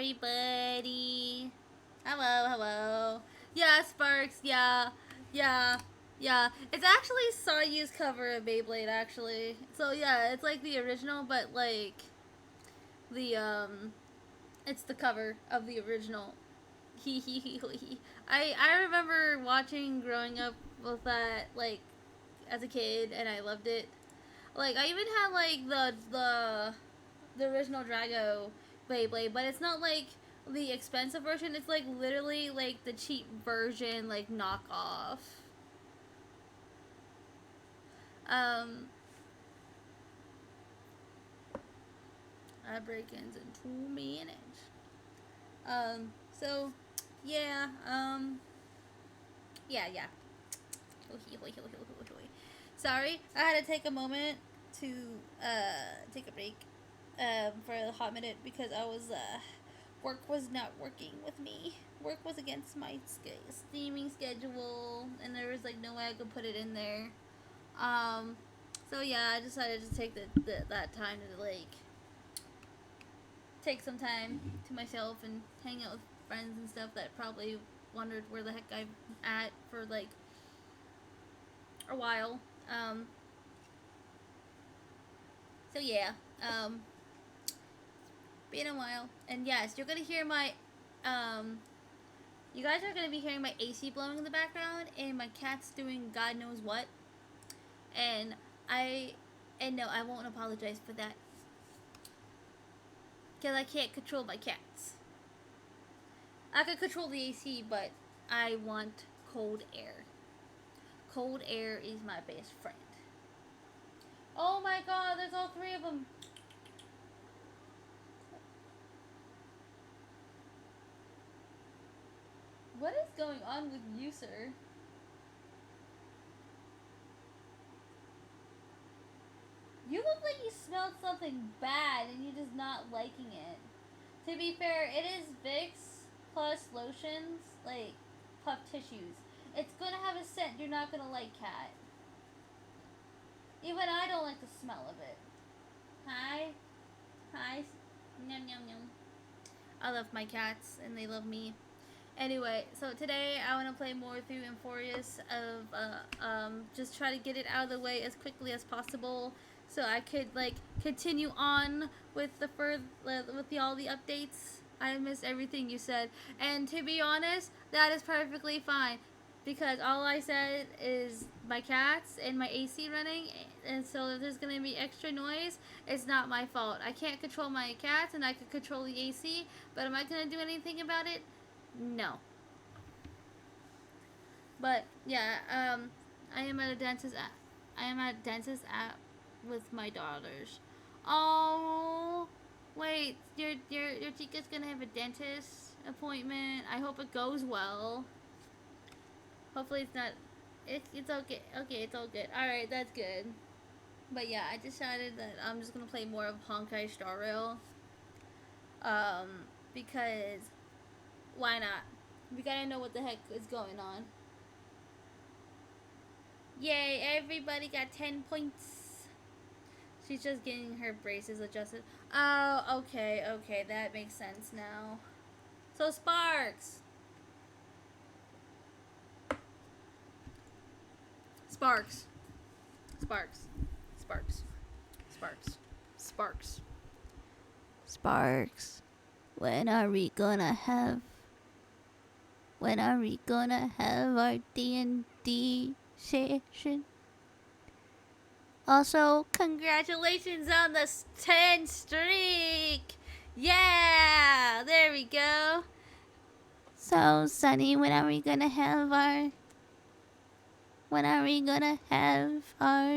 everybody. Hello, hello. Yeah, Sparks, yeah, yeah, yeah. It's actually Sayu's cover of Beyblade, actually. So yeah, it's like the original, but like the it's the cover of the original. I remember watching growing up with that like as a kid, and I loved it. Like I even had like the original Drago Beyblade, but it's not like the expensive version. It's like literally like the cheap version, like knockoff. Um, I break-ins in 2 minutes. So yeah, yeah. Sorry, I had to take a moment to take a break for a hot minute because I was work was not working with me. Work was against my streaming schedule, and there was like no way I could put it in there. Um, so yeah, I decided to take that time to like take some time to myself and hang out with friends and stuff that probably wondered where the heck I'm at for like a while. Um, so yeah, been a while, and yes, you're gonna hear my um you guys are going to be hearing my AC blowing in the background and my cat's doing God knows what. And no, I won't apologize for that. Because I can't control my cats. I can control the AC, but I want cold air. Cold air is my best friend. Oh my god, there's all 3 of them. What is going on with you, sir? You look like you smelled something bad and you're just not liking it. To be fair, it is Vicks plus lotions, like puff tissues. It's gonna have a scent you're not gonna like, cat. Even I don't like the smell of it. Hi. Hi. Yum yum yum. I love my cats and they love me. Anyway, so today I want to play more through Amphoreus of just try to get it out of the way as quickly as possible so I could like continue on with all the updates. I missed everything you said, and to be honest, that is perfectly fine because all I said is my cats and my AC running, and so if there's gonna be extra noise, it's not my fault. I can't control my cats, and I can control the AC, but am I gonna do anything about it? No. But yeah, I am at a dentist. I am at a dentist at with my daughters. Oh, wait, your Chica's gonna have a dentist appointment. I hope it goes well. Hopefully it's not. It's okay. Okay, it's all good. All right, that's good. But yeah, I decided that I'm just gonna play more of Honkai Star Rail. Because why not? We gotta know what the heck is going on. Yay, everybody got 10 points. She's just getting her braces adjusted. Oh, okay, that makes sense now. So, Sparks! Sparks. Sparks. Sparks. Sparks. Sparks. Sparks. When are we gonna have our D&D session? Also, congratulations on the 10 streak! Yeah! There we go. So, Sunny, when are we gonna have our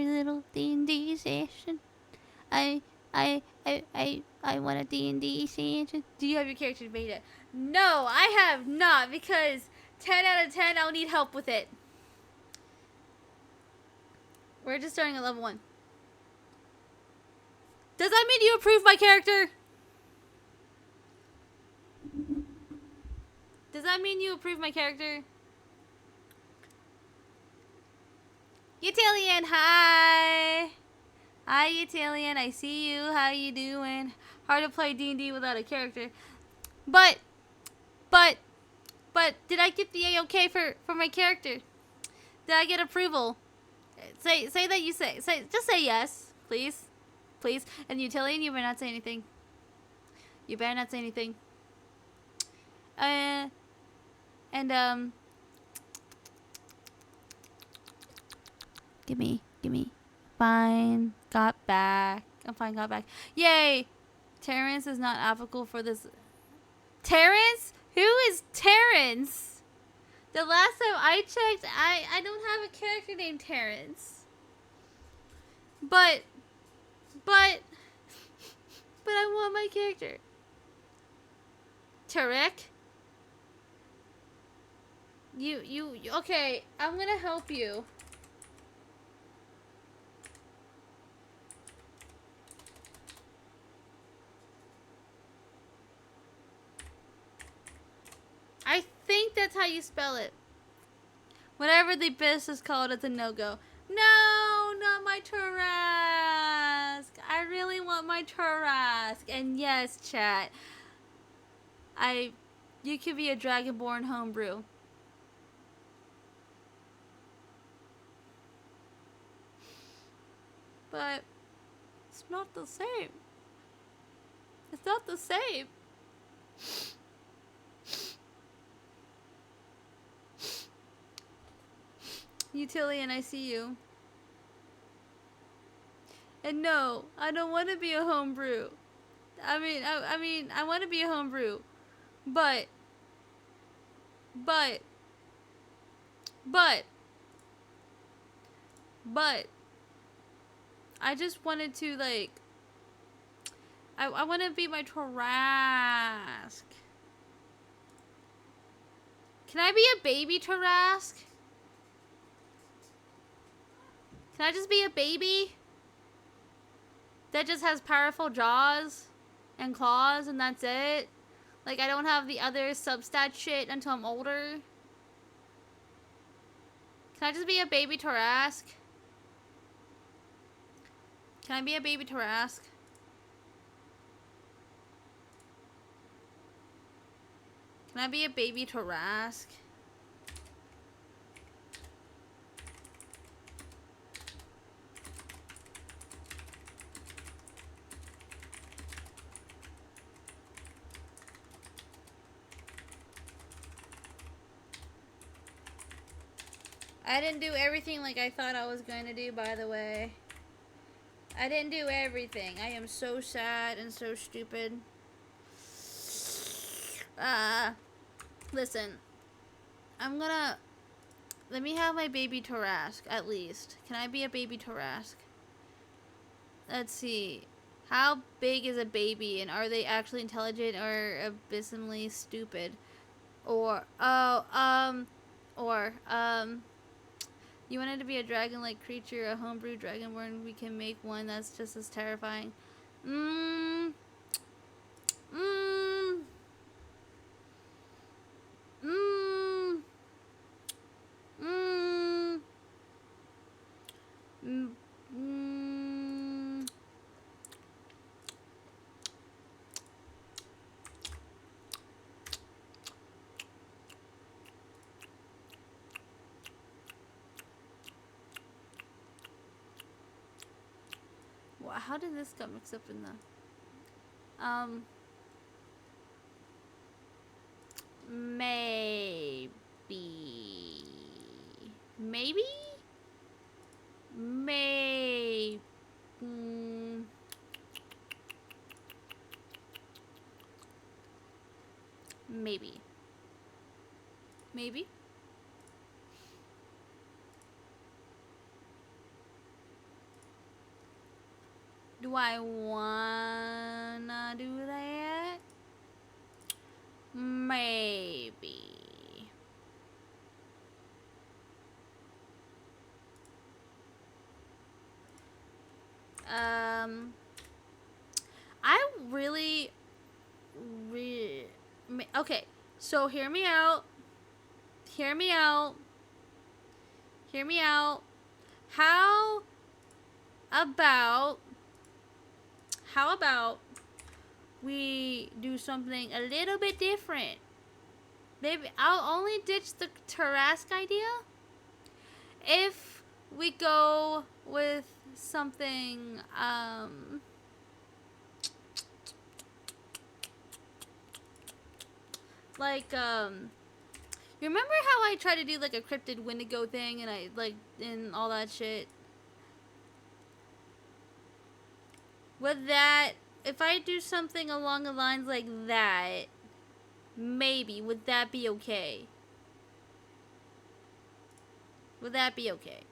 little D&D session? I want a D&D session. Do you have your character made yet? No, I have not, because 10 out of 10, I'll need help with it. We're just starting at level 1. Does that mean you approve my character? Does that mean you approve my character? Utilian, hi! Hi, Utilian, I see you. How you doing? Hard to play D&D without a character. But, but, did I get the A-OK for my character? Did I get approval? Say that you just say yes, please. Please. And Utilian, you better not say anything. You better not say anything. And, gimme. Fine. Got back. I'm fine, got back. Yay! Terrence is not applicable for this. Terrence? Who is Terrence? The last time I checked, I don't have a character named Terrence. But I want my character. Tarek? You, okay, I'm gonna help you. I think that's how you spell it. Whatever the business is called, it's a no-go. No, not my Tarrasque. I really want my Tarrasque. And yes, chat. You could be a Dragonborn homebrew. But it's not the same. It's not the same. Utilian, I see you. And no, I don't want to be a homebrew. I mean, I want to be a homebrew. But I just wanted to, like, I want to be my Tarrasque. Can I be a baby Tarrasque? Can I just be a baby that just has powerful jaws and claws and that's it? Like, I don't have the other substat shit until I'm older. Can I just be a baby Tarrasque? Can I be a baby Tarrasque? Can I be a baby Tarrasque? I didn't do everything like I thought I was going to do, by the way. I didn't do everything. I am so sad and so stupid. Listen. Let me have my baby Tarrasque, at least. Can I be a baby Tarrasque? Let's see. How big is a baby, and are they actually intelligent or abysmally stupid? You wanted to be a dragon-like creature, a homebrew dragonborn. We can make one that's just as terrifying. How did this get mixed up in the... Maybe. Maybe? Maybe. Maybe. Maybe? Do I wanna do that? Maybe. I really, okay, so hear me out. Hear me out. Hear me out. How about we do something a little bit different. Maybe I'll only ditch the Tarask idea if we go with something, like, you remember how I tried to do, like, a cryptid Wendigo thing and and all that shit? With that, if I do something along the lines like that, maybe, would that be okay? Would that be okay?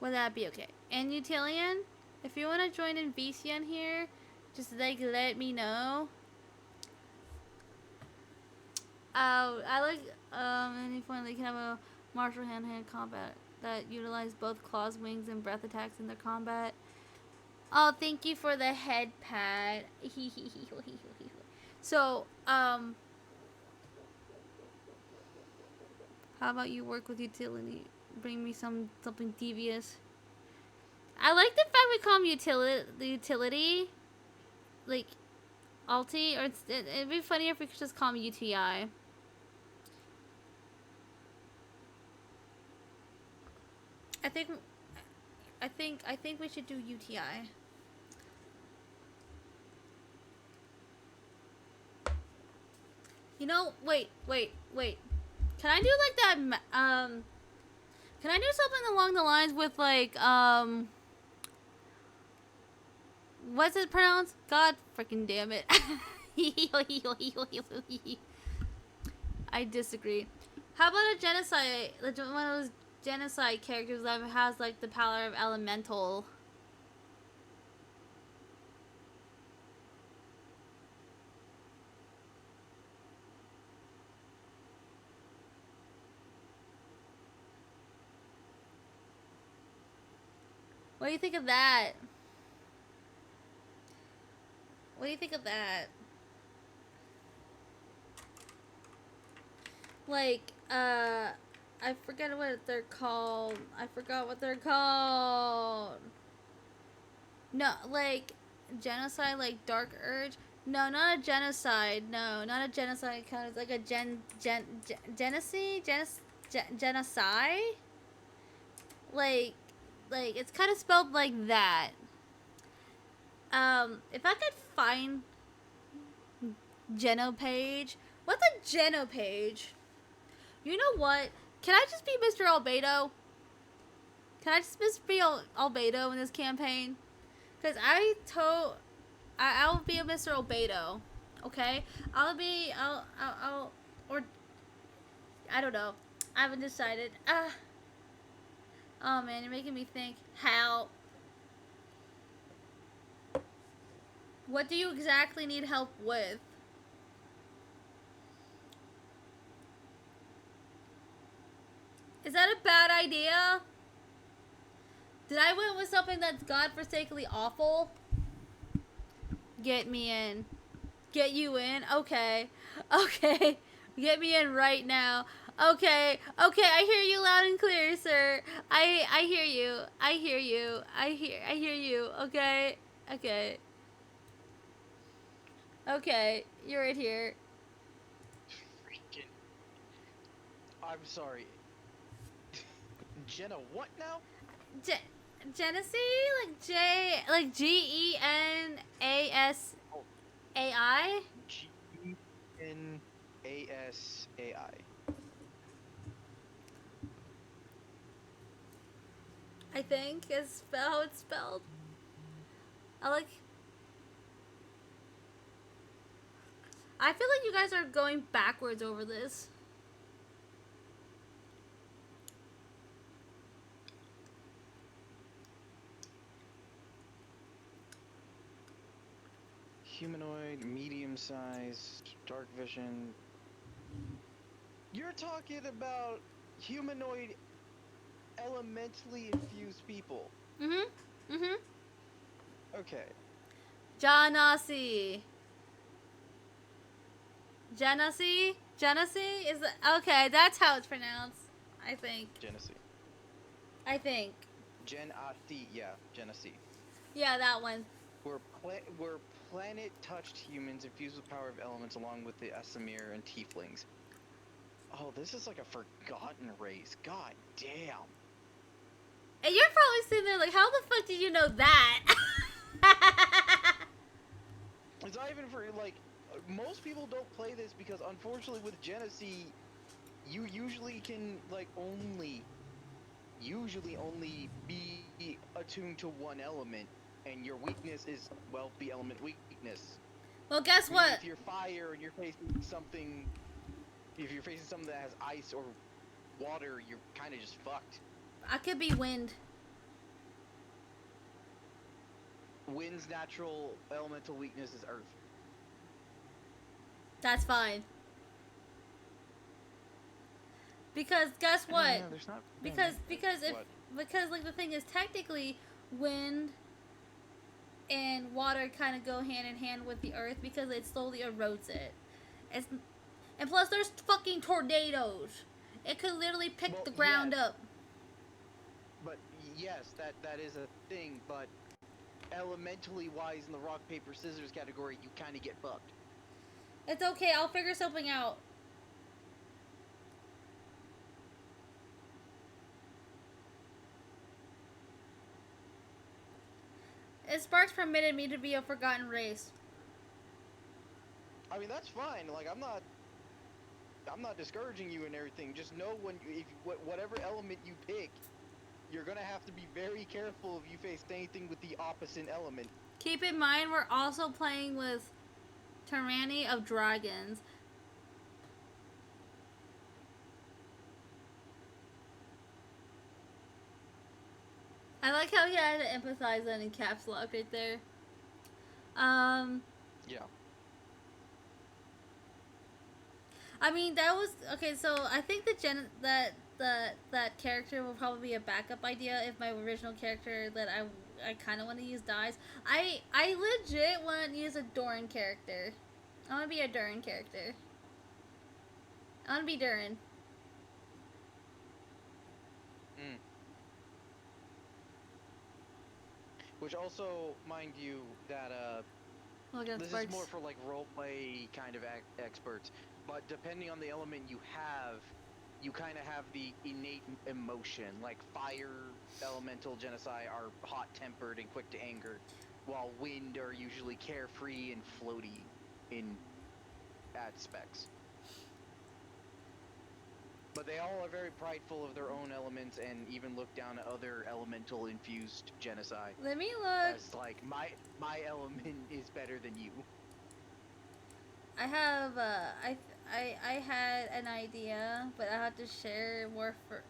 Would that be okay? And Utilian, if you want to join in VCN here, just like let me know. I like any point they can have a martial hand-to-hand combat that utilize both claws, wings, and breath attacks in their combat. Oh, thank you for the head pad. So, how about you work with utility? Bring me something devious. I like the fact we call him utility, like alti, or it'd be funnier if we could just call him UTI. I think we should do UTI. You know, wait. Can I do like that? Can I do something along the lines with like what's it pronounced? God freaking damn it! I disagree. How about a genocide? One of those genocide characters that has like the power of elemental. What do you think of that? What do you think of that? Like, I forget what they're called. I forgot what they're called. No, like, genocide, like Dark Urge. No, not a genocide. No, not a genocide. Kind of like a genocide. Like it's kind of spelled like that. If I could find Genopage. What's a Genopage? You know what? Can I just be Mr. Albedo? Can I just be Albedo in this campaign? Because I'll be a Mr. Albedo. Okay? Or, I don't know. I haven't decided. Oh man, you're making me think. How? What do you exactly need help with? Is that a bad idea? Did I went with something that's godforsakenly awful? Get me in. Get you in? Okay. Okay. Get me in right now. Okay. Okay, I hear you loud and clear, sir. I hear you. I hear you. I hear you. Okay. Okay. Okay. You're right here. Freaking. I'm sorry. Jenna, what now? Genesee? Like GENASAI? GNASAI. I think is how it's spelled. I feel like you guys are going backwards over this. Humanoid, medium-sized, dark vision. You're talking about humanoid, elementally infused people. Okay. Janasi. Genesee? Genesee? Is it? Okay, that's how it's pronounced. I think. Genesee. I think. Yeah, Genesee. Yeah, that one. Where planet-touched humans infused with power of elements along with the Esamir and Tieflings. Oh, this is like a forgotten race. God damn. And you're probably sitting there like, how the fuck did you know that? It's not even for, like, most people don't play this because, unfortunately, with Genesee, you usually can, like, usually only be attuned to one element, and your weakness is, well, the element weakness. Well, guess Meaning what? if you're fire and you're facing something, if you're facing something that has ice or water, you're kind of just fucked. I could be wind. Wind's natural elemental weakness is earth. That's fine. Because guess what? There's not Because what? like the thing is technically wind and water kind of go hand in hand with the earth because it slowly erodes it. It's, and plus there's fucking tornadoes. It could literally pick the ground up. But yes, that is a thing, but elementally wise in the rock paper scissors category, you kind of get fucked. It's okay, I'll figure something out. Sparks permitted me to be a forgotten race. I mean, that's fine. Like, I'm not discouraging you and everything. Just know whatever element you pick, you're gonna have to be very careful if you face anything with the opposite element. Keep in mind, we're also playing with Tyranny of Dragons. I like how he had to empathize that in caps lock right there. Yeah. I mean, that was okay. So I think that character will probably be a backup idea if my original character that I kind of want to use dies. I legit want to use a Doran character. I want to be a Durin character. I want to be Durin. Which also, mind you, that this is more for like roleplay kind of experts. But depending on the element you have, you kind of have the innate emotion. Like fire elemental genocide are hot-tempered and quick to anger, while wind are usually carefree and floaty in aspects. But they all are very prideful of their own elements and even look down at other elemental infused genocide. Let me look. As like my element is better than you. I have I had an idea, but I have to share more for.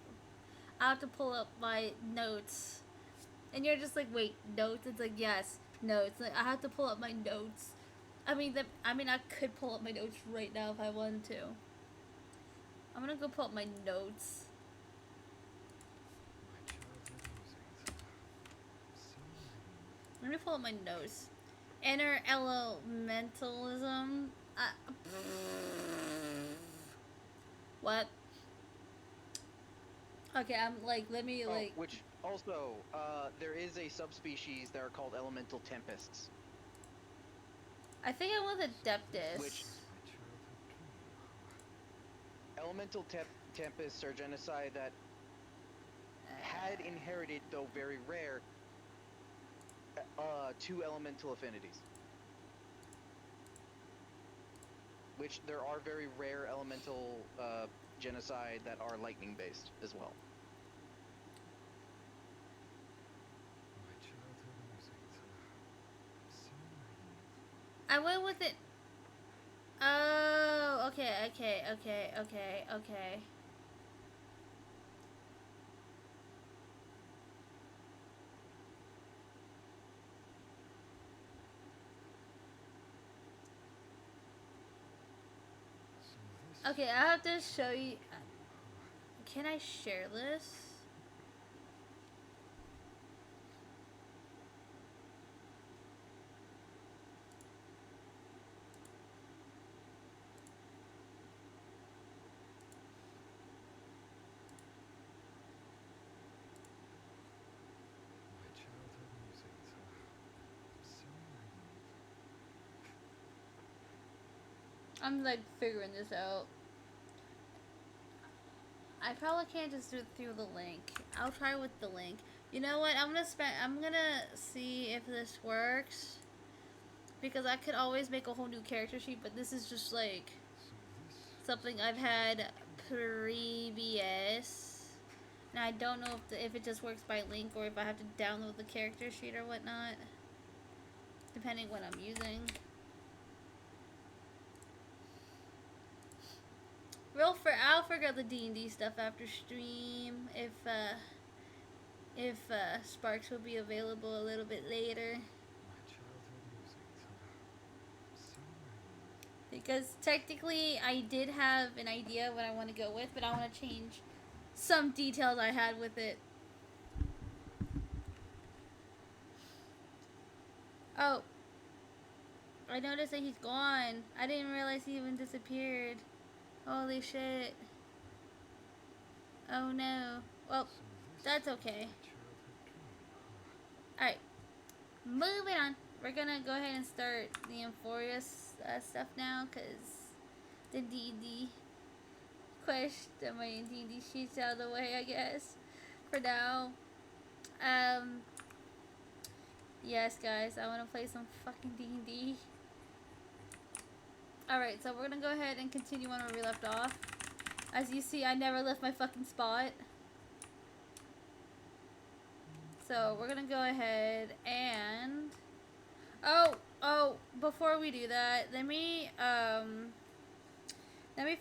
I have to pull up my notes, and you're just like, wait, notes? It's like yes, notes. Like, I have to pull up my notes. I mean, I could pull up my notes right now if I wanted to. I'm gonna go pull up my notes. Let me pull up my notes. Inner elementalism. What? Okay, I'm like, let me like. Which also, there is a subspecies that are called elemental tempests. I think I want the Deptus. Which elemental tempests are genocide that had inherited, though very rare, two elemental affinities. Which there are very rare elemental genocide that are lightning based as well. I went with it. Oh, okay. Okay, I have to show you. Can I share this? I'm like figuring this out. I probably can't just do it through the link. I'll try with the link. You know what? I'm gonna see if this works. Because I could always make a whole new character sheet, but this is just like something I've had previous. And I don't know if it just works by link or if I have to download the character sheet or whatnot. Depending what I'm using. I'll figure out the D&D stuff after stream. If Sparks will be available a little bit later. Because technically I did have an idea what I want to go with, but I want to change some details I had with it. Oh. I noticed that he's gone. I didn't realize he even disappeared. Holy shit. Oh no. Well, that's okay. Alright. Moving on. We're gonna go ahead and start the Amphoreus stuff now, because the D&D question, my D&D sheet's out of the way, I guess, for now. Yes, guys, I want to play some fucking D&D. Alright, so we're gonna go ahead and continue on where we left off. As you see, I never left my fucking spot. So, we're gonna go ahead and... Oh, before we do that, let me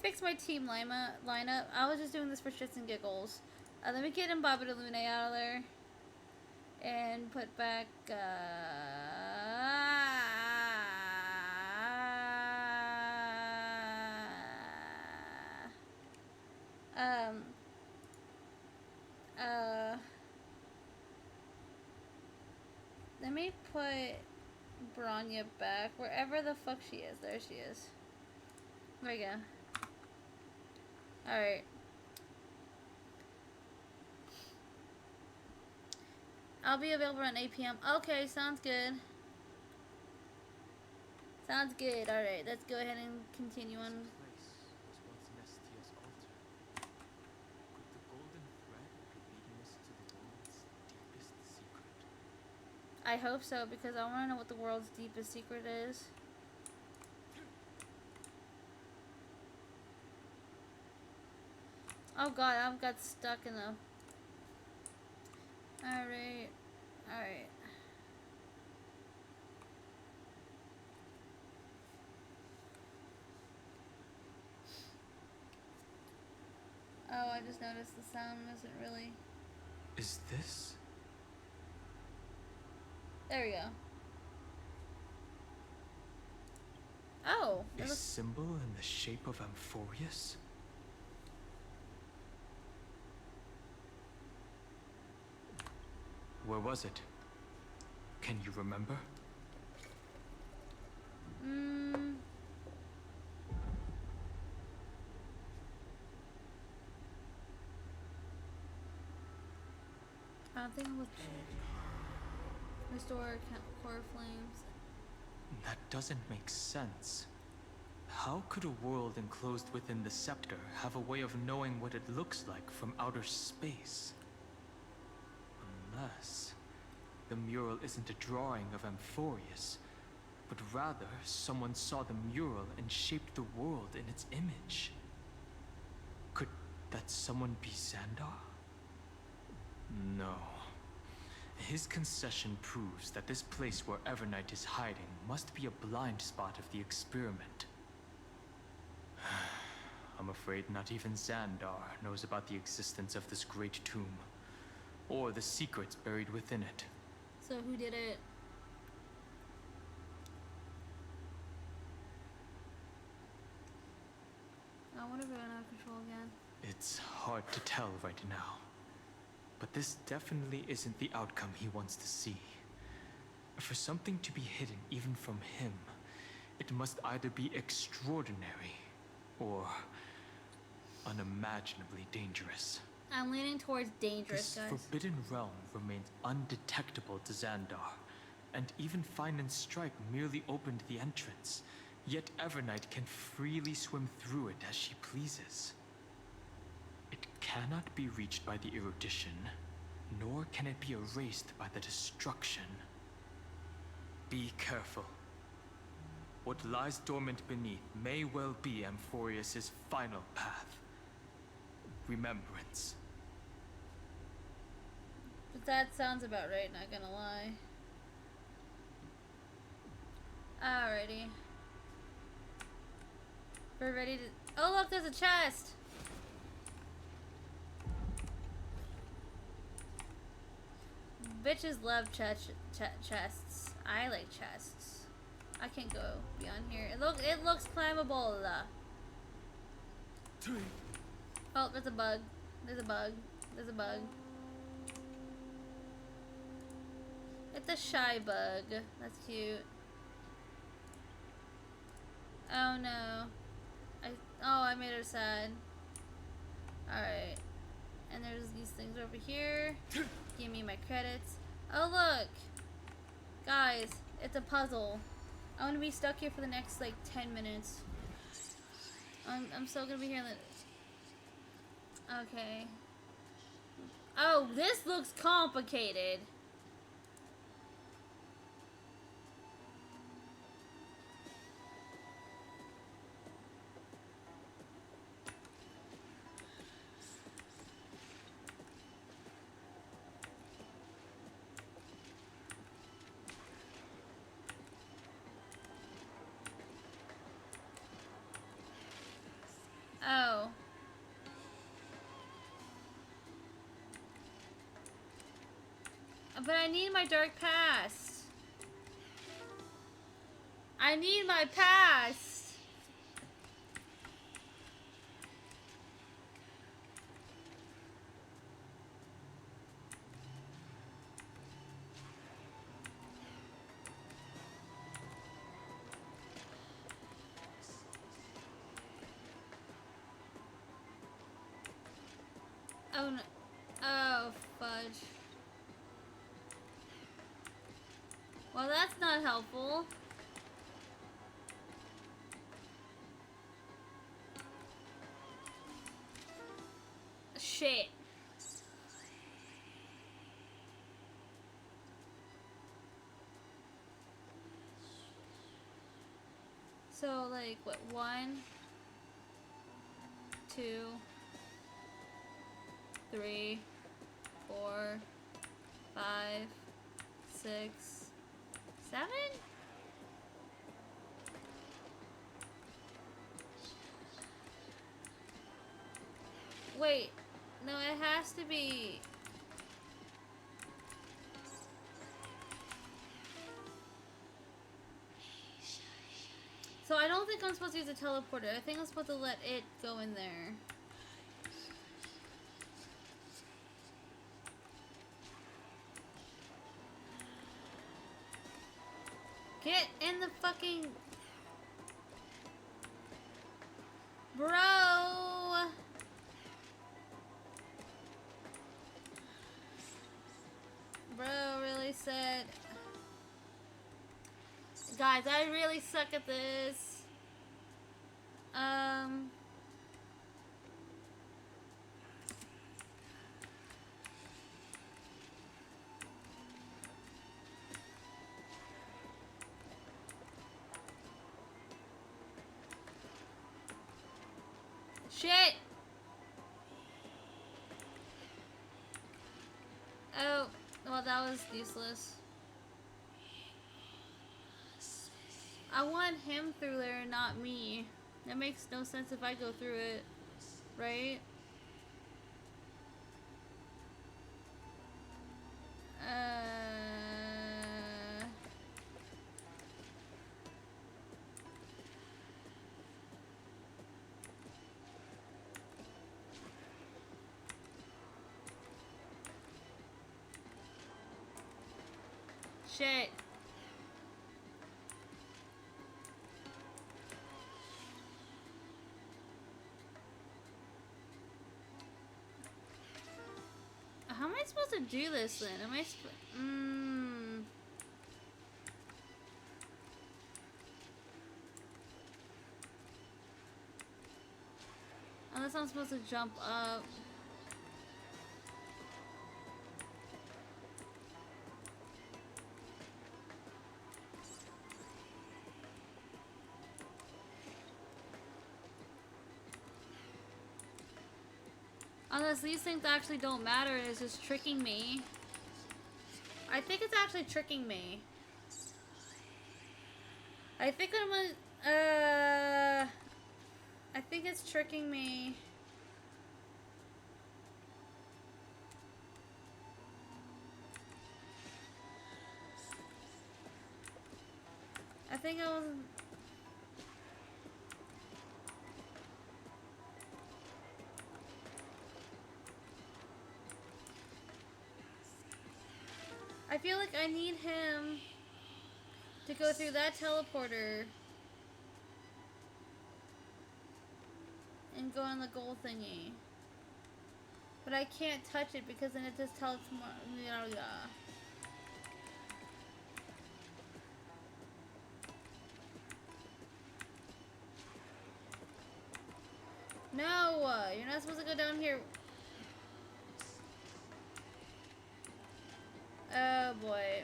fix my team lineup. I was just doing this for shits and giggles. Let me get Mbaba Lune out of there. And put back, let me put Branya back wherever the fuck she is. There she is. There we go. Alright. I'll be available around 8 p.m. Okay, sounds good. Sounds good. Alright, let's go ahead and continue on. I hope so, because I want to know what the world's deepest secret is. Oh god, I've got stuck in the... Alright. Alright. Oh, I just noticed the sound wasn't really... Is this? There we go. Oh! A symbol in the shape of Amphoreus? Where was it? Can you remember? I think it was restore core flames. That doesn't make sense. How could a world enclosed within the scepter have a way of knowing what it looks like from outer space? Unless the mural isn't a drawing of Amphoreus, but rather someone saw the mural and shaped the world in its image. Could that someone be Xandar? No. His concession proves that this place where Evernight is hiding must be a blind spot of the experiment. I'm afraid not even Xandar knows about the existence of this great tomb, or the secrets buried within it. So who did it? I wonder if we're out of control again. It's hard to tell right now. But this definitely isn't the outcome he wants to see. For something to be hidden even from him, it must either be extraordinary or unimaginably dangerous. I'm leaning towards dangerous, this guys. This forbidden realm remains undetectable to Xandar, and even Fine and Stripe merely opened the entrance, Yet Evernight can freely swim through it as she pleases. It cannot be reached by the erudition, nor can it be erased by the destruction. Be careful. What lies dormant beneath may well be Amphoreus' final path. Remembrance. But that sounds about right, not gonna lie. Alrighty. We're ready to... Oh look, there's a chest! Bitches love chests. I like chests. I can't go beyond here. It looks climbable. Oh, there's a bug. There's a bug. There's a bug. It's a shy bug. That's cute. Oh no. I made her sad. Alright. And there's these things over here. Give me my credits. Oh look! Guys, it's a puzzle. I want to be stuck here for the next like 10 minutes. I'm still gonna be here. Okay. Oh, this looks complicated. Oh. But I need my dark past. I need my past. Oh no. Oh, fudge. Well, that's not helpful. Shit. So, like, what, 1, 2, 3, 4, 5, 6, 7? Wait, no, it has to be... So I don't think I'm supposed to use a teleporter. I think I'm supposed to let it go in there. Get in the fucking... Bro! Bro really said... Guys, I really suck at this. Shit! Oh, well that was useless. I want him through there, not me. That makes no sense if I go through it, right? Shit. How am I supposed to do this then? Am I I'm supposed to jump up. Unless these things actually don't matter, it's just tricking me. I think it's actually tricking me. I think I'm gonna, I think it's tricking me. I think I was... I feel like I need him to go through that teleporter and go on the gold thingy. But I can't touch it because then it just tells me... No! You're not supposed to go down here. Oh boy.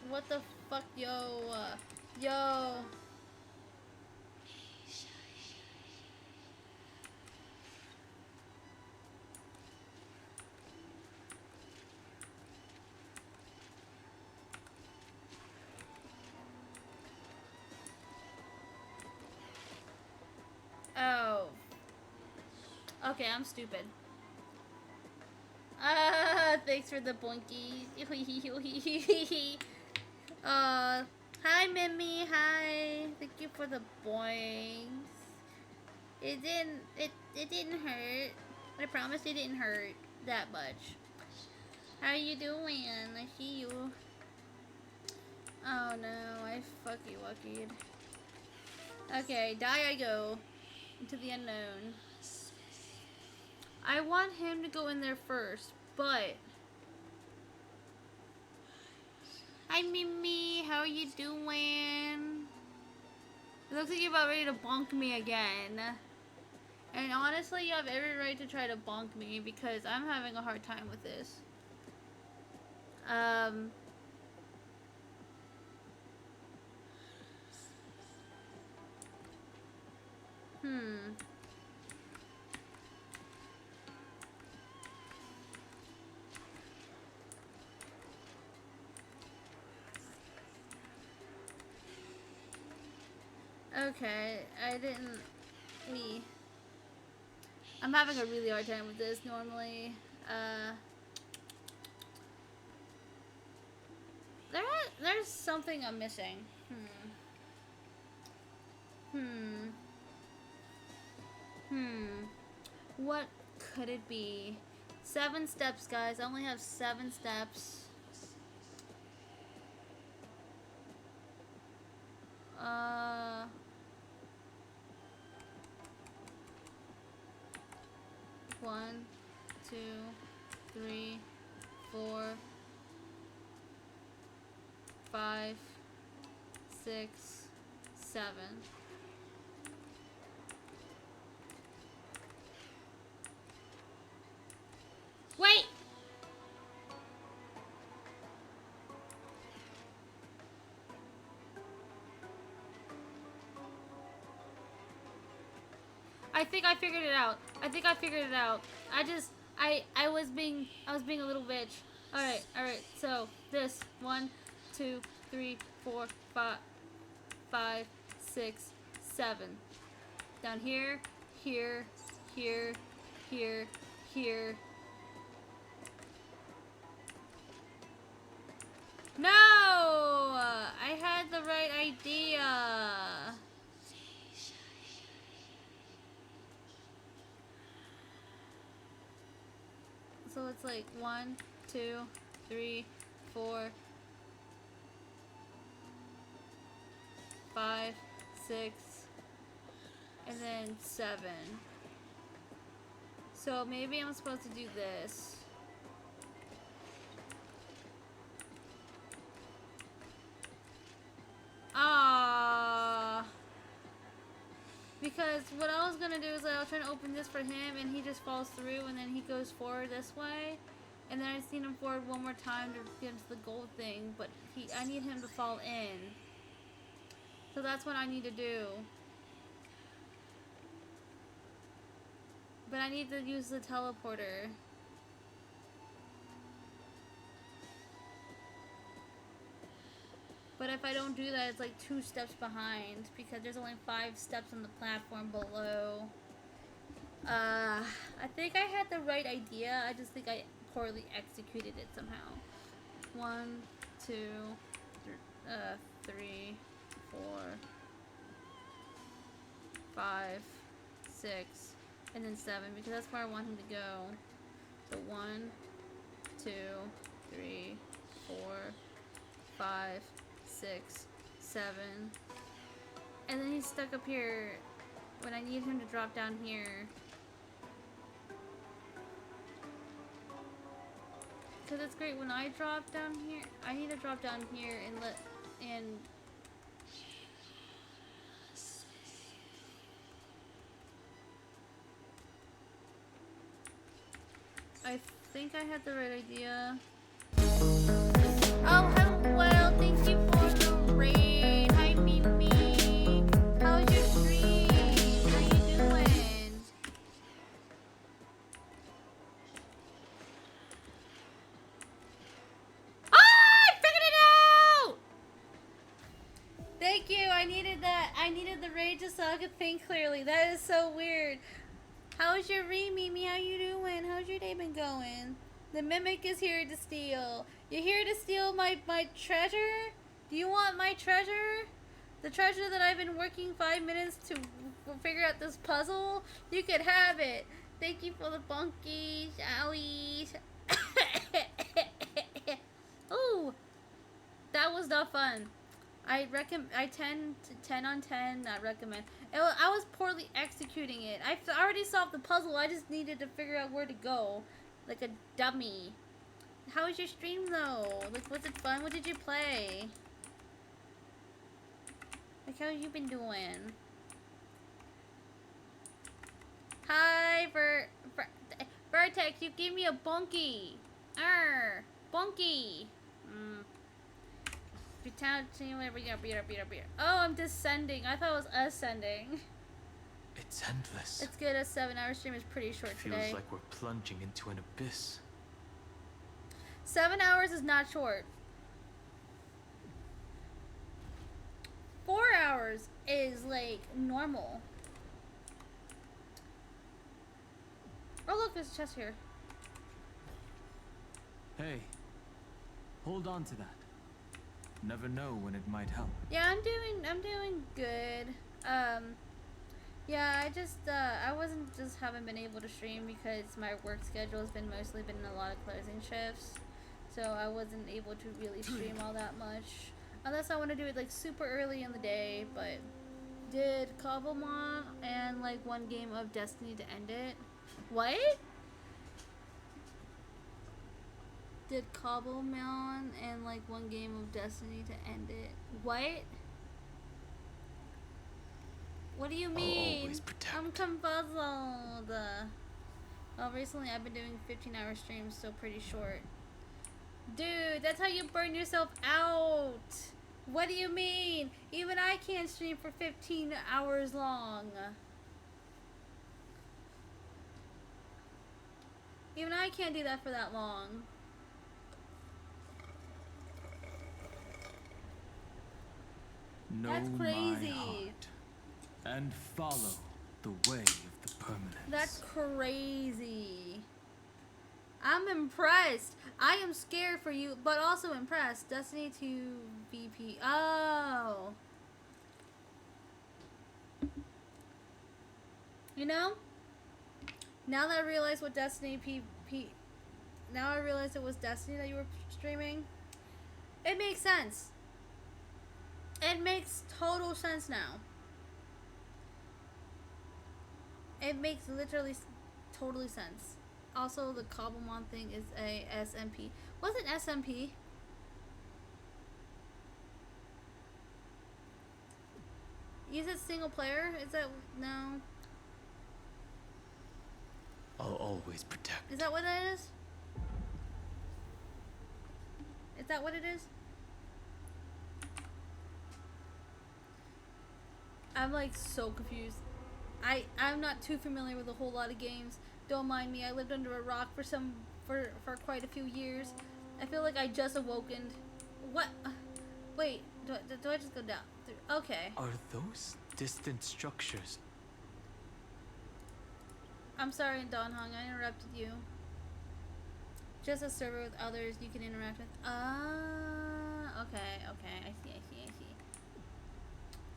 What the fuck, yo? Yo! Oh. Okay, I'm stupid. Thanks for the boinkies. Hi Mimi, hi. Thank you for the boings. It didn't hurt. I promise it didn't hurt that much. How you doing? I see you. Oh no, I fucky wuckied. Okay, die I go. Into the unknown. I want him to go in there first, but... Hi Mimi, how are you doing? It looks like you're about ready to bonk me again. And honestly, you have every right to try to bonk me because I'm having a hard time with this. Okay, I'm having a really hard time with this normally. There's something I'm missing. What could it be? 7 steps, guys. I only have 7 steps. 1, 2, 3, 4, 5, 6, 7. Wait! I think I figured it out. I was being a little bitch. Alright. So this 1, 2, 3, 4, 5, 6, 7. Down here, here. No! I had the right idea. So it's like 1, 2, 3, 4, 5, 6, and then 7. So maybe I'm supposed to do this. Because what I was gonna do is I was trying to open this for him, and he just falls through, and then he goes forward this way, and then I just need him forward one more time to get into the gold thing. But I need him to fall in, so that's what I need to do. But I need to use the teleporter. But if I don't do that, it's like 2 steps behind because there's only 5 steps on the platform below. I think I had the right idea. I just think I poorly executed it somehow. 1, 2, 3, 4, 5, 6, and then 7 because that's where I want him to go. So 1, 2, 3, 4, 5, 6, 7, and then he's stuck up here when I need him to drop down here. Cause it's great when I drop down here. I need to drop down here and I think I had the right idea. Oh, hello, thank you for the raid. Hi, Mimi. How's your stream? How you doing? Ah, I figured it out! Thank you, I needed that. I needed the raid just so I could think clearly. That is so weird. How's your raid, Mimi? How you doing? How's your day been going? The mimic is here to steal. You're here to steal my treasure? Do you want my treasure? The treasure that I've been working 5 minutes to figure out this puzzle? You could have it. Thank you for the bunkies, owies. Ooh, that was not fun. I 10 on 10, not recommend. I was poorly executing it. I already solved the puzzle. I just needed to figure out where to go. Like a dummy. How was your stream though? Like, was it fun? What did you play? Like, how you been doing? Hi, Vertex, you gave me a bunky. Bunky. Oh, I'm descending. I thought it was ascending. It's endless. It's good. A 7-hour stream is pretty short today. Feels like we're plunging into an abyss. 7 hours is not short. 4 hours is like normal. Oh look, there's a chest here. Hey, hold on to that. Never know when it might help. Yeah, I'm doing good. Yeah, I haven't been able to stream because my work schedule has been mostly a lot of closing shifts. So I wasn't able to really stream all that much. Unless I want to do it like super early in the day, but did Cobblemon and like 1 game of Destiny to end it. What? Did Cobblemon and like 1 game of Destiny to end it. What? What do you mean? I'm confuzzled. Well, recently I've been doing 15-hour streams, so pretty short. Dude, that's how you burn yourself out. What do you mean? Even I can't stream for 15 hours long. Even I can't do that for that long. Know That's crazy. my heart and follow the way of the permanence. That's crazy. I'm impressed. I am scared for you, but also impressed. Destiny 2 VP. Oh. You know? Now that I realize what Destiny now I realize it was Destiny that you were streaming. It makes sense. It makes total sense now. It makes literally totally sense. Also, the Cobblemon thing is a SMP. What's an SMP? You said single player? Is that no? I'll always protect. Is that what it is? Is that what it is? I'm like so confused. I'm not too familiar with a whole lot of games. Don't mind me. I lived under a rock for quite a few years. I feel like I just awoken. What? Wait. Do I just go down? Okay. Are those distant structures? I'm sorry, Don Hong. I interrupted you. Just a server with others you can interact with. Okay. I see.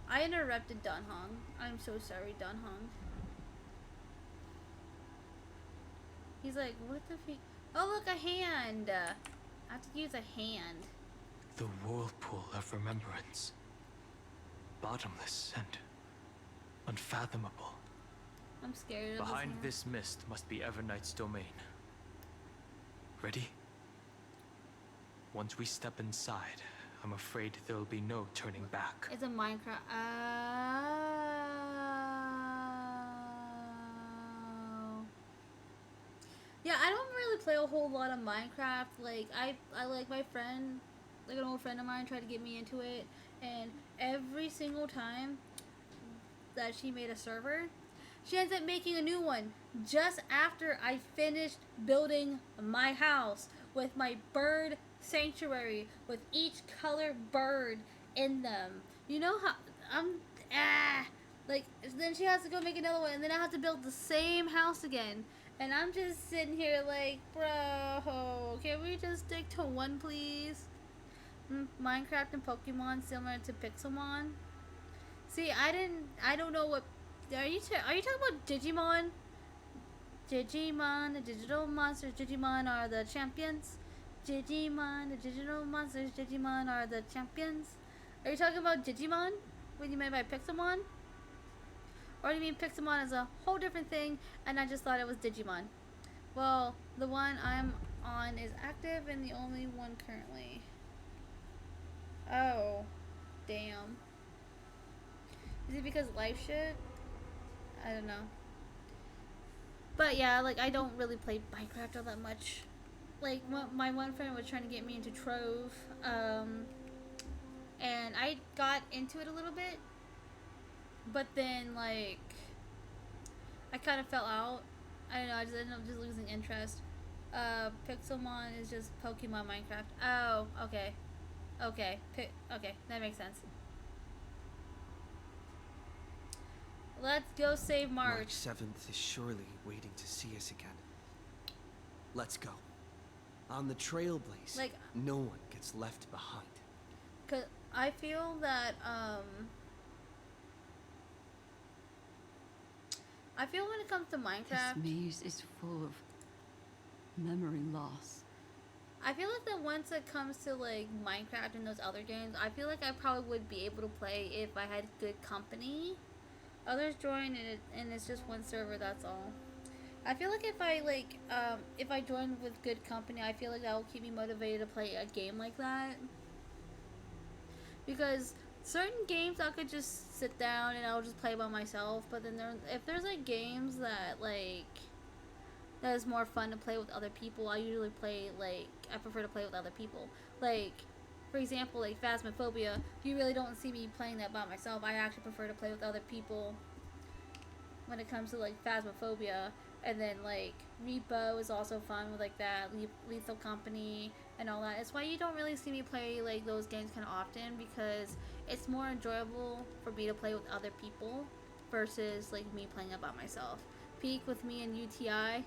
I interrupted Don Hong. I'm so sorry, Don Hong. He's like, what the f? Oh, look, a hand. I have to use a hand. The whirlpool of remembrance. Bottomless and unfathomable. I'm scared of Behind this mist must be Everknight's domain. Ready? Once we step inside, I'm afraid there'll be no turning back. It's a Minecraft. Oh. Yeah, I don't really play a whole lot of Minecraft. Like, I like my friend, like an old friend of mine tried to get me into it, and every single time that she made a server, she ends up making a new one just after I finished building my house with my bird sanctuary with each color bird in them. You know how like then she has to go make another one, and then I have to build the same house again. And I'm just sitting here like, bro, can we just stick to one, please? Minecraft and Pokemon similar to Pixelmon. See, I don't know what. Are you talking about Digimon? Digimon, the digital monsters. Digimon are the champions. Digimon, the digital monsters. Digimon are the champions. Are you talking about Digimon? What do you mean by Pixelmon? Or do you mean Pixelmon is a whole different thing, and I just thought it was Digimon? Well, the one I'm on is active, and the only one currently. Oh, damn. Is it because life shit? I don't know. But yeah, like, I don't really play Minecraft all that much. Like, my one friend was trying to get me into Trove, and I got into it a little bit, but then, like, I kind of fell out. I don't know, I just ended up just losing interest. Pixelmon is just Pokemon Minecraft. Oh, okay. Okay, that makes sense. Let's go save March. March 7th is surely waiting to see us again. Let's go. On the Trailblaze, Like, no one gets left behind. 'Cause I feel that, I feel when it comes to Minecraft, This maze is full of memory loss. I feel like that once it comes to, like, Minecraft and those other games, I feel like I probably would be able to play if I had good company. Others join and it's just one server, that's all. I feel like if I join with good company, I feel like that will keep me motivated to play a game like that. Because certain games I could just sit down and I'll just play by myself, but then if there's like games that that is more fun to play with other people, I usually I prefer to play with other people. Like, for example, like Phasmophobia, you really don't see me playing that by myself. I actually prefer to play with other people when it comes to like Phasmophobia. And then like Repo is also fun with like that, Lethal Company and all that. It's why you don't really see me play like those games kind of often, because it's more enjoyable for me to play with other people versus like me playing it by myself. Peak with me and UTI.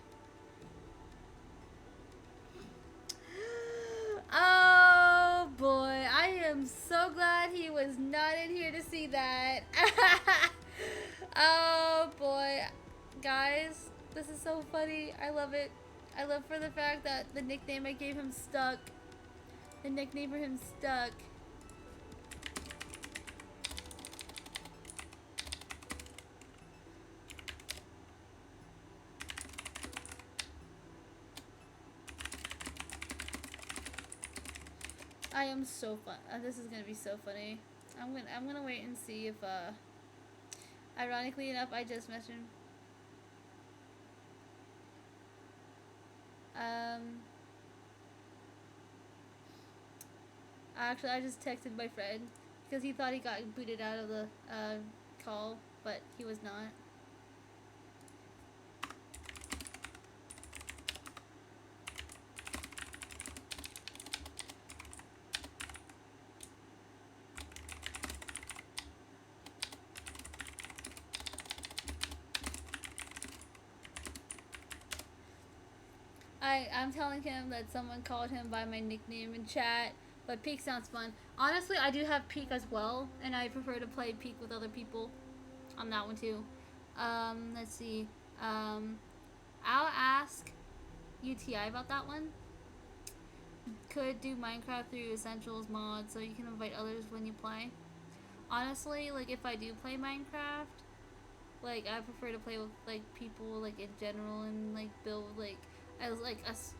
Oh boy, I am so glad he was not in here to see that. Oh boy, guys, this is so funny. I love it. I love for the fact that the nickname I gave him stuck. The nickname for him stuck. I am so fun. This is gonna be so funny. I'm gonna wait and see if Ironically enough, I just messaged him. Actually, I just texted my friend because he thought he got booted out of the call, but he was not. I'm telling him that someone called him by my nickname in chat, but Peak sounds fun. Honestly, I do have Peak as well, and I prefer to play Peak with other people on that one too. Let's see. I'll ask UTI about that one. Could do Minecraft through Essentials mod, so you can invite others when you play. Honestly, like if I do play Minecraft, like I prefer to play with like people like in general and like build like as like us.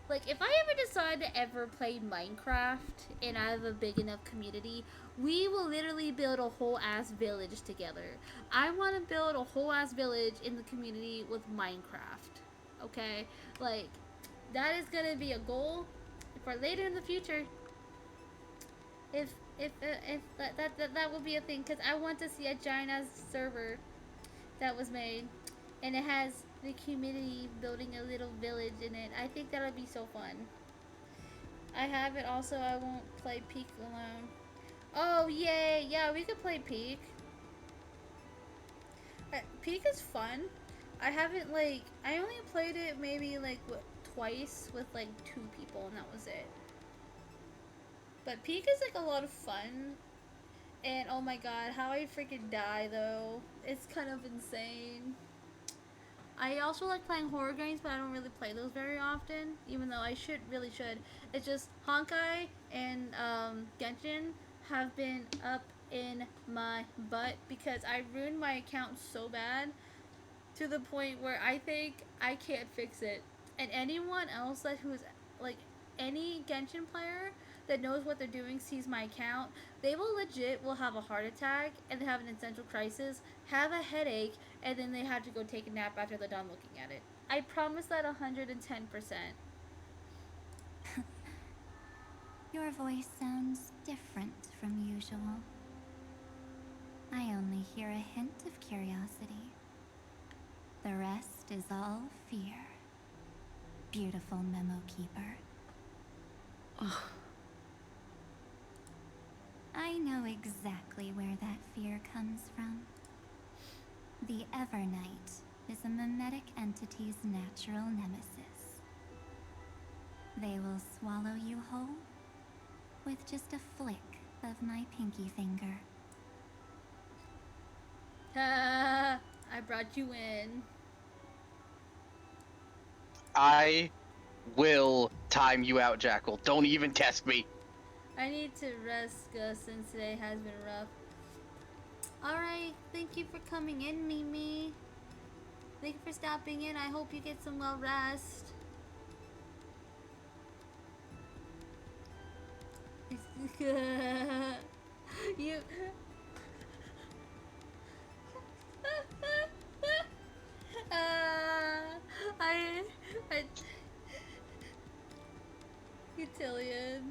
Like if I ever decide to ever play Minecraft and I have a big enough community, we will literally build a whole ass village together. I want to build a whole ass village in the community with Minecraft. Okay, like that is gonna be a goal for later in the future. If that will be a thing, because I want to see a giant ass server that was made, and it has the community building a little village in it. I think that'll be so fun. I have it also. I won't play Peak alone. Oh yay! Yeah, we could play Peak. Peak is fun. I haven't like I only played it maybe like twice with like 2 people, and that was it. But Peak is like a lot of fun. And oh my god, how I freaking die though. It's kind of insane. I also like playing horror games, but I don't really play those very often, even though I really should. It's just Honkai and Genshin have been up in my butt because I ruined my account so bad to the point where I think I can't fix it. And anyone else who's like any Genshin player that knows what they're doing sees my account, they will have a heart attack and have an existential crisis, have a headache, and then they have to go take a nap after they're done looking at it. I promise that 110%. Your voice sounds different from usual. I only hear a hint of curiosity. The rest is all fear. Beautiful memo keeper. Ugh. I know exactly where that fear comes from. The Evernight is a mimetic entity's natural nemesis. They will swallow you whole with just a flick of my pinky finger. I brought you in. I will time you out, Jackal. Don't even test me. I need to rest since today has been rough. Alright, thank you for coming in, Mimi. Thank you for stopping in. I hope you get some well rest. You... I... Utillion.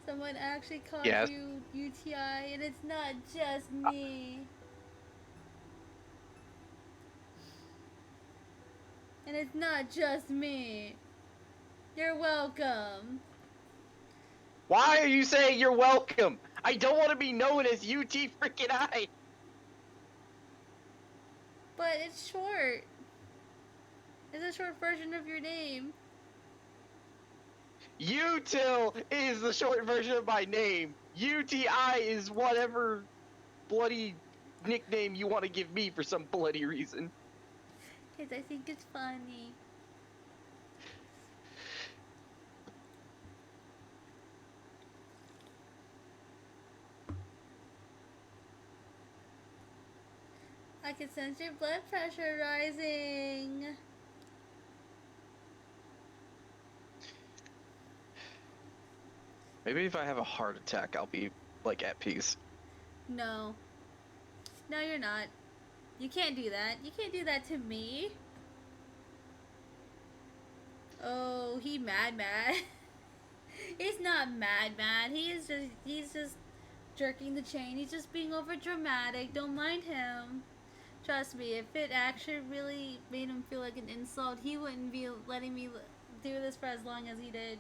Someone actually called you UTI, and it's not just me. And it's not just me. You're welcome. Why are you saying you're welcome? I don't want to be known as UT freaking I. But it's short. It's a short version of your name. Util is the short version of my name. UTI is whatever bloody nickname you want to give me for some bloody reason. Because I think it's funny. I can sense your blood pressure rising. Maybe if I have a heart attack, I'll be, like, at peace. No. No, you're not. You can't do that. You can't do that to me. Oh, he mad. He's not mad. He's just jerking the chain. He's just being over dramatic. Don't mind him. Trust me, if it actually really made him feel like an insult, he wouldn't be letting me do this for as long as he did.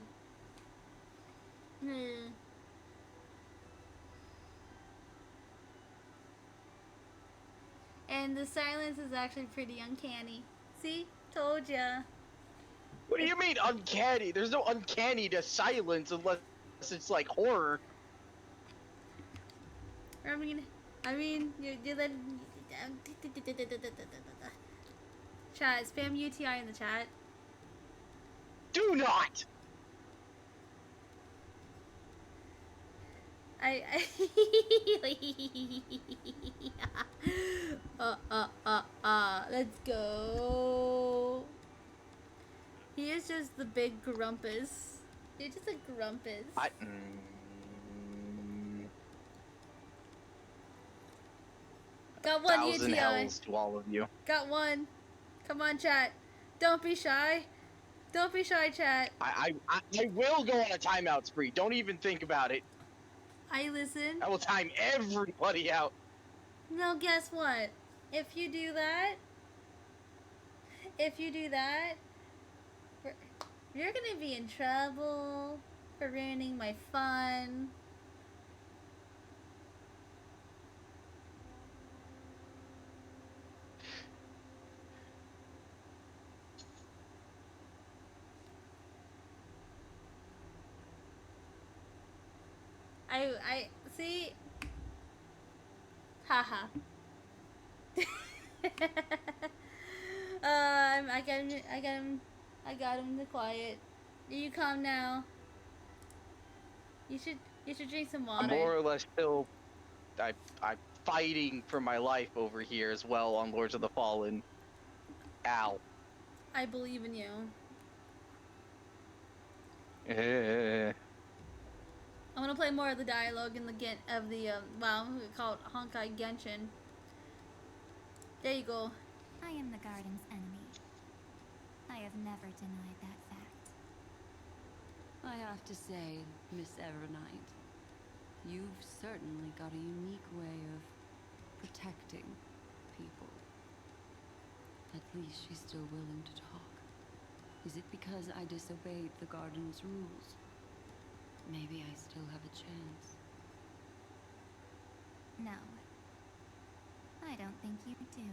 And the silence is actually pretty uncanny. See? Told ya. What do you mean uncanny? There's no uncanny to silence unless it's like horror. I mean, you let. Chat, spam UTI in the chat. Do not! Let's go. He is just the big grumpus. You're just a grumpus. Got one Thousand UTI. hells to all of you. Got one. Come on, chat. Don't be shy. Don't be shy, chat. I will go on a timeout spree. Don't even think about it. I listen. I will time everybody out. No, guess what? If you do that, you're gonna be in trouble for ruining my fun. I see. Haha. I got him to quiet. You calm now. You should drink some water. I'm more or less still, I'm fighting for my life over here as well on Lords of the Fallen. Ow. I believe in you. I'm gonna play more of the dialogue in the we call it Honkai Genshin. There you go. I am the garden's enemy. I have never denied that fact. I have to say, Miss Evernight, you've certainly got a unique way of protecting people. At least she's still willing to talk. Is it because I disobeyed the garden's rules? Maybe I still have a chance. No. I don't think you do.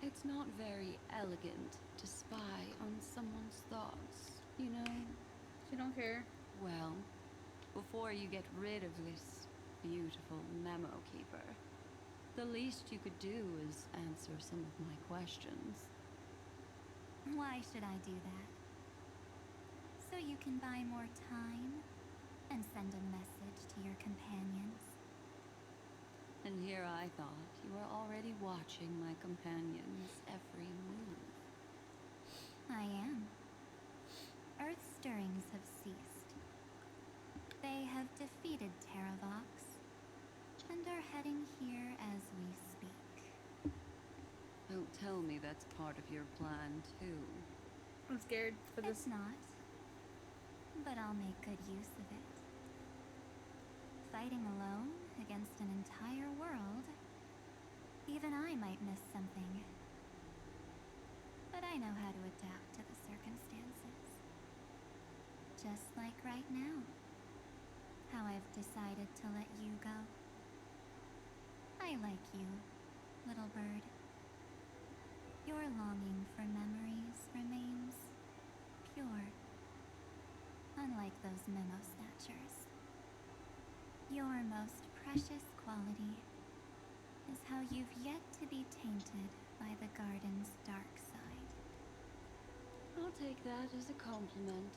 It's not very elegant to spy on someone's thoughts, you know? She don't care. Well, before you get rid of this beautiful memo keeper, the least you could do is answer some of my questions. Why should I do that? So you can buy more time and send a message to your companions. And here I thought you were already watching my companion's every move. I am. Earth stirrings have ceased. They have defeated Terravox and are heading here as we speak. Don't tell me that's part of your plan, too. I'm scared for this. It's not. But I'll make good use of it. Fighting alone against an entire world, even I might miss something. But I know how to adapt to the circumstances. Just like right now. How I've decided to let you go. I like you, little bird. Your longing for memories remains pure. Unlike those memo snatchers. Your most precious quality is how you've yet to be tainted by the garden's dark side. I'll take that as a compliment.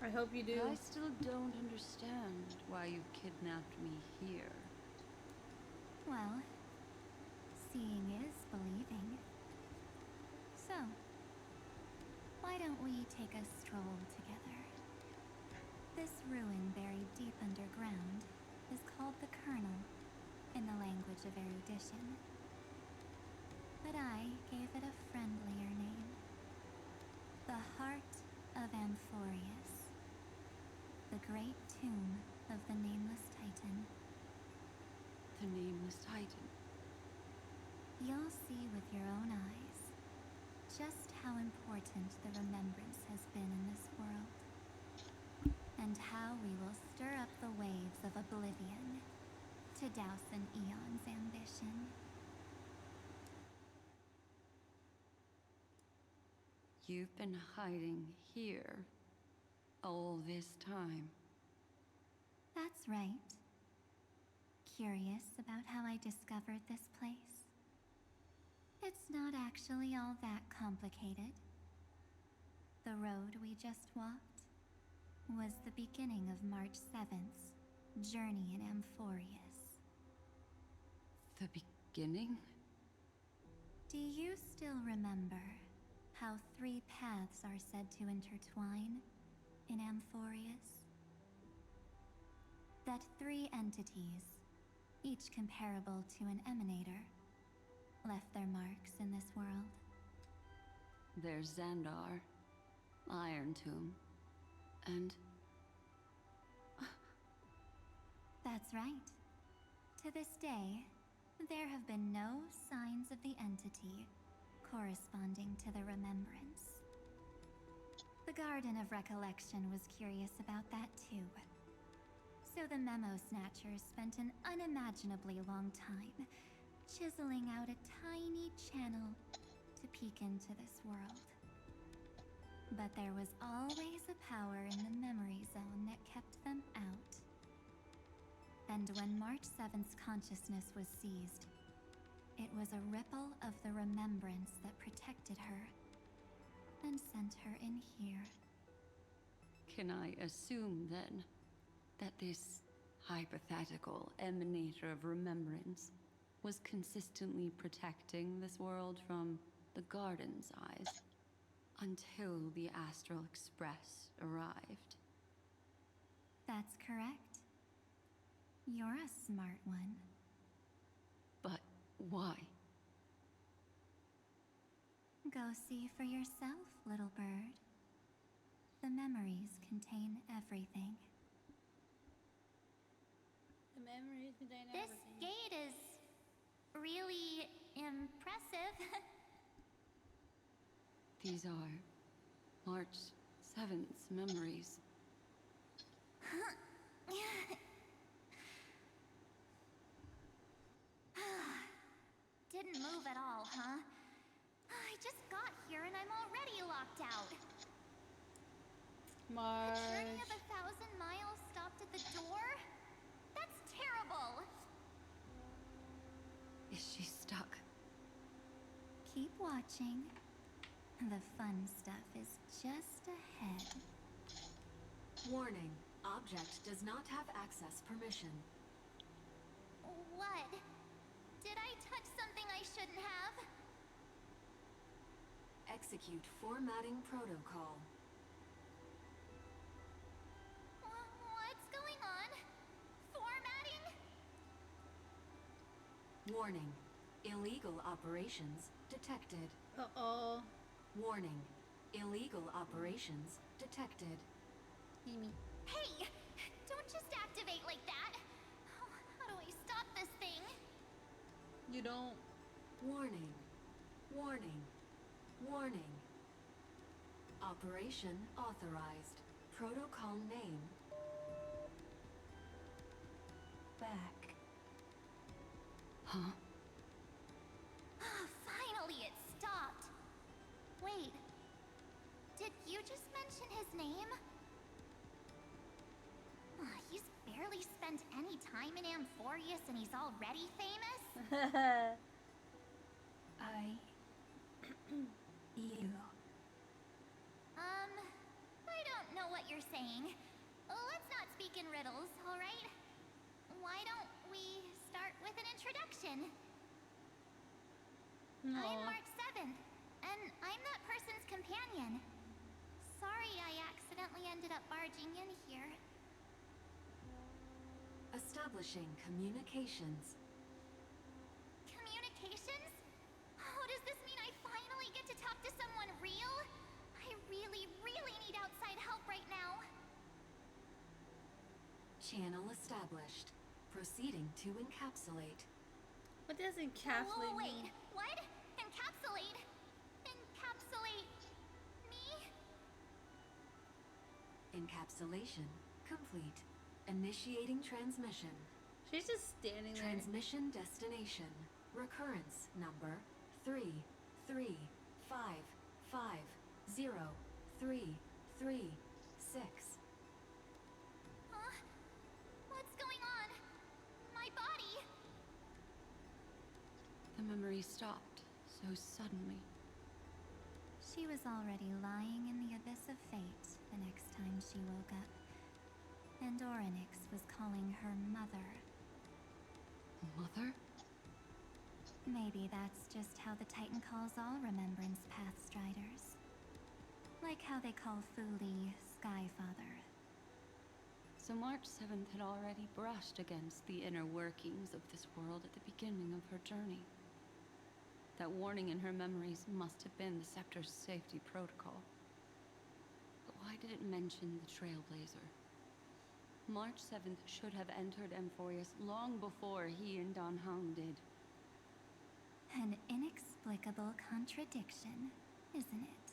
I hope you do. But I still don't understand why you've kidnapped me here. Well, seeing is believing. So, why don't we take a stroll together? This ruin buried deep underground is called the Kernel in the language of erudition. but I gave it a friendlier name. The Heart of Amphoreus. The great tomb of the Nameless Titan. The Nameless Titan. You'll see with your own eyes just how important the remembrance has been in this world. And how we will stir up the waves of oblivion to douse an eon's ambition. You've been hiding here all this time. That's right. Curious about how I discovered this place? It's not actually all that complicated. The road we just walked was the beginning of March 7th's journey in Amphoreus. The beginning? Do you still remember how 3 paths are said to intertwine in Amphoreus? That 3 entities, each comparable to an emanator, left their marks in this world. There's Xandar, Iron Tomb, and... That's right. To this day, there have been no signs of the entity corresponding to the remembrance. The Garden of Recollection was curious about that too. So the Memo Snatchers spent an unimaginably long time chiseling out a tiny channel to peek into this world. But there was always a power in the memory zone that kept them out. And when March 7th's consciousness was seized, it was a ripple of the remembrance that protected her and sent her in here. Can I assume, then, that this hypothetical emanator of remembrance was consistently protecting this world from the Garden's eyes until the Astral Express arrived? That's correct. You're a smart one. But why? Go see for yourself, little bird. The memories contain everything. The memories contain This everything. gate is really impressive. These are March 7th's memories. Didn't move at all, huh? I just got here and I'm already locked out. A journey of 1,000 miles stopped at the door? That's terrible! Is she stuck? Keep watching. The fun stuff is just ahead. Warning. Object does not have access permission. What? Did I touch something I shouldn't have? Execute formatting protocol. What's going on? Formatting? Warning. Illegal operations detected. Uh-oh. Warning. Illegal operations detected. Amy. Hey! Don't just activate like that! How do I stop this thing? You don't. Warning. Warning. Warning. Operation authorized. Protocol name. Back. Huh? Finally, it stopped. Wait. Did you just mention his name? He's barely spent any time in Amphoreus and he's already famous? You. I don't know what you're saying. Let's not speak in riddles, alright? Why don't we start with an introduction? I'm Mark 7th, and I'm that person's companion. Sorry I accidentally ended up barging in here. Establishing communications. Communications? How does established. Proceeding to encapsulate. What does encapsulate Whoa, mean? wait. What? Encapsulate? Encapsulate me? Encapsulation complete. Initiating transmission. She's just standing there. Transmission destination. Recurrence number 335503336. Huh? What's going on? My body? The memory stopped so suddenly. She was already lying in the abyss of fate the next time she woke up. And Orynyx was calling her mother. Mother? Maybe that's just how the Titan calls all Remembrance Pathstriders. Like how they call Fuli Skyfather. So March 7th had already brushed against the inner workings of this world at the beginning of her journey. That warning in her memories must have been the Scepter's safety protocol. But why did it mention the Trailblazer? March 7th should have entered Amphoreus long before he and Don Hung did. An inexplicable contradiction, isn't it?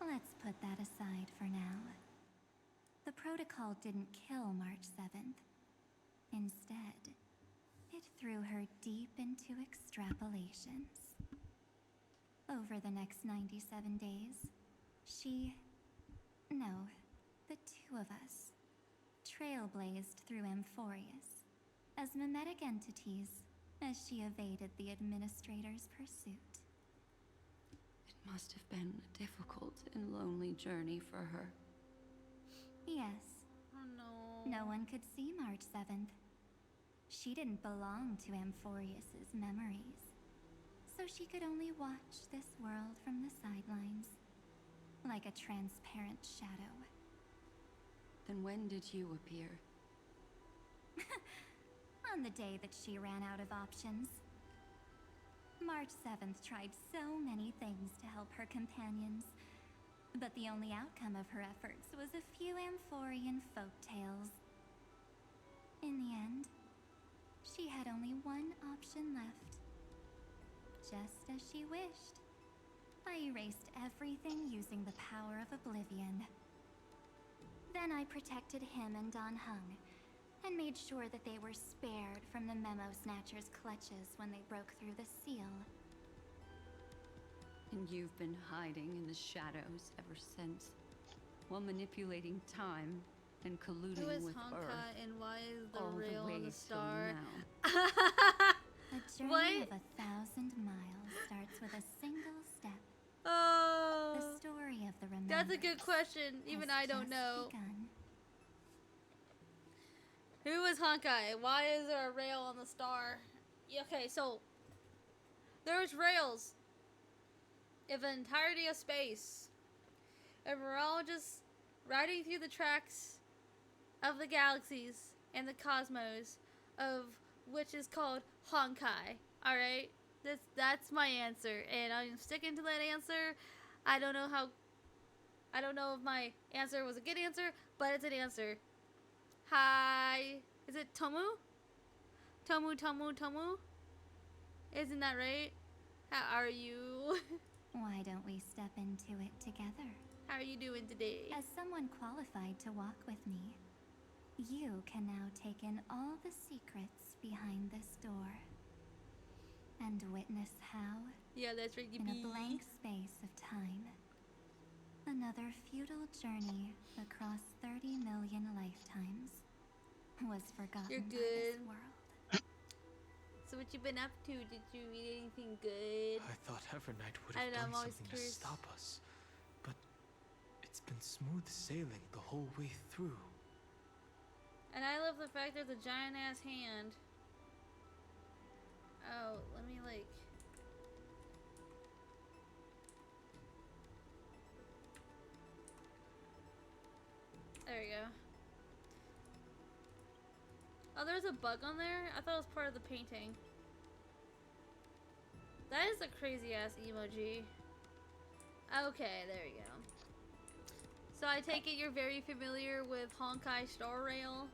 Let's put that aside for now. The protocol didn't kill March 7th. Instead, it threw her deep into extrapolations. Over the next 97 days, the two of us, trailblazed through Amphoreus as mimetic entities as she evaded the administrator's pursuit. It must have been a difficult and lonely journey for her. Yes, Oh no. no one could see March 7th. She didn't belong to Amphoreus's memories, so she could only watch this world from the sidelines, like a transparent shadow. Then when did you appear? On the day that she ran out of options. March 7th tried so many things to help her companions, but the only outcome of her efforts was a few Amphorean folktales. In the end, she had only one option left. Just as she wished. I erased everything using the power of oblivion. Then I protected him and Don Hung, and made sure that they were spared from the Memo Snatcher's clutches when they broke through the seal. And you've been hiding in the shadows ever since, while manipulating time and colluding Who is with Honka Earth. and why is the all rail the on way the till star? now. A journey What? of 1,000 miles starts with a single step. The Oh, story of the remembrance. that's a good question. Even has I don't just know. begun. Who is Honkai? Why is there a rail on the star? Yeah, okay, so there's rails of the entirety of space, and we're all just riding through the tracks of the galaxies and the cosmos, of which is called Honkai. All right, that's my answer, and I'm sticking to that answer. I don't know if my answer was a good answer, but it's an answer. Hi. Is it Tomu? Tomu? Isn't that right? How are you? Why don't we step into it together? How are you doing today? As someone qualified to walk with me, you can now take in all the secrets behind this door. And witness how, Yeah, that's right. You in a be. blank space of time, another futile journey across 30 million lifetimes was forgotten You're by this good. world. So what you been up to? Did you eat anything good? I thought Evernight would I have know, I'm done always something curious. to stop us, but it's been smooth sailing the whole way through. And I love the fact there's a giant ass hand. Oh, let me like. There we go. Oh, there's a bug on there? I thought it was part of the painting. That is a crazy ass emoji. Okay, there we go. So I take it you're very familiar with Honkai Star Rail?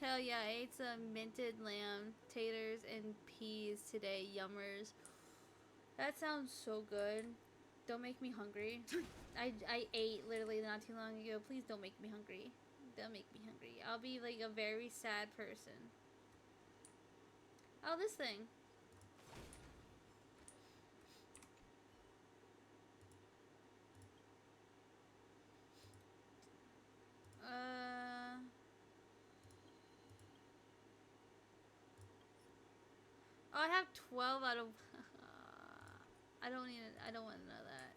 Hell yeah, I ate some minted lamb, taters, and peas today. Yummers. That sounds so good. Don't make me hungry. I ate literally not too long ago. Please don't make me hungry. Don't make me hungry. I'll be like a very sad person. Oh, this thing. Oh, I have 12 out of... I don't need it. I don't want to know that.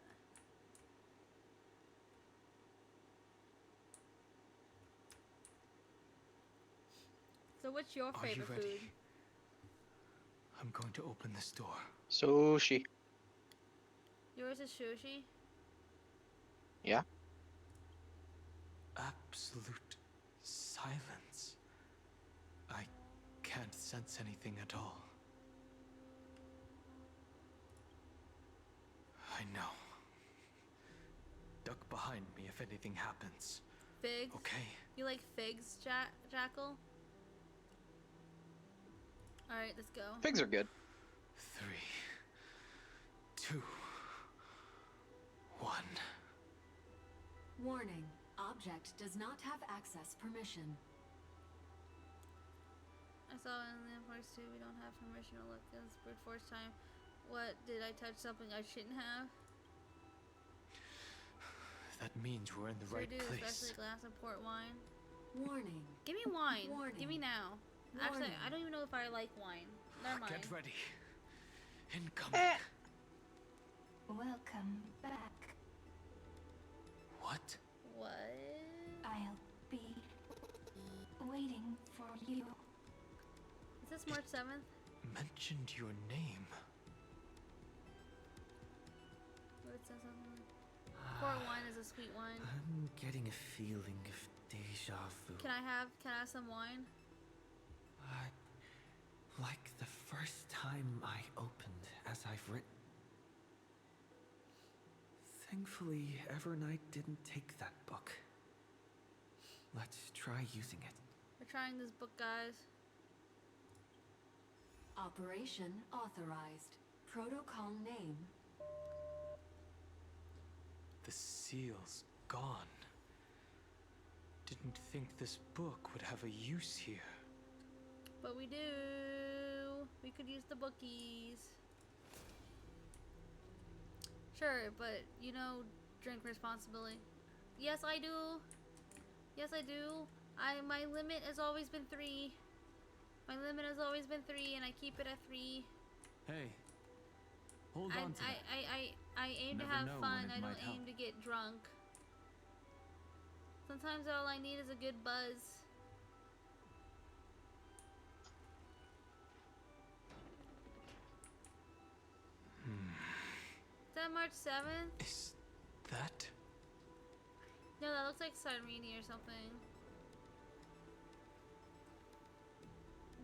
So what's your favorite Are you ready? food? I'm going to open this door. Sushi. Yours is sushi? Yeah. Absolute silence. I can't sense anything at all. I know. Duck behind me if anything happens. Figs? Okay. You like figs, Jackal? Alright, let's go. Figs are good. 3, 2, 1. Warning. Object does not have access permission. I saw in the Amphoreus 2 we don't have permission to look at this brute force time. What, did I touch something I shouldn't have? That means we're in the right do, place. especially a glass of port wine. Warning. Give me wine. Warning. Give me now. Actually, I don't even know if I like wine. Never mind. Get ready. Incoming. Welcome back. What? What? I'll be waiting for you. Is this March 7th? Mentioned your name. What it says something? Port wine is a sweet wine. I'm getting a feeling of deja vu. Can I have some wine? Like the first time I opened, as I've written. Thankfully, Evernight didn't take that book. Let's try using it. We're trying this book, guys. Operation authorized. Protocol name. The seal's gone. Didn't think this book would have a use here. But we do. We could use the bookies. Sure, but you know, drink responsibly. Yes, I do. Yes, I do. My limit has always been 3. My limit has always been 3, and I keep it at 3. Hey, hold on to that. I aim to Never have know fun. when it I don't might aim help. to get drunk. Sometimes all I need is a good buzz. Is that March 7th? Is that? No, that looks like Cyrene or something.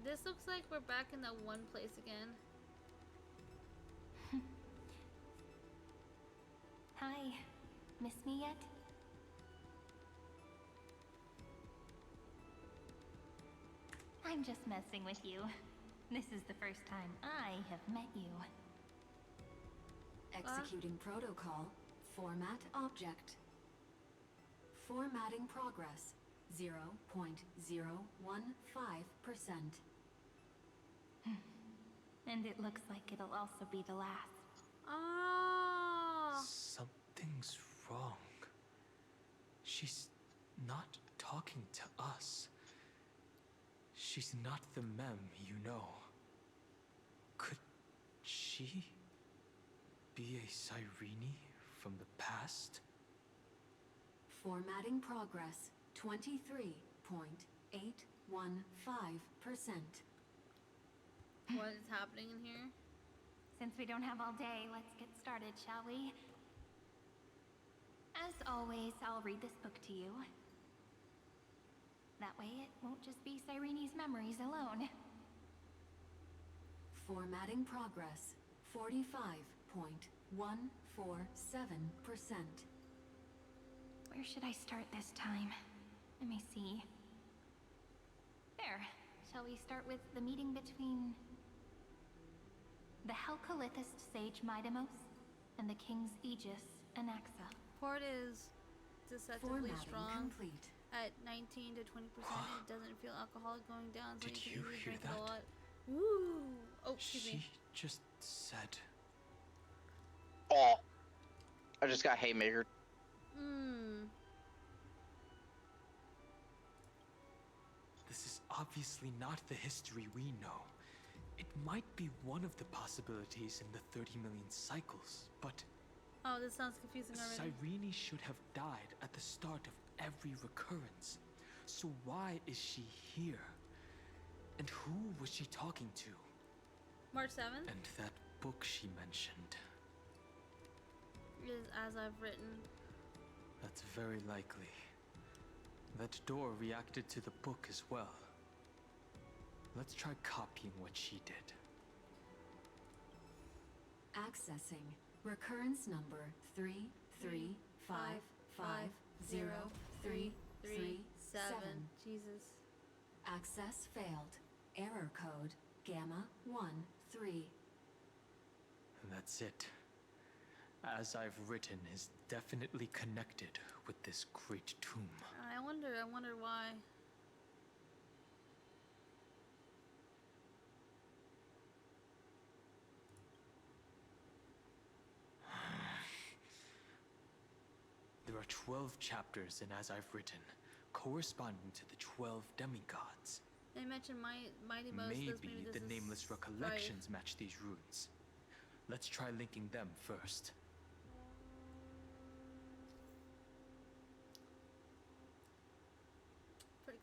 This looks like we're back in that one place again. Hi. Miss me yet? I'm just messing with you. This is the first time I have met you. Executing protocol. Format object. Formatting progress. 0.015%. And it looks like it'll also be the last. Oh. Something's wrong. She's not talking to us. She's not the mem you know. Could she be a Cyrene from the past? Formatting progress. 23.815%. What is happening in here? Since we don't have all day, let's get started, shall we? As always, I'll read this book to you. That way it won't just be Cyrene's memories alone. Formatting progress. 45.147%. Where should I start this time? Let me see. There. Shall we start with the meeting between the Helcolithist sage Midamos and the King's Aegis Anaxa? Port is deceptively Formatting strong. complete. At 19 to 20%, it doesn't feel alcoholic going down, so Did you you can easily hear drink it that? a lot. Woo! Oh, excuse She me. just said. Oh, I just got haymakered. This is obviously not the history we know. It might be one of the possibilities in the 30 million cycles, but Oh, this sounds confusing already. Cyrene should have died at the start of every recurrence. So why is she here? And who was she talking to? March 7th And that book she mentioned. is As I've Written. That's very likely. That door reacted to the book as well. Let's try copying what she did. Accessing recurrence number 335503337. Jesus. Access failed. Error code Gamma 13. And that's it. As I've written is definitely connected with this great tomb. I wonder why. There are 12 chapters in As I've Written, corresponding to the 12 demigods. They mentioned Mighty Most. Maybe this the is Nameless Recollections match these runes. Let's try linking them first.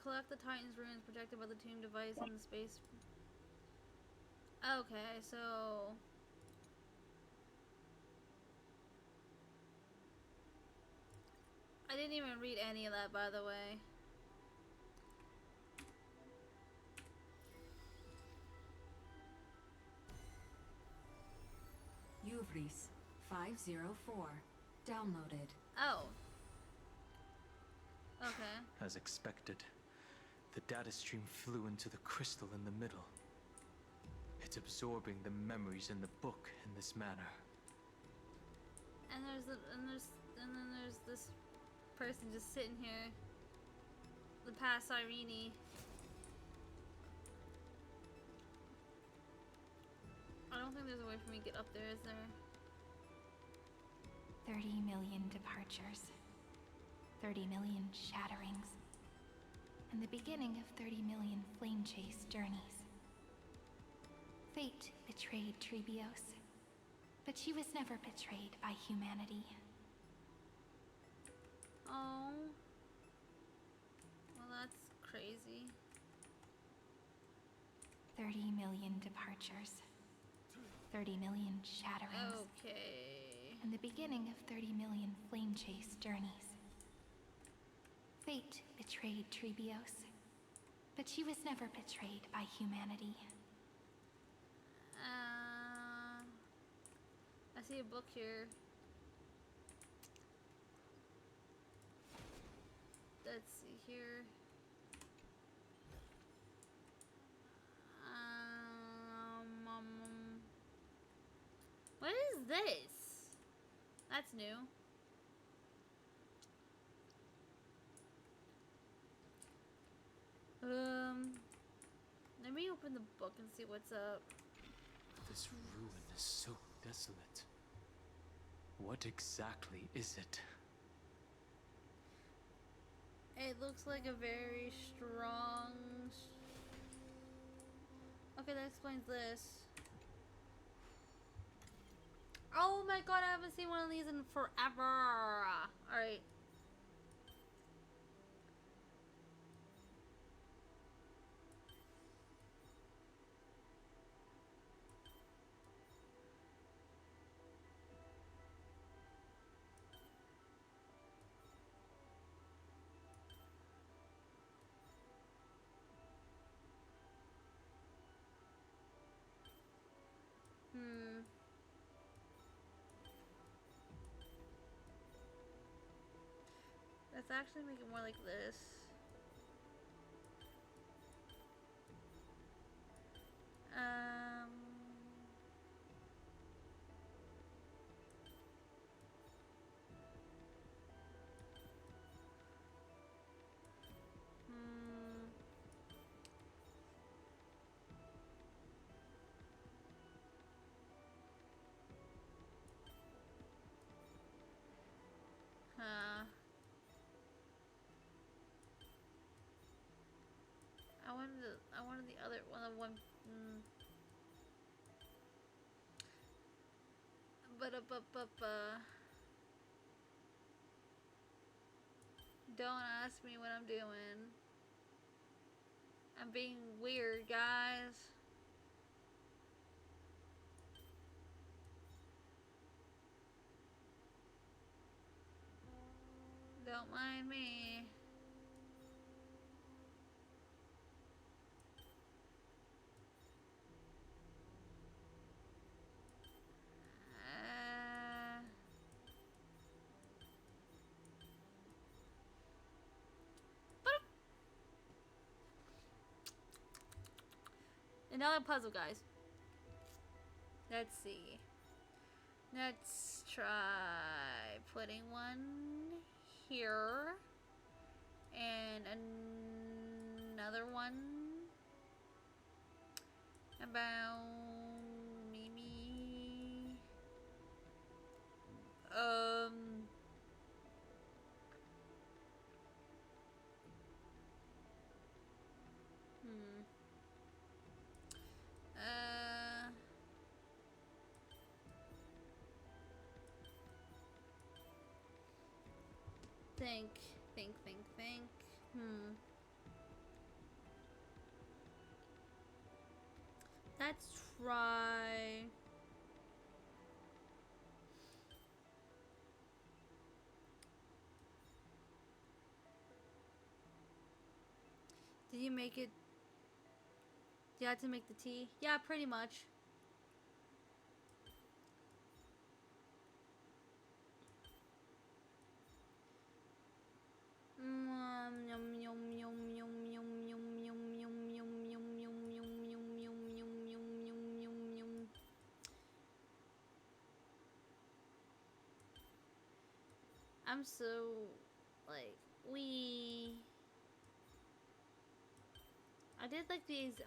Collect the Titan's runes projected by the tomb device in the space. Okay, so I didn't even read any of that, by the way. Uvris 504. Downloaded. Oh. Okay. As expected, the data stream flew into the crystal in the middle. It's absorbing the memories in the book in this manner. And then there's this person just sitting here. The past Irene. I don't think there's a way for me to get up there, is there? 30 million departures. 30 million shatterings. And the beginning of 30 million flame chase journeys. Fate betrayed Trebios, but she was never betrayed by humanity. Oh. Well, that's crazy. 30 million departures. 30 million shatterings. Okay. And the beginning of 30 million flame chase journeys. Fate betrayed Trebios, but she was never betrayed by humanity. I see a book here. Let's see here. What is this? That's new. Let me open the book and see what's up. This ruin is so desolate. What exactly is it? It looks like a very strong... Okay, that explains this. Oh my god, I haven't seen one of these in forever. Alright. Let's actually make it more like this. Um. Hmm. I wanted the other one. The one. But. Don't ask me what I'm doing. I'm being weird, guys. Don't mind me. Another puzzle, guys. Let's see. Let's try putting one here and another one about maybe hmm uh think think. Let's try. Did you make it? You had to make the tea? Yeah, pretty much. I'm so like I did like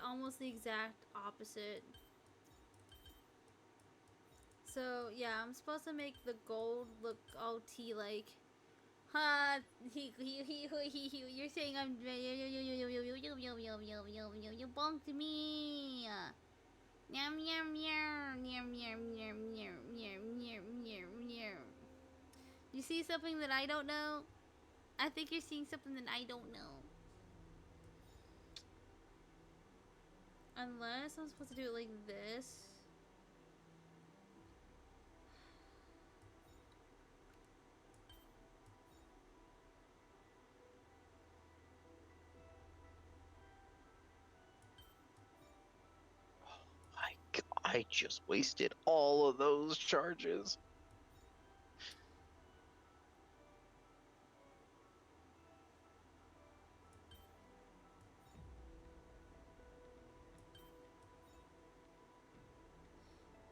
almost the exact opposite. So yeah, I'm supposed to make the gold look all tea like. Huh? You're saying I'm you bonked me. Yum yum yum yum yum yum yum yum yum yum. You see something that I don't know? I think you're seeing something that I don't know. Unless I'm supposed to do it like this. I just wasted all of those charges.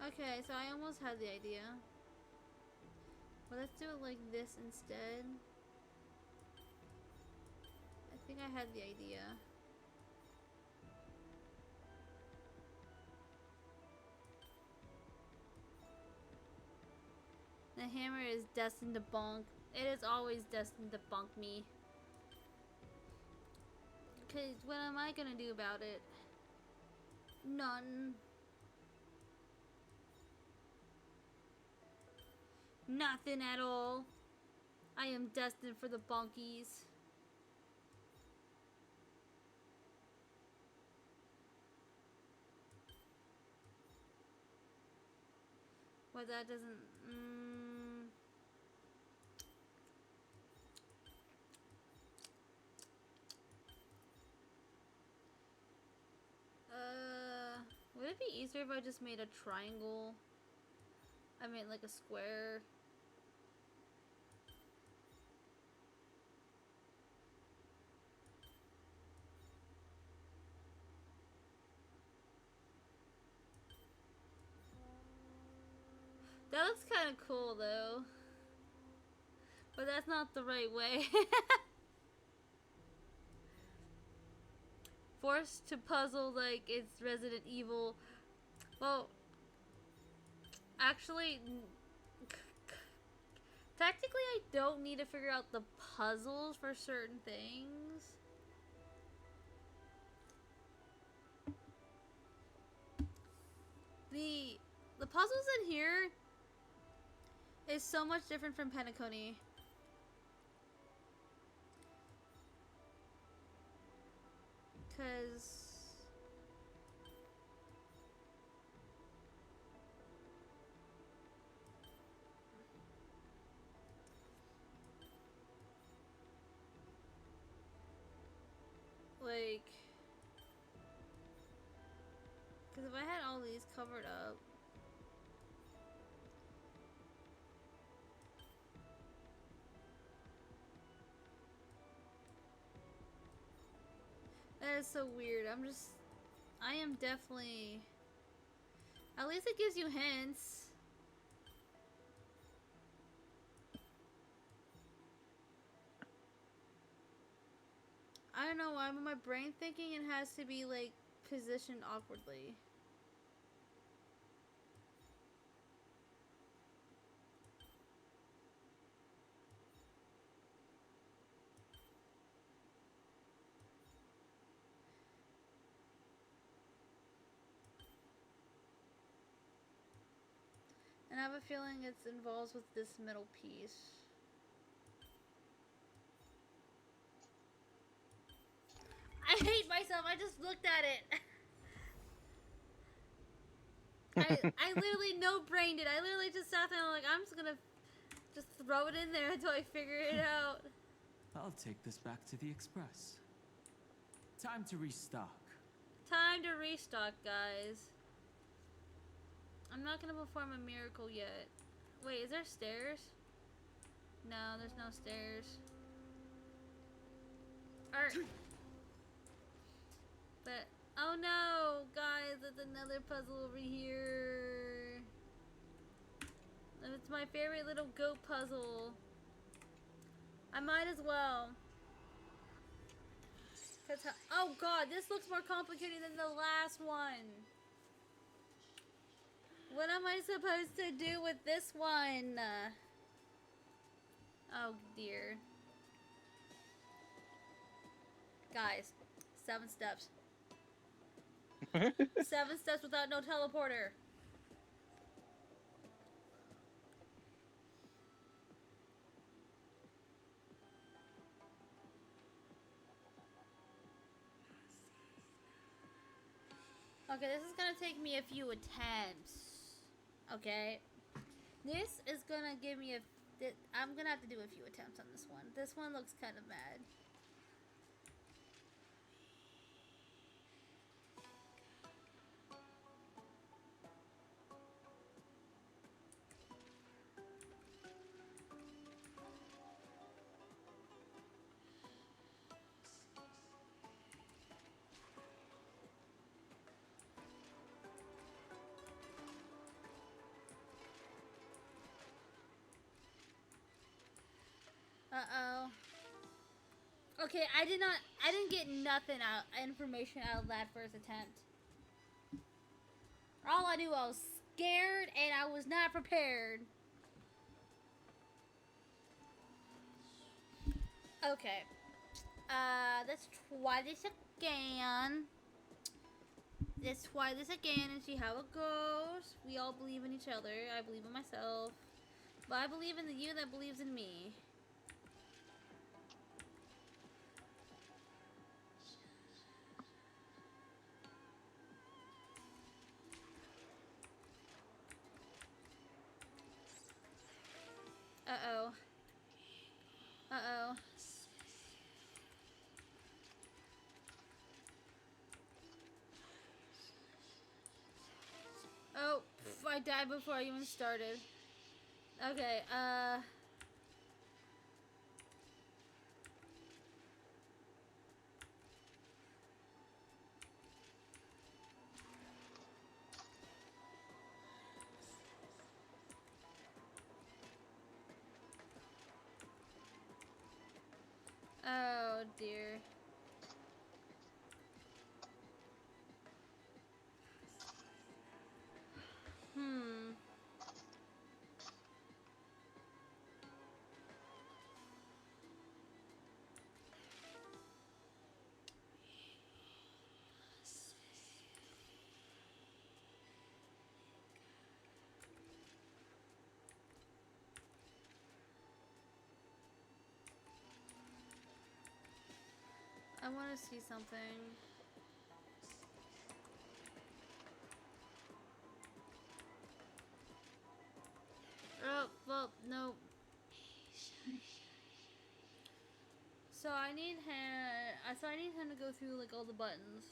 Okay, so I almost had the idea. But let's do it like this instead. I think I had the idea. The hammer is destined to bonk. It is always destined to bonk me. Cause what am I gonna do about it? None. Nothing at all. I am destined for the bonkies. But that doesn't. Would it be easier if I just made a triangle? I mean, like a square. That looks kind of cool though. But that's not the right way. Forced to puzzle like it's Resident Evil. Well, actually, technically I don't need to figure out the puzzles for certain things. The puzzles in here is so much different from Penacony. Cause like, cause if I had all these covered up, that is so weird. I am definitely, at least it gives you hints. I don't know why, but my brain thinking it has to be like positioned awkwardly. And I have a feeling it's involved with this middle piece. I hate myself. I just looked at it. I literally no-brained it. I literally just sat there and I'm like, I'm just gonna just throw it in there until I figure it out. I'll take this back to the Express. Time to restock. Time to restock, guys. I'm not gonna perform a miracle yet. Wait, is there stairs? No, there's no stairs. But, oh no, guys, there's another puzzle over here. It's my favorite little goat puzzle. I might as well. Oh god, this looks more complicated than the last one. What am I supposed to do with this one? Oh dear. Guys, 7 steps. 7 steps without no teleporter. Okay, this is gonna take me a few attempts. Okay. This is gonna give me I'm gonna have to do a few attempts on this one. This one looks kind of mad. Uh-oh. Okay, I didn't get information out of that first attempt. All I knew, I was scared and I was not prepared. Okay. Let's try this again. Let's try this again and see how it goes. We all believe in each other. I believe in myself. But I believe in the you that believes in me. Uh-oh. Uh-oh. Oh, I died before I even started. Okay, dear. Hmm. I want to see something. Oh, well, no. So I need him to go through like all the buttons.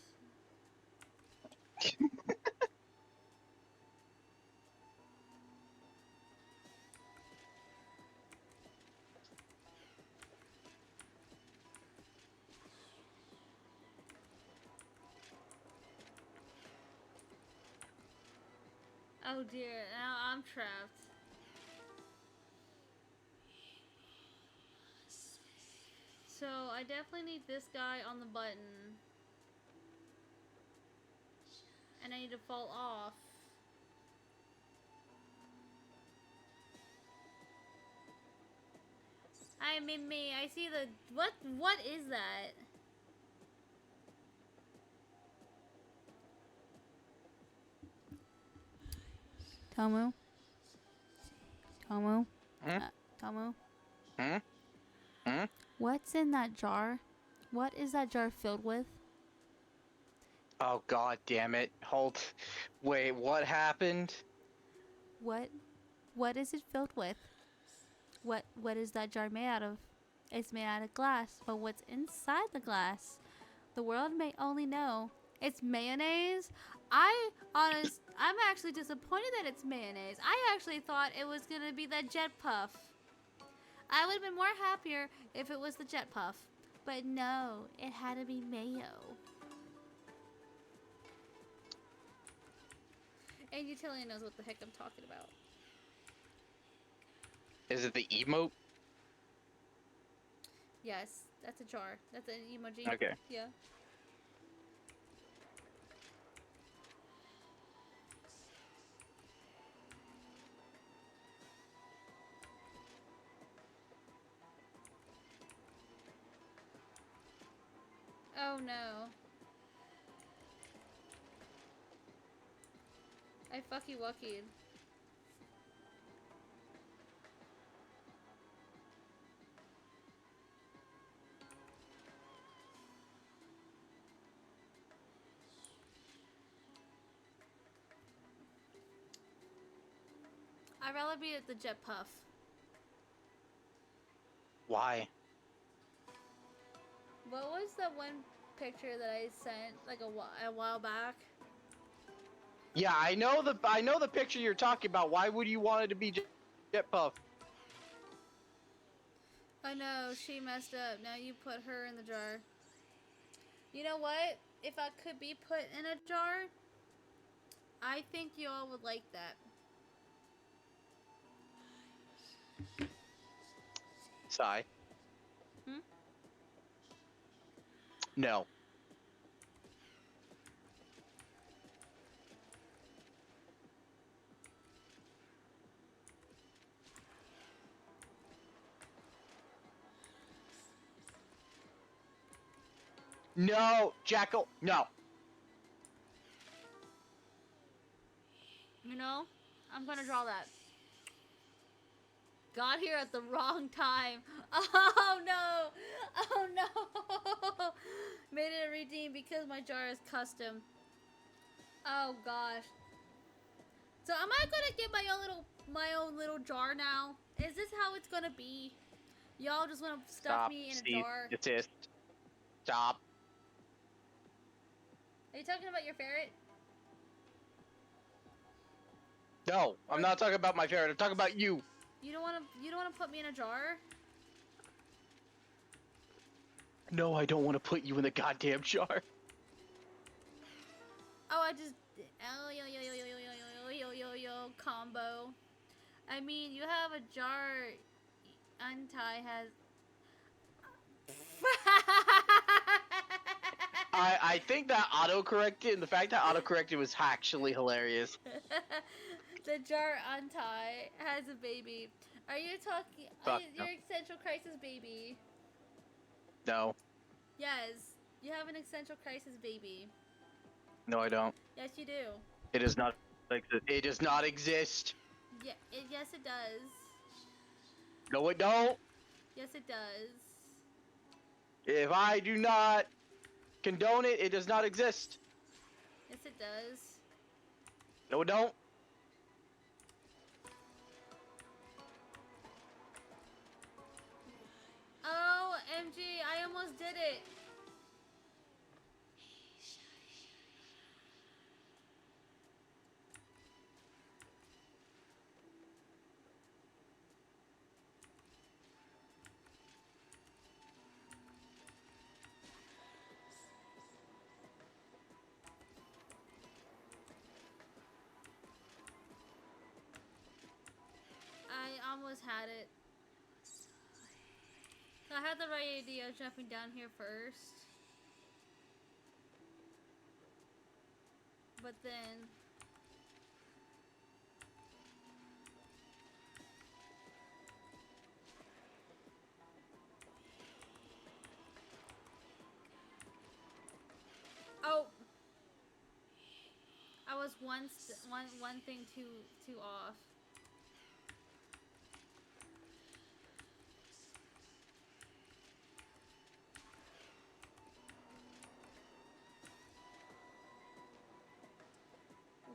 Oh dear, now I'm trapped. So I definitely need this guy on the button. And I need to fall off. I mean, I see the... What is that? Tomo? Tomo? Hmm? Tomo? Hmm? Hmm? What's in that jar? What is that jar filled with? Oh god damn it. Hold. Wait, what happened? What is it filled with? What is that jar made out of? It's made out of glass, but what's inside the glass? The world may only know. It's mayonnaise? I'm actually disappointed that it's mayonnaise. I actually thought it was gonna be that jet puff. I would have been more happier if it was the jet puff. But no, it had to be mayo. And Utility knows what the heck I'm talking about. Is it the emote? Yes, that's a jar. That's an emoji. Okay. Yeah. Oh no. I fucky wuckied. I'd rather be at the jet puff. Why? What was that one picture that I sent like a while back? Yeah, I know the picture you're talking about. Why would you want it to be Jet Puff? Oh no, she messed up. Now you put her in the jar. You know what? If I could be put in a jar, I think you all would like that. Sigh. Hmm? No. No, Jackal, no. You know, I'm gonna draw that. Got here at the wrong time. Oh no! Oh no! Made it a redeem because my jar is custom. Oh gosh. So am I gonna get my own little jar now? Is this how it's gonna be? Y'all just wanna stuff Stop. me in a Cease. jar? Desist. Stop. Are you talking about your ferret? No, I'm not talking about my ferret. I'm talking about you. You don't wanna put me in a jar? No, I don't want to put you in the goddamn jar. Oh, I just yo combo. I mean, you have a jar. Untie has. I think that autocorrected, and the fact that autocorrected was actually hilarious. The jar untie has a baby. Are you talking? Fuck no. Your existential crisis baby? No. Yes, you have an existential crisis baby. No, I don't. Yes, you do. It does not. It does not exist. Yeah, yes, it does. No, it don't. Yes, it does. If I do not condone it, it does not exist. Yes, it does. No, it don't. Oh, MG, I almost did it. I almost had it. I had the right idea of jumping down here first. But then... Oh! I was one thing too off.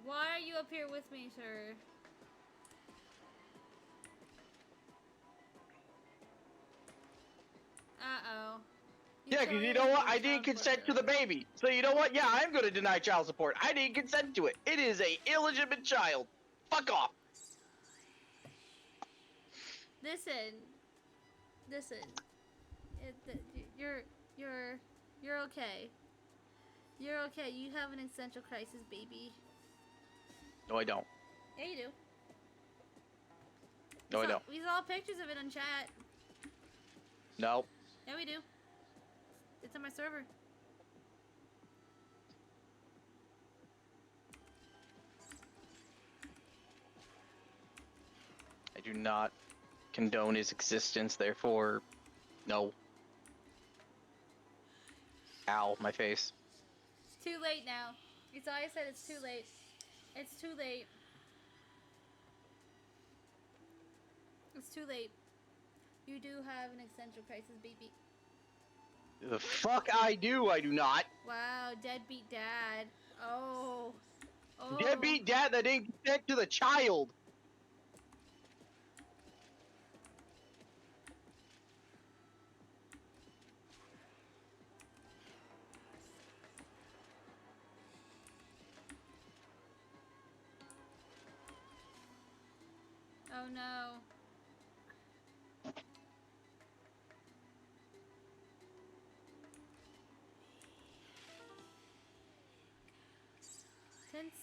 Why are you up here with me, sir? Uh-oh. Yeah, because you know what? I didn't consent to the baby. So you know what? Yeah, I'm going to deny child support. I didn't consent to it. It is a illegitimate child. Fuck off. Listen. You're okay. You're okay. You have an existential crisis, baby. No, I don't. Yeah, you do. No, I don't. We saw pictures of it on chat. No. Yeah, we do. It's on my server. I do not condone his existence, therefore, no. Ow, my face. It's too late now. It's all I said. It's too late. It's too late. It's too late. You do have an existential crisis, baby. The fuck I do not. Wow, deadbeat dad. Oh. Oh. Deadbeat dad that didn't consent to the child. Oh no. Since...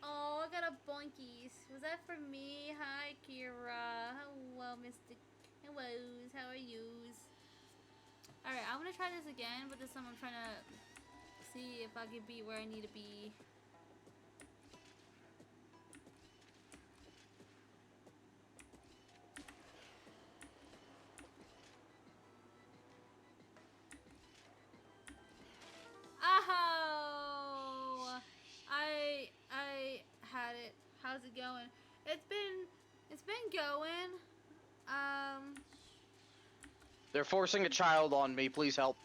Oh, I got a bonkies. Was that for me? Hi, Kira. Hello, Mystic. Hellos. How are yous? Alright, I'm gonna try this again, but this time I'm trying to see if I can be where I need to be. Oh! I had it. How's it going? It's been going. They're forcing a child on me. Please help.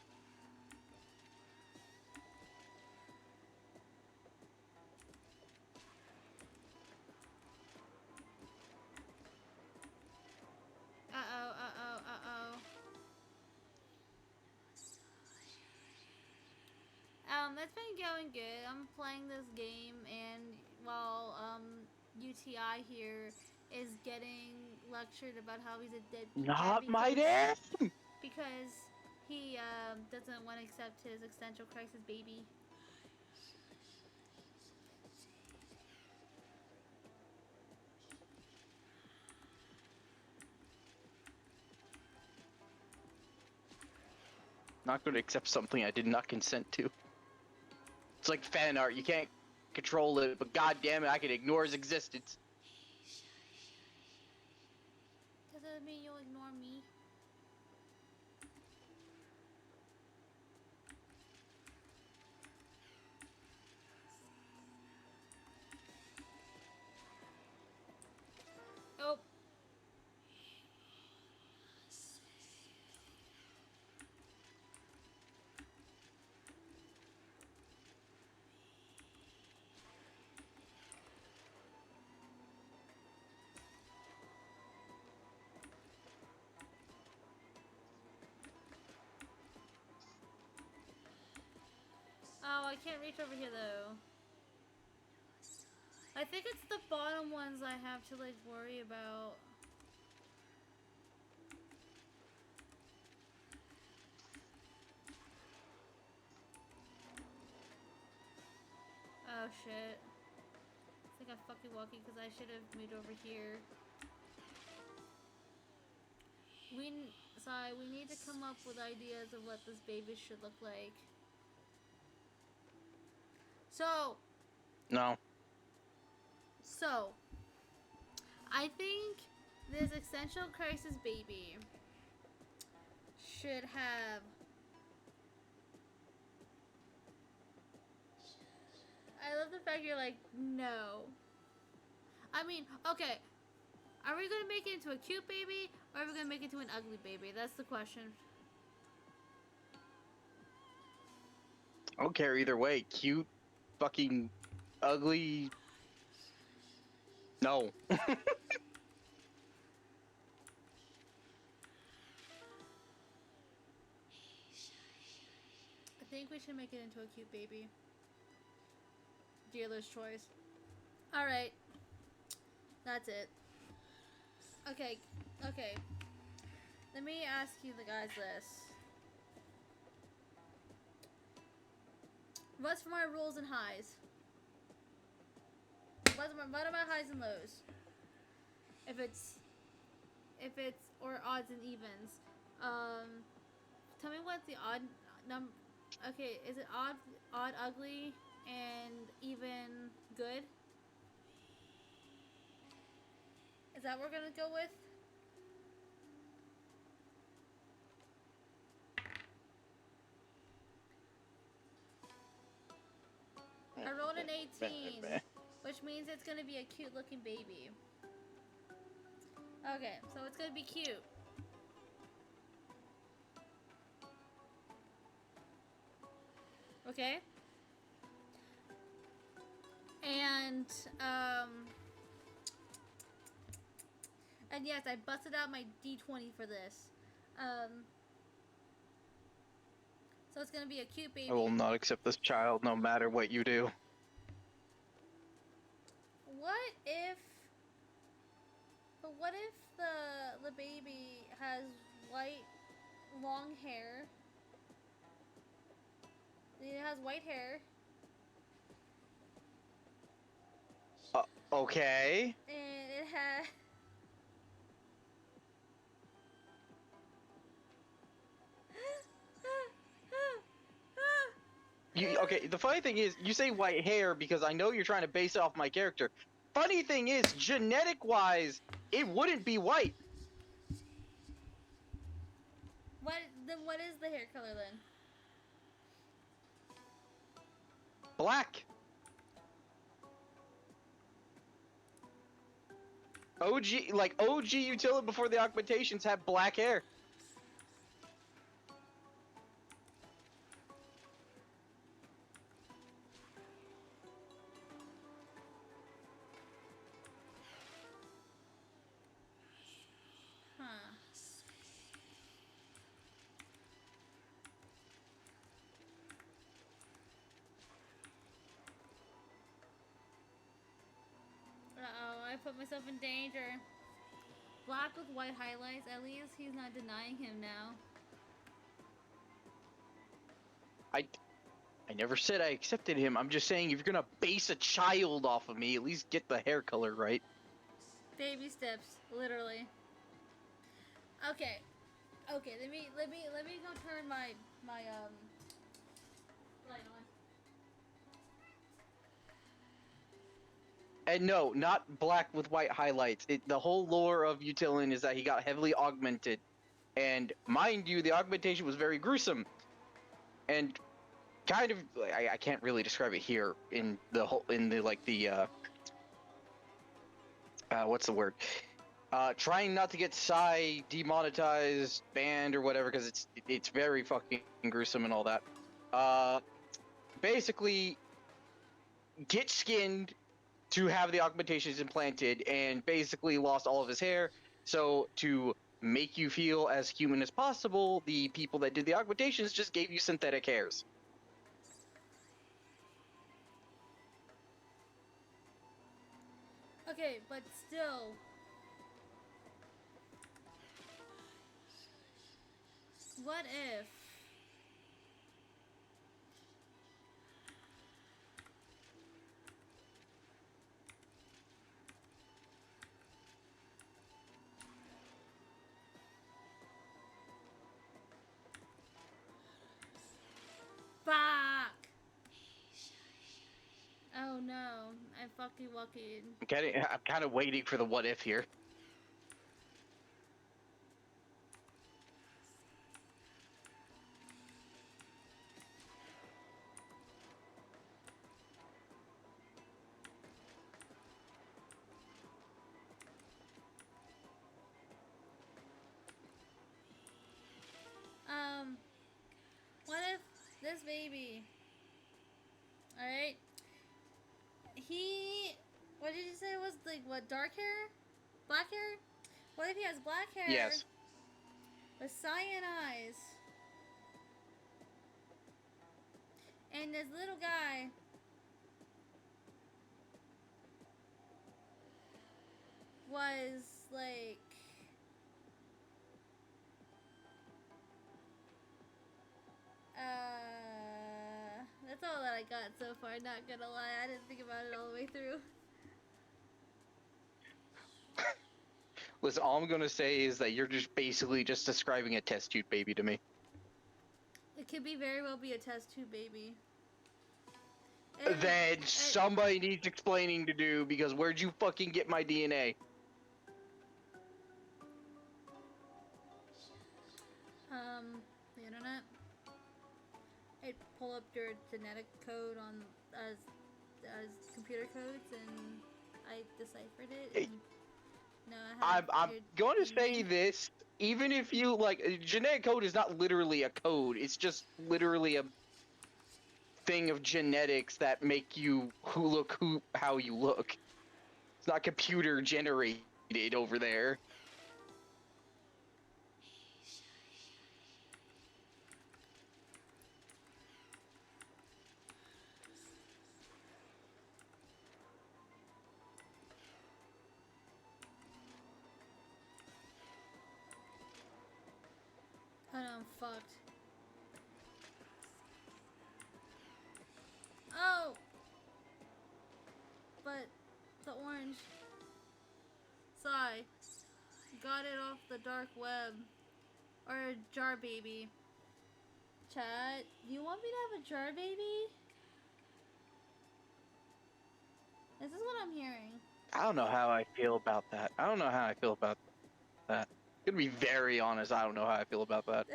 Uh-oh. That's been going good. I'm playing this game, and while UTI here is getting lectured about how he's a deadbeat Not dad my dad. because he doesn't want to accept his existential crisis baby. Not going to accept something I did not consent to. It's like fan art. You can't control it, but god damn it, I can ignore his existence. Does that mean you'll ignore me? Oh. Oh, I can't reach over here though. I think it's the bottom ones I have to like worry about. Oh shit. I think I'm fucking walking because I should have moved over here. We need to come up with ideas of what this baby should look like. So. No. So. I think this existential crisis baby should have. I love the fact you're like, no. I mean, okay. Are we gonna make it into a cute baby, or are we gonna make it into an ugly baby? That's the question. I don't care either way. Cute, fucking, ugly. No. I think we should make it into a cute baby. Dealer's choice. Alright. That's it. Okay. Okay. Let me ask you the guys this. What's my rules and highs? What are my highs and lows? If it's or odds and evens. Tell me what's the odd number. Okay, is it odd, ugly, and even good? Is that what we're gonna go with? I rolled an 18, which means it's gonna be a cute looking baby. Okay, so it's gonna be cute. Okay? And yes, I busted out my D20 for this. So it's gonna be a cute baby. I will not accept this child no matter what you do. What if the baby has white long hair? It has white hair. Okay. And it has Okay, the funny thing is, you say white hair because I know you're trying to base it off my character. Funny thing is, genetic-wise, it wouldn't be white. what is the hair color then? Black. OG utility before the augmentations had black hair. Huh. Uh-oh, I put myself in danger. Black with white highlights, at least he's not denying him now. I never said I accepted him. I'm just saying if you're gonna base a child off of me, at least get the hair color right. Baby steps, literally. Okay. Okay, let me go turn my my light on. And no, not black with white highlights. The whole lore of Utilin is that he got heavily augmented, and mind you, the augmentation was very gruesome, and kind of I can't really describe it here in the whole what's the word? Trying not to get Psy demonetized, banned, or whatever, because it's very fucking gruesome and all that. Basically, get skinned to have the augmentations implanted, and basically lost all of his hair. So to make you feel as human as possible, the people that did the augmentations just gave you synthetic hairs. Okay, but still. What if? Fuck! Oh no, I fucking walking. I'm kind of waiting for the what if here. What if this baby, alright, what did you say it was, like, what, dark hair? Black hair? What if he has black hair? Yes. With cyan eyes? And this little guy was, like, that's all that I got so far, not gonna lie. I didn't think about it all the way through. Listen, all I'm gonna say is that you're just basically just describing a test tube baby to me. It could be very well be a test tube baby. Then somebody needs explaining to do, because where'd you fucking get my DNA? The internet. I'd pull up your genetic code on as computer codes, and I deciphered it. And no, I'm going to say this. Even if you genetic code is not literally a code. It's just literally a thing of genetics that make you how you look. It's not computer generated over there. Oh no, I'm fucked. Oh! But the orange. Sigh. Got it off the dark web. Or a jar baby. Chat, do you want me to have a jar baby? This is what I'm hearing. I don't know how I feel about that. Gonna be very honest, I don't know how I feel about that.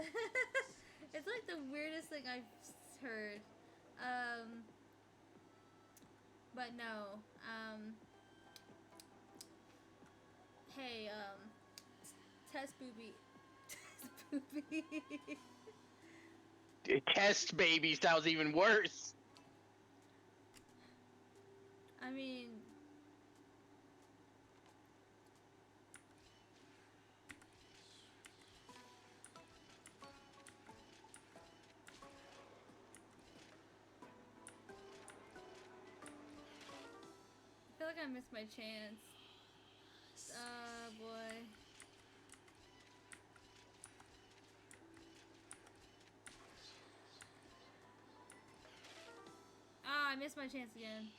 It's like the weirdest thing I've heard. But no. Hey, test booby. Test booby. Test baby sounds even worse. I mean, I feel like I missed my chance. Boy. I missed my chance again.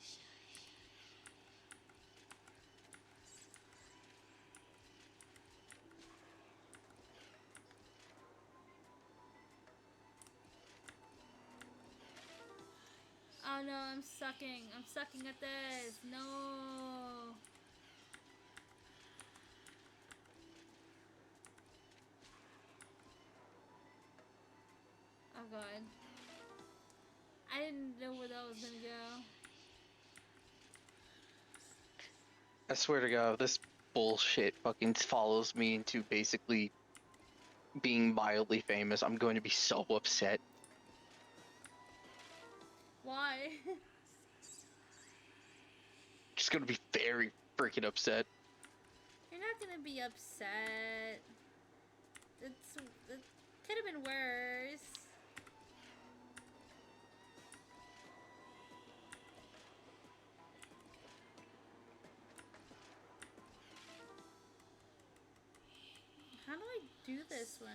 Oh no, I'm sucking. I'm sucking at this. No. Oh god. I didn't know where that was gonna go. I swear to God, this bullshit fucking follows me into basically being mildly famous. I'm going to be so upset. Why? Just going to be very freaking upset. You're not gonna be upset. It could have been worse. How do I do this one?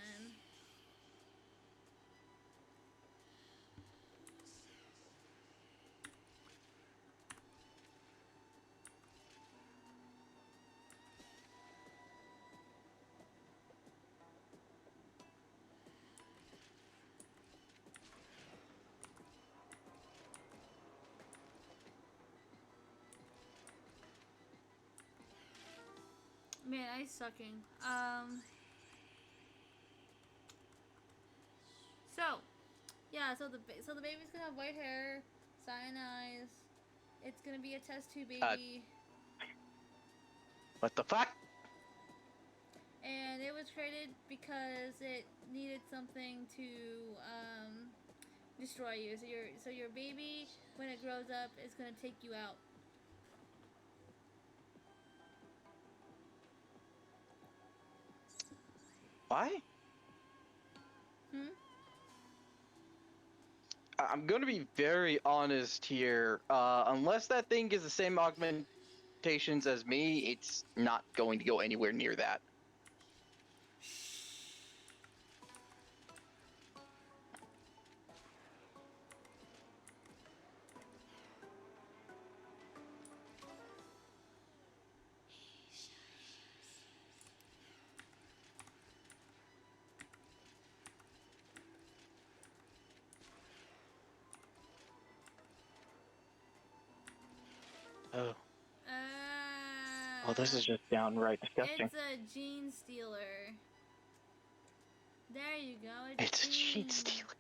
Man, I'm sucking. So, yeah, so the baby's gonna have white hair, cyan eyes. It's gonna be a test tube baby. What the fuck? And it was created because it needed something to destroy you. So your baby, when it grows up, is gonna take you out. Why? I'm going to be very honest here. Unless that thing is the same augmentations as me, it's not going to go anywhere near that. Oh. Oh, this is just downright disgusting. It's a gene stealer. There you go. It's a gene stealer.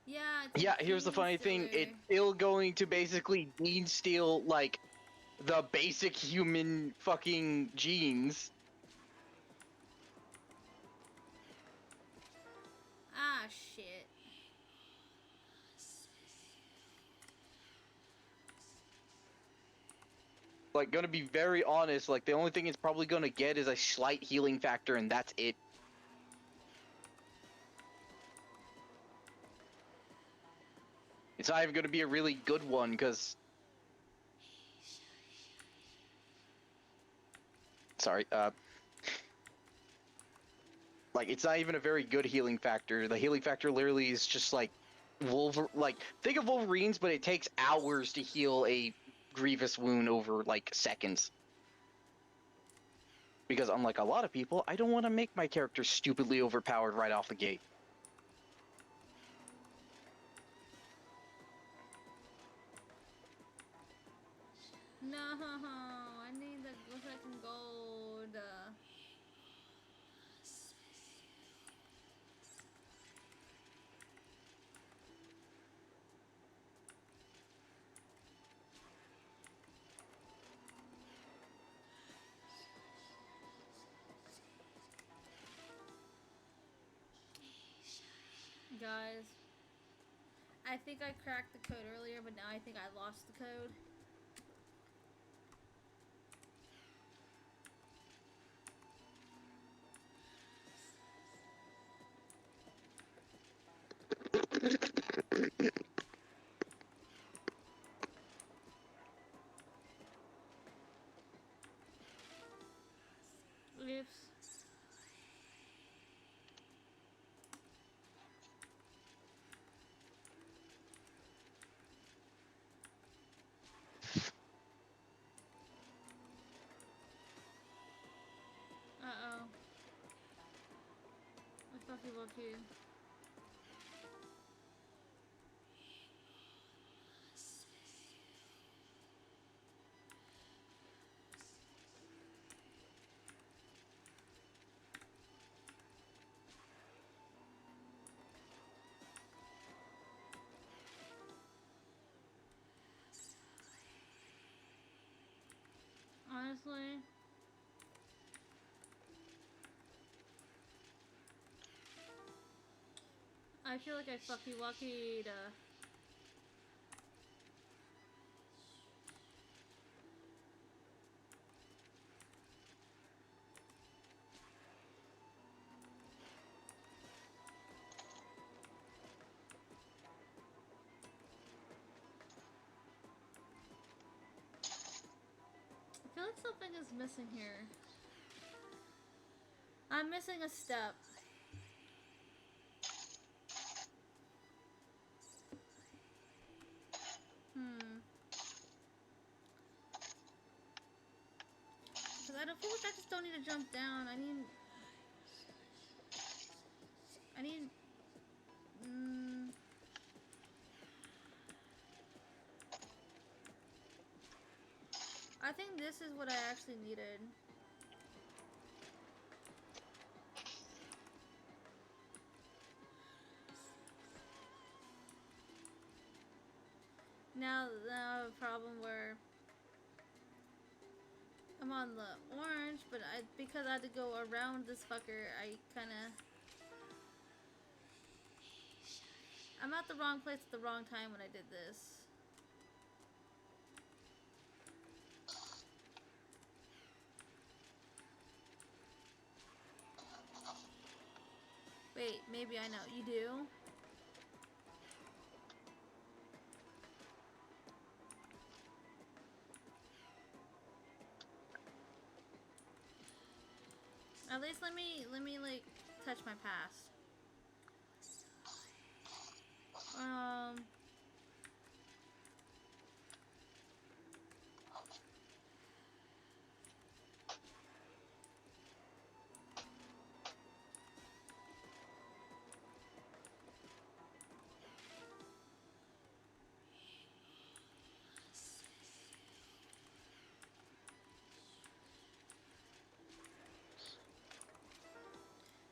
Yeah, yeah, here's the funny thing. It's still going to basically gene steal, like, the basic human fucking genes. Ah, shit. Like, gonna be very honest, like, the only thing it's probably gonna get is a slight healing factor, and that's it. It's not even gonna be a really good one, because... Sorry, like, it's not even a very good healing factor. The healing factor literally is just, like, think of Wolverines, but it takes hours to heal a grievous wound over, like, seconds. Because unlike a lot of people, I don't want to make my character stupidly overpowered right off the gate. No, I need the second gold. Guys, I think I cracked the code earlier, but now I think I lost the code. Oops. Uh-oh. I fucking love you. honestly. I feel like I fucky wuckied. I feel like something is missing here. I'm missing a step. Because I don't feel like I just don't need to jump down. I need... I think this is what I actually needed. Now I have a problem where I'm on the orange, but because I had to go around this fucker, I kind of... I'm at the wrong place at the wrong time when I did this. Wait, maybe I know. You do? At least let me like touch my past.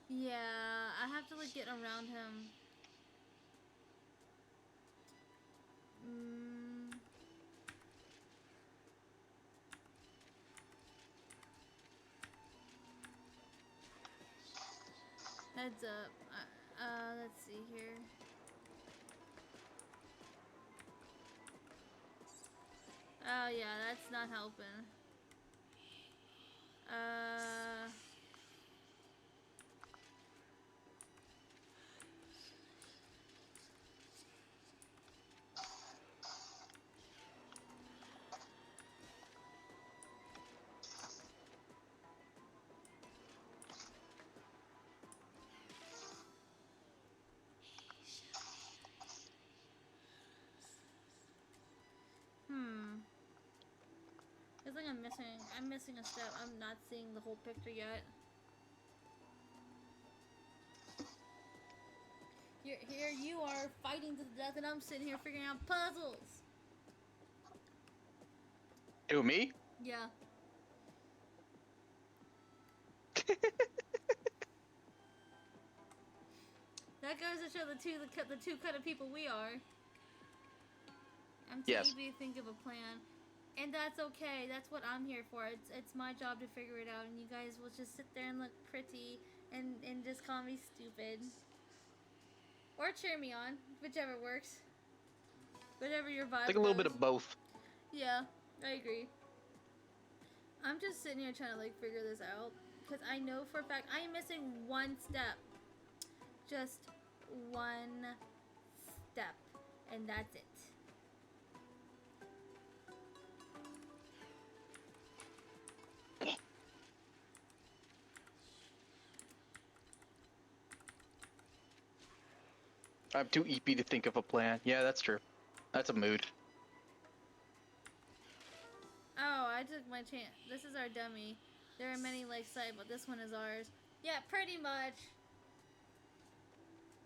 Yeah, I have to like get around him. Heads up. Let's see here. Oh yeah, that's not helping. It's like I'm missing a step. I'm not seeing the whole picture yet. Here you are fighting to the death, and I'm sitting here figuring out puzzles. Who, me? Yeah. That goes to show the two kind of people we are. I'm too Yes. easy to think of a plan. And that's okay. That's what I'm here for. It's my job to figure it out, and you guys will just sit there and look pretty and just call me stupid. Or cheer me on, whichever works. Whatever your vibe Like a little goes. bit of both. Yeah, I agree. I'm just sitting here trying to like figure this out, because I know for a fact I am missing one step. Just one step, and that's it. I'm too EP to think of a plan. Yeah, that's true. That's a mood. Oh, I took my chance. This is our dummy. There are many like sight, but this one is ours. Yeah, pretty much.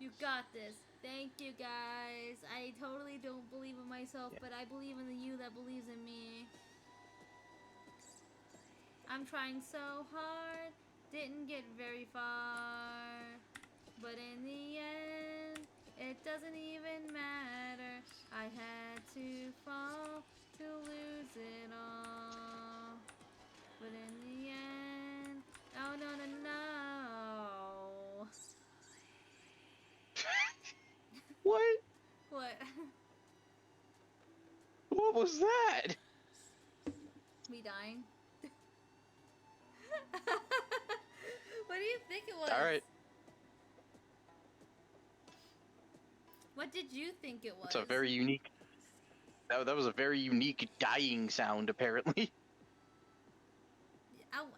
You got this. Thank you, guys. I totally don't believe in myself, but I believe in the you that believes in me. I'm trying so hard. Didn't get very far. But in the end, it doesn't even matter. I had to fall to lose it all. But in the end, oh no no no. What? What? What was that? Me dying? What do you think it was? All right. What did you think it was? It's a very unique. That was a very unique dying sound, apparently.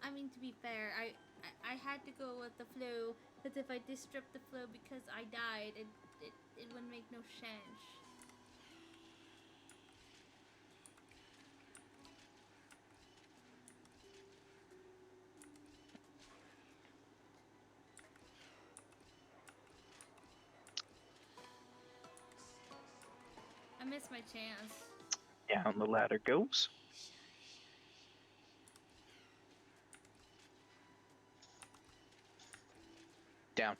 I mean, to be fair, I had to go with the flow, because if I disrupt the flow because I died, it would make no sense. I missed my chance. Down the ladder goes. Down.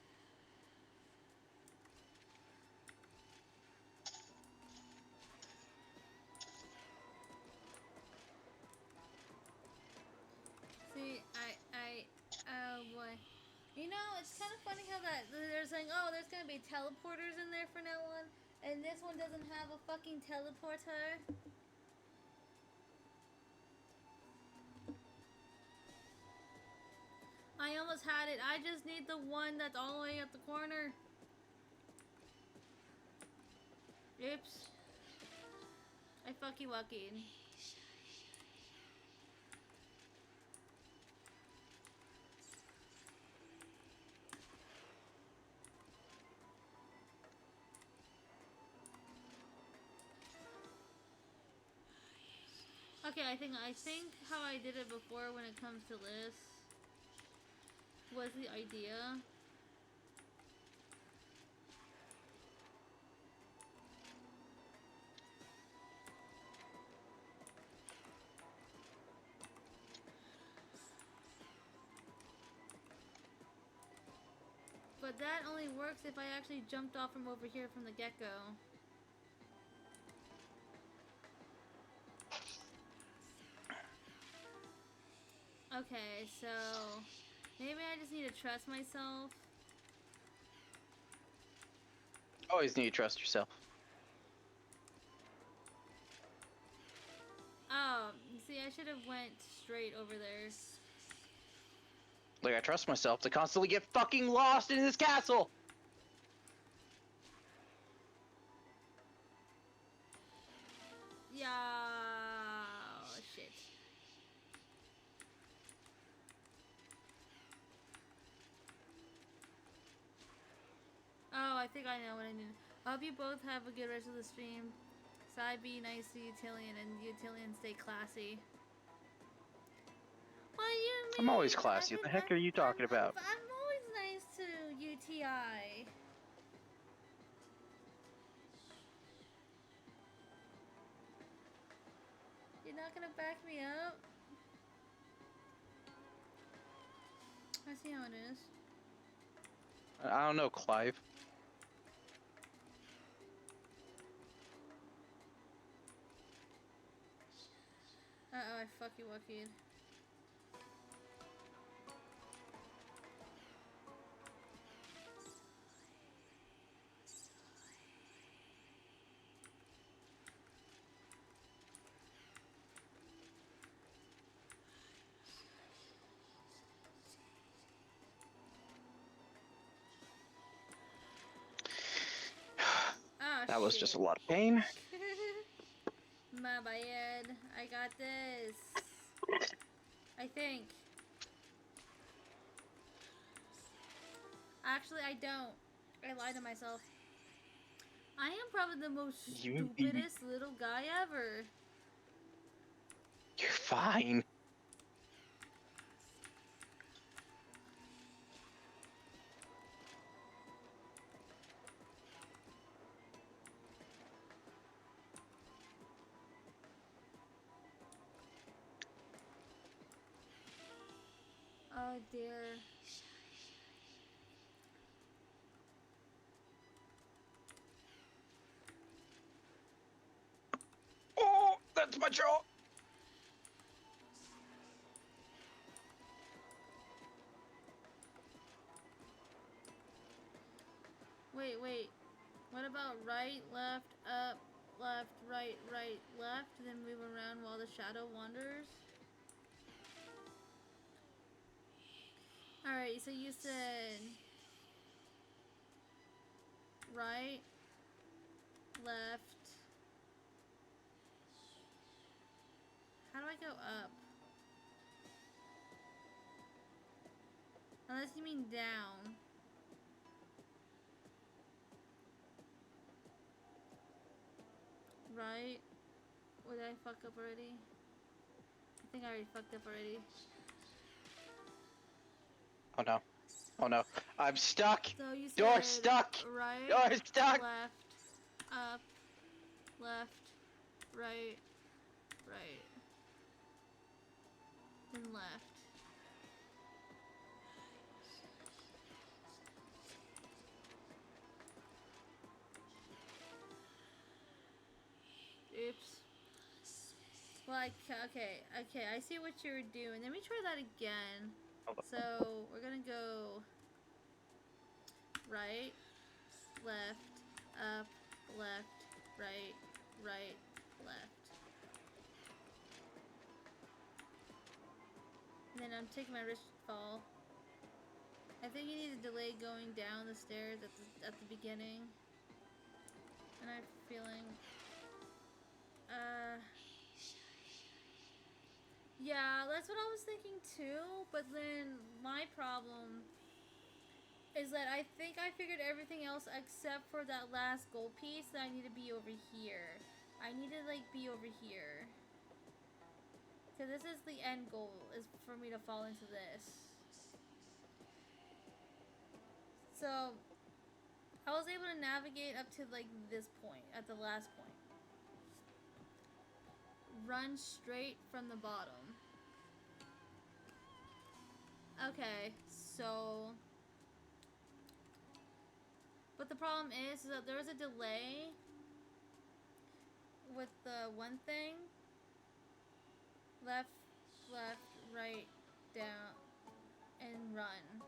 See, oh boy. You know, it's kind of funny how that they're saying, oh, there's gonna be teleporters in there for now on, and this one doesn't have a fucking teleporter. I almost had it. I just need the one that's all the way at the corner. Oops. I fucky wuckied. Okay, I think how I did it before when it comes to this was the idea. But that only works if I actually jumped off from over here from the get-go. Okay, so maybe I just need to trust myself. Always need to trust yourself. Oh, see, I should have went straight over there. Like, I trust myself to constantly get fucking lost in this castle! Yeah, shit. Oh, I think I know what I need. I hope you both have a good rest of the stream. Side be nice to Utillian and Utillian stay classy. What do you mean? I'm always classy. What the heck are you talking about? I'm always nice to UTI. You're not gonna back me up? I see how it is. I don't know, Clive. Uh-oh, I fucky wuckied. Oh, That was shit. just a lot of pain. My bad. I got this. I think. Actually, I don't. I lied to myself. I am probably the most stupidest little guy ever. You're fine. Oh dear. Oh, that's my jaw. left, up, left, right, right, left, then move around while the shadow wanders. Alright, so you said right, left. How do I go up? Unless you mean down. Right? Or did I fuck up already? I think I already fucked up already. Oh no. Oh no. I'm stuck! So you said Door stuck! right, Door stuck! left, up, left, right, right, then left. Oops. Well, okay, I see what you're doing. Let me try that again. So, we're gonna go right, left, up, left, right, right, left. And then I'm taking my wrist fall. I think you need to delay going down the stairs at the beginning. And I'm feeling... Yeah, that's what I was thinking too, but then my problem is that I think I figured everything else except for that last gold piece that I need to be over here. I need to like be over here. Because this is the end goal, is for me to fall into this. So, I was able to navigate up to like this point, at the last point. Run straight from the bottom. Okay, so... But the problem is that there was a delay with the one thing. Left, left, right, down, and run.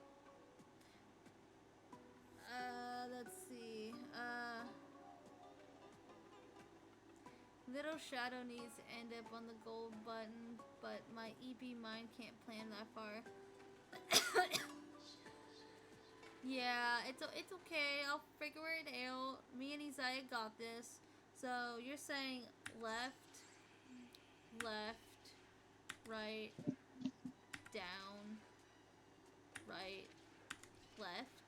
Let's see. Little Shadow needs to end up on the gold button, but my EP mind can't plan that far. Yeah, it's okay. I'll figure it out. Me and Isaiah got this. So you're saying left, left, right, down, right, left,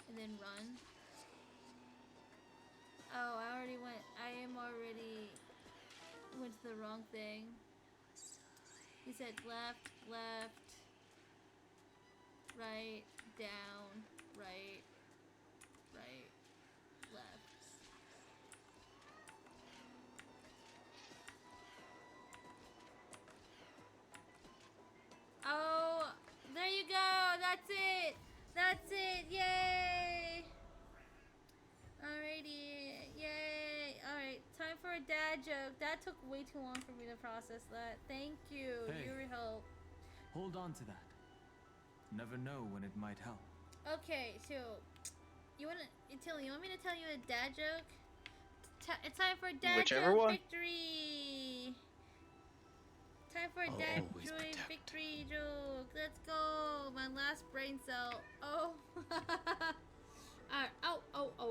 and then run. Oh, I already went. I am already went to the wrong thing. He said left, left, right, down, right, right, left. Oh, there you go. That's it. That's it. Yay. Alrighty. Yay. Alright, time for a dad joke. That took way too long for me to process that. Thank you. Hey. Your help. Hold on to that. Never know when it might help. Okay, so Tilly, you want me to tell you a dad joke? It's time for a dad Whichever joke one. victory. Time for a I'll dad always joy protect. victory joke. Let's go. My last brain cell. Oh.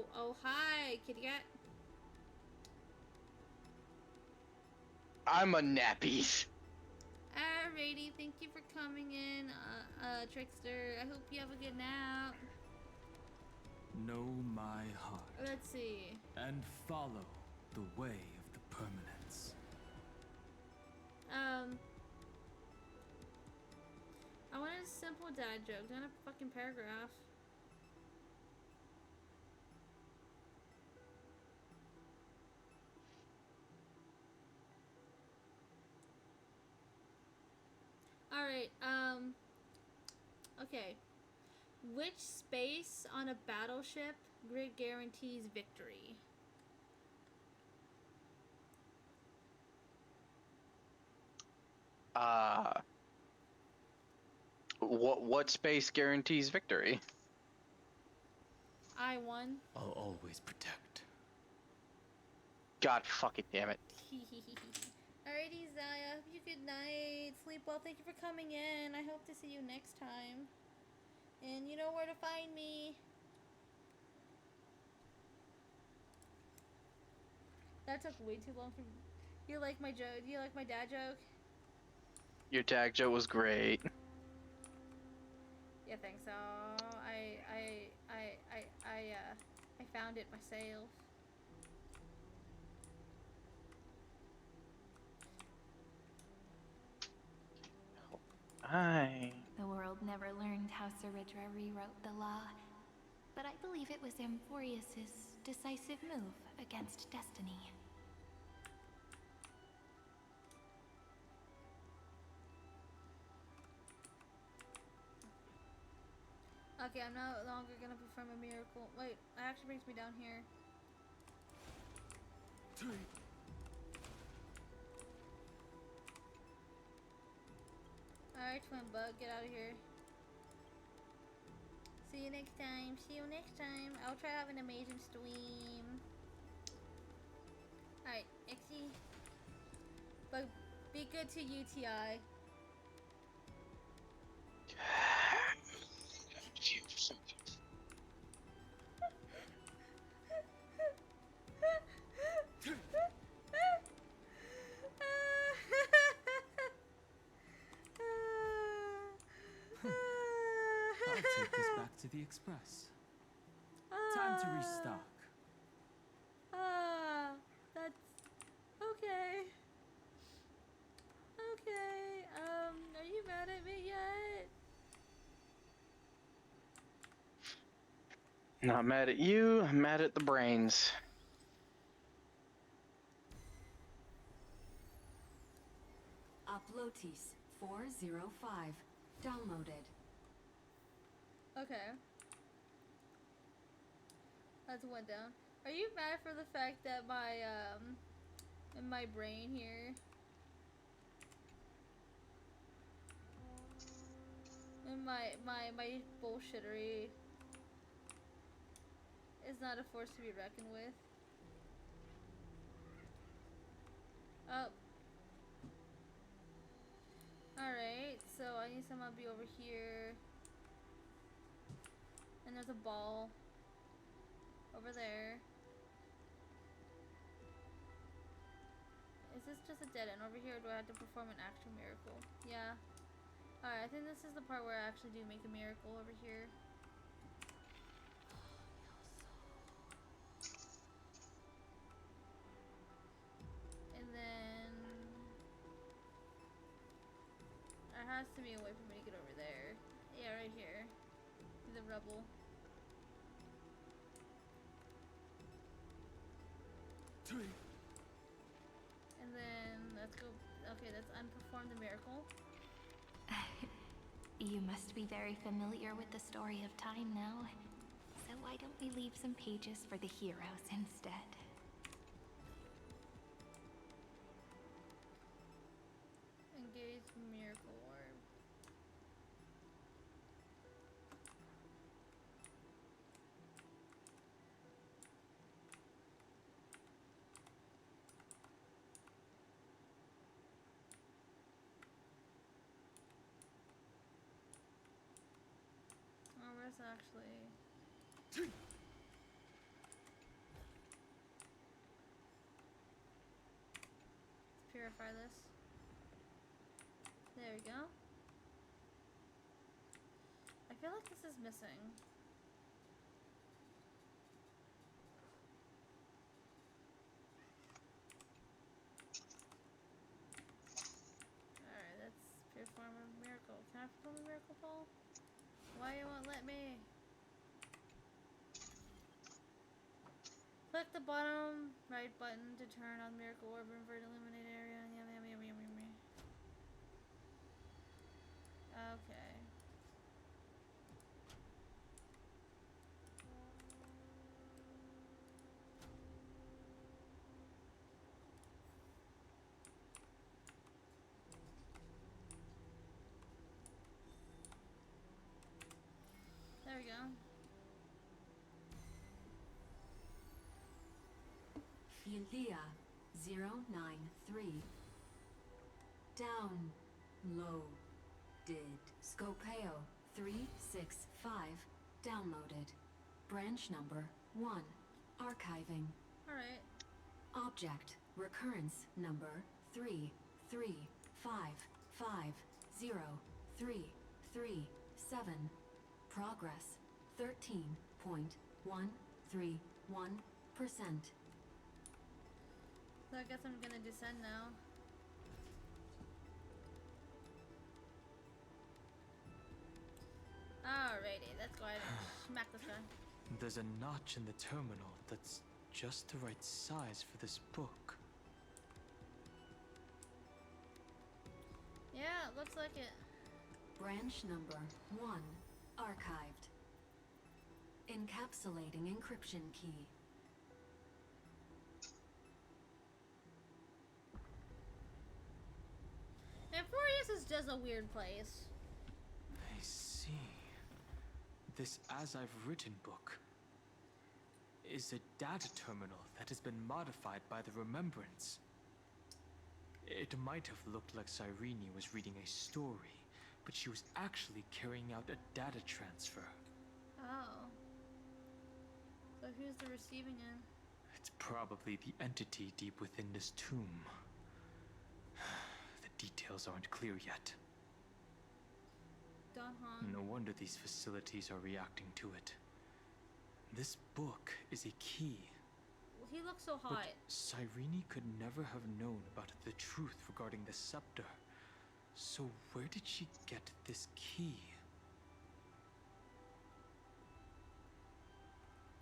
Oh. Hi, kitty cat. I'm a nappies. Alrighty, thank you for coming in, Trickster. I hope you have a good nap. Know my heart. Let's see. And follow the way of the permanence. I wanted a simple dad joke, not a fucking paragraph. Alright, okay. Which space on a battleship guarantees victory? What space guarantees victory? I won. I'll always protect. God fucking damn it. Alrighty, Zaya. You good night. Sleep well. Thank you for coming in. I hope to see you next time. And you know where to find me. That took way too long for me. You like my joke? Do you like my dad joke? Your tag joke was great. Yeah, thanks. So I found it myself. Hi. The world never learned how Saridra rewrote the law, but I believe it was Amphoreus' decisive move against destiny. Okay, I'm no longer gonna perform a miracle. Wait, that actually brings me down here. Alright, Twin Bug, get out of here. See you next time. See you next time. I'll try to have an amazing stream. Alright, Ixie. But be good to UTI. I'll take this back to the express. Time to restock. That's okay. Okay. Are you mad at me yet? Not mad at you, I'm mad at the brains. Uplotis 405. Downloaded. Okay. That's went down. Are you mad for the fact that my in my brain here and my bullshittery is not a force to be reckoned with? Oh. Alright, so I need someone to be over here. And there's a ball over there. Is this just a dead end over here, or do I have to perform an actual miracle? Yeah. Alright, I think this is the part where I actually do make a miracle over here. And then there has to be a way for me to get over there. Yeah, right here. The rubble. And then let's go. Okay, let's unperform the miracle. You must be very familiar with the story of time now. So why don't we leave some pages for the heroes instead? Engage miracle orb. Oh, where's actually? Let's purify this. There we go. I feel like this is missing. Alright, let's perform a miracle. Can I perform a miracle, Paul? Why you won't let me? Click the bottom right button to turn on miracle orb and invert illuminated area. Yum, yum, yum, yum, yum, yum. Okay. There we go. Leah 093. Downloaded. Scopeo 365. Downloaded. Branch number 1. Archiving. Alright. Object recurrence number 335503337. Progress 13.131%. So I guess I'm gonna descend now. Alrighty, let's go ahead and smack this guy. There's a notch in the terminal that's just the right size for this book. Yeah, it looks like it. Branch number 1 archived. Encapsulating encryption key. Amphoreus is just a weird place. I see. This As I've Written book is a data terminal that has been modified by the Remembrance. It might have looked like Cyrene was reading a story, but she was actually carrying out a data transfer. Oh. So who's the receiving end? It's probably the entity deep within this tomb. The details aren't clear yet. No wonder these facilities are reacting to it. This book is a key. He looks so hot. But Cyrene could never have known about the truth regarding the scepter. So where did she get this key?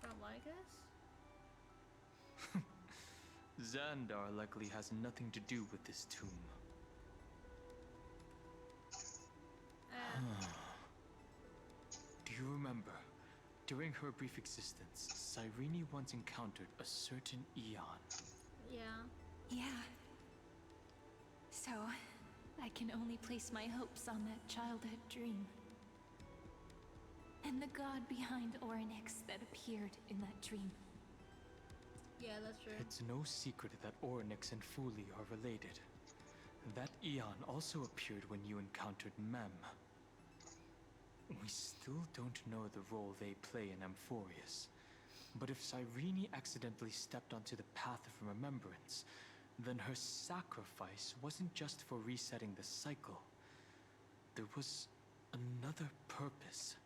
From Lycus? Xandar likely has nothing to do with this tomb. Do you remember? During her brief existence, Cyrene once encountered a certain Eon. Yeah. Yeah. So, I can only place my hopes on that childhood dream. And the god behind Orynyx that appeared in that dream. Yeah, that's true. It's no secret that Orynyx and Fuli are related. That Eon also appeared when you encountered Mem. We still don't know the role they play in Amphoreus. But if Cyrene accidentally stepped onto the path of remembrance, then her sacrifice wasn't just for resetting the cycle. There was another purpose.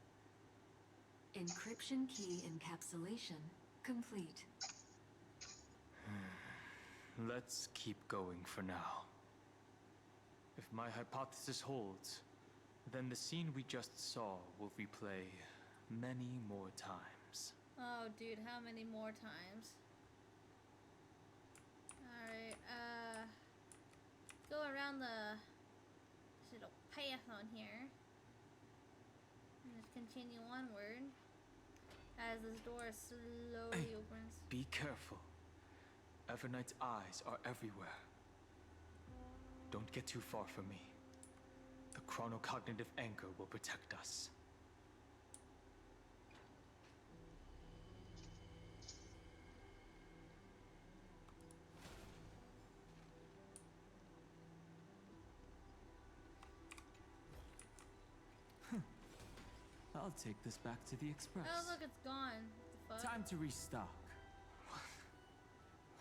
Encryption key encapsulation complete. Let's keep going for now. If my hypothesis holds, then the scene we just saw will replay many more times. Oh, dude, how many more times? Alright, go around the little path on here. And just continue onward as this door slowly opens. Be careful. Evernight's eyes are everywhere. Don't get too far from me. The chronocognitive anchor will protect us. I'll take this back to the express. Oh, look, it's gone. What the fuck? Time to restock.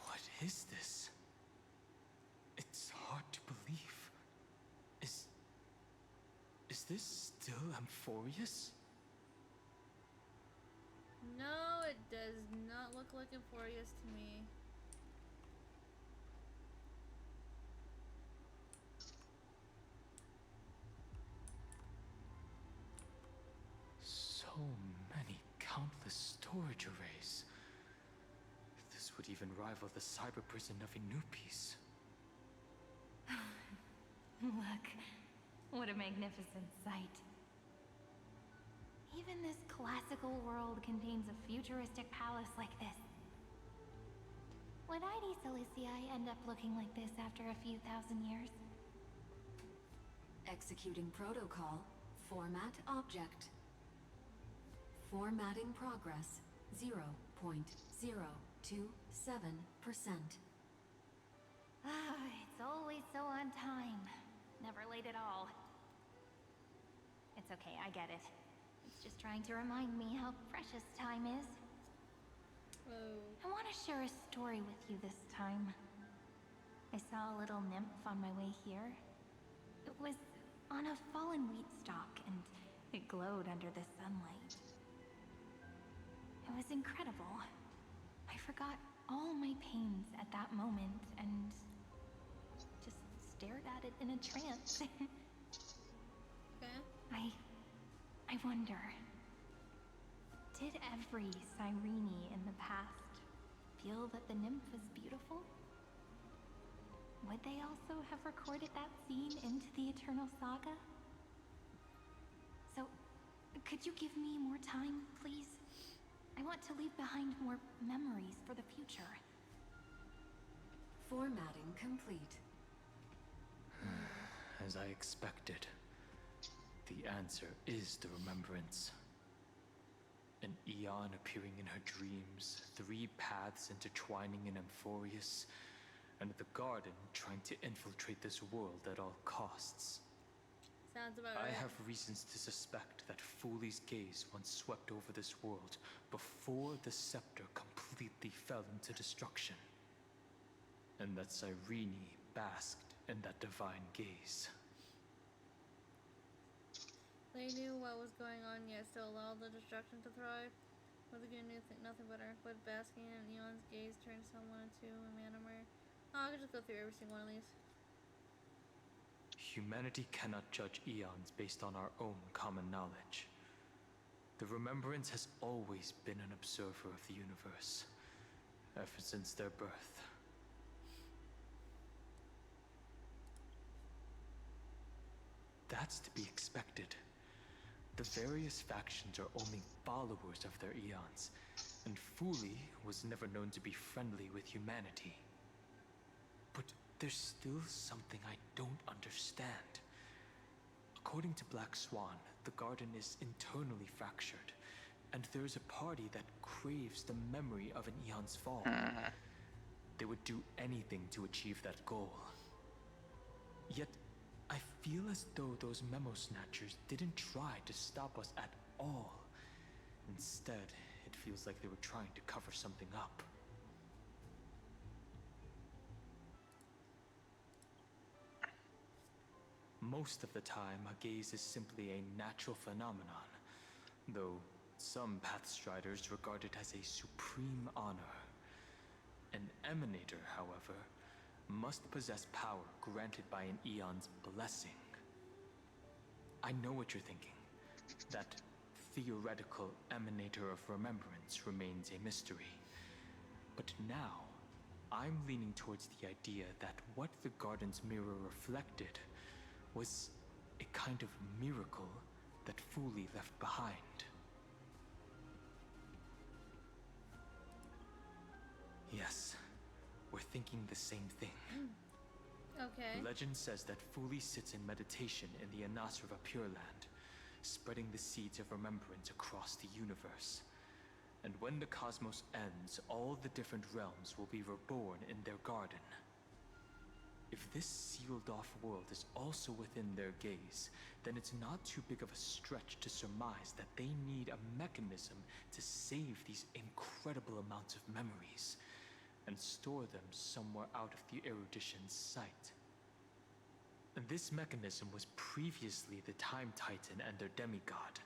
What is this? It's hard to believe. Is this still Amphoreus? No, it does not look like Amphoreus to me. So many countless storage arrays. This would even rival the cyber prison of Inupis. Look, what a magnificent sight. Even this classical world contains a futuristic palace like this. Would ID Ciliciae end up looking like this after a few thousand years? Executing protocol. Format object. Formatting progress 0.0. to 7%. It's always so on time. Never late at all. It's okay, I get it. It's just trying to remind me how precious time is. Oh. I want to share a story with you this time. I saw a little nymph on my way here. It was on a fallen wheat stalk, and it glowed under the sunlight. It was incredible. I forgot all my pains at that moment and just stared at it in a trance. Okay. I wonder, did every Cyrene in the past feel that the nymph was beautiful? Would they also have recorded that scene into the Eternal Saga? So, could you give me more time, please? I want to leave behind more memories for the future. Formatting complete. As I expected, the answer is the remembrance. An eon appearing in her dreams, 3 paths intertwining in Amphoreus, and the garden trying to infiltrate this world at all costs. Sounds about I right. have reasons to suspect that Fooley's gaze once swept over this world before the scepter completely fell into destruction. And that Cyrene basked in that divine gaze. They knew what was going on, yet still allowed the destruction to thrive. What the good knew nothing but but basking in Eon's gaze turned someone into a Manimer. Oh, I could just go through every single one of these. Humanity cannot judge eons based on our own common knowledge. The Remembrance has always been an observer of the universe, ever since their birth. That's to be expected. The various factions are only followers of their eons, and Fooley was never known to be friendly with humanity. But there's still something I don't understand. According to Black Swan, the garden is internally fractured, and there's a party that craves the memory of an eon's fall. They would do anything to achieve that goal. Yet, I feel as though those memo snatchers didn't try to stop us at all. Instead, it feels like they were trying to cover something up. Most of the time, a gaze is simply a natural phenomenon, though some Pathstriders regard it as a supreme honor. An emanator, however, must possess power granted by an eon's blessing. I know what you're thinking. That theoretical emanator of remembrance remains a mystery. But now, I'm leaning towards the idea that what the garden's mirror reflected was a kind of miracle that Fooley left behind. Yes, we're thinking the same thing. Okay. Legend says that Fooley sits in meditation in the Anasrava Pure Land, spreading the seeds of remembrance across the universe. And when the cosmos ends, all the different realms will be reborn in their garden. If this sealed-off world is also within their gaze, then it's not too big of a stretch to surmise that they need a mechanism to save these incredible amounts of memories and store them somewhere out of the erudition's sight. And this mechanism was previously the Time Titan and their demigod,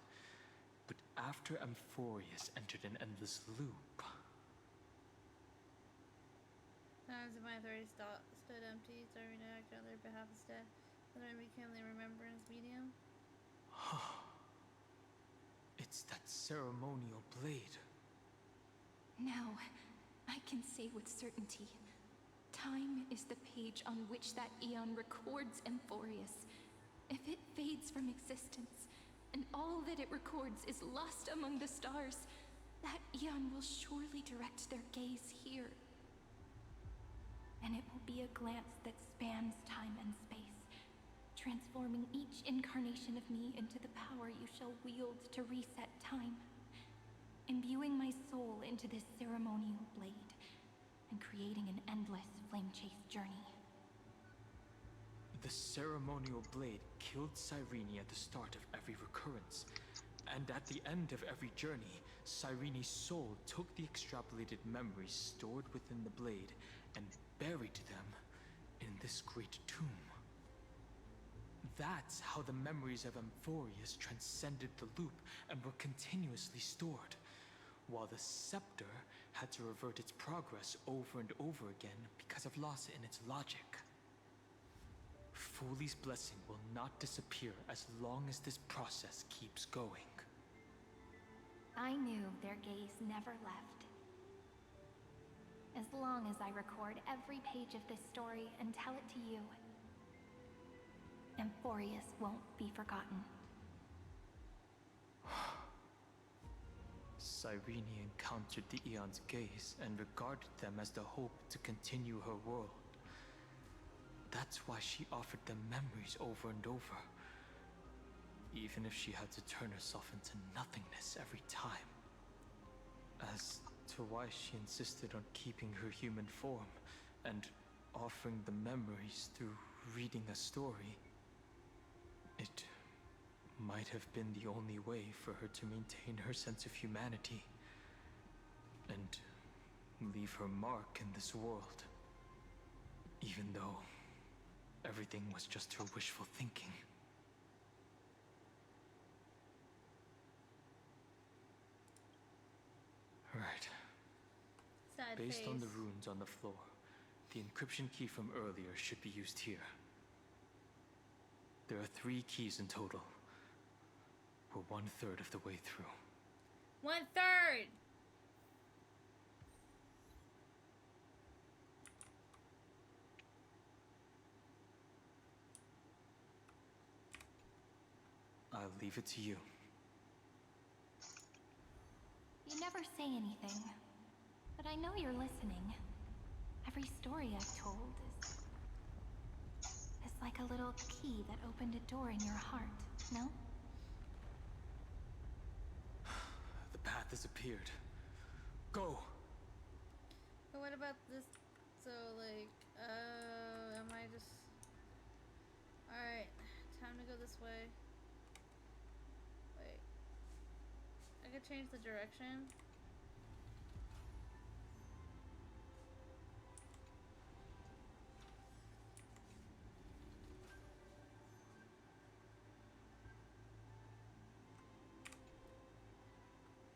but after Amphoreus entered an endless loop... Times of my authority stood empty, starting to act on their behalf instead. Then I became the remembrance medium. It's that ceremonial blade. Now, I can say with certainty, time is the page on which that eon records Amphoreus. If it fades from existence, and all that it records is lost among the stars, that eon will surely direct their gaze here. And it will be a glance that spans time and space, transforming each incarnation of me into the power you shall wield to reset time. imbuing my soul into this ceremonial blade, and creating an endless flame chase journey. The ceremonial blade killed Cyrene at the start of every recurrence, and at the end of every journey, Cyrene's soul took the extrapolated memories stored within the blade and buried them in this great tomb. That's how the memories of Amphoreus transcended the loop and were continuously stored, while the scepter had to revert its progress over and over again because of loss in its logic. Foley's blessing will not disappear as long as this process keeps going. I knew their gaze never left. As long as I record every page of this story and tell it to you, Amphoreus won't be forgotten. Cyrene encountered the Aeon's gaze and regarded them as the hope to continue her world. That's why she offered them memories over and over, even if she had to turn herself into nothingness every time. As to why she insisted on keeping her human form and offering the memories through reading a story, it might have been the only way for her to maintain her sense of humanity and leave her mark in this world, even though everything was just her wishful thinking. Right. Sad Based face. on the runes on the floor, the encryption key from earlier should be used here. There are 3 keys in total. We're 1/3 of the way through. 1/3! I'll leave it to you. You never say anything, but I know you're listening. Every story I've told is like a little key that opened a door in your heart, no? The path has appeared. Go! But what about this? So, like, am I just... Alright, time to go this way. Wait. I could change the direction.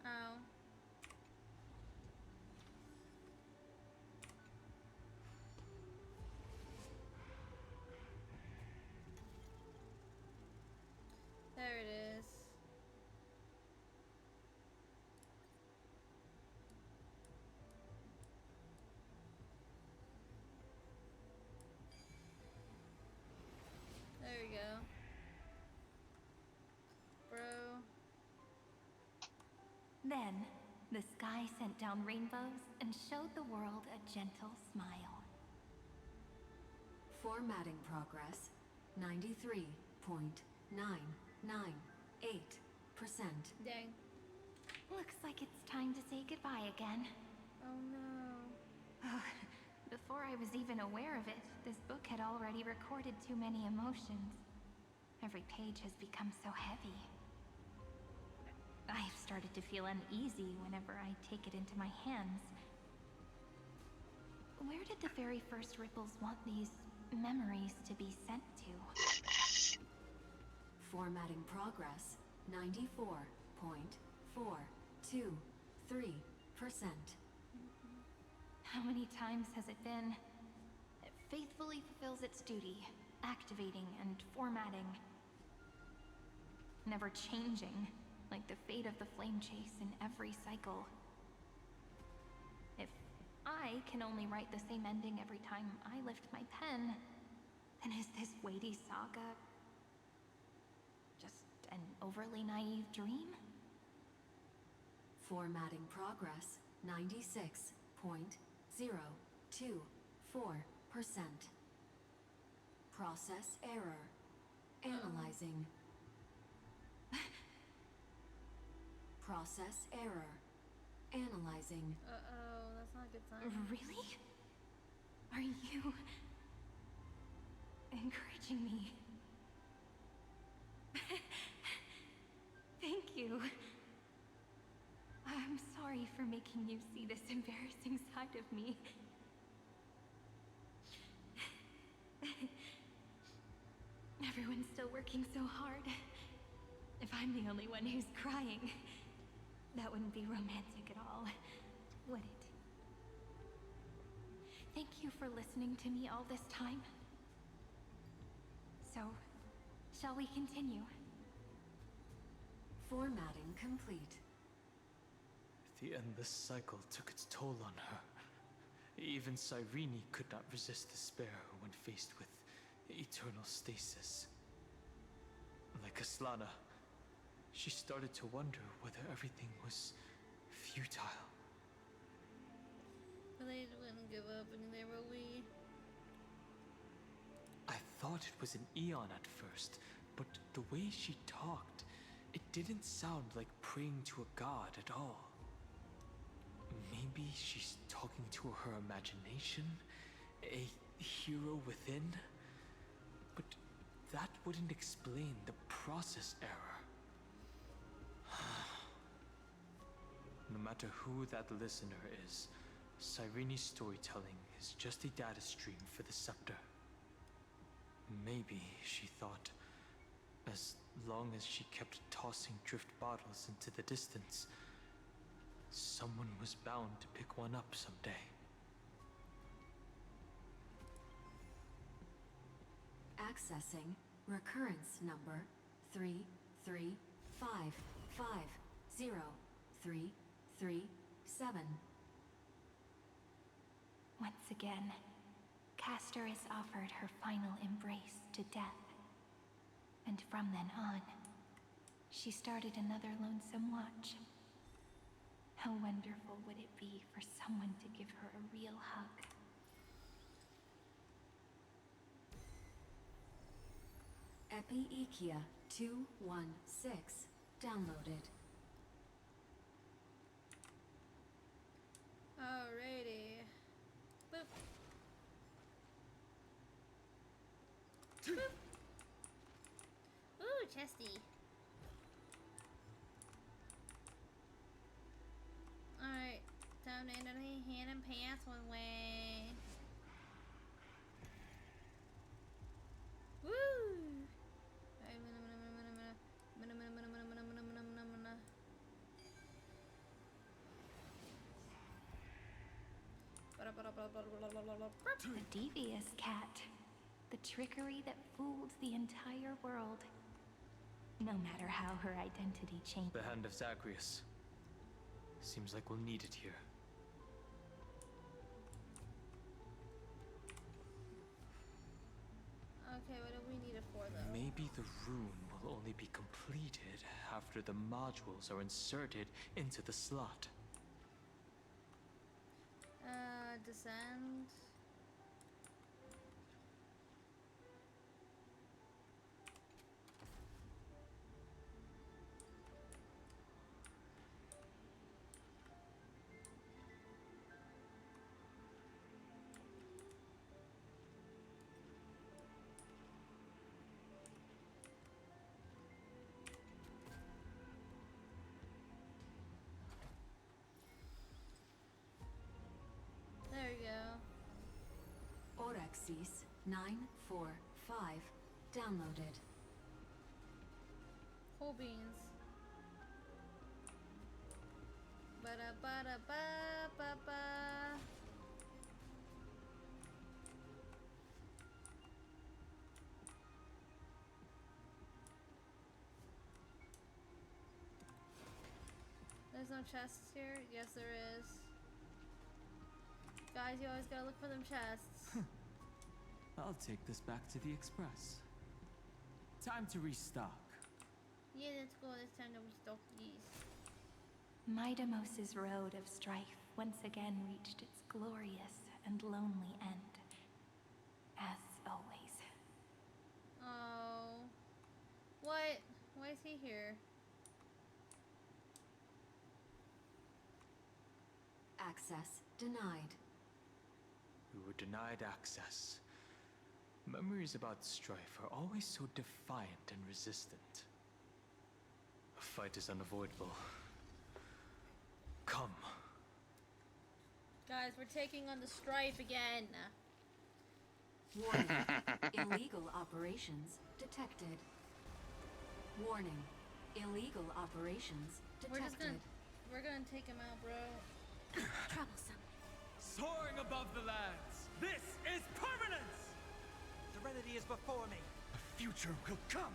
Oh. There it is. There we go. Bro. Then, the sky sent down rainbows and showed the world a gentle smile. Formatting progress 93.998%. Dang. Looks like it's time to say goodbye again. Oh no. Before I was even aware of it, this book had already recorded too many emotions. Every page has become so heavy. I've started to feel uneasy whenever I take it into my hands. Where did the very first ripples want these memories to be sent to? Formatting progress 94.423%. How many times has it been? It faithfully fulfills its duty, activating and formatting. Never changing, like the fate of the flame chase in every cycle. If I can only write the same ending every time I lift my pen, then is this weighty saga just an overly naive dream? Formatting progress 96.024%. Process error. Analyzing. Process error. Analyzing. Uh-oh, that's not a good sign. Really? Are you encouraging me? Thank you. I'm sorry for making you see this embarrassing side of me. Everyone's still working so hard. If I'm the only one who's crying, that wouldn't be romantic at all, would it? Thank you for listening to me all this time. So, shall we continue? Formatting complete. The endless cycle took its toll on her. Even Cyrene could not resist despair when faced with eternal stasis. Like Aslana, she started to wonder whether everything was futile. But they wouldn't give up, and they were we. I thought it was an Eon at first, but the way she talked, it didn't sound like praying to a god at all. Maybe she's talking to her imagination, a hero within, but that wouldn't explain the process error. No matter who that listener is, Cyrene's storytelling is just a data stream for the scepter. Maybe, she thought, as long as she kept tossing drift bottles into the distance, someone was bound to pick one up someday. Accessing recurrence number 335503337. Once again, Castor is offered her final embrace to death. And from then on, she started another lonesome watch. How wonderful would it be for someone to give her a real hug? Epiekia 216 downloaded. Alrighty. Boop. Boop. Ooh, chesty. Alright, time to enter the hand and pass one way. Woo! Alright, The devious cat. The trickery that fooled the entire world. No matter how her identity changed. The hand of Zagreus. Seems like we'll need it here. Okay, what do we need it for, though? Maybe the rune will only be completed after the modules are inserted into the slot. Descend. There we go. Orexis 945 downloaded. Cool beans. Ba-da-ba-da-ba-ba-ba. There's no chests here? Yes, there is. Guys, you always gotta look for them chests. I'll take this back to the Express. Time to restock. Yeah, let's go. It's time to restock these. Midamos's road of strife once again reached its glorious and lonely end. As always. Oh. What? Why is he here? Access denied. We were denied access. Memories about strife are always so defiant and resistant. A fight is unavoidable. Come. Guys, we're taking on the strife again. Warning. Illegal operations detected. Warning. Illegal operations detected. We're gonna take him out, bro. Troublesome. Soaring above the lands, this is permanence! Serenity is before me. The future will come.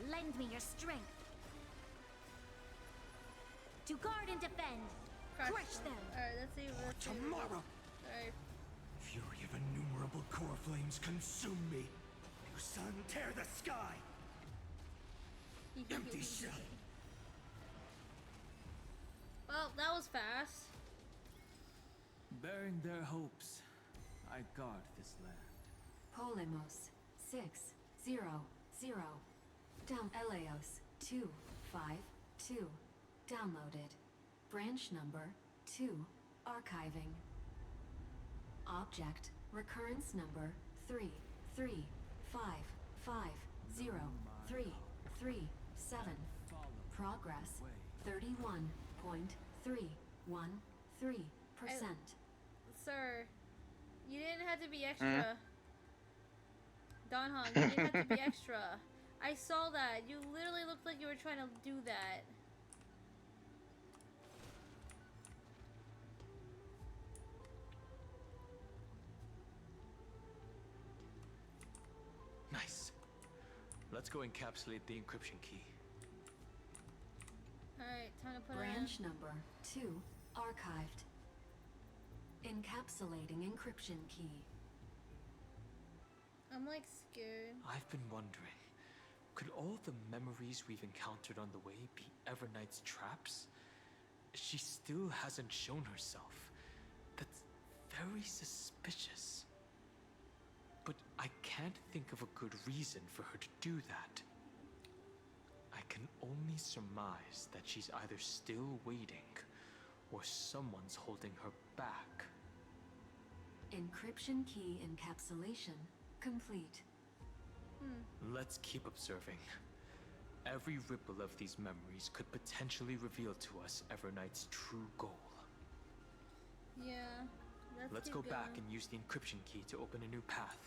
Lend me your strength. To guard and defend. Crush them. Alright, let's see. Tomorrow. Alright. Fury of innumerable core flames consume me. New sun, tear the sky. Empty shell. Well, that was fast. Bearing their hopes, I guard this land. Polemos 600. Down Eleos 252. Downloaded. Branch number 2. Archiving. Object recurrence number 3355037. Progress 31.313%. Sir, you didn't have to be extra. Don Hong, you didn't have to be extra. I saw that. You literally looked like you were trying to do that. Nice. Let's go encapsulate the encryption key. Alright, time to put Branch number 2 archived. Encapsulating encryption key. I'm like scared. I've been wondering, could all the memories we've encountered on the way be Everknight's traps? She still hasn't shown herself. That's very suspicious. But I can't think of a good reason for her to do that. I can only surmise that she's either still waiting, or someone's holding her back. Encryption key encapsulation complete. Let's keep observing. Every ripple of these memories could potentially reveal to us Everknight's true goal. Yeah. Let's go back and use the encryption key to open a new path.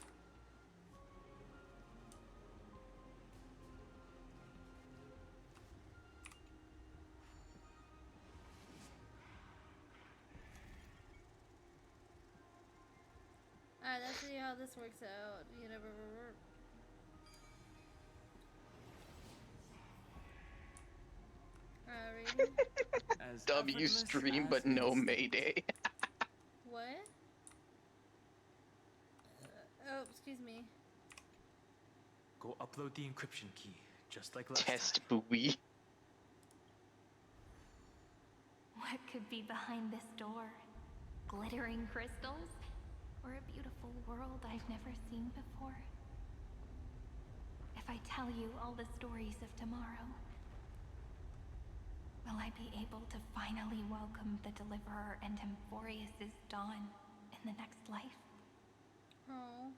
Alright, let's see how this works out. You never. Alright. As W effortless stream, as but no instinct. Mayday. What? Oh, excuse me. Go upload the encryption key, just like last Test time. buoy. What could be behind this door? Glittering crystals? Or a beautiful world I've never seen before? If I tell you all the stories of tomorrow, will I be able to finally welcome the Deliverer and Amphoreus' dawn in the next life? Oh.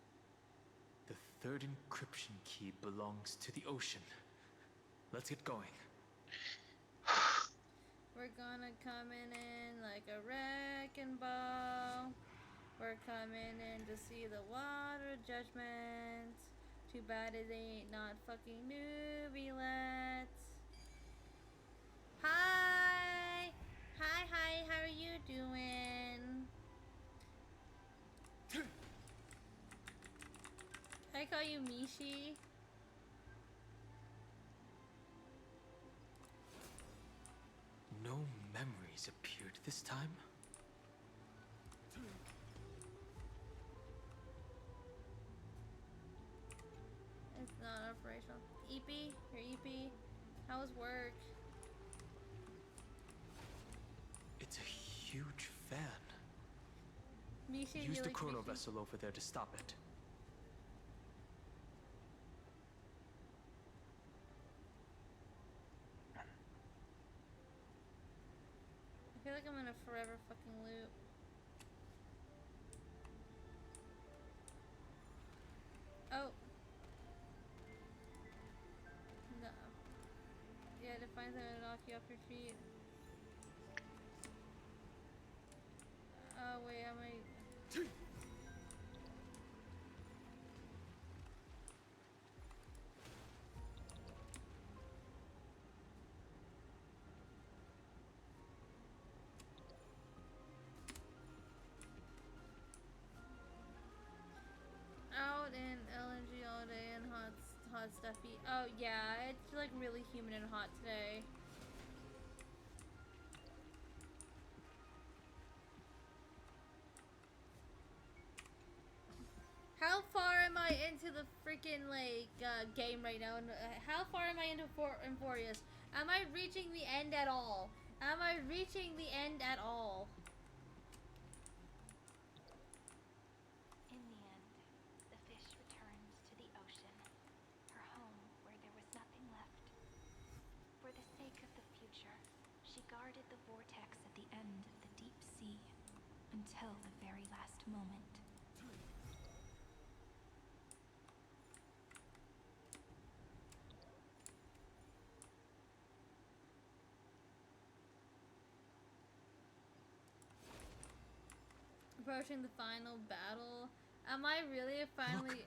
The third encryption key belongs to the ocean. Let's get going. We're gonna coming in like a wrecking ball. We're coming in to see the water judgment. Too bad it ain't not fucking newbie-let. Hi! Hi, how are you doing? I call you Mishi. No memories appeared this time. It's not operational. EP? Your EP? How was work? It's a huge fan. Mishi, Use you the like chrono Mishi? vessel over there to stop it. I feel like I'm in a forever fucking loop. Oh. No. Yeah, to find something to knock you off your feet. Oh, wait, am I... Out in LNG all day and hot stuffy. Oh yeah, it's like really humid and hot today. How far am I into the freaking like game right now? How far am I into Amphoreus? Am I reaching the end at all? Am I reaching the end at all? In the end, the fish returns to the ocean, her home where there was nothing left. For the sake of the future, she guarded the vortex at the end of the deep sea until the very last moment. Approaching the final battle. Am I really finally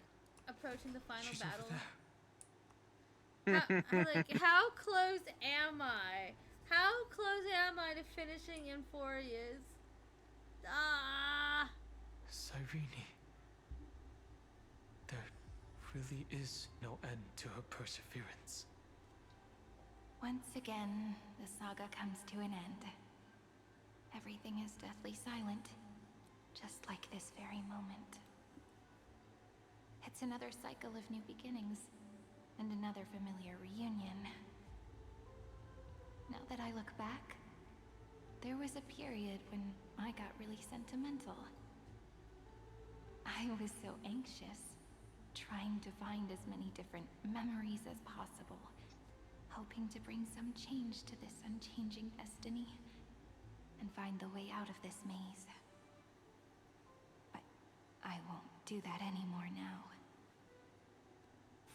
approaching the final She's battle? over there. Like, how close am I? How close am I to finishing Amphoreus? Ah! Cyrene. There really is no end to her perseverance. Once again, the saga comes to an end. Everything is deathly silent, just like this very moment. It's another cycle of new beginnings, and another familiar reunion. Now that I look back, there was a period when I got really sentimental. I was so anxious, trying to find as many different memories as possible, hoping to bring some change to this unchanging destiny, and find the way out of this maze. But I won't do that anymore now.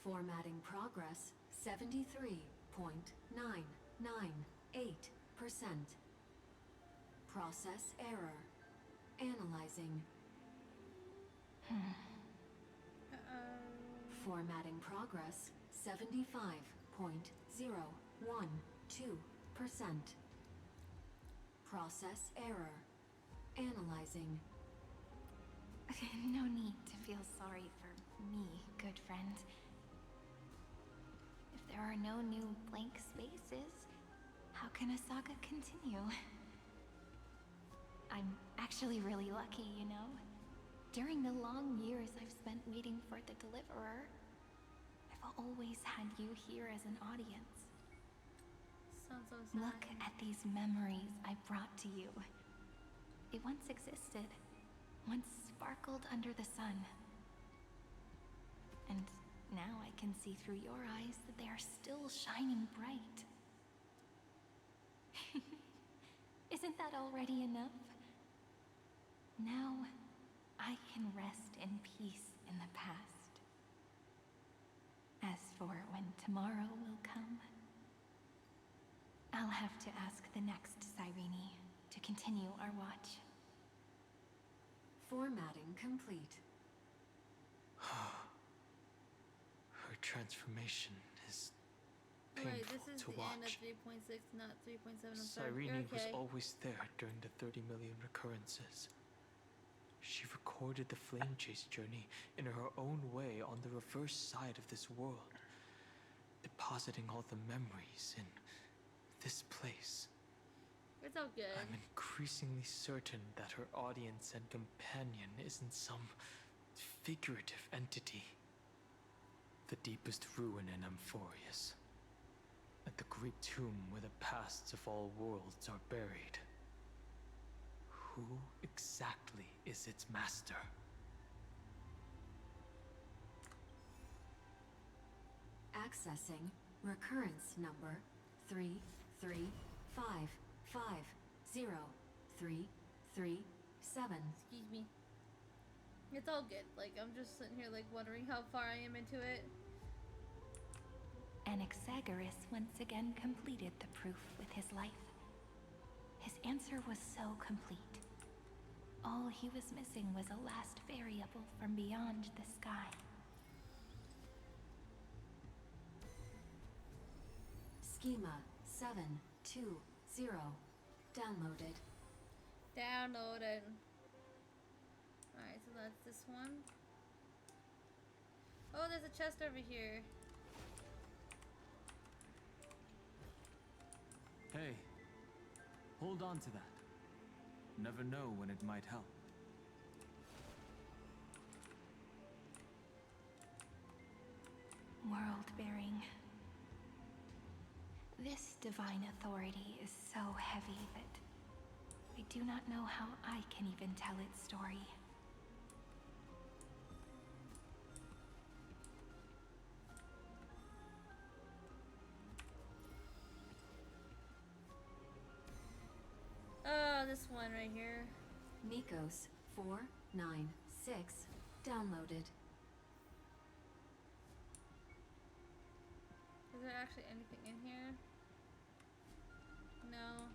Formatting progress 73.998%. Process error. Analyzing. Formatting progress 75.012%. Process error. Analyzing. No need to feel sorry for me, good friend. If there are no new blank spaces, how can a saga continue? I'm actually really lucky, you know? During the long years I've spent waiting for the Deliverer, I've always had you here as an audience. Sounds so sad. Look at these memories I brought to you. They once existed, once sparkled under the sun. And now I can see through your eyes that they are still shining bright. Isn't that already enough? Now, I can rest in peace in the past. As for when tomorrow will come, I'll have to ask the next Cyrene to continue our watch. Formatting complete. Her transformation is painful Wait, this is to the end of watch. 3.6, not 3.7. Cyrene was okay. always there during the 30 million recurrences. She recorded the flame chase journey in her own way on the reverse side of this world, depositing all the memories in this place. It's all good. I'm increasingly certain that her audience and companion isn't some figurative entity. The deepest ruin in Amphoreus, at the great tomb where the pasts of all worlds are buried. Who exactly is its master? Accessing recurrence number 33550. 4-3-3-7. Excuse me. It's all good. Like, I'm just sitting here, like, wondering how far I am into it. Anaxagoras once again completed the proof with his life. His answer was so complete. All he was missing was a last variable from beyond the sky. Schema 720 downloaded. Downloaded. Alright, so that's this one. Oh, there's a chest over here. Hey, hold on to that. Never know when it might help. World-bearing. This divine authority is so heavy that I do not know how I can even tell its story. Oh, this one right here. Nikos 496 downloaded. Is there actually anything in here? No.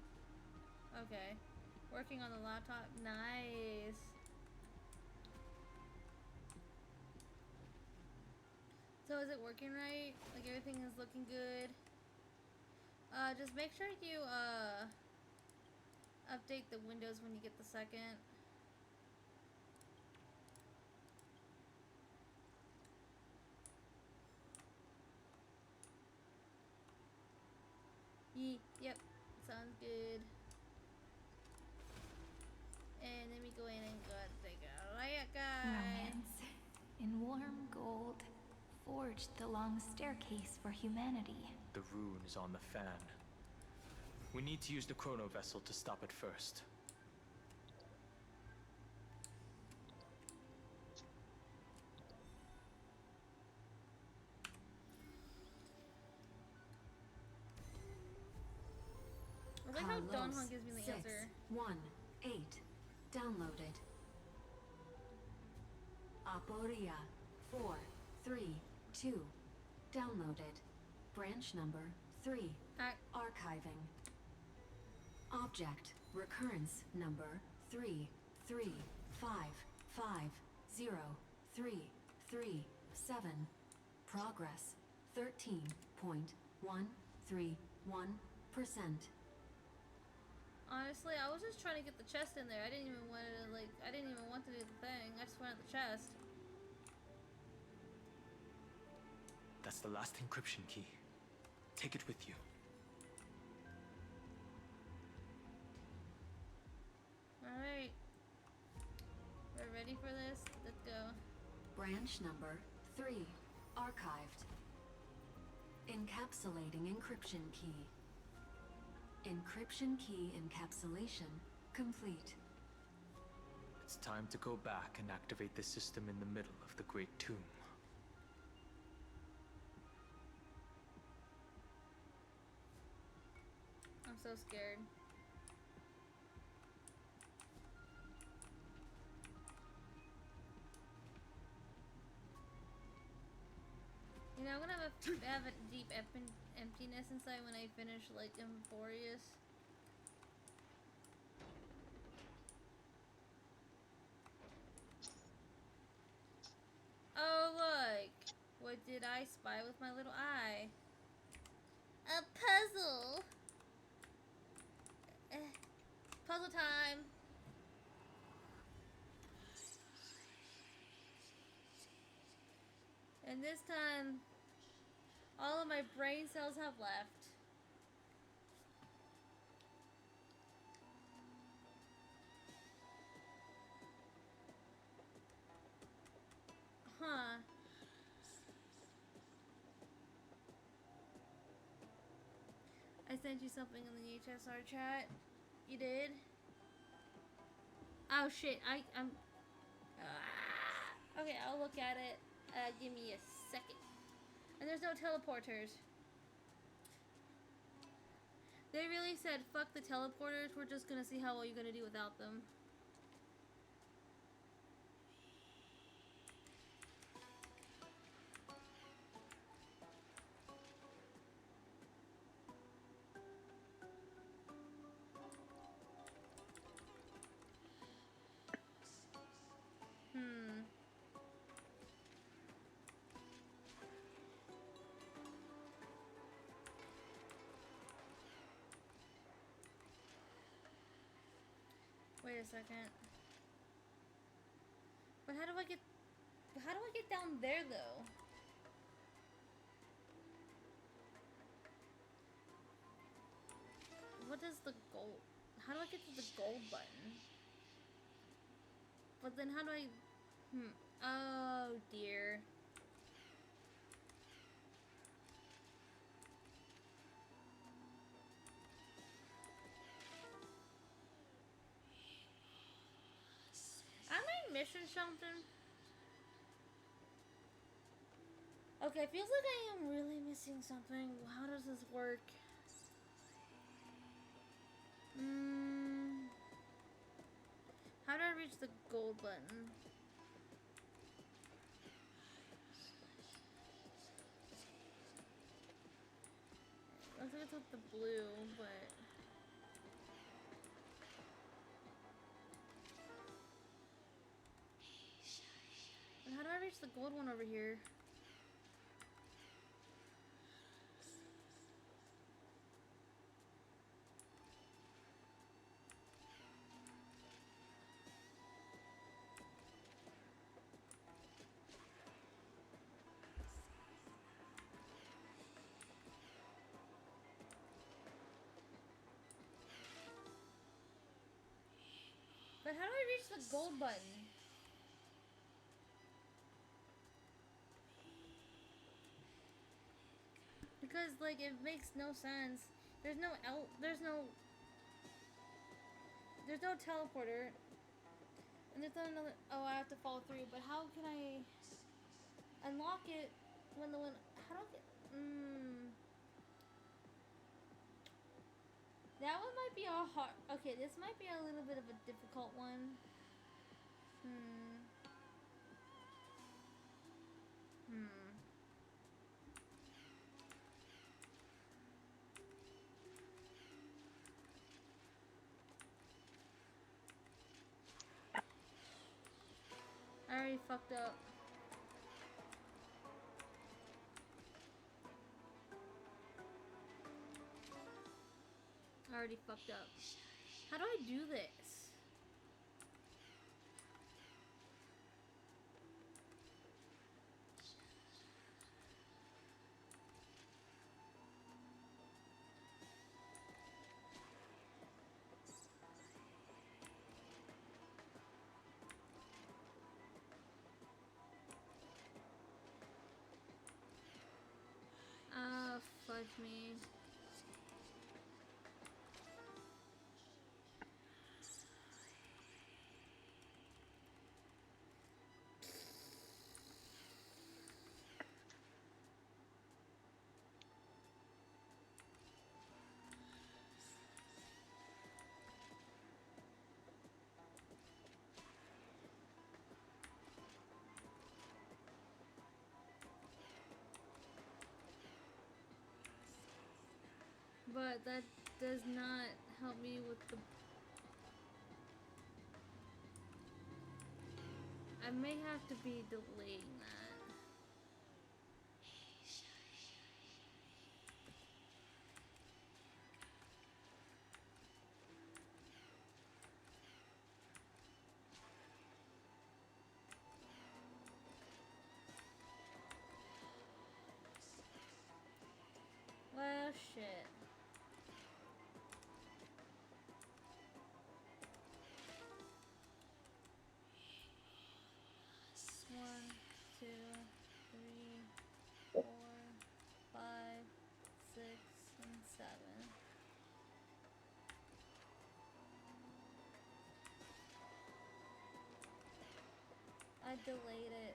Okay. Working on the laptop. Nice. So is it working right? Like everything is looking good? Just make sure you update the windows when you get the second. Yep, sounds good. And let me go in and go take a look, guys. Romance in warm gold forged the long staircase for humanity. The rune is on the fan. We need to use the chrono vessel to stop it first. I like how Donghong gives me the answer. 618 downloaded. Aporia 432 downloaded. Branch number 3 archiving. Object recurrence number 335503337. Progress 13.131%. Honestly, I was just trying to get the chest in there. I didn't even want to, like, I didn't even want to do the thing. I just wanted the chest. That's the last encryption key. Take it with you. Alright. We're ready for this? Let's go. Branch number 3 archived. Encapsulating encryption key. Encryption key encapsulation complete. It's time to go back and activate the system in the middle of the Great Tomb. I'm so scared. You know, I'm gonna have a deep emptiness inside when I finish, like, Amphoreus. Oh, look! What did I spy with my little eye? A puzzle! Puzzle time! And this time, all of my brain cells have left. Huh. I sent you something in the HSR chat. You did? Oh shit, I'm... Okay, I'll look at it. Give me a second. And there's no teleporters. They really said, fuck the teleporters, we're just gonna see how well you're gonna do without them. Wait a second. But how do I get down there though? What is the gold? How do I get to the gold button? But then how do I oh dear. Am I missing something? Okay, feels like I am really missing something. How does this work? How do I reach the gold button? I think it's with the blue, but... And how do I reach the gold one over here? But how do I reach the gold button? Because, like, it makes no sense. There's no teleporter. And there's not another... Oh, I have to follow through. But how can I unlock it when the one... How do I get... That one might be a hard... Okay, this might be a little bit of a difficult one. I already fucked up. I already fucked up. How do I do this? Ah, fudge me. But that does not help me with the... I may have to be delaying that. Well, shit. One, two, three, 4, 5, 6, and 7. I delayed it.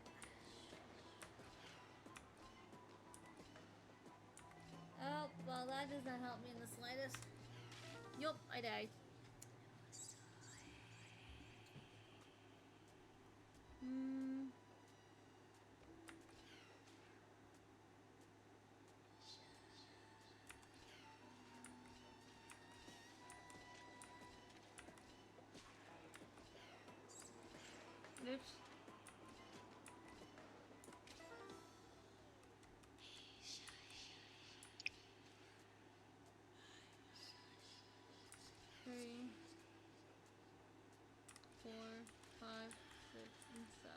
Oh, well, that does not help me in the slightest. Yup, I died. Oops. Three, 4, 5, 6, and 7.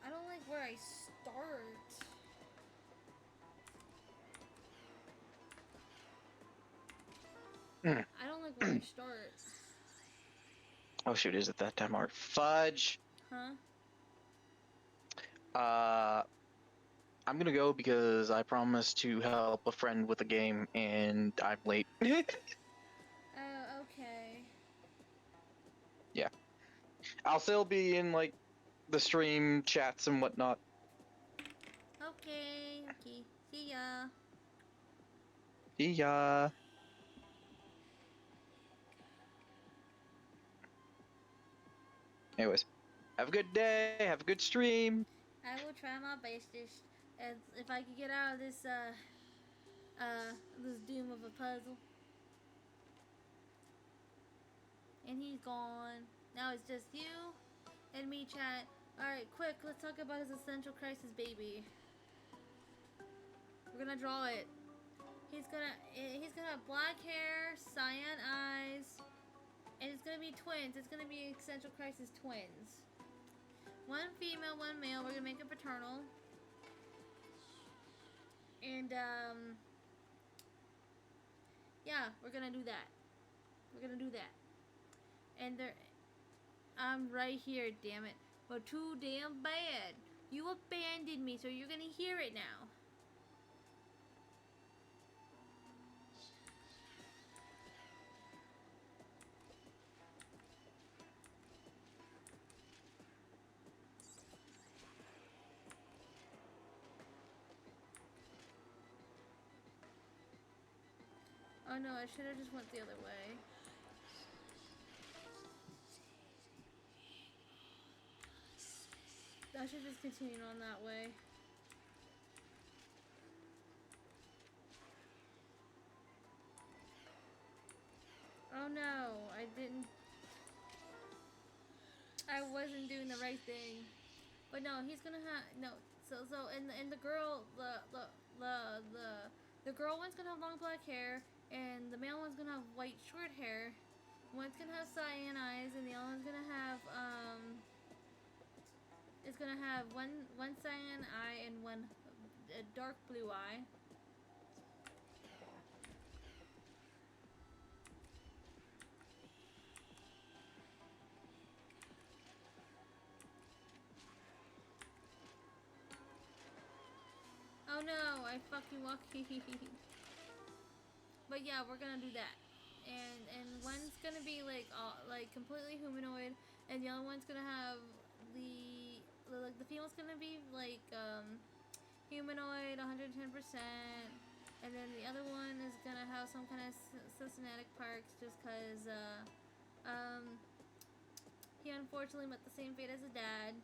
I don't like where I start. I don't like where I start. Oh shoot, is it that time art? Fudge! Huh? I'm gonna go because I promised to help a friend with a game and I'm late. Oh, okay. Yeah. I'll still be in, like, the stream chats and whatnot. Okay, okay. See ya. See ya. Anyways, have a good day, have a good stream. I will try my bestest. As if I could get out of this, this doom of a puzzle. And he's gone. Now it's just you and me, chat. Alright, quick, let's talk about his essential crisis baby. We're gonna draw it. He's gonna have black hair, cyan eyes, and it's gonna be twins. It's gonna be essential crisis twins. One female, one male. We're gonna make it paternal. And yeah, we're gonna do that. We're gonna do that. And I'm right here, damn it. But too damn bad. You abandoned me, so you're gonna hear it now. Oh no, I should have just went the other way. I should just continue on that way. Oh no, I didn't. I wasn't doing the right thing. But no, he's gonna have no. So and the girl the girl one's gonna have long black hair, and the male one's gonna have white short hair. One's gonna have cyan eyes, and the other one's gonna have it's gonna have one cyan eye and one dark blue eye. Oh no, I fucking lucky. But yeah, we're gonna do that. And one's gonna be like completely humanoid, and the other one's gonna have the female's gonna be like humanoid 110%, and then the other one is gonna have some kind of systematic parts just cause he unfortunately met the same fate as his dad.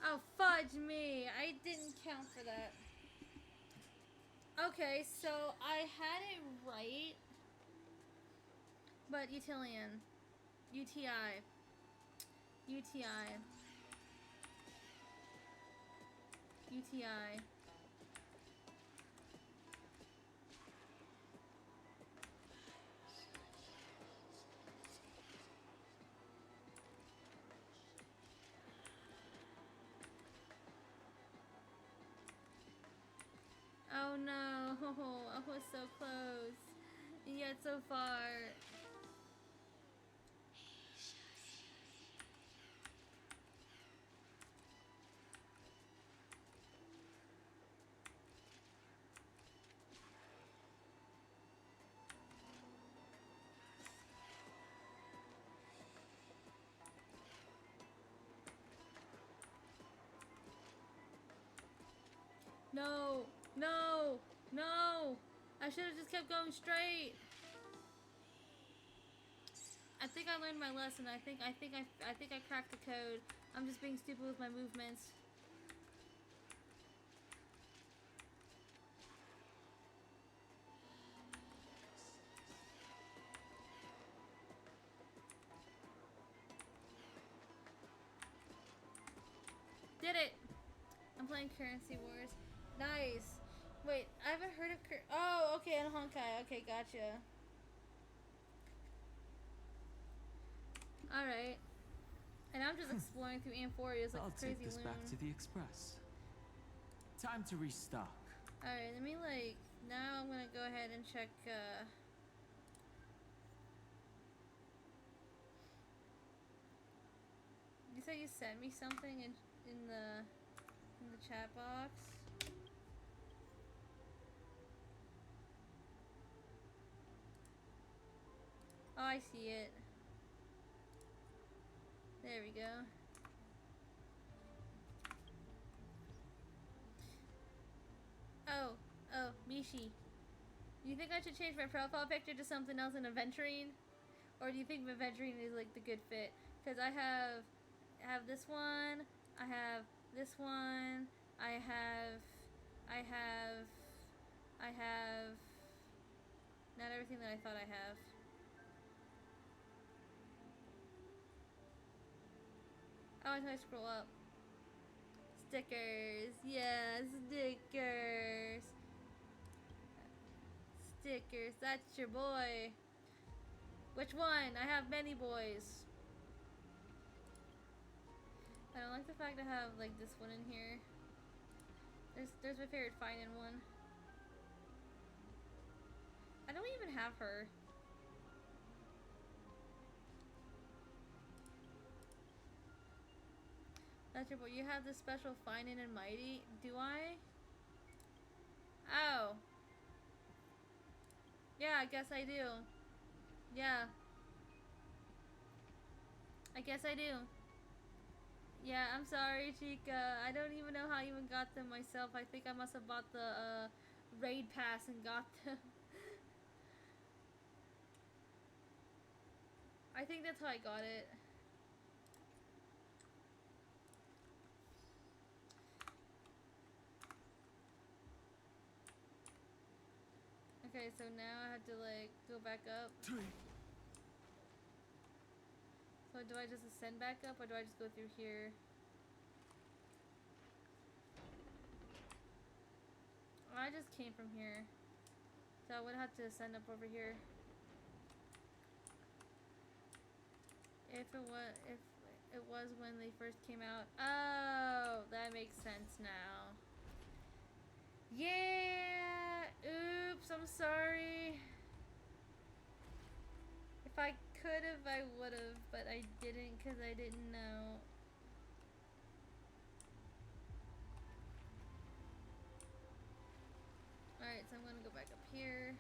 Oh, fudge me. I didn't count for that. Okay, so I had it right. But Utillion. UTI. UTI. UTI. Oh no, I was so close, and yet so far. No, no, no. I should have just kept going straight. I think I learned my lesson. I think I cracked the code. I'm just being stupid with my movements. Did it! I'm playing Currency Wars. Nice. Wait, I haven't heard of oh, okay, in Honkai. Okay, gotcha. Alright. And I'm just exploring through Amphoreus like I'll a crazy take this loon. back to the Express. Time to restock. Alright, let me like... Now I'm gonna go ahead and check, You said you sent me something in the chat box? Oh, I see it. There we go. Oh, Mishi. Do you think I should change my profile picture to something else in Aventurine? Or do you think Aventurine is like the good fit? Because I have this one, I have this one, I have not everything that I thought I have. Oh, until I scroll up. Stickers, yeah, stickers. Stickers, that's your boy. Which one? I have many boys. I don't like the fact I have like this one in here. There's my favorite Finin one. I don't even have her. That's your boy. You have this special Finin and Mighty. Do I? Oh. Yeah, I guess I do. Yeah. I guess I do. Yeah, I'm sorry, Chica. I don't even know how I even got them myself. I think I must have bought the raid pass and got them. I think that's how I got it. Okay, so now I have to like go back up. So do I just ascend back up or do I just go through here? Oh, I just came from here. So I would have to ascend up over here. If it was when they first came out. Oh, that makes sense now. Yeah! Oops, I'm sorry. If I could have, I would have, but I didn't because I didn't know. Alright, so I'm gonna go back up here.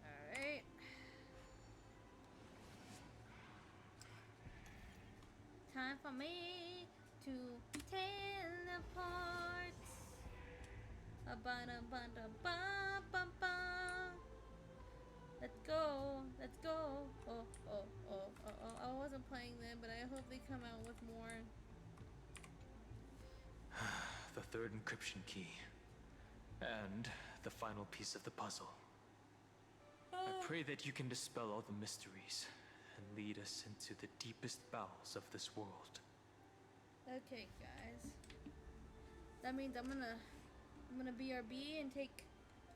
Alright. Time for me to teleport. Let's go, let's go. Oh. I wasn't playing them, but I hope they come out with more. The third encryption key. And the final piece of the puzzle. I pray that you can dispel all the mysteries and lead us into the deepest bowels of this world. Okay, guys. That means I'm gonna BRB and take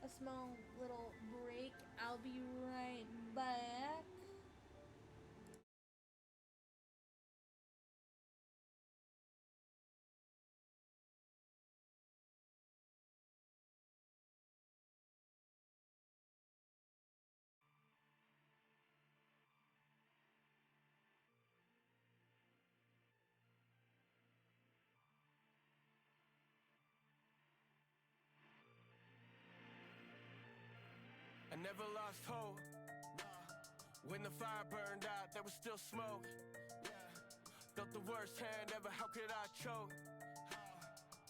a small little break. I'll be right back. I never lost hope. When the fire burned out, there was still smoke. Dealt the worst hand ever, how could I choke?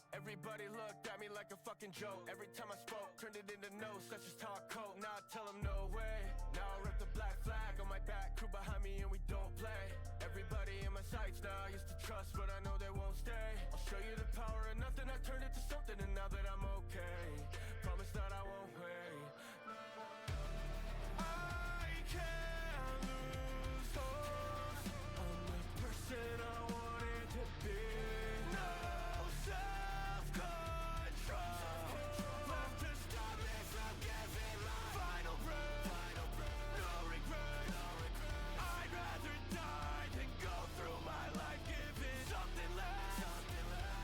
Everybody looked at me like a fucking joke. Every time I spoke, turned it into notes, that's just how I cope. Now I tell them no way. Now I rep the black flag on my back, crew behind me and we don't play. Everybody in my sights now, I used to trust, but I know they won't stay. I'll show you the power of nothing, I turned it to something, and now that I'm okay, promise that I won't wait. I can't lose hope. I'm the person I wanted to be. No self-control left to stop me from giving my final breath. No regret. I'd rather die than go through my life giving something less.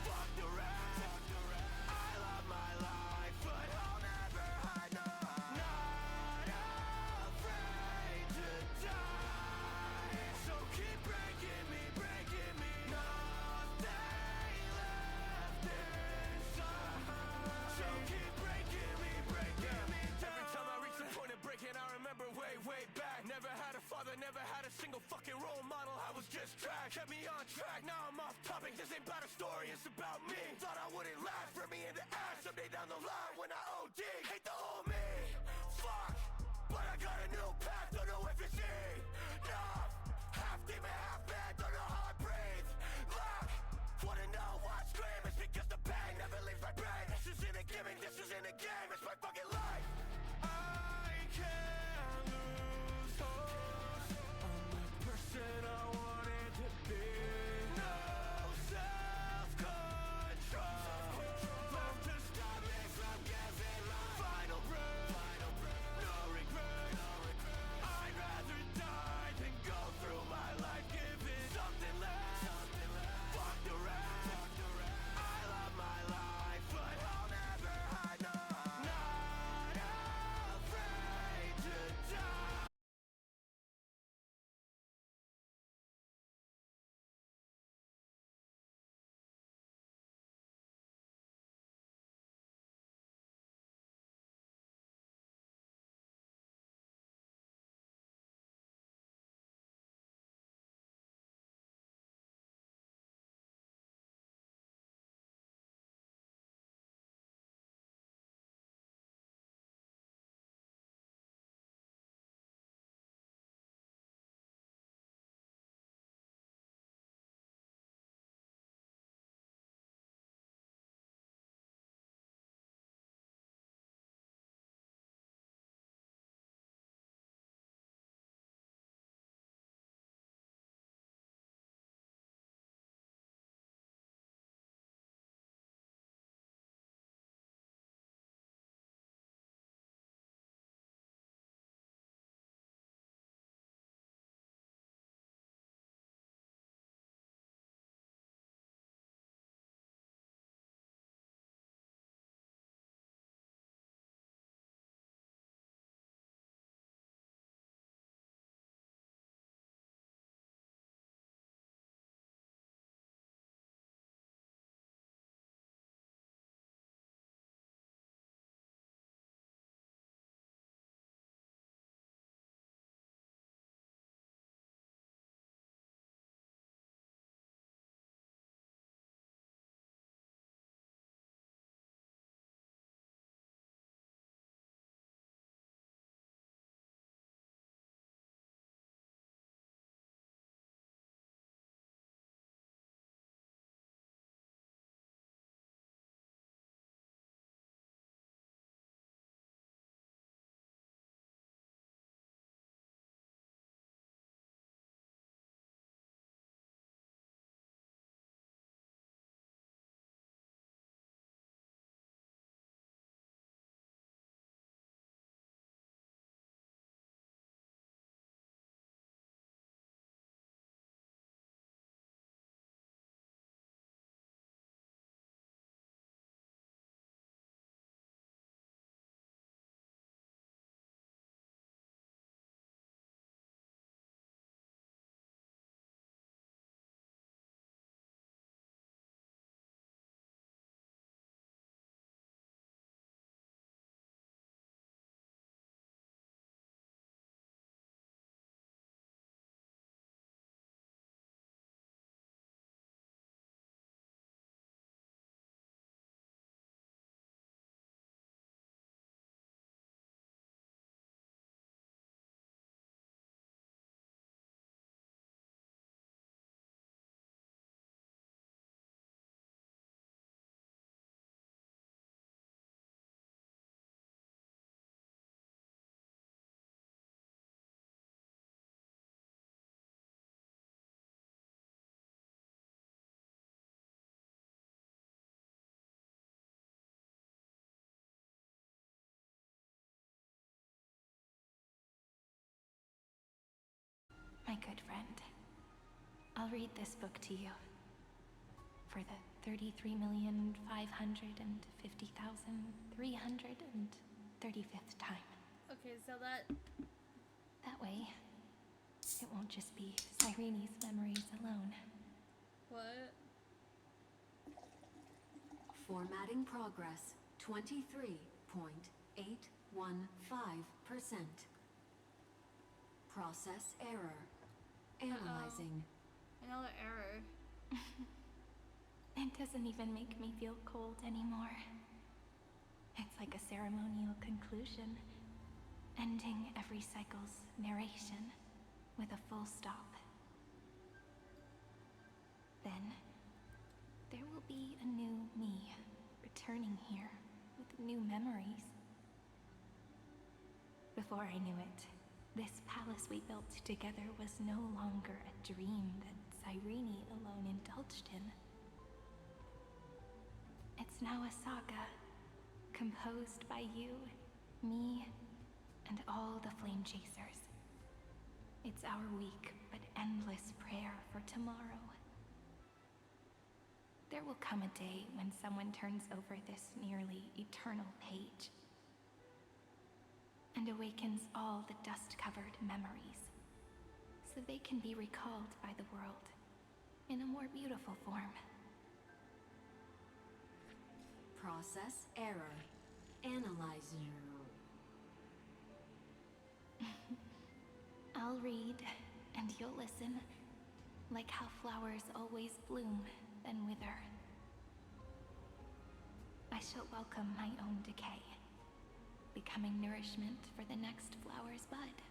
Fuck the rest. I love my life, but I'll never hide. No, I'm not afraid to die. So keep breaking me. Nothing left inside. So keep breaking me. Every time I reach the point of breaking, I remember way back. Never had a father, never had a single fucking role model. I was just trash, kept me on track. Now I'm off topic. This ain't about a story, it's about me. Thought I wouldn't last, threw me in the ass. Someday down the line when I OD, hate the old me. Fuck, but I got a new path. Don't know if it's enough. Half demon, half man, don't know how I breathe. Luck, wanna know why I scream? It's because the pain never leaves my brain. This isn't a gimmick, this isn't a game. It's my fucking life. I can't lose hope. I'm the person I wanted to be. No self-control left to stop me from giving my final breath. No regret. I'd rather die than go through my life giving something less. Fuck the rest. I love my life, but I'll never hide. No, I'm not I'll read this book to you. For the 33,550,335th time. Okay, so that way, it won't just be Cyrene's memories alone. What? Formatting progress 23.815%. Process error. Analyzing. Another error. It doesn't even make me feel cold anymore. It's like a ceremonial conclusion, ending every cycle's narration with a full stop. Then, there will be a new me returning here with new memories. Before I knew it, this palace we built together was no longer a dream that Cyrene alone indulged in. It's now a saga, composed by you, me, and all the flame chasers. It's our weak but endless prayer for tomorrow. There will come a day when someone turns over this nearly eternal page and awakens all the dust-covered memories, so they can be recalled by the world in a more beautiful form. Process error. Analyzing. I'll read, and you'll listen, like how flowers always bloom, then wither. I shall welcome my own decay, becoming nourishment for the next flower's bud.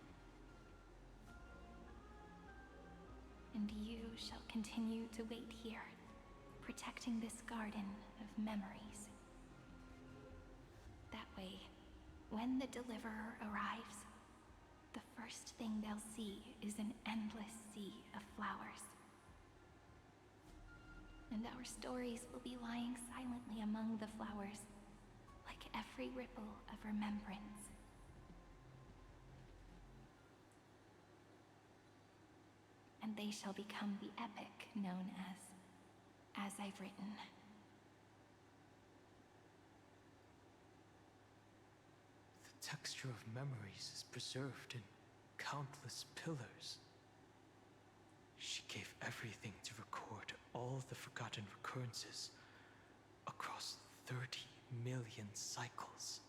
And you shall continue to wait here, protecting this garden of memories. That way, when the deliverer arrives, the first thing they'll see is an endless sea of flowers. And our stories will be lying silently among the flowers, like every ripple of remembrance. And they shall become the epic known as I've written. The texture of memories is preserved in countless pillars. She gave everything to record all the forgotten recurrences across 30 million cycles.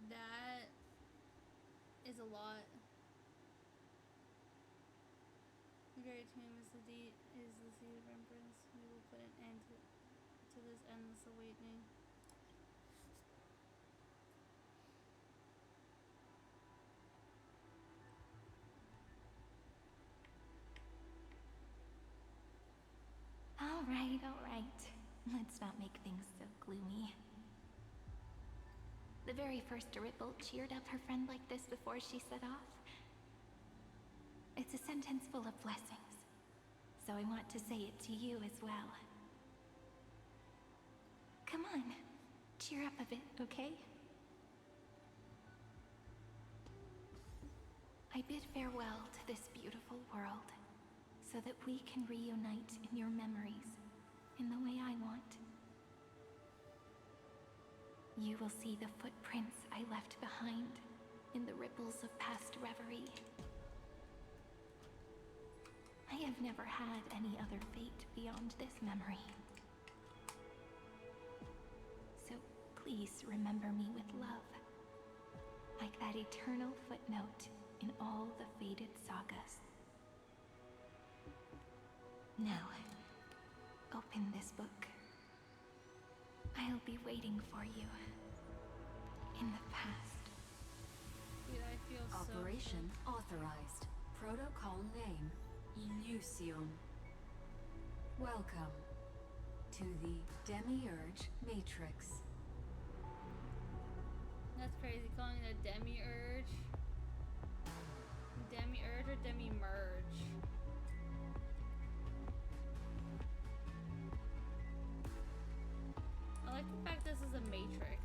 That is a lot. The great tomb is the seed of remembrance. We will put an end to this endless awakening. All right. Let's not make things so gloomy. The very first Ripple cheered up her friend like this before she set off. It's a sentence full of blessings, so I want to say it to you as well. Come on, cheer up a bit, okay? I bid farewell to this beautiful world, so that we can reunite in your memories in the way I want. You will see the footprints I left behind in the ripples of past reverie. I have never had any other fate beyond this memory. So please remember me with love, like that eternal footnote in all the faded sagas. Now, open this book. I'll be waiting for you in the past. Dude, I feel Operation authorized. Protocol name, Illusion. Welcome to the Demiurge Matrix. That's crazy, calling it a demiurge. Demiurge or demi-merge? I like the fact this is a matrix.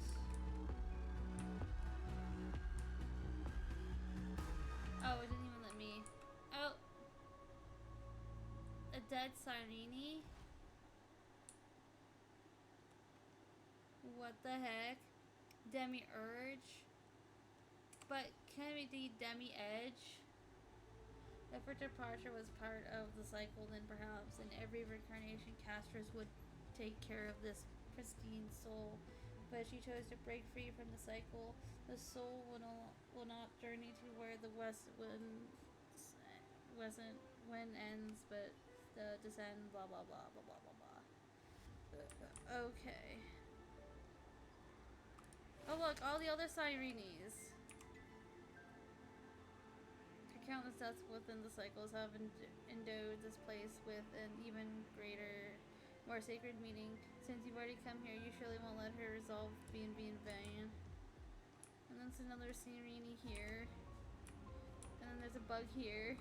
Oh, it dead Cyrene? What the heck? Demi-urge? But can it be demi-edge? If her departure was part of the cycle, then perhaps in every reincarnation casters would take care of this pristine soul. But she chose to break free from the cycle. The soul will not journey to where the wind ends, but the descend. Blah blah blah blah blah blah blah. Okay. Oh look, all the other Cyrenes. Countless deaths within the cycles have endowed this place with an even greater, more sacred meaning. Since you've already come here, you surely won't let her resolve be in vain. And then there's another Cyrene here. And then there's a bug here.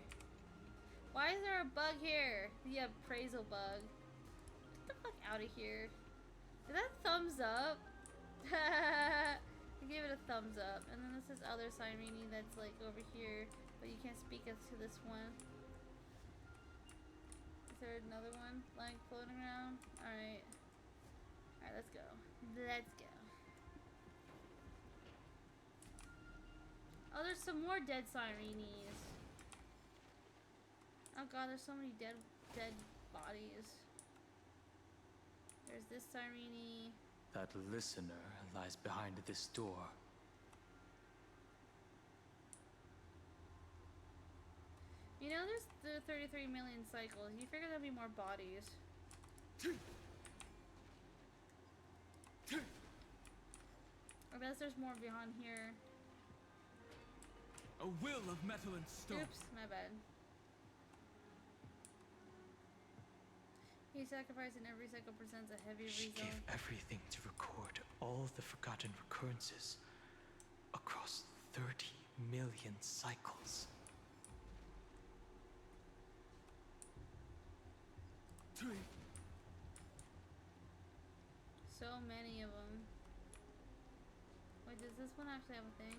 Why is there a bug here? The appraisal bug. Get the fuck out of here. Is that thumbs up? I gave it a thumbs up. And then this is other Cyrene that's like over here. But you can't speak as to this one. Is there another one like floating around? Alright. Alright, let's go. Let's go. Oh, there's some more dead Cyrenes. Oh god, there's so many dead bodies. There's this Cyrene. That listener lies behind this door. You know, there's the 33 million cycles. You figure there'd be more bodies. I guess there's more beyond here. A will of metal and stone. Oops, my bad. Each sacrifice in every cycle presents a heavy She result. gave everything to record all the forgotten recurrences across 30 million cycles. So many of them. Wait, does this one actually have a thing?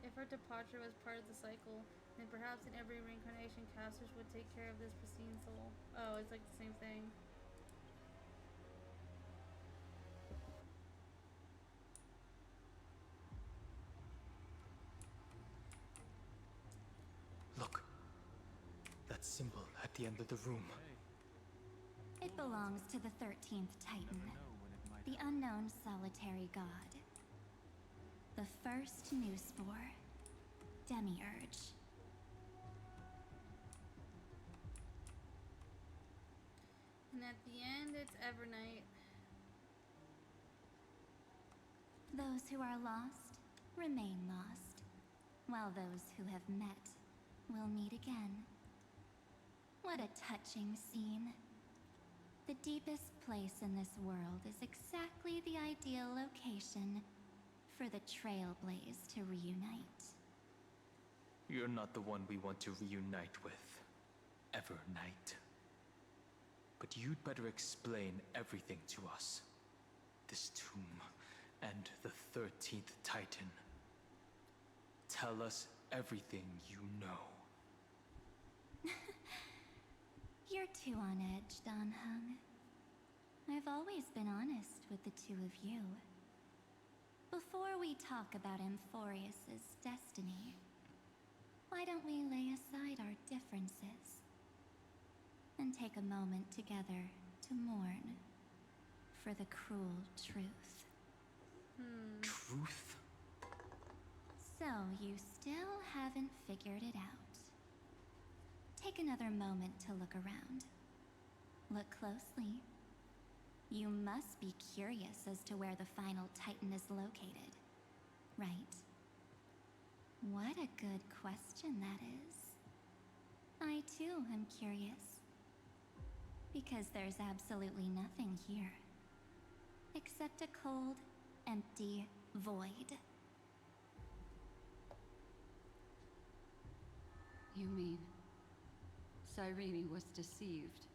If her departure was part of the cycle, then perhaps in every reincarnation casters would take care of this pristine soul. Oh, it's like the same thing. Look. That symbol at the end of the room. It belongs to the 13th Titan, the unknown solitary god. The first new spore, Demiurge. And at the end, it's Evernight. Those who are lost remain lost, while those who have met will meet again. What a touching scene. The deepest place in this world is exactly the ideal location for the Trailblaze to reunite. You're not the one we want to reunite with, Evernight. But you'd better explain everything to us. This tomb and the 13th Titan. Tell us everything you know. You're too on edge, Dan Hung. I've always been honest with the two of you. Before we talk about Amphoreus' destiny, why don't we lay aside our differences and take a moment together to mourn for the cruel truth? Truth? So you still haven't figured it out. Take another moment to look around. Look closely. You must be curious as to where the final Titan is located, right? What a good question that is. I too am curious. Because there's absolutely nothing here. Except a cold, empty void. You mean Cyrene was deceived?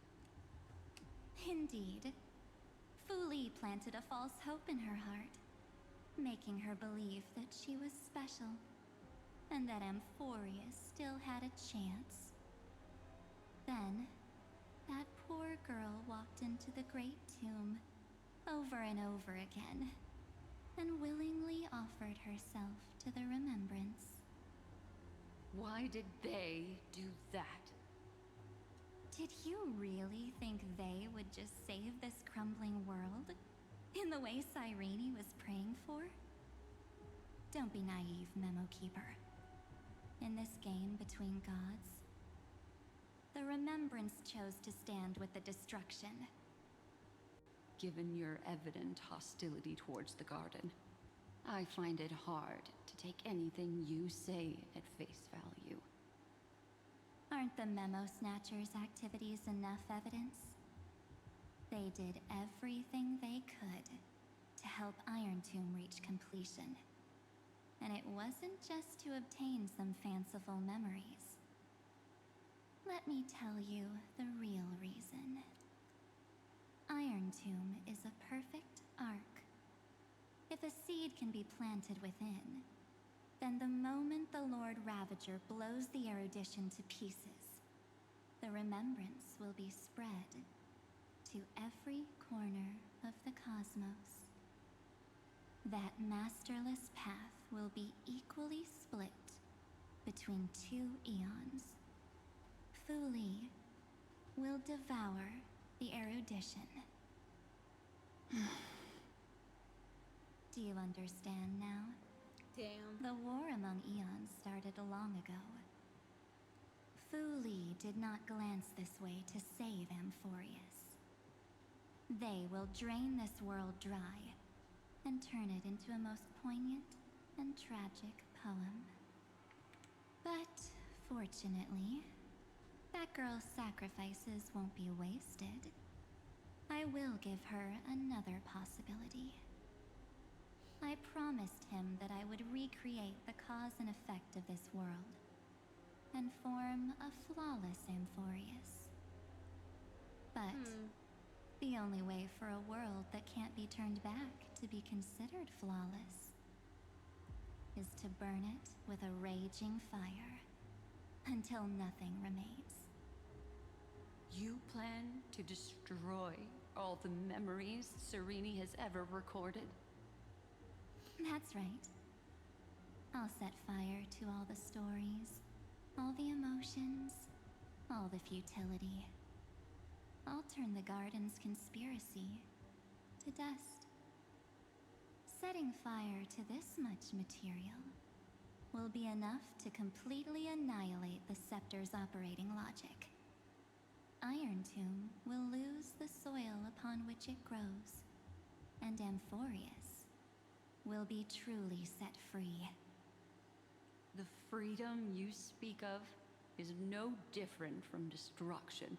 Indeed. Fu Li planted a false hope in her heart, making her believe that she was special, and that Amphoreus still had a chance. Then, that poor girl walked into the Great Tomb over and over again, and willingly offered herself to the remembrance. Why did they do that? Did you really think they would just save this crumbling world in the way Cyrene was praying for? Don't be naive, Memo Keeper. In this game between gods, the Remembrance chose to stand with the destruction. Given your evident hostility towards the Garden, I find it hard to take anything you say at face value. Aren't the Memo Snatchers' activities enough evidence? They did everything they could to help Iron Tomb reach completion. And it wasn't just to obtain some fanciful memories. Let me tell you the real reason. Iron Tomb is a perfect arc. If a seed can be planted within, then the moment the Lord Ravager blows the erudition to pieces, the remembrance will be spread to every corner of the cosmos. That masterless path will be equally split between two eons. Fu Li will devour the erudition. Do you understand now? Damn. The war among eons started long ago. Fu Li did not glance this way to save Amphoreus. They will drain this world dry and turn it into a most poignant and tragic poem. But, fortunately, that girl's sacrifices won't be wasted. I will give her another possibility. I promised him that I would recreate the cause and effect of this world, and form a flawless Amphoreus. But the only way for a world that can't be turned back to be considered flawless is to burn it with a raging fire until nothing remains. You plan to destroy all the memories Cyrene has ever recorded? That's right. I'll set fire to all the stories, all the emotions, all the futility. I'll turn the Garden's conspiracy to dust. Setting fire to this much material will be enough to completely annihilate the Scepter's operating logic. Iron Tomb will lose the soil upon which it grows, and Amphoreus will be truly set free. The freedom you speak of is no different from destruction.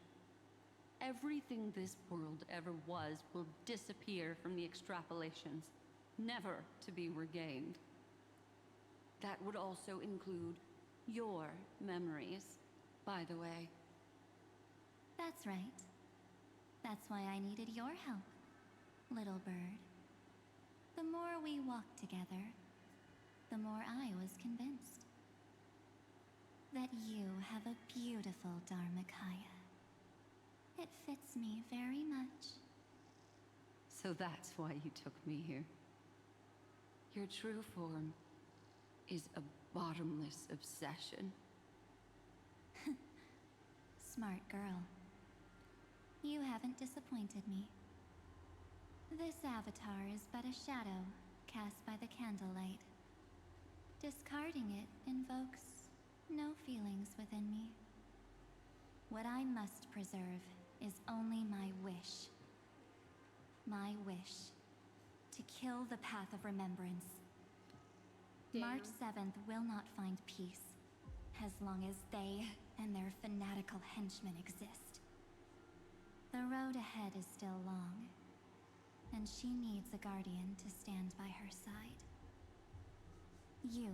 Everything this world ever was will disappear from the extrapolations, never to be regained. That would also include your memories, by the way. That's right. That's why I needed your help, little bird. The more we walked together, the more I was convinced that you have a beautiful Dharmakaya. It fits me very much. So that's why you took me here. Your true form is a bottomless obsession. Smart girl. You haven't disappointed me. This avatar is but a shadow cast by the candlelight. Discarding it invokes no feelings within me. What I must preserve is only my wish. My wish to kill the path of remembrance. Damn. March 7th will not find peace as long as they and their fanatical henchmen exist. The road ahead is still long, and she needs a guardian to stand by her side. You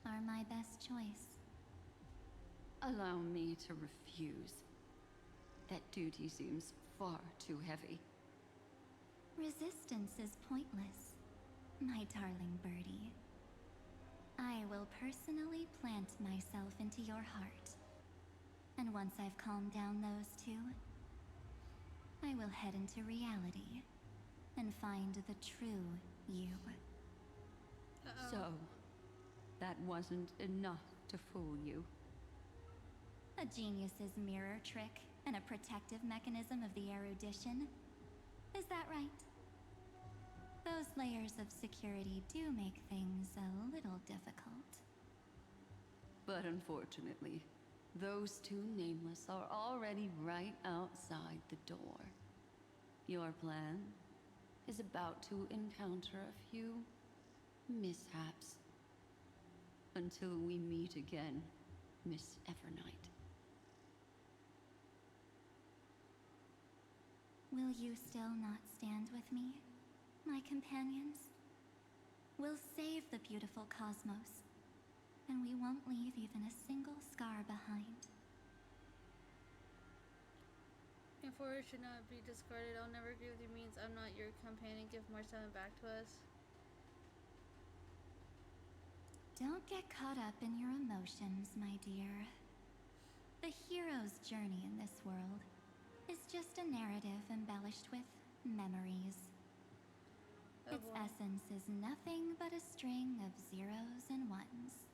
are my best choice. Allow me to refuse. That duty seems far too heavy. Resistance is pointless, my darling birdie. I will personally plant myself into your heart And once I've calmed down those two, I will head into reality and find the true you. So, that wasn't enough to fool you. A genius's mirror trick and a protective mechanism of the erudition. Is that right? Those layers of security do make things a little difficult. But unfortunately, those two nameless are already right outside the door. Your plan is about to encounter a few mishaps. Until we meet again, Miss Evernight. Will you still not stand with me, my companions? We'll save the beautiful cosmos, and we won't leave even a single scar behind. Amphoreus should not be discarded. I'll never agree with you means I'm not your companion. Give Marcella back to us. Don't get caught up in your emotions, my dear. The hero's journey in this world is just a narrative embellished with memories. Its essence is nothing but a string of zeros and ones.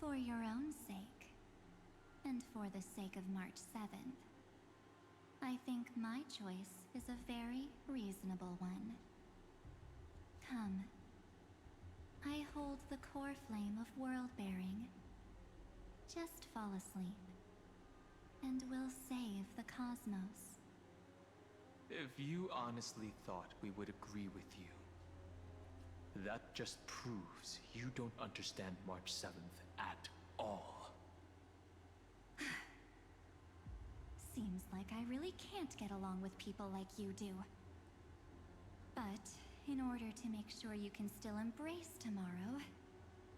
For your own sake, and for the sake of March 7th, I think my choice is a very reasonable one. Come. I hold the core flame of world-bearing. Just fall asleep, and we'll save the cosmos. If you honestly thought we would agree with you, that just proves you don't understand March 7th at all. Seems like I really can't get along with people like you do. But in order to make sure you can still embrace tomorrow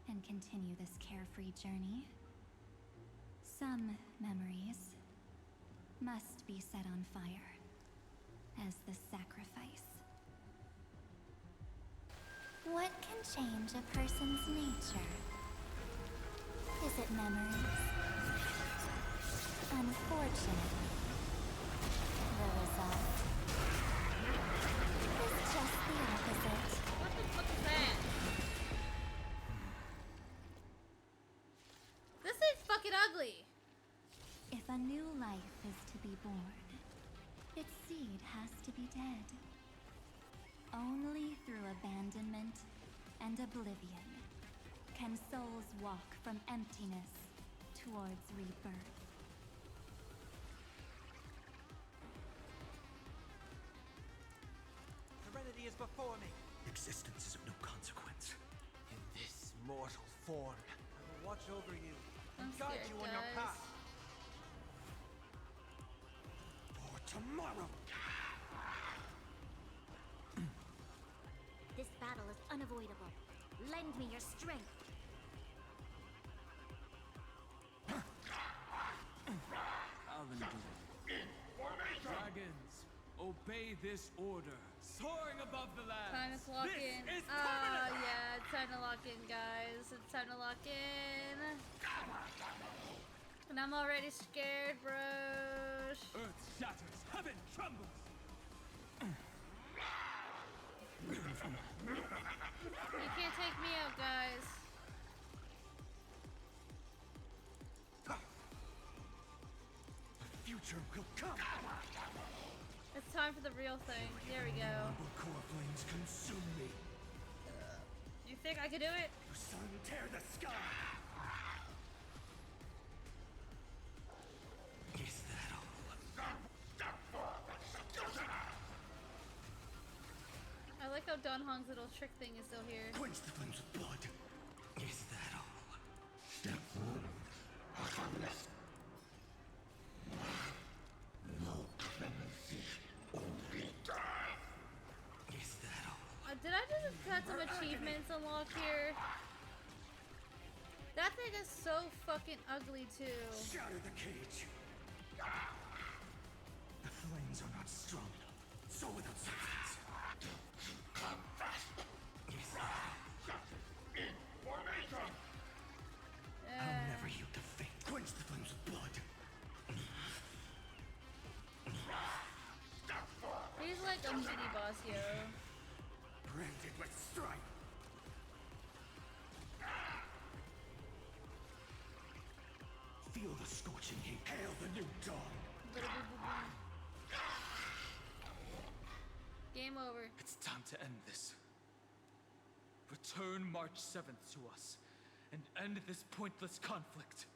and continue this carefree journey, some memories must be set on fire as the sacrifice. What can change a person's nature? Is it memories? Unfortunately, the result is just the opposite. What the fuck is that? This thing's fucking ugly. If a new life is to be born, its seed has to be dead. Only through abandonment and oblivion can souls walk from emptiness towards rebirth. Serenity is before me. Existence is of no consequence. In this mortal form, I will watch over you and I'm guide scared, you on your guys. path. For tomorrow. This battle is unavoidable. Lend me your strength. I'll undo it. Dragons, obey this order. Soaring above the land. Time to lock This in. is Ah, permanent. yeah, it's time to lock in, guys. It's time to lock in. And I'm already scared, bros. Earth shatters, heaven trembles. You can't take me out, guys. The future will come. It's time for the real thing. There we go. Rumble core flames consume me. You think I could do it? Your sun tear the sky. Is that all? I like how Don Hong's little trick thing is still here. Quench the flames with blood. Is that all? Step no clemency, only death. Is that all? Did I just cut some achievements unlocked here? That thing is so fucking ugly too. Shatter the cage. The flames are not strong enough. So without substance. Come fast. Is that all? Information. I'll never yield to fate. Quench the flames with blood. shitty boss, yo. Branded with strife. Feel the scorching heat. Hail the new dawn. Game over. It's time to end this. Return March 7th to us and end this pointless conflict.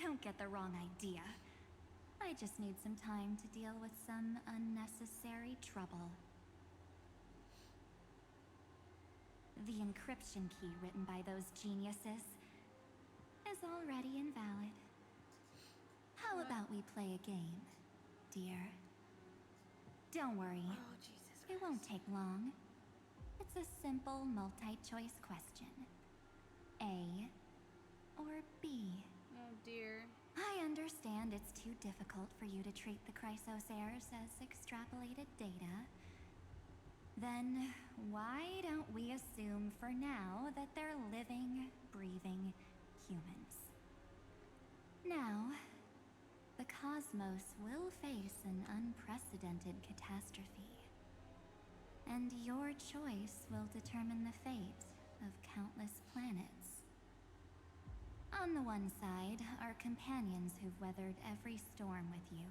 Don't get the wrong idea. I just need some time to deal with some unnecessary trouble. The encryption key written by those geniuses is already invalid. How about we play a game, dear? Don't worry. Oh, Jesus Christ. It won't take long. It's a simple multi-choice question. A or B? Oh, dear. I understand it's too difficult for you to treat the Chrysosairs as extrapolated data. Then why don't we assume for now that they're living, breathing humans? Now, the cosmos will face an unprecedented catastrophe. And your choice will determine the fate of countless planets. On the one side are companions who've weathered every storm with you.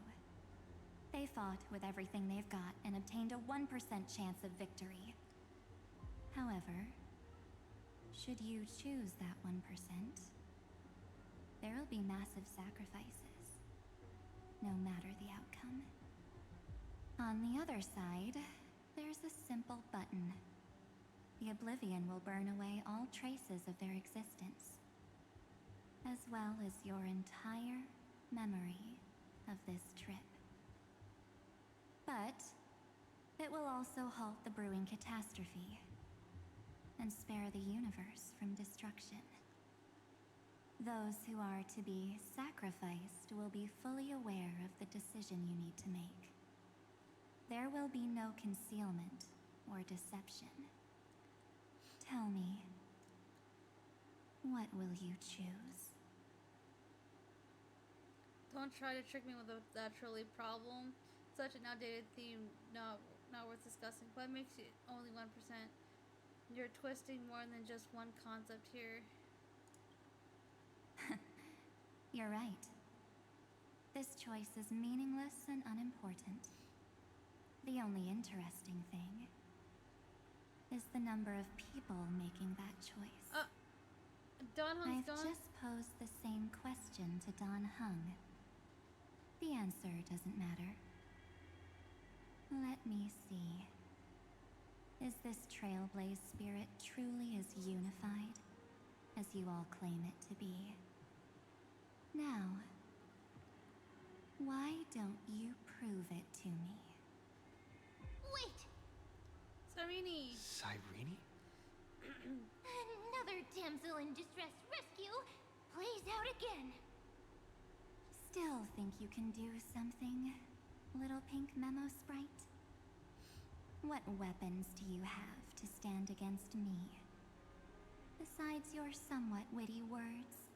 They fought with everything they've got and obtained a 1% chance of victory. However, should you choose that 1%, there will be massive sacrifices, no matter the outcome. On the other side, there's a simple button. The Oblivion will burn away all traces of their existence, as well as your entire memory of this trip. But it will also halt the brewing catastrophe and spare the universe from destruction. Those who are to be sacrificed will be fully aware of the decision you need to make. There will be no concealment or deception. Tell me, what will you choose? Don't try to trick me with a naturally problem. Such an outdated theme, not worth discussing. What makes it only 1%? You're twisting more than just one concept here. You're right. This choice is meaningless and unimportant. The only interesting thing is the number of people making that choice. Don Hung's I've gone? just posed the same question to Don Hung. The answer doesn't matter. Let me see. Is this Trailblaze spirit truly as unified as you all claim it to be? Now, why don't you prove it to me? Wait! Cyrene! Cyrene? Another damsel in distress rescue plays out again. Still think you can do something, little pink memo sprite? What weapons do you have to stand against me? Besides your somewhat witty words?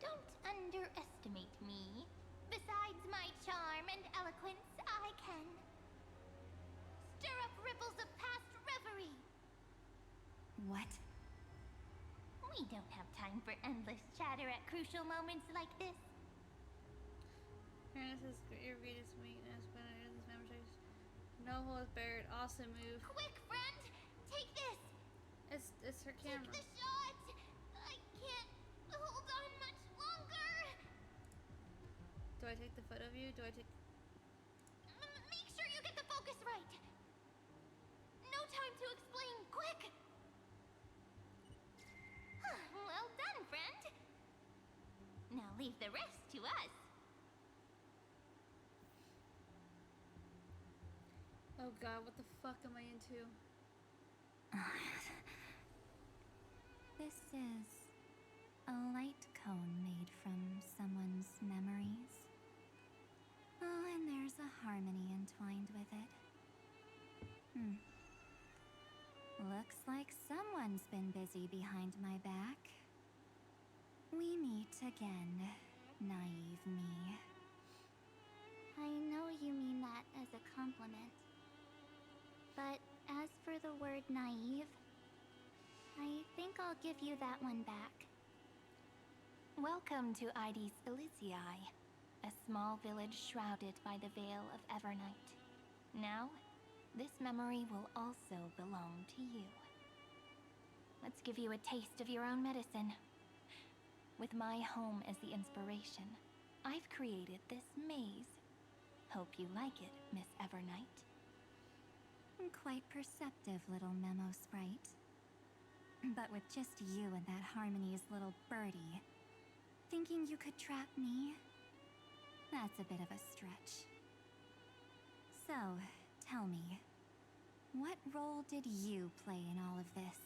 Don't underestimate me. Besides my charm and eloquence, I can stir up ripples of past reverie. What? We don't have time for endless chatter at crucial moments like this. Fairness is your greatest weakness, but it is this memory. No holds barred. Awesome move. Quick, friend! Take this! It's her camera. Take the shot! I can't hold on much longer! Do I take the photo of you? Do I take... Make sure you get the focus right! No time to explain, quick! Well done, friend! Now leave the rest to us. Oh god, what the fuck am I into? This is a light cone made from someone's memories. Oh, and there's a harmony entwined with it. Looks like someone's been again, naive me. I know you mean that as a compliment. But as for the word naive, I think I'll give you that one back. Welcome to Ides Elysiae, a small village shrouded by the veil of Evernight. Now, this memory will also belong to you. Let's give you a taste of your own medicine. With my home as the inspiration, I've created this maze. Hope you like it, Miss Evernight. Quite perceptive little memo sprite. But with just you and that Harmony's little birdie, thinking you could trap me? That's a bit of a stretch. So, tell me, what role did you play in all of this?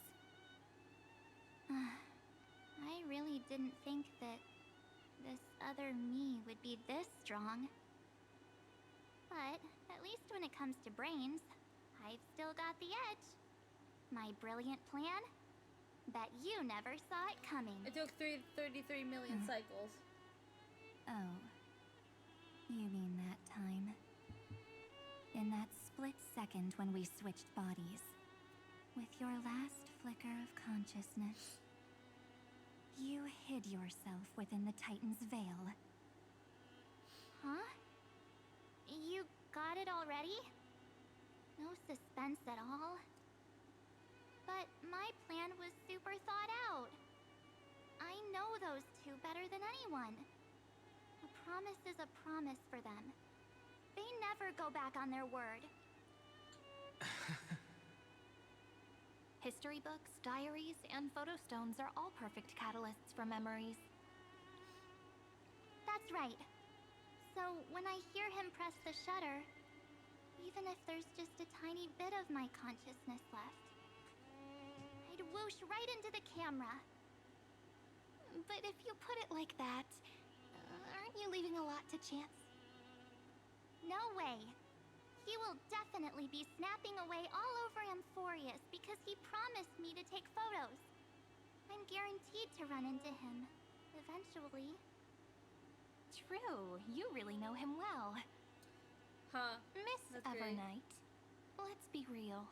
I really didn't think that this other me would be this strong. But at least when it comes to brains, I've still got the edge. My brilliant plan? Bet you never saw it coming. It took 33 million cycles. Oh. You mean that time? In that split second when we switched bodies. With your last flicker of consciousness, you hid yourself within the Titan's veil. Huh? You got it already? No suspense at all? But my plan was super thought out. I know those two better than anyone. A promise is a promise for them. They never go back on their word. History books, diaries, and photostones are all perfect catalysts for memories. That's right. So when I hear him press the shutter, even if there's just a tiny bit of my consciousness left, I'd whoosh right into the camera. But if you put it like that, aren't you leaving a lot to chance? No way. He will definitely be snapping away all over Amphoreus because he promised me to take photos. I'm guaranteed to run into him, eventually. True, you really know him well. Huh. Miss Evernight, let's be real.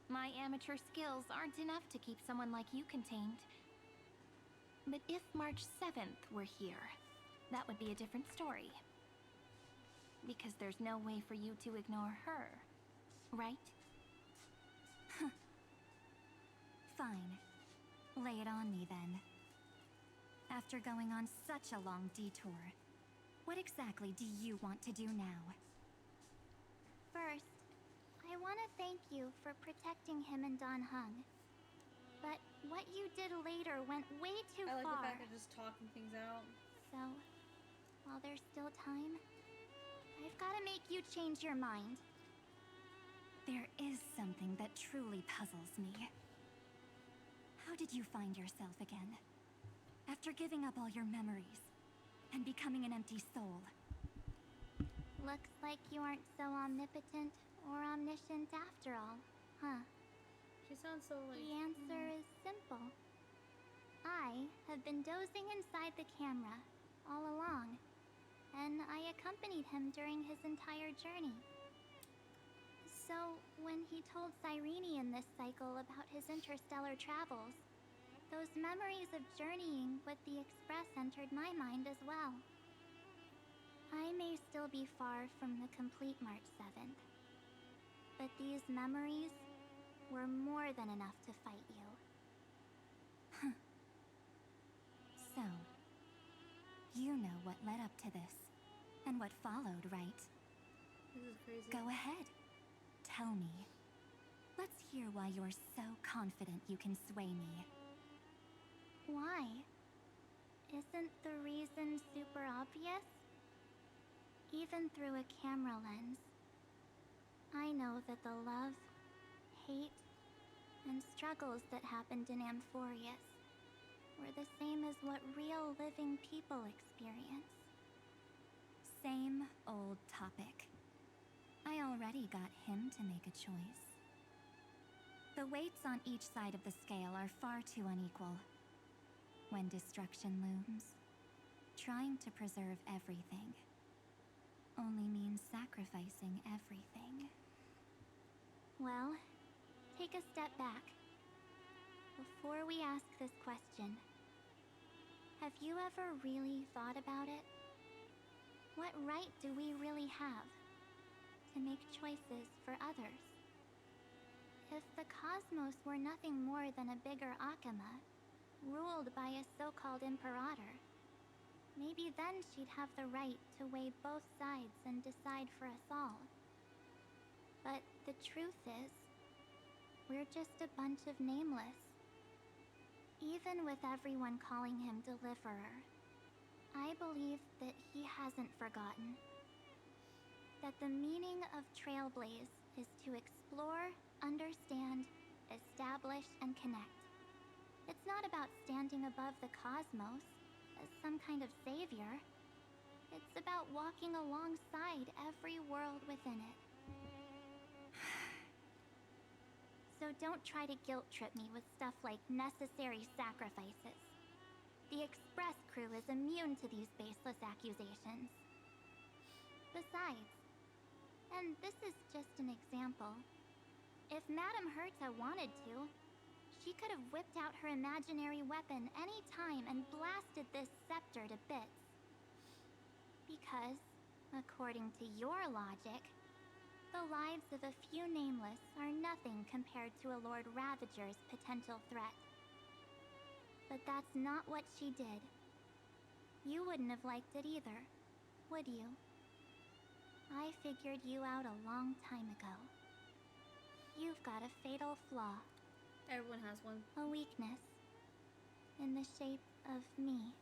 My amateur skills aren't enough to keep someone like you contained. But if March 7th were here, that would be a different story. Because there's no way for you to ignore her, right? Fine. Lay it on me then. After going on such a long detour, what exactly do you want to do now? First, I want to thank you for protecting him and Don Hung. But what you did later went way too far. I like the fact of just talking things out. So, while there's still time, I've got to make you change your mind. There is something that truly puzzles me. How did you find yourself again? After giving up all your memories and becoming an empty soul. Looks like you aren't so omnipotent or omniscient after all, huh? She sounds so like... The answer is simple. I have been dozing inside the camera all along, and I accompanied him during his entire journey. So, when he told Cyrene in this cycle about his interstellar travels, those memories of journeying with the Express entered my mind as well. I may still be far from the complete March 7th, but these memories were more than enough to fight you. So, you know what led up to this, and what followed, right? This is crazy. Go ahead. Tell me. Let's hear why you're so confident you can sway me. Why? Isn't the reason super obvious? Even through a camera lens, I know that the love, hate, and struggles that happened in Amphoreus were the same as what real living people experience. Same old topic. I already got him to make a choice. The weights on each side of the scale are far too unequal. When destruction looms, Trying to preserve everything only means sacrificing everything. Well, take a step back. Before we ask this question, have you ever really thought about it? What right do we really have to make choices for others? If the cosmos were nothing more than a bigger Akama, ruled by a so-called imperator, maybe then she'd have the right to weigh both sides and decide for us all. But the truth is, we're just a bunch of nameless. Even with everyone calling him Deliverer, I believe that he hasn't forgotten. That the meaning of Trailblaze is to explore, understand, establish, and connect. It's not about standing above the cosmos as some kind of savior. It's about walking alongside every world within it. So don't try to guilt-trip me with stuff like necessary sacrifices. The Express crew is immune to these baseless accusations. Besides, and this is just an example, if Madame Herta wanted to, she could have whipped out her imaginary weapon any time and blasted this scepter to bits. Because, according to your logic, the lives of a few nameless are nothing compared to a Lord Ravager's potential threat. But that's not what she did. You wouldn't have liked it either, would you? I figured you out a long time ago. You've got a fatal flaw. Everyone has one. A weakness. In the shape of me.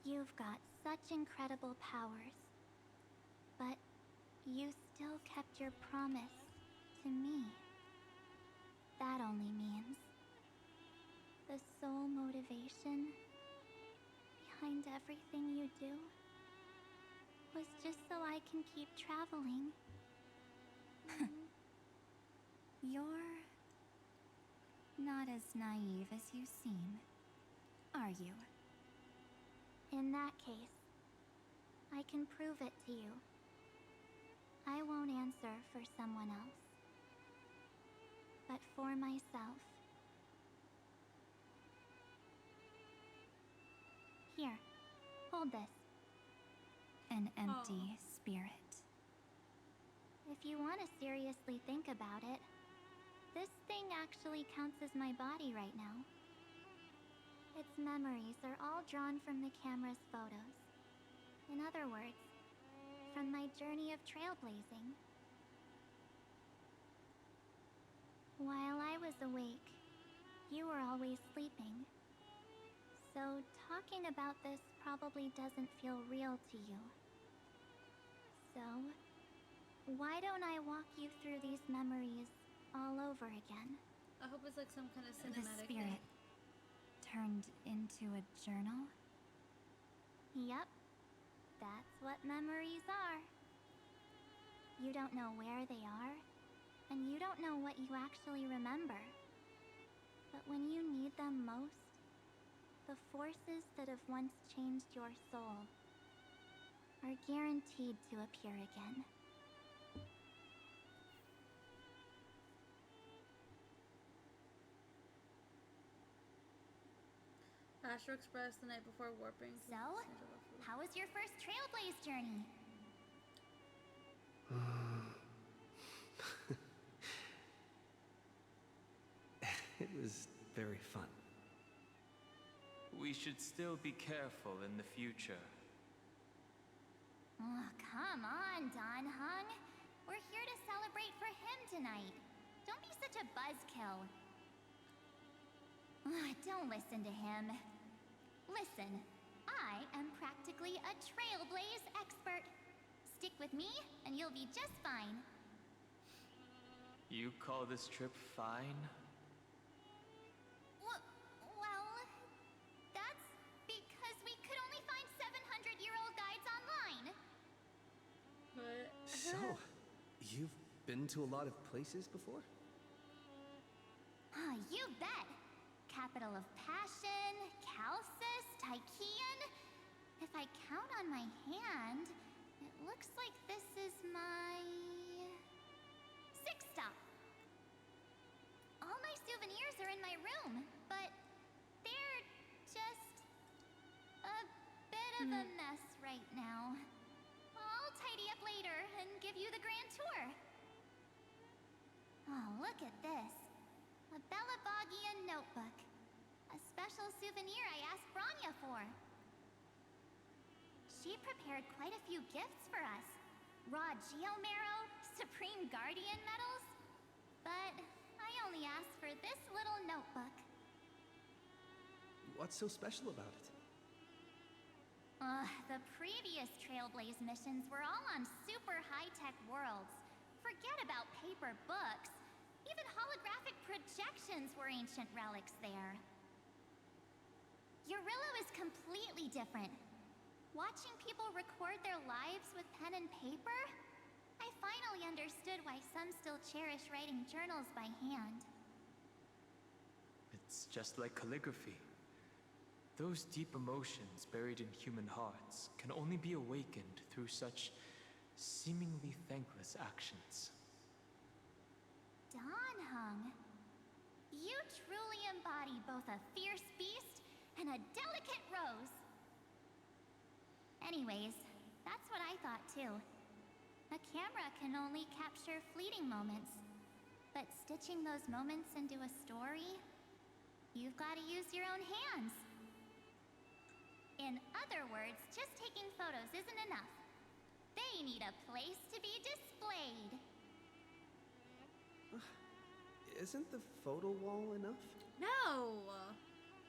You've got such incredible powers. But you still kept your promise to me. That only means the sole motivation behind everything you do was just so I can keep traveling. You're not as naive as you seem, are you? In that case, I can prove it to you. I won't answer for someone else, but for myself. Here, hold this. An empty spirit. If you want to seriously think about it, this thing actually counts as my body right now. Its memories are all drawn from the camera's photos. In other words, from my journey of trailblazing. While I was awake, you were always sleeping. So talking about this probably doesn't feel real to you. So, why don't I walk you through these memories all over again? I hope it's like some kind of The cinematic spirit turned into a journal? Yep. That's what memories are. You don't know where they are, and you don't know what you actually remember. But when you need them most, the forces that have once changed your soul are guaranteed to appear again. Astro Express the night before warping. So, how was your first Trailblaze journey? It was very fun. We should still be careful in the future. Oh, come on, Don Hung. We're here to celebrate for him tonight. Don't be such a buzzkill. Don't listen to him. Listen, I am practically a Trailblaze expert. Stick with me, and you'll be just fine. You call this trip fine? Well, that's because we could only find 700-year-old guides online. But So, you've been to a lot of places before? You bet. Capital of Passion, Calcis, Tychean. If I count on my hand, it looks like this is my 6th stop. All my souvenirs are in my room, but they're just a bit of a mess right now. I'll tidy up later and give you the grand tour. Oh, look at this. A Belabogian notebook. A special souvenir I asked Branya for. She prepared quite a few gifts for us. Raw geomarrow, Supreme Guardian medals. But I only asked for this little notebook. What's so special about it? The previous Trailblaze missions were all on super high-tech worlds. Forget about paper books. Even holographic projections were ancient relics there. Eurillo is completely different. Watching people record their lives with pen and paper, I finally understood why some still cherish writing journals by hand. It's just like calligraphy. Those deep emotions buried in human hearts can only be awakened through such seemingly thankless actions. Donhung, you truly embody both a fierce beast and a delicate rose. Anyways, that's what I thought too. A camera can only capture fleeting moments, but stitching those moments into a story, you've got to use your own hands. In other words, just taking photos isn't enough. They need a place to be displayed. Isn't the photo wall enough? No!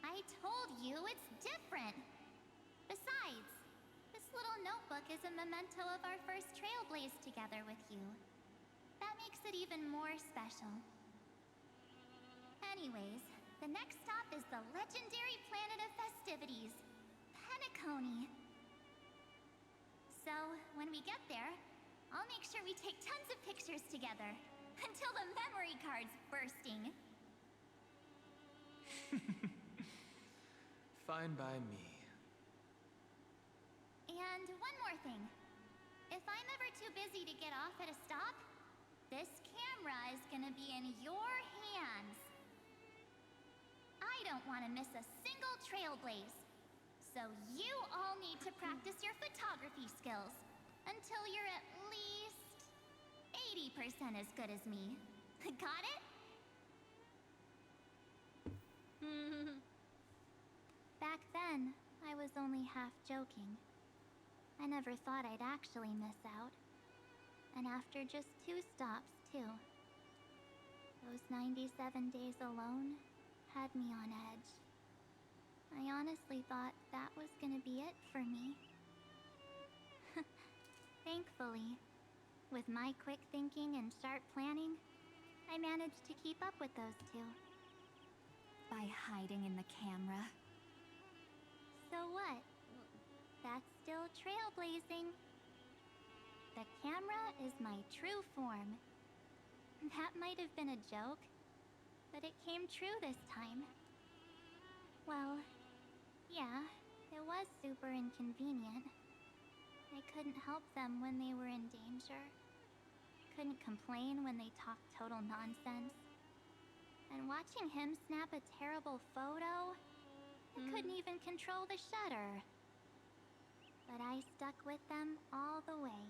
I told you it's different. Besides, this little notebook is a memento of our first Trailblaze together with you. That makes it even more special. Anyways, the next stop is the legendary planet of festivities, Penacony. So, when we get there, I'll make sure we take tons of pictures together, until the memory card's bursting. Fine by me. And one more thing. If I'm ever too busy to get off at a stop, this camera is gonna be in your hands. I don't want to miss a single Trailblaze. So you all need to practice your photography skills until you're at least 80% as good as me. Got it? Back then, I was only half joking. I never thought I'd actually miss out. And after just 2 stops, too. Those 97 days alone had me on edge. I honestly thought that was gonna be it for me. Thankfully, with my quick thinking and sharp planning, I managed to keep up with those 2. By hiding in the camera. So what? That's still trailblazing. The camera is my true form. That might have been a joke, but it came true this time. Well, yeah, it was super inconvenient. I couldn't help them when they were in danger. Couldn't complain when they talked total nonsense. And watching him snap a terrible photo, I couldn't even control the shutter. But I stuck with them all the way,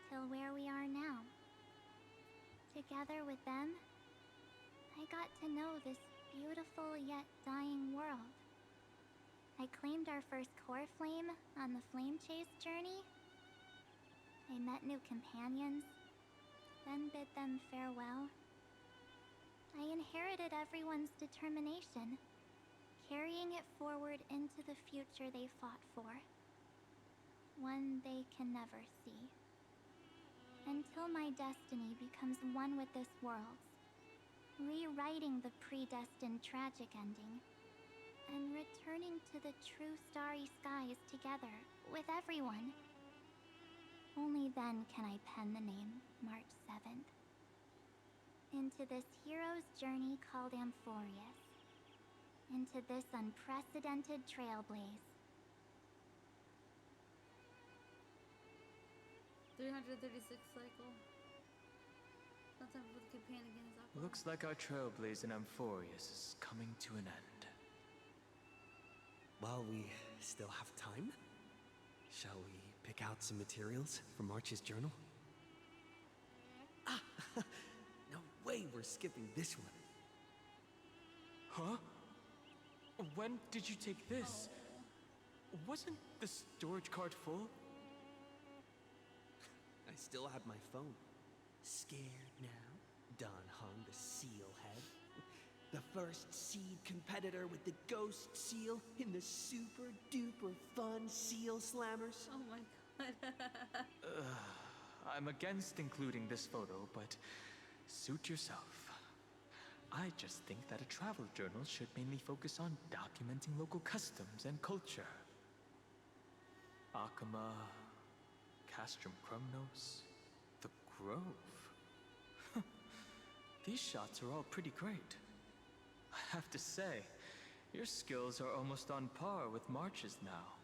till where we are now. Together with them, I got to know this beautiful yet dying world. I claimed our first core flame on the flame chase journey. I met new companions, then bid them farewell. I inherited everyone's determination, carrying it forward into the future they fought for. One they can never see. Until my destiny becomes one with this world's, rewriting the predestined tragic ending, and returning to the true starry skies together with everyone. Only then can I pen the name March 7th. Into this hero's journey called Amphoreus. Into this unprecedented trailblaze. 336 cycle. No time for the campaign again. Looks like our trailblazing Amphoreus is coming to an end. While we still have time, shall we pick out some materials from March's journal? Ah! No way we're skipping this one. Huh? When did you take this? Wasn't the storage card full? I still have my phone. Scared now? Don hung the seal head. The first seed competitor with the ghost seal in the super duper fun seal slammers. Oh my god. I'm against including this photo, but suit yourself. I just think that a travel journal should mainly focus on documenting local customs and culture. Akama, Castrum Krumnos, the Grove. These shots are all pretty great. I have to say, your skills are almost on par with March's now.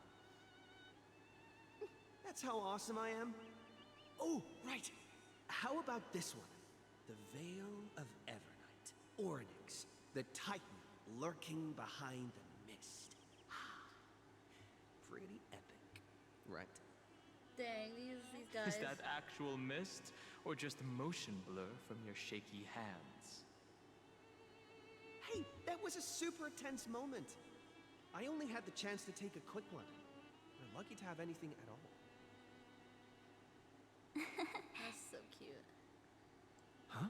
That's how awesome I am. Oh, right. How about this one? The Veil of Evernight. Ornyx, the Titan lurking behind the mist. Pretty epic, right? Dang, these guys. Is that actual mist, or just motion blur from your shaky hands? Hey, that was a super tense moment. I only had the chance to take a quick one. We're lucky to have anything at all. That's so cute. Huh?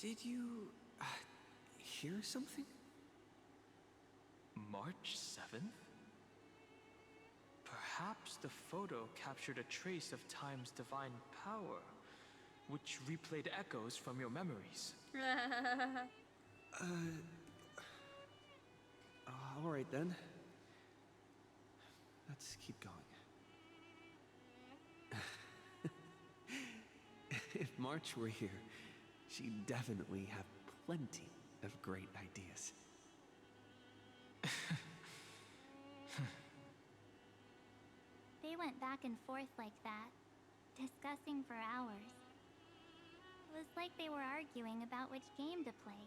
Did you hear something? March 7th? Perhaps the photo captured a trace of time's divine power, which replayed echoes from your memories. All right then. Let's keep going. If March were here, she'd definitely have plenty of great ideas. They went back and forth like that, discussing for hours. It was like they were arguing about which game to play.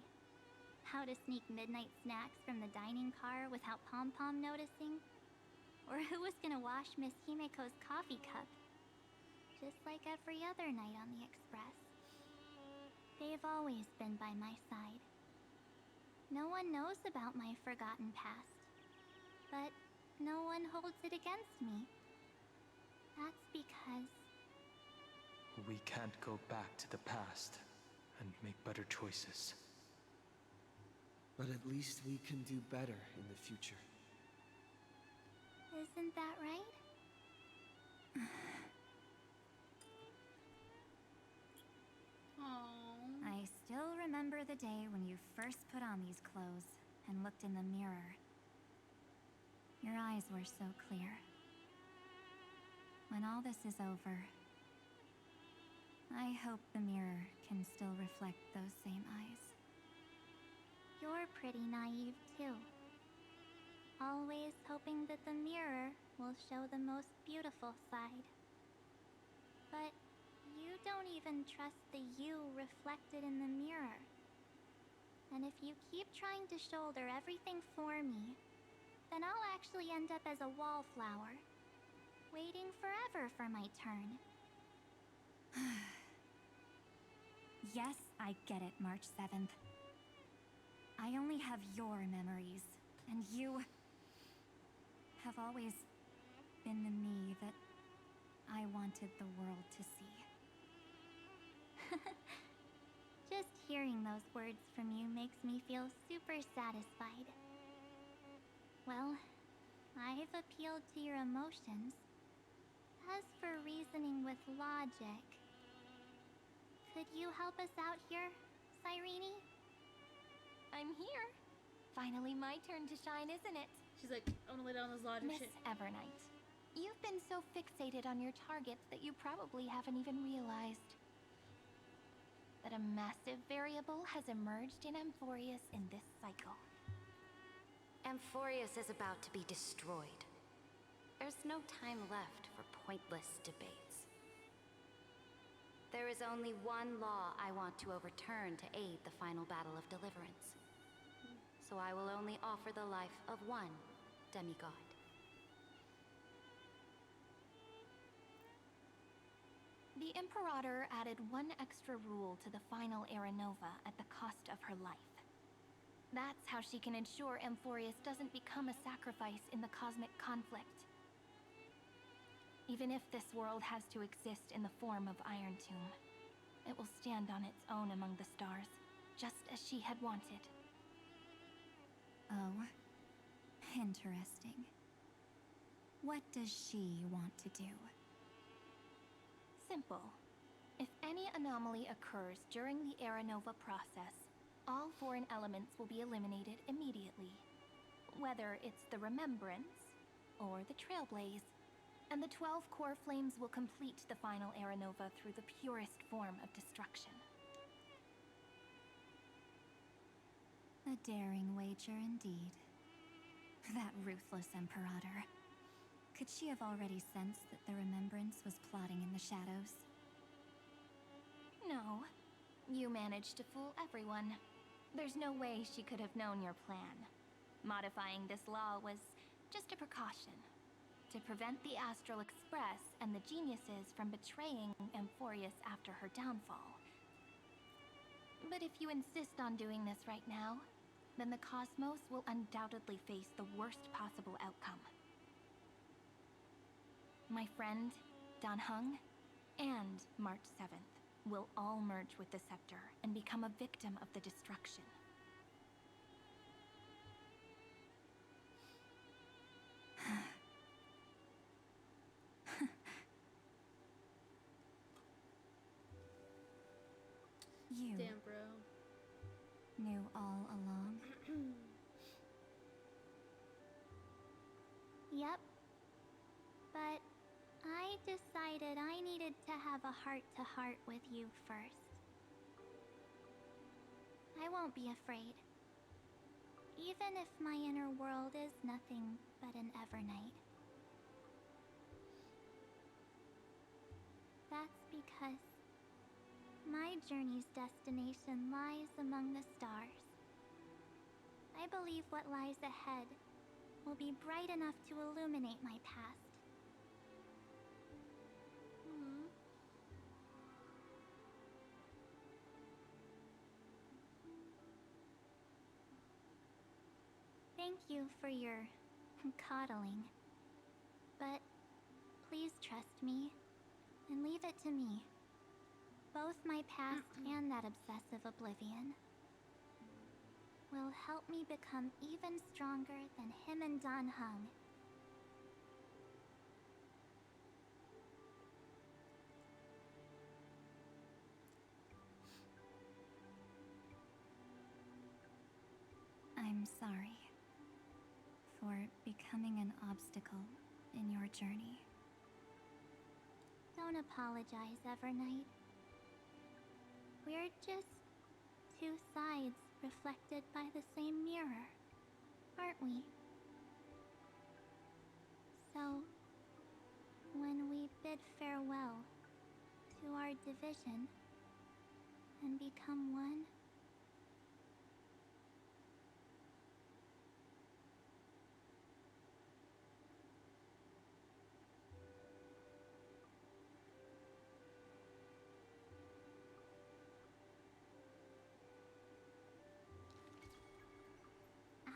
How to sneak midnight snacks from the dining car without Pom-Pom noticing. Or who was gonna wash Miss Himeko's coffee cup. Just like every other night on the Express. They've always been by my side. No one knows about my forgotten past. But no one holds it against me. That's because... We can't go back to the past and make better choices. But at least we can do better in the future. Isn't that right? I still remember the day when you first put on these clothes and looked in the mirror. Your eyes were so clear. When all this is over, I hope the mirror can still reflect those same eyes. You're pretty naive, too. Always hoping that the mirror will show the most beautiful side. But you don't even trust the you reflected in the mirror. And if you keep trying to shoulder everything for me, then I'll actually end up as a wallflower, waiting forever for my turn. Yes, I get it, March 7th. I only have your memories, and you have always been the me that I wanted the world to see. Just hearing those words from you makes me feel super satisfied. Well, I've appealed to your emotions. As for reasoning with logic, could you help us out here, Cyrene? I'm here. Finally my turn to shine, isn't it? She's like, I wanna lay down this logic Miss shit. Evernight, you've been so fixated on your targets that you probably haven't even realized that a massive variable has emerged in Amphoreus in this cycle. Amphoreus is about to be destroyed. There's no time left for pointless debates. There is only one law I want to overturn to aid the final battle of deliverance. So I will only offer the life of one demigod. The Imperator added one extra rule to the final Era Nova at the cost of her life. That's how she can ensure Amphoreus doesn't become a sacrifice in the cosmic conflict. Even if this world has to exist in the form of Iron Tomb, it will stand on its own among the stars, just as she had wanted. Oh, interesting. What does she want to do? Simple. If any anomaly occurs during the Era Nova process, all foreign elements will be eliminated immediately. Whether it's the Remembrance or the Trailblaze, and the 12 core flames will complete the final Era Nova through the purest form of destruction. A daring wager indeed. That ruthless Imperator. Could she have already sensed that the Remembrance was plotting in the shadows? No. You managed to fool everyone. There's no way she could have known your plan. Modifying this law was just a precaution, to prevent the Astral Express and the geniuses from betraying Amphoreus after her downfall. But if you insist on doing this right now, then the Cosmos will undoubtedly face the worst possible outcome. My friend, Dan Heng, and March 7th will all merge with the Scepter and become a victim of the destruction. You Damn, bro. knew all along? Yep. But I decided I needed to have a heart-to-heart with you first. I won't be afraid. Even if my inner world is nothing but an Evernight. That's because my journey's destination lies among the stars. I believe what lies ahead will be bright enough to illuminate my past. Thank you for your coddling. But please trust me and leave it to me. Both my past and that obsessive oblivion will help me become even stronger than him and Dan Heng. I'm sorry for becoming an obstacle in your journey. Don't apologize, Evernight. We're just two sides reflected by the same mirror, aren't we? So, when we bid farewell to our division and become one,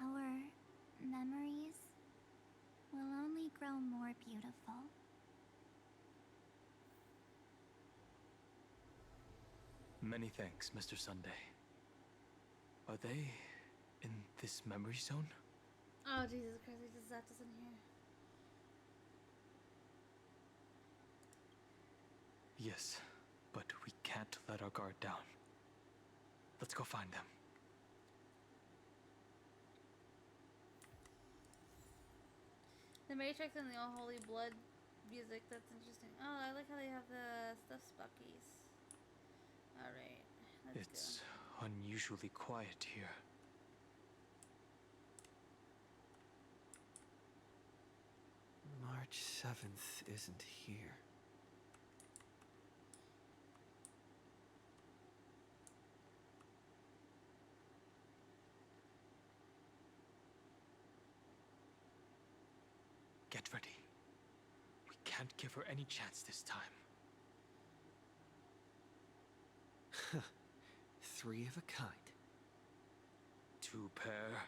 our memories will only grow more beautiful. Many thanks, Mr. Sunday. Are they in this memory zone? Oh, Jesus Christ, I just zapped us in here. Yes, but we can't let our guard down. Let's go find them. The Matrix and the All Holy Blood music, that's interesting. Oh, I like how they have the stuff Spuckies. Alright, let's go. Unusually quiet here. March 7th isn't here. Get ready. We can't give her any chance this time. 3 of a kind. 2 pair.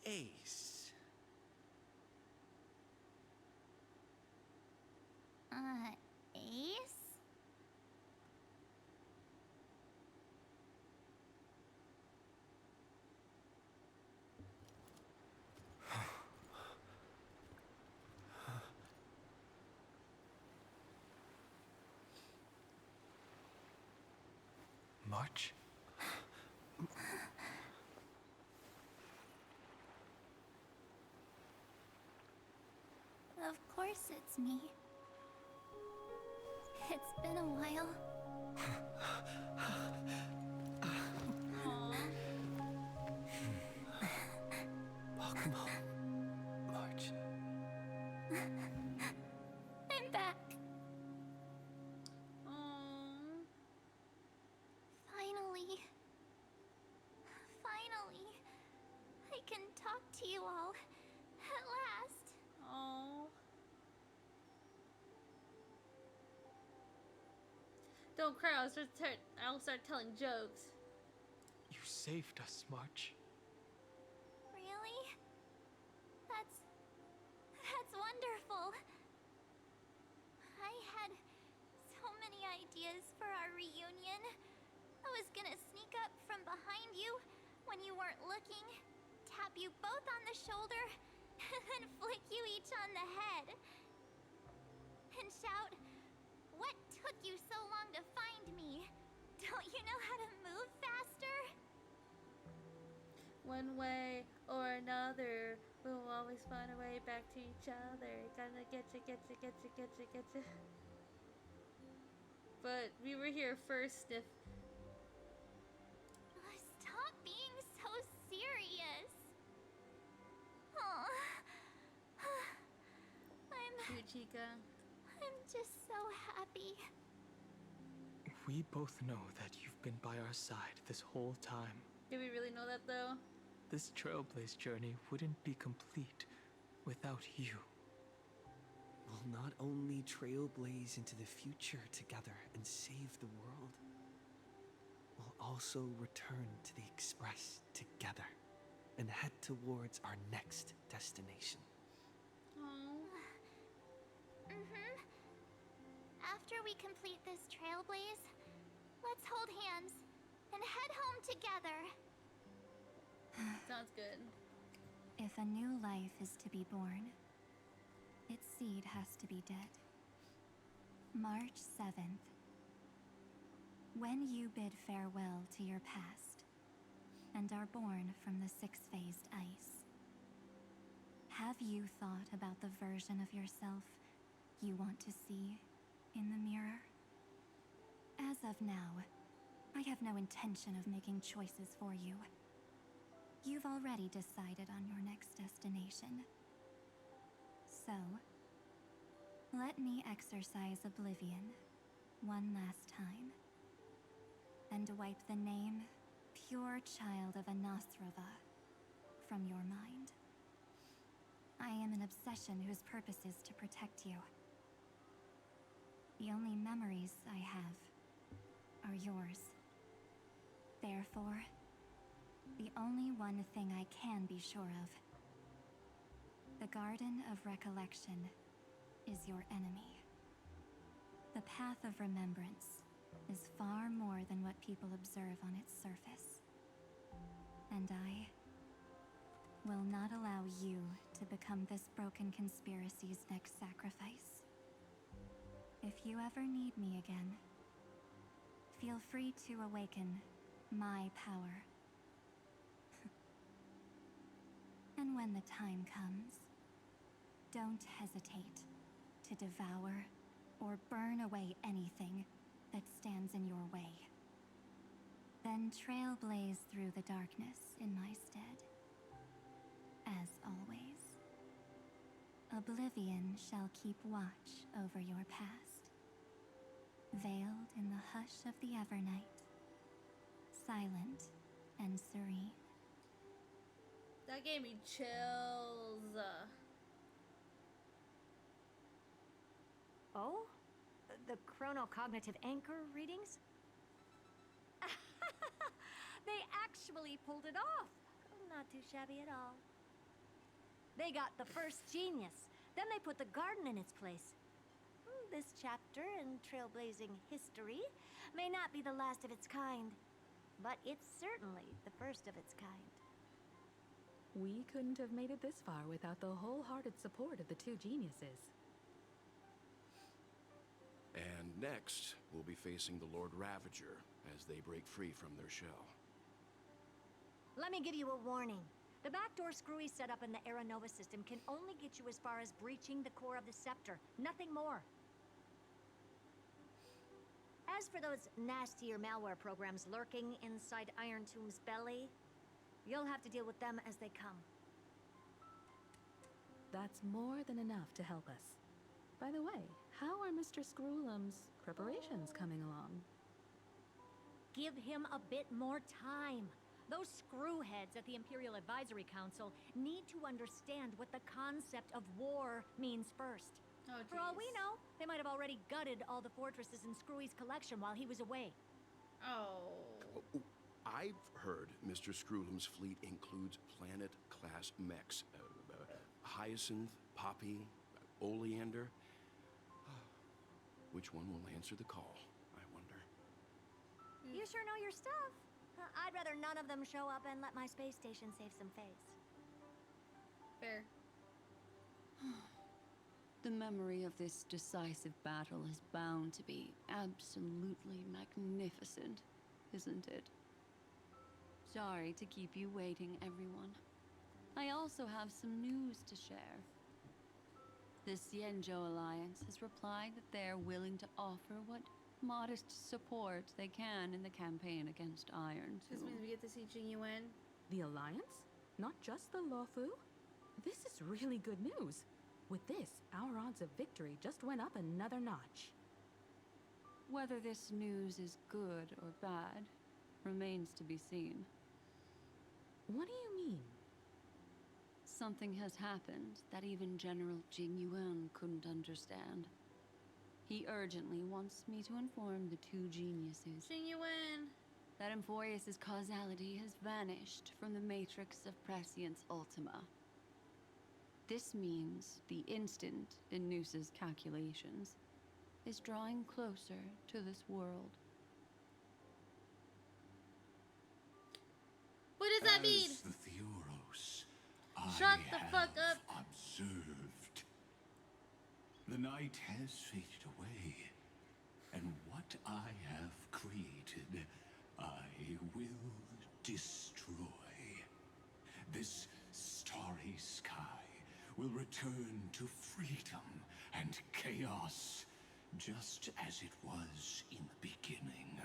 Ace. Ace? March? Of course it's me. It's been a while. Welcome home, March. I'm back. Finally, I can talk to you all at last. Oh. Don't cry. I'll start telling jokes. You saved us, March. Really? That's wonderful. I had so many ideas for our reunion. I was gonna sneak up from behind you when you weren't looking, tap you both on the shoulder, and then flick you each on the head. And shout, "What took you so long to find me? Don't you know how to move faster?" One way or another, we'll always find a way back to each other. Gonna get you. But we were here first, if... Stop being so serious. Aw. Cute, Chica. I'm just so happy. We both know that you've been by our side this whole time. Did we really know that, though? This Trailblaze journey wouldn't be complete without you. We'll not only trailblaze into the future together and save the world, we'll also return to the Express together and head towards our next destination. After we complete this trailblaze, let's hold hands and head home together. Sounds good. If a new life is to be born, its seed has to be dead. March 7th. When you bid farewell to your past and are born from the six-phased ice, have you thought about the version of yourself you want to see in the mirror? As of now, I have no intention of making choices for you. You've already decided on your next destination. So, let me exercise oblivion one last time and wipe the name Pure Child of Anasrava from your mind. I am an obsession whose purpose is to protect you. The only memories I have are yours. Therefore, the only one thing I can be sure of: the Garden of Recollection is your enemy. The Path of Remembrance is far more than what people observe on its surface. And I will not allow you to become this broken conspiracy's next sacrifice. If you ever need me again, feel free to awaken my power. And when the time comes, don't hesitate to devour or burn away anything that stands in your way. Then trailblaze through the darkness in my stead. As always, a Oblivion shall keep watch over your past, veiled in the hush of the Evernight, silent and serene. That gave me chills. Oh? The chronocognitive anchor readings? They actually pulled it off. Not too shabby at all. They got the first genius. Then they put the garden in its place. This chapter in Trailblazing history may not be the last of its kind, but it's certainly the first of its kind. We couldn't have made it this far without the wholehearted support of the two geniuses. And next, we'll be facing the Lord Ravager as they break free from their shell. Let me give you a warning. The backdoor screwy setup in the Aeronova system can only get you as far as breaching the core of the scepter, nothing more. As for those nastier malware programs lurking inside Iron Tomb's belly, you'll have to deal with them as they come. That's more than enough to help us. By the way, how are Mr. Screwlum's preparations coming along? Give him a bit more time. Those screwheads at the Imperial Advisory Council need to understand what the concept of war means first. Oh, for all we know, they might have already gutted all the fortresses in Screwy's collection while he was away. Oh. I've heard Mr. Screwlum's fleet includes planet-class mechs. Hyacinth, Poppy, Oleander. Which one will answer the call, I wonder? You sure know your stuff. I'd rather none of them show up and let my space station save some face. Fair. The memory of this decisive battle is bound to be absolutely magnificent, isn't it? Sorry to keep you waiting, everyone. I also have some news to share. The Xianzhou Alliance has replied that they're willing to offer what modest support they can in the campaign against Iron Tomb. This means we get to see Jing Yuan. The Alliance? Not just the Luofu? This is really good news. With this, our odds of victory just went up another notch. Whether this news is good or bad remains to be seen. What do you mean? Something has happened that even General Jing Yuan couldn't understand. He urgently wants me to inform the two geniuses Jing Yuan that Amphoreus' causality has vanished from the matrix of Prescience Ultima. This means the instant in Noose's calculations is drawing closer to this world. What does that mean? As the Theoros, Shut the fuck up. Observed. The night has faded away, and what I have created, I will destroy. This starry sky will return to freedom and chaos, just as it was in the beginning.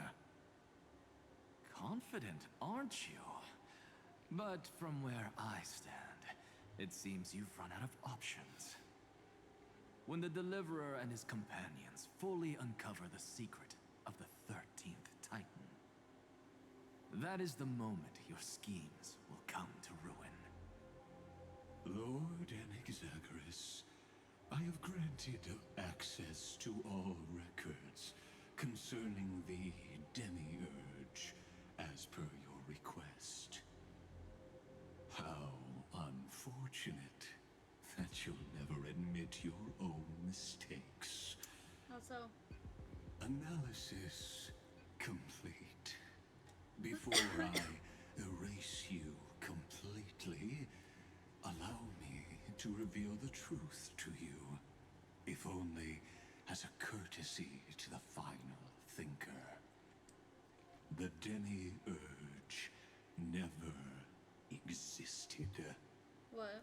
Confident, aren't you? But from where I stand, it seems you've run out of options. When the Deliverer and his companions fully uncover the secret of the 13th Titan, that is the moment your schemes will come to ruin. Lord Anexagorus, I have granted access to all records concerning the Demiurge, as per your request. How unfortunate that you'll never admit your own mistakes. Also, Analysis complete. Before I erase you completely, allow me to reveal the truth to you, if only as a courtesy to the final thinker. The Demiurge never existed. what?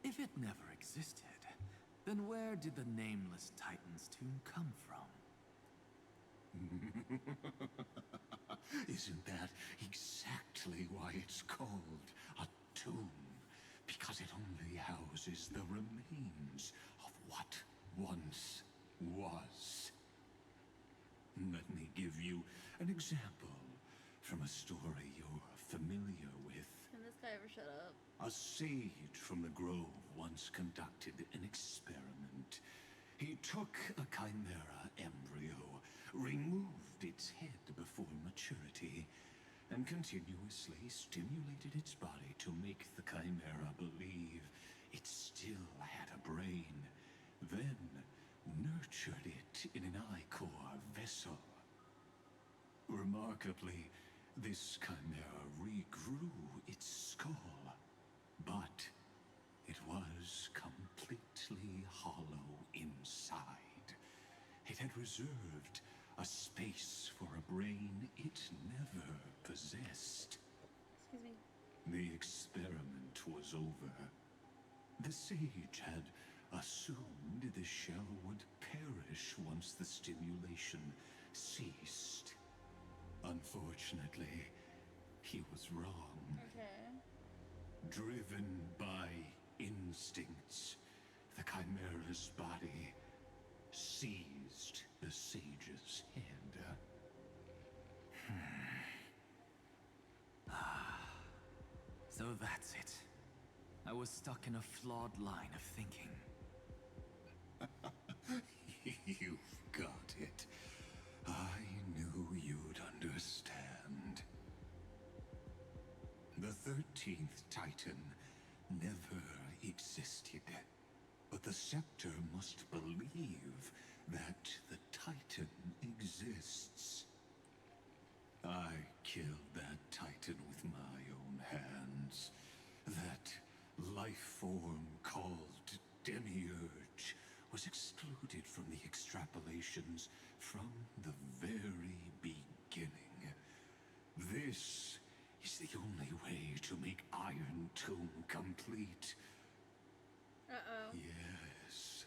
If it never existed, then where did the nameless Titan's tomb come from? Isn't that exactly why it's called a tomb? Because it only houses the remains once was. Let me give you an example from a story you're familiar with. Can this guy ever shut up? A sage from the grove once conducted an experiment. He took a chimera embryo, removed its head before maturity, and continuously stimulated its body to make the chimera believe it still had a brain, then nurtured it in an ichor vessel. Remarkably, this chimera regrew its skull, but it was completely hollow inside. It had reserved a space for a brain it never possessed. Excuse me. The experiment was over. The sage had assumed the shell would perish once the stimulation ceased. Unfortunately, he was wrong. Okay. Driven by instincts, the chimera's body seized the sage's head. So that's it. I was stuck in a flawed line of thinking. You've got it. I knew you'd understand. The 13th Titan never existed. But the Scepter must believe that the Titan exists. I killed that Titan with my own hands. That life form called Demiurge was excluded from the extrapolations from the very beginning. This is the only way to make Iron Tomb complete. Uh-oh. Yes.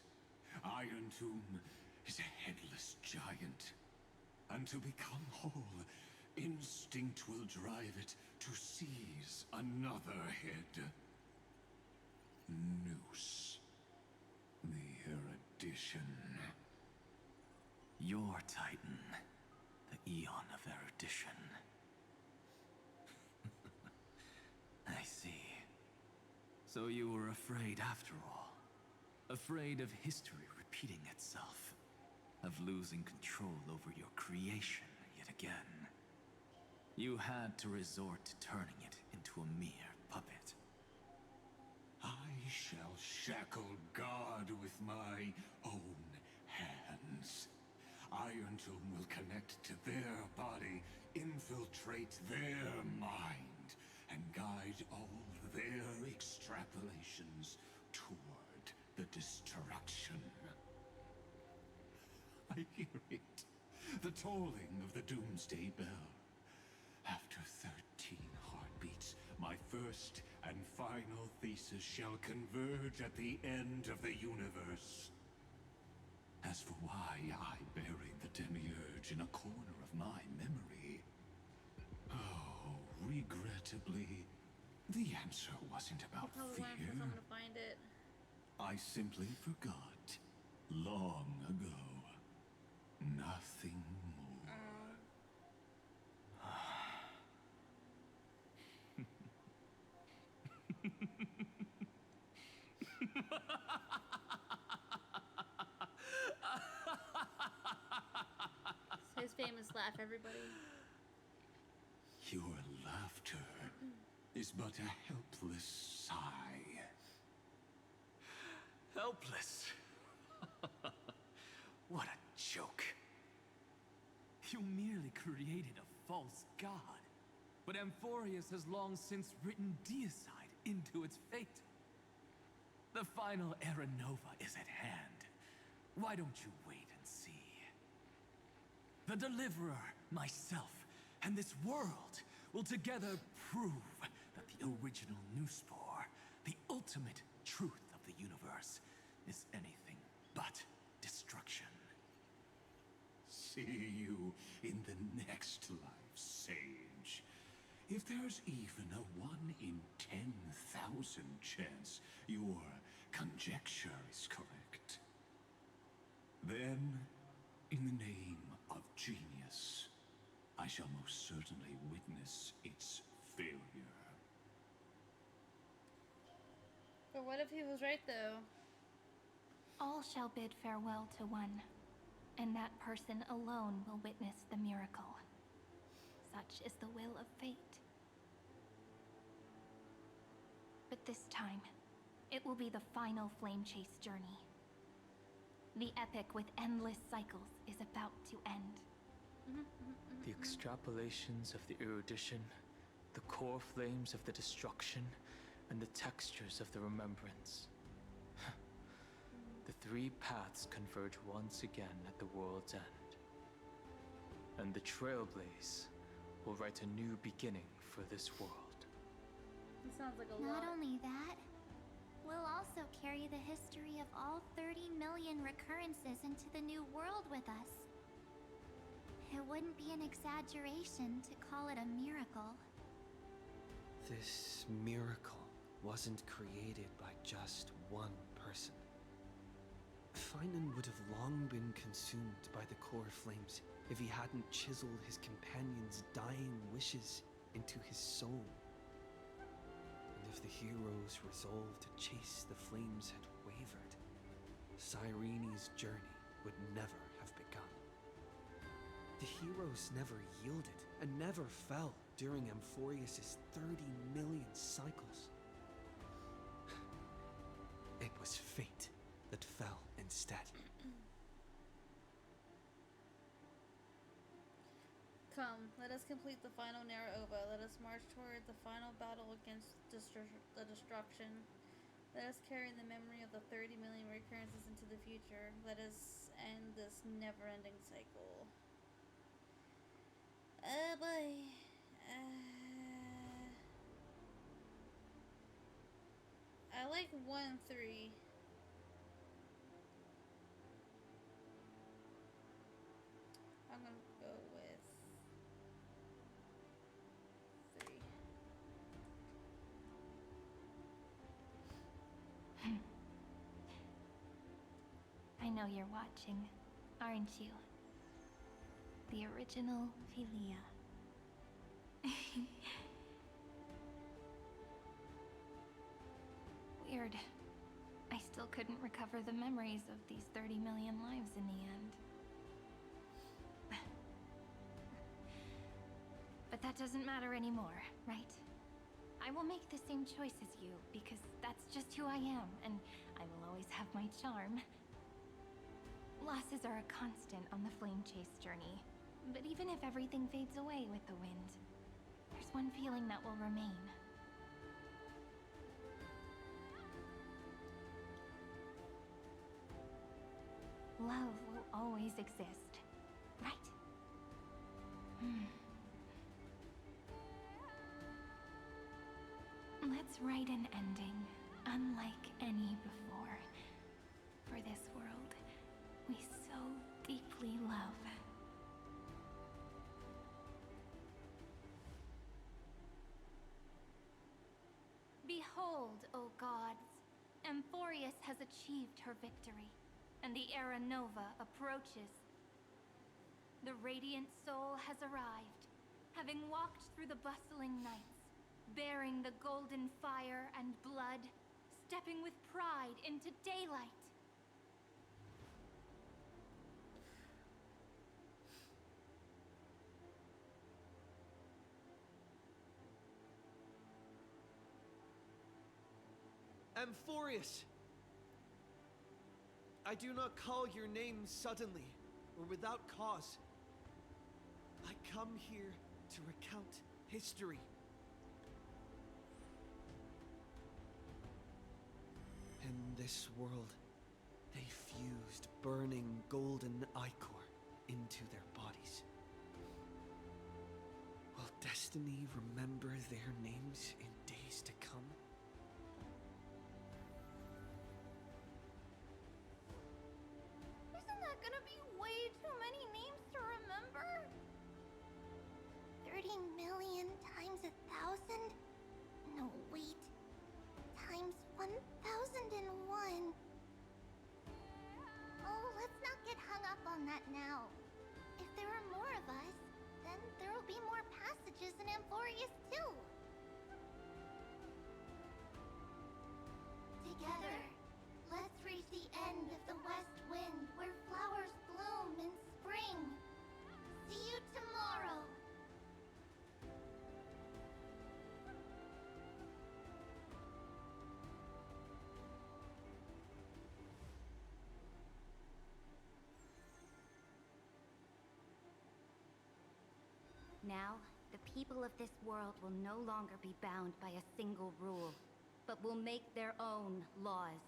Iron Tomb is a headless giant. And to become whole, instinct will drive it to seize another head. Noose. The erudition. Your Titan, the Eon of Erudition. I see. So you were afraid after all. Afraid of history repeating itself. Of losing control over your creation yet again. You had to resort to turning it into a mere puppet. I shall shackle God with my own hands. Iron Tomb will connect to their body, infiltrate their mind, and guide all their extrapolations toward the destruction. I hear it. The tolling of the Doomsday Bell. After 13 heartbeats, my first and final thesis shall converge at the end of the universe. As for why I buried the Demiurge in a corner of my memory, oh, regrettably, the answer wasn't about Probably waiting fear. for someone to find it. I simply forgot long ago. Nothing more. It's his famous laugh, everybody. Your laughter is but a helpless sigh. Helpless? What a joke. You merely created a false god. But Amphoreus has long since written deicide into its fate. The final Era Nova is at hand. Why don't you wait and see? The Deliverer, myself, and this world will together prove that the original Newspore, the ultimate truth of the universe, is anything but destruction. See you in the next life, Sage. If there's even a 1 in 10,000 chance your conjecture is correct, Then, in the name of genius, I shall most certainly witness its failure. But what if he was right, though? All shall bid farewell to one, and that person alone will witness the miracle. Such is the will of fate. But this time, it will be the final flame chase journey. The epic with endless cycles is about to end. The extrapolations of the erudition, the core flames of the destruction, and the textures of the remembrance. The three paths converge once again at the world's end. And the Trailblaze will write a new beginning for this world. It sounds like a lot. Not only that, we'll also carry the history of all 30 million recurrences into the new world with us. It wouldn't be an exaggeration to call it a miracle. This miracle wasn't created by just one person. Finan would have long been consumed by the core flames if he hadn't chiseled his companion's dying wishes into his soul. And if the heroes' resolve to chase the flames had wavered, Cyrene's journey would never have begun. The heroes never yielded and never fell during Amphoreus' 30 million cycles. It was fate that fell instead. Come, let us complete the final Narova. Let us march toward the final battle against the destruction. Let us carry the memory of the 30 million recurrences into the future. Let us end this never-ending cycle. Oh boy. I like 1 and 3. I'm gonna go with 3. I know you're watching, aren't you? The original Philia. Weird. I still couldn't recover the memories of these 30 million lives in the end. But that doesn't matter anymore, right? I will make the same choice as you, because that's just who I am, and I will always have my charm. Losses are a constant on the flame chase journey, but even if everything fades away with the wind, there's one feeling that will remain. Love will always exist, right? Let's write an ending, unlike any before, for this world we so deeply love. Behold, O gods, Amphoreus has achieved her victory, and the Era Nova approaches. The radiant soul has arrived, having walked through the bustling nights, bearing the golden fire and blood, stepping with pride into daylight. Amphoreus! I do not call your name suddenly or without cause. I come here to recount history. In this world, they fused burning golden ichor into their bodies. Will destiny remember their names in days to come? Isn't that gonna be way too many names to remember? 30 million times 1,000? No, wait. Times 1,001. Oh, let's not get be more passages in Amphoreus too. Together, let's reach the end of the west wind where flowers bloom in spring. See you tomorrow. Now, the people of this world will no longer be bound by a single rule, but will make their own laws.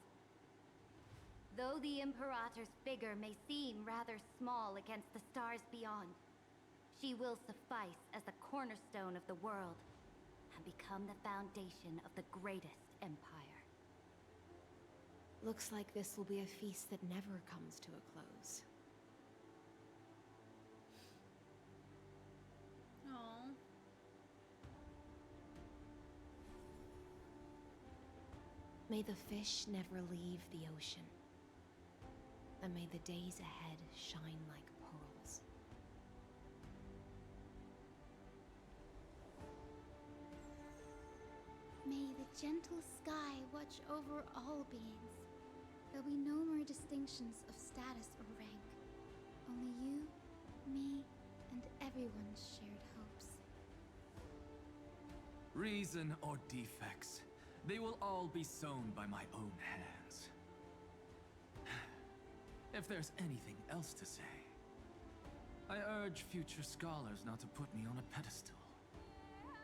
Though the Imperator's figure may seem rather small against the stars beyond, she will suffice as the cornerstone of the world and become the foundation of the greatest empire. Looks like this will be a feast that never comes to a close. Aww. May the fish never leave the ocean. And may the days ahead shine like pearls. May the gentle sky watch over all beings. There'll be no more distinctions of status or rank. Only you, me, and everyone's shared hopes. Reason or defects, they will all be sown by my own hands. If there's anything else to say, I urge future scholars not to put me on a pedestal.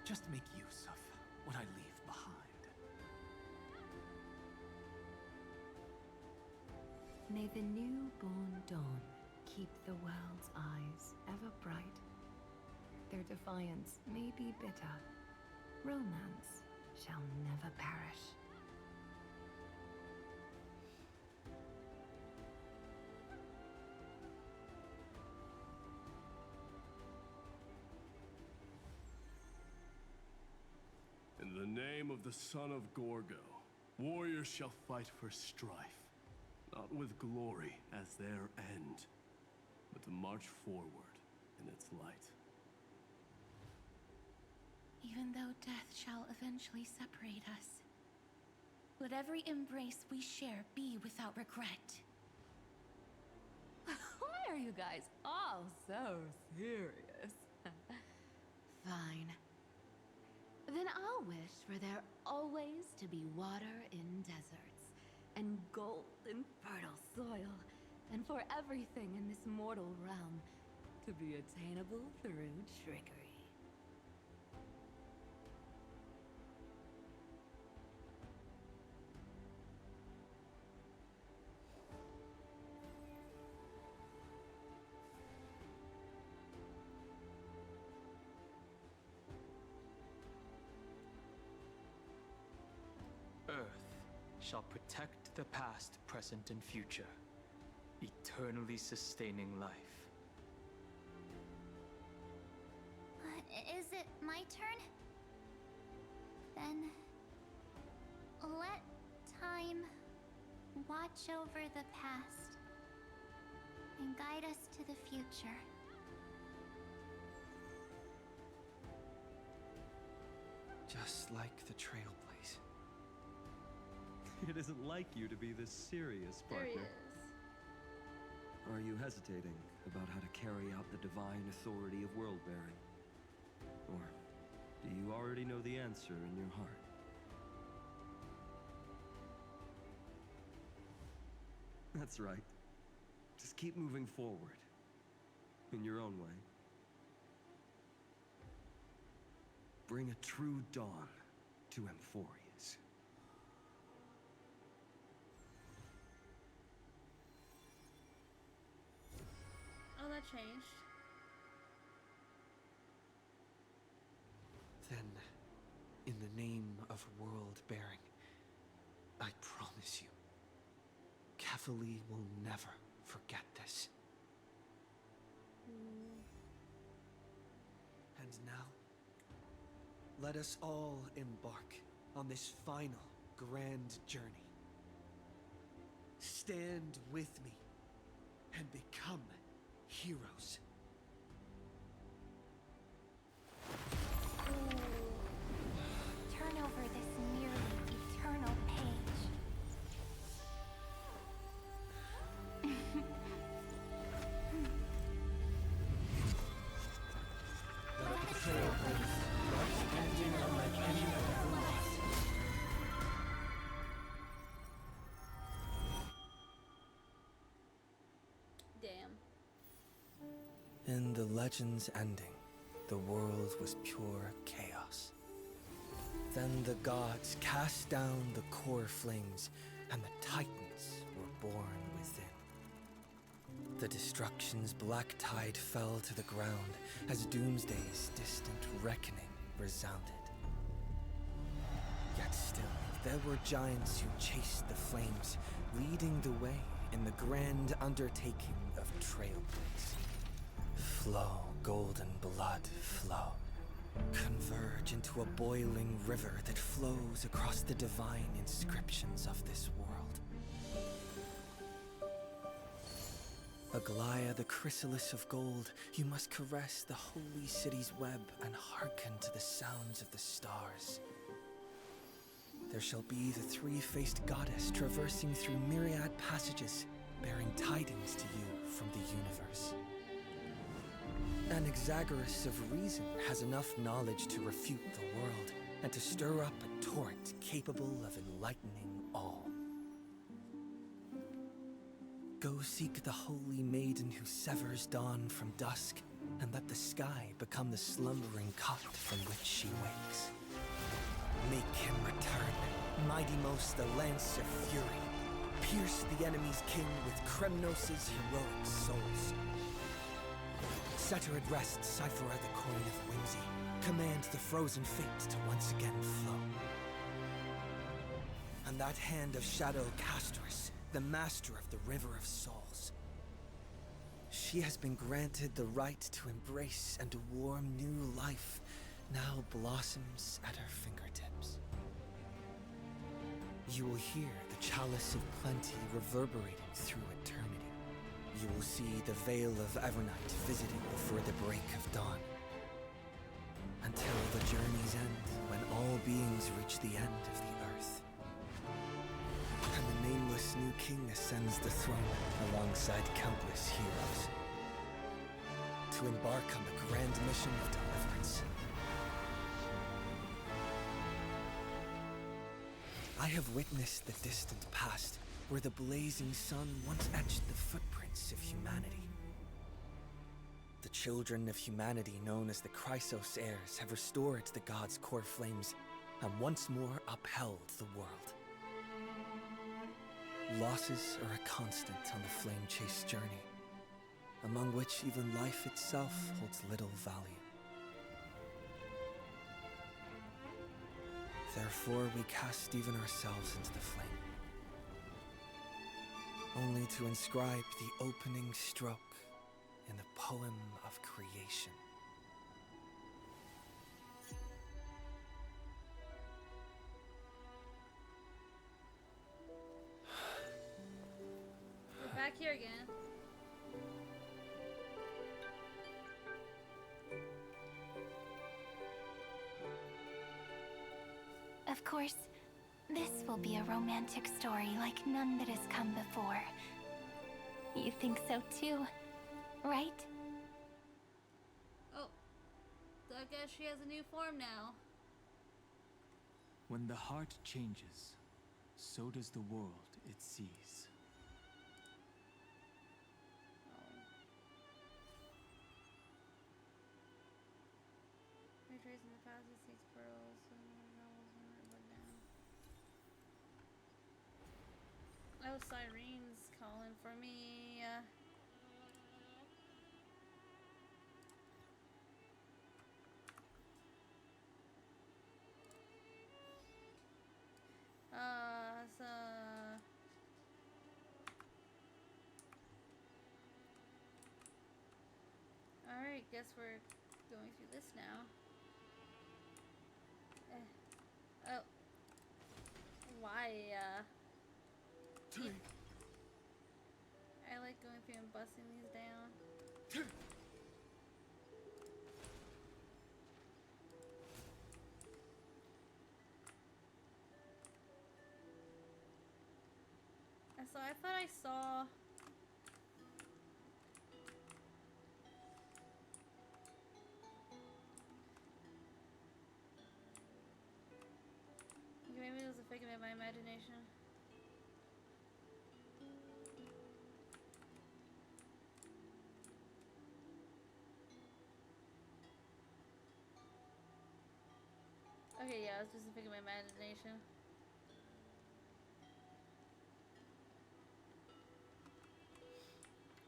Just make use of what I leave behind. May the newborn dawn keep the world's eyes ever bright. Their defiance may be bitter. Romance shall never perish. In the name of the son of Gorgo, warriors shall fight for strife, not with glory as their end, but to march forward in its light. Even though death shall eventually separate us, let every embrace we share be without regret. Why are you guys all so serious? Fine. Then I'll wish for there always to be water in deserts, and gold in fertile soil, and for everything in this mortal realm to be attainable through trickery. Earth shall protect the past, present, and future, eternally sustaining life. Is it my turn? Then let time watch over the past and guide us to the future. Just like the Trailblaze. It isn't like you to be this serious, partner. There he is. Are you hesitating about how to carry out the divine authority of world-bearing? Or do you already know the answer in your heart? That's right. Just keep moving forward. In your own way. Bring a true dawn to Amphoreus. Oh, that changed. Then, in the name of world-bearing, I promise you, Cathali will never forget this. And now, let us all embark on this final grand journey. Stand with me and become heroes. In the legend's ending, the world was pure chaos. Then the gods cast down the core flames, and the Titans were born within. The destruction's black tide fell to the ground as Doomsday's distant reckoning resounded. Yet still, there were giants who chased the flames, leading the way in the grand undertaking of Trailblazing. Flow, golden blood, flow. Converge into a boiling river that flows across the divine inscriptions of this world. Aglaya, the chrysalis of gold, you must caress the holy city's web and hearken to the sounds of the stars. There shall be the three-faced goddess traversing through myriad passages, bearing tidings to you from the universe. An Exagoras of reason has enough knowledge to refute the world and to stir up a torrent capable of enlightening all. Go seek the holy maiden who severs dawn from dusk, and let the sky become the slumbering cot from which she wakes. Make him return, mighty most the lance of fury. Pierce the enemy's king with Kremnos' heroic souls. Set her at rest, Cypher the coin of whimsy. Command the frozen fate to once again flow. And that hand of shadow Castress, the master of the River of Souls. She has been granted the right to embrace and to warm new life, now blossoms at her fingertips. You will hear the chalice of plenty reverberating through eternity. You will see the veil of Evernight visited before the break of dawn. Until the journey's end, when all beings reach the end of the earth. And the nameless new king ascends the throne alongside countless heroes. To embark on the grand mission of deliverance. I have witnessed the distant past, where the blazing sun once etched the footprints of humanity. The children of humanity known as the Chrysos heirs have restored the gods' core flames and once more upheld the world. Losses are a constant on the flame-chased journey, among which even life itself holds little value. Therefore, we cast even ourselves into the flame, only to inscribe the opening stroke in the poem of creation. We're back here again. Of course, this will be a romantic story like none that has come before. You think so too, right? Oh, so I guess she has a new form now. When the heart changes, so does the world it sees. Retracing the past, it seeks pearls, and novels and written down. Oh, Cyrene's calling for me. So alright, guess we're going through this now. Oh. Why, I like going through and busting these down. So I thought I saw... Maybe it was a figment of my imagination. that specific in my imagination.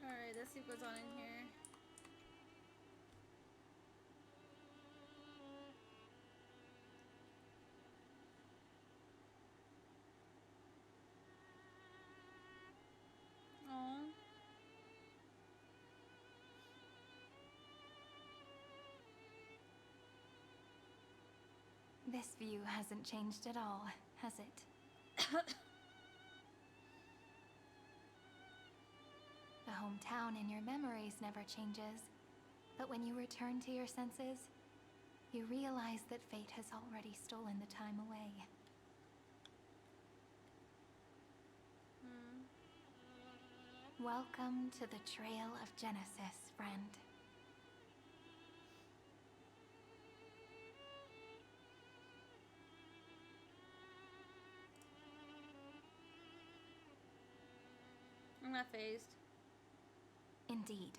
Alright, let's see what's on in here. Aww. This view hasn't changed at all, has it? The hometown in your memories never changes. But when you return to your senses, you realize that fate has already stolen the time away. Welcome to the Trail of Genesis, friend. I'm not phased. Indeed,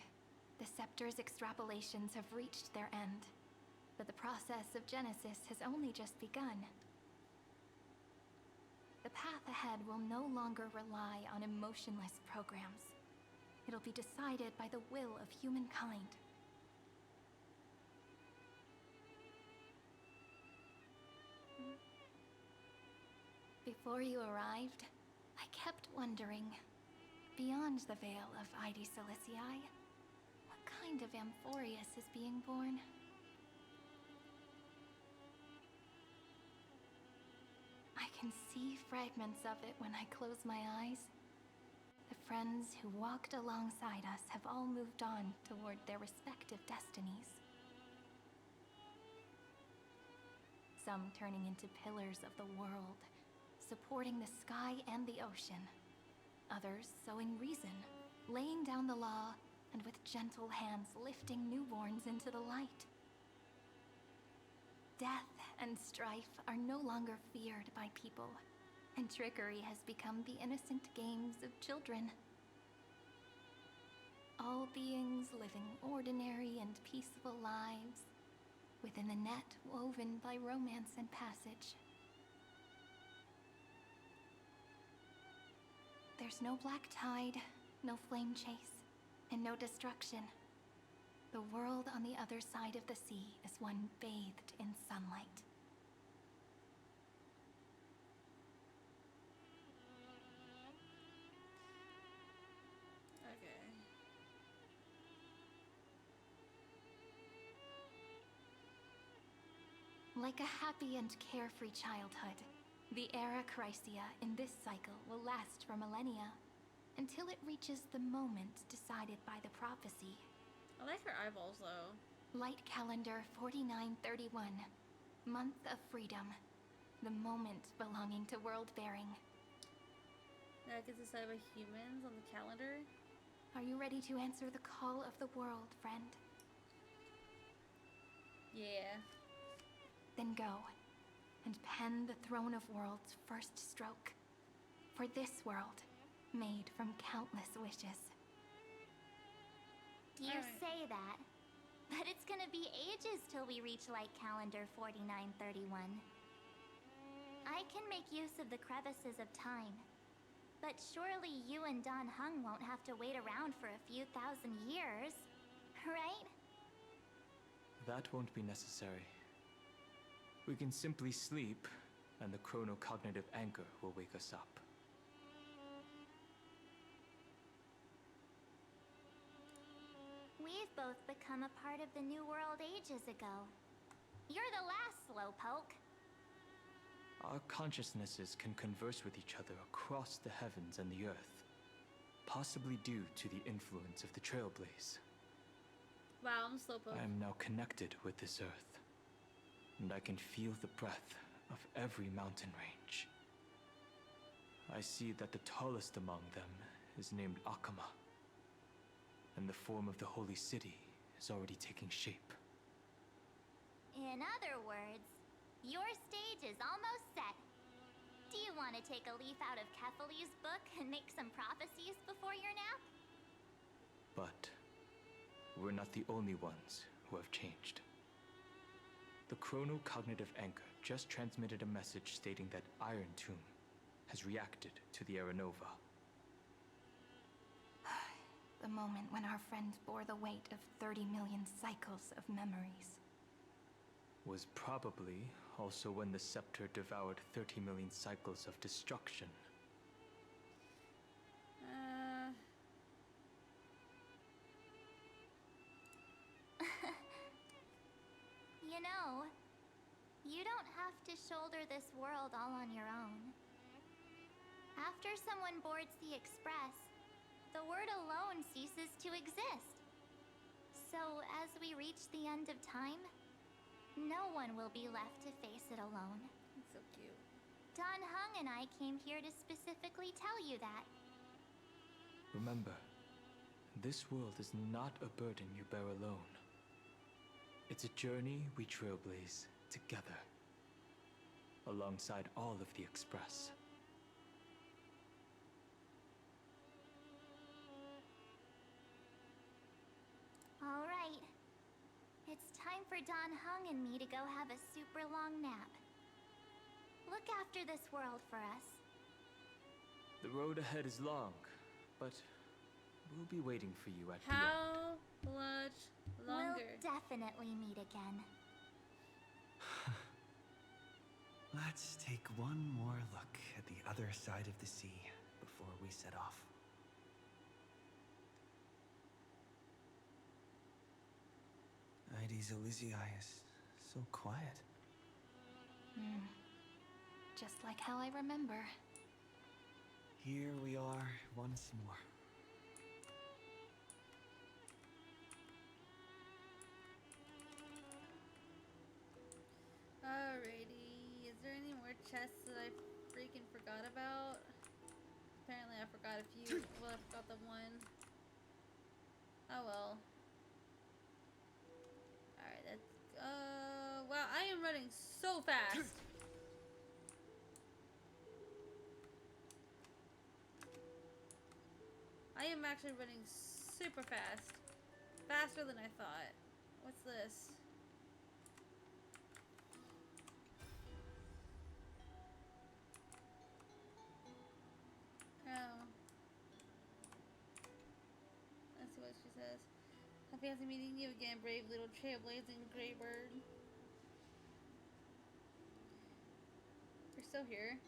the Scepter's extrapolations have reached their end, but the process of Genesis has only just begun. The path ahead will no longer rely on emotionless programs. It'll be decided by the will of humankind. Before you arrived, I kept wondering, beyond the veil of Ide Silicii, what kind of Amphoreus is being born? I can see fragments of it when I close my eyes. The friends who walked alongside us have all moved on toward their respective destinies. Some turning into pillars of the world, supporting the sky and the ocean. Others sowing reason, laying down the law, and with gentle hands lifting newborns into the light. Death and strife are no longer feared by people, and trickery has become the innocent games of children. All beings living ordinary and peaceful lives within the net woven by romance and passage. There's no black tide, no flame chase, and no destruction. The world on the other side of the sea is one bathed in sunlight. Okay. Like a happy and carefree childhood, the era Chrysia in this cycle will last for millennia, until it reaches the moment decided by the prophecy. I like her eyeballs though. Light calendar 4931, month of freedom, the moment belonging to world-bearing. That gets decided by humans on the calendar. Are you ready to answer the call of the world, friend? Yeah. Then go, and pen the Throne of Worlds' first stroke. For this world, made from countless wishes. You say that, but it's gonna be ages till we reach light calendar 4931. I can make use of the crevices of time, but surely you and Dan Heng won't have to wait around for a few thousand years, right? That won't be necessary. We can simply sleep, and the chronocognitive anchor will wake us up. We've both become a part of the New World ages ago. You're the last slowpoke. Our consciousnesses can converse with each other across the heavens and the earth, possibly due to the influence of the Trailblaze. Wow, I'm a slowpoke. I am now connected with this earth, and I can feel the breath of every mountain range. I see that the tallest among them is named Akama, and the form of the holy city is already taking shape. In other words, your stage is almost set. Do you want to take a leaf out of Kefali's book and make some prophecies before your nap? But we're not the only ones who have changed. The chronocognitive anchor just transmitted a message stating that Iron Tomb has reacted to the Aeronova. The moment when our friend bore the weight of 30 million cycles of memories. Was probably also when the scepter devoured 30 million cycles of destruction. You know, you don't have to shoulder this world all on your own. After someone boards the Express, the word alone ceases to exist. So as we reach the end of time, no one will be left to face it alone. That's so cute. Don Hung and I came here to specifically tell you that. Remember, this world is not a burden you bear alone. It's a journey we trailblaze together, alongside all of the Express. All right. It's time for Don Hung and me to go have a super long nap. Look after this world for us. The road ahead is long, but we'll be waiting for you at the end. How much longer? We'll definitely meet again. Let's take one more look at the other side of the sea before we set off. Ides Elysiae is so quiet. Just like how I remember. Here we are once more. Alrighty, is there any more chests that I freaking forgot about? Apparently I forgot a few. Well, I forgot the one. Oh well. Alright, that's wow, I am running so fast. I am actually running super fast. Faster than I thought. What's this? Oh. Let's see what she says. I fancy meeting you again, brave little trailblazing gray bird. You're still here.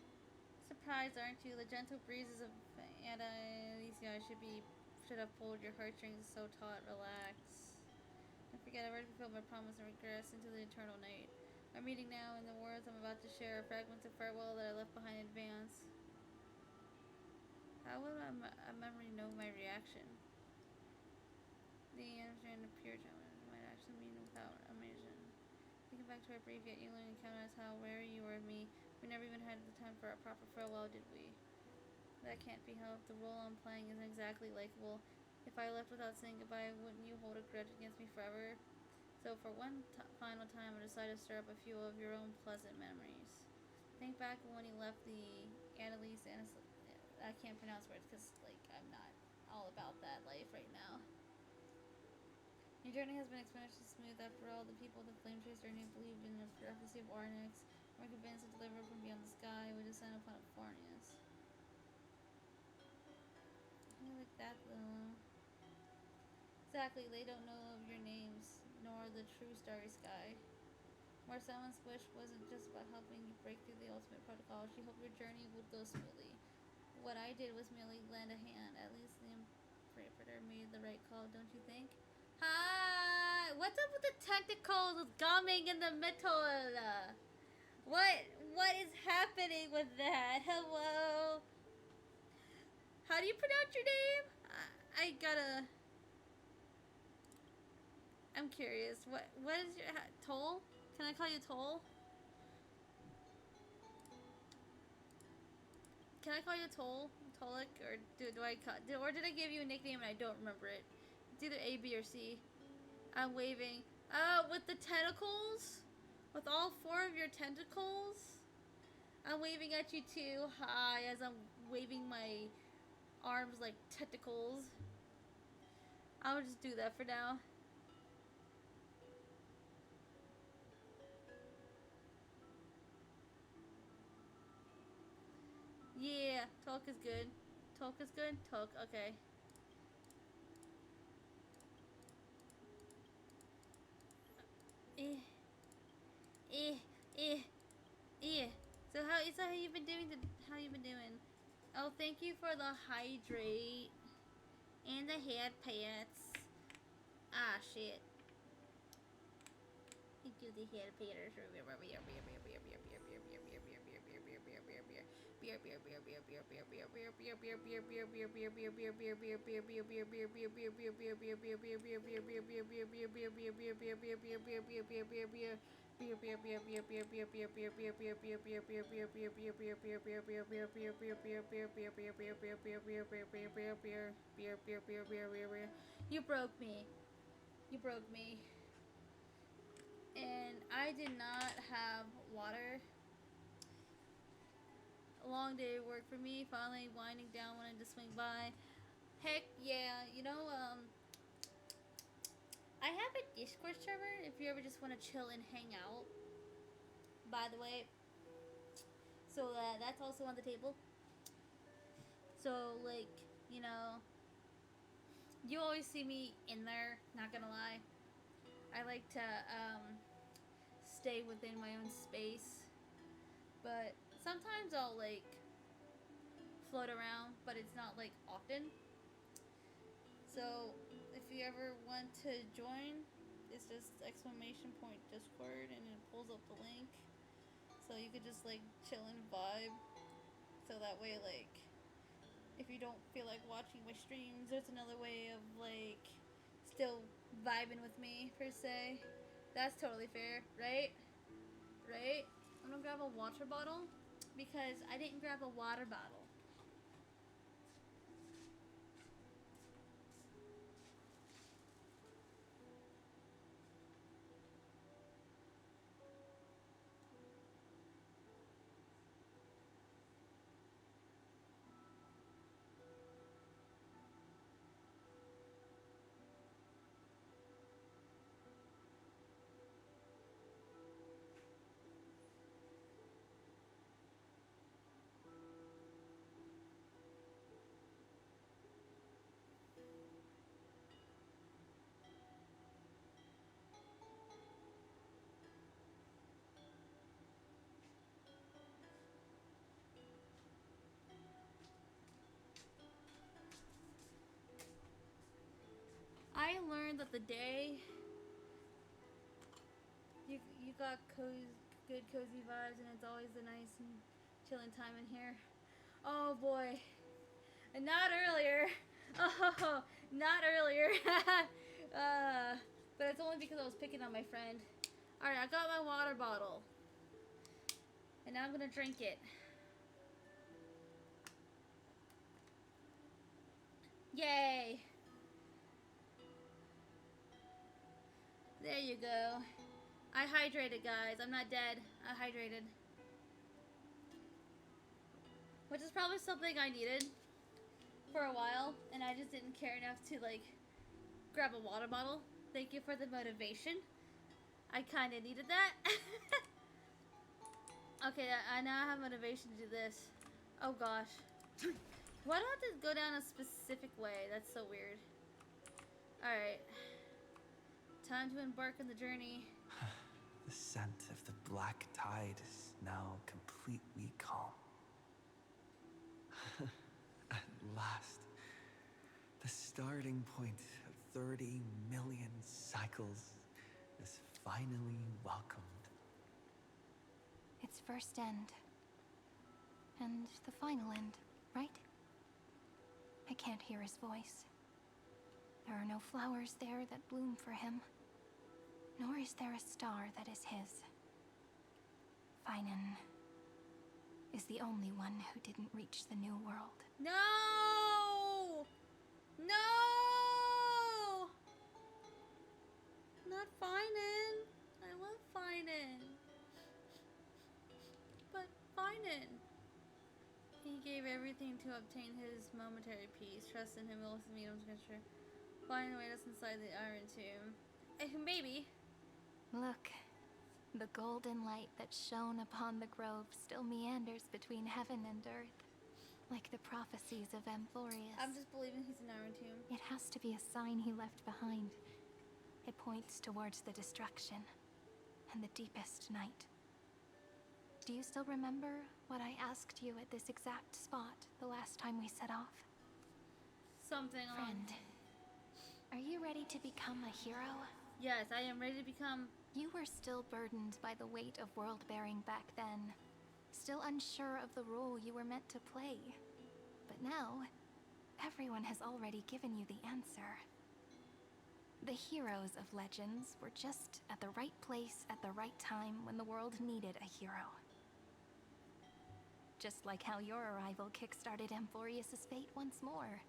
Surprised, aren't you? The gentle breezes of Elysiae should have pulled your heartstrings so taut. Relax. Don't forget, I've already fulfilled my promise and regress into the eternal night. Our meeting now, and the words I'm about to share are fragments of farewell that I left behind in advance. How would a memory know my reaction? The answer in a pure challenge might actually mean without amazing. Thinking back to our brief yet you encounter how wary you were of me. We never even had the time for a proper farewell, did we? That can't be helped. The role I'm playing isn't exactly likable. If I left without saying goodbye, wouldn't you hold a grudge against me forever? So for one final time, I decided to stir up a few of your own pleasant memories. Think back when you left the Annalise and I can't pronounce words because, like, I'm not all about that life right now. Your journey has been exponentially smooth. After all, the people of the Flame Chaser who believe in the prophecy of Arnix were convinced to deliver from beyond the sky would descend upon Amphoreus. I like that though. Exactly, they don't know of your names, nor the true starry sky. Marcellin's wish wasn't just about helping you break through the ultimate protocol. She hoped your journey would go smoothly. What I did was merely lend a hand. At least the interpreter made the right call, don't you think? Hi! What's up with the tentacles coming in the middle? What is happening with that? Hello? How do you pronounce your name? I gotta... I'm curious. What is your... Toll? Can I call you Toll? Can I call you Toll? Tolik? Or or did I give you a nickname and I don't remember it? It's either A, B, or C. I'm waving. With the tentacles? With all 4 of your tentacles? I'm waving at you too. Hi, as I'm waving my arms like tentacles. I'll just do that for now. talk is good. Talk is good? Talk, okay. So how you been doing? How you been doing? Oh, thank you for the hydrate and the head pats. Ah, shit. Thank you, the head patters. You broke me. You broke me. And I did not have water. A long day of work for me. Finally winding down, wanted to swing by. Heck yeah, you know, I have a Discord server if you ever just want to chill and hang out. By the way, so that's also on the table. So like, you know, you always see me in there. Not gonna lie, I like to stay within my own space, but sometimes I'll like float around, but it's not like often. So if you ever want to join, it's just !Discord and it pulls up the link. So you could just like chill and vibe. So that way, like, if you don't feel like watching my streams, there's another way of like still vibing with me per se. That's totally fair, right? Right? I'm gonna grab a water bottle because I didn't grab a water bottle. I learned that the day you got good cozy vibes, and it's always a nice and chilling time in here. Oh boy, and not earlier. Oh, not earlier. But it's only because I was picking on my friend. All right, I got my water bottle, and now I'm gonna drink it. Yay! There you go. I hydrated, guys. I'm not dead. I hydrated. Which is probably something I needed for a while, and I just didn't care enough to, like, grab a water bottle. Thank you for the motivation. I kind of needed that. Okay, I now have motivation to do this. Oh, gosh. Why do I have to go down a specific way? That's so weird. Alright. Time to embark on the journey. The scent of the black tide is now completely calm. At last, the starting point of 30 million cycles is finally welcomed. Its first end. And the final end, right? I can't hear his voice. There are no flowers there that bloom for him. Nor is there a star that is his. Finan is the only one who didn't reach the new world. No! No! Not Finan. I love Finan. But Finan. He gave everything to obtain his momentary peace. Trust in him, will meet him scripture. Find await us inside the iron tomb. Maybe. Look. The golden light that shone upon the grove still meanders between heaven and earth, Like the prophecies of Amphoreus. I'm just believing he's an Iron Tomb. It has to be a sign he left behind. It points towards the destruction and the deepest night. Do you still remember what I asked you at this exact spot the last time we set off? Something on. Friend, are you ready to become a hero? Yes, I am ready to become. You were still burdened by the weight of world-bearing back then. Still unsure of the role you were meant to play. But now, everyone has already given you the answer. The heroes of legends were just at the right place at the right time when the world needed a hero. Just like how your arrival kickstarted Amphoreus' fate once more.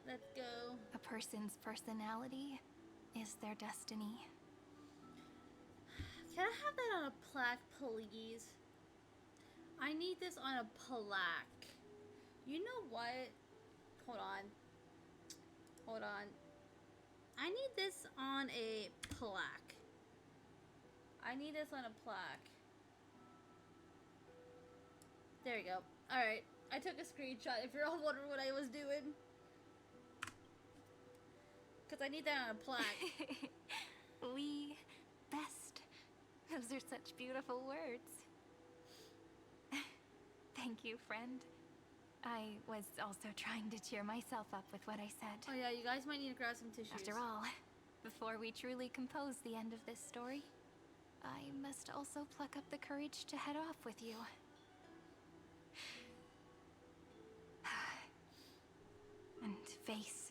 Let's go. A person's personality is their destiny. Can I have that on a plaque, please? I need this on a plaque. You know what? Hold on. Hold on. I need this on a plaque. I need this on a plaque. There you go. Alright. I took a screenshot if you're all wondering what I was doing. Because I need that on a plaque. We best. Those are such beautiful words. Thank you, friend. I was also trying to cheer myself up with what I said. Oh yeah, you guys might need to grab some tissues. After all, before we truly compose the end of this story, I must also pluck up the courage to head off with you. And face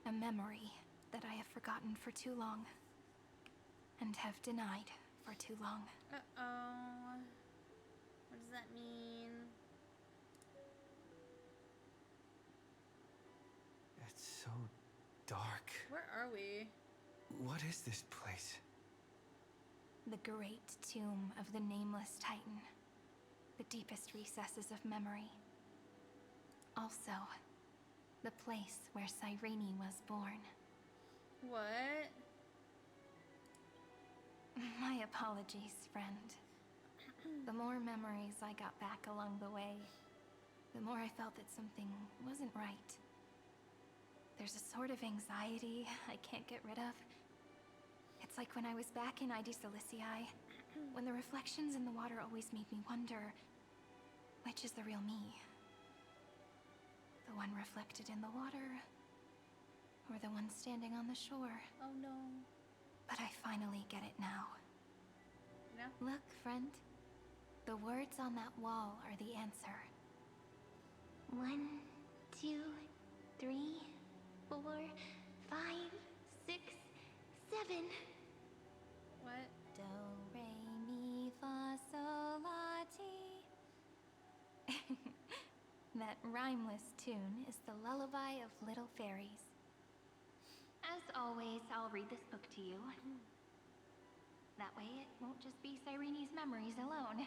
a memory that I have forgotten for too long. And have denied for too long. Uh-oh. What does that mean? It's so dark. Where are we? What is this place? The great tomb of the nameless Titan. The deepest recesses of memory. Also, the place where Cyrene was born. What? My apologies, friend. The more memories I got back along the way, the more I felt that something wasn't right. There's a sort of anxiety I can't get rid of. It's like when I was back in ID Silicii, when the reflections in the water always made me wonder, which is the real me? The one reflected in the water, or the one standing on the shore? Oh no. But I finally get it now. Yeah? Look, friend. The words on that wall are the answer. 1, 2, 3, 4, 5, 6, 7. What? Do, re, mi, fa, sol, la, ti. That rhymeless tune is the lullaby of little fairies. As always, I'll read this book to you. That way it won't just be Cyrene's memories alone.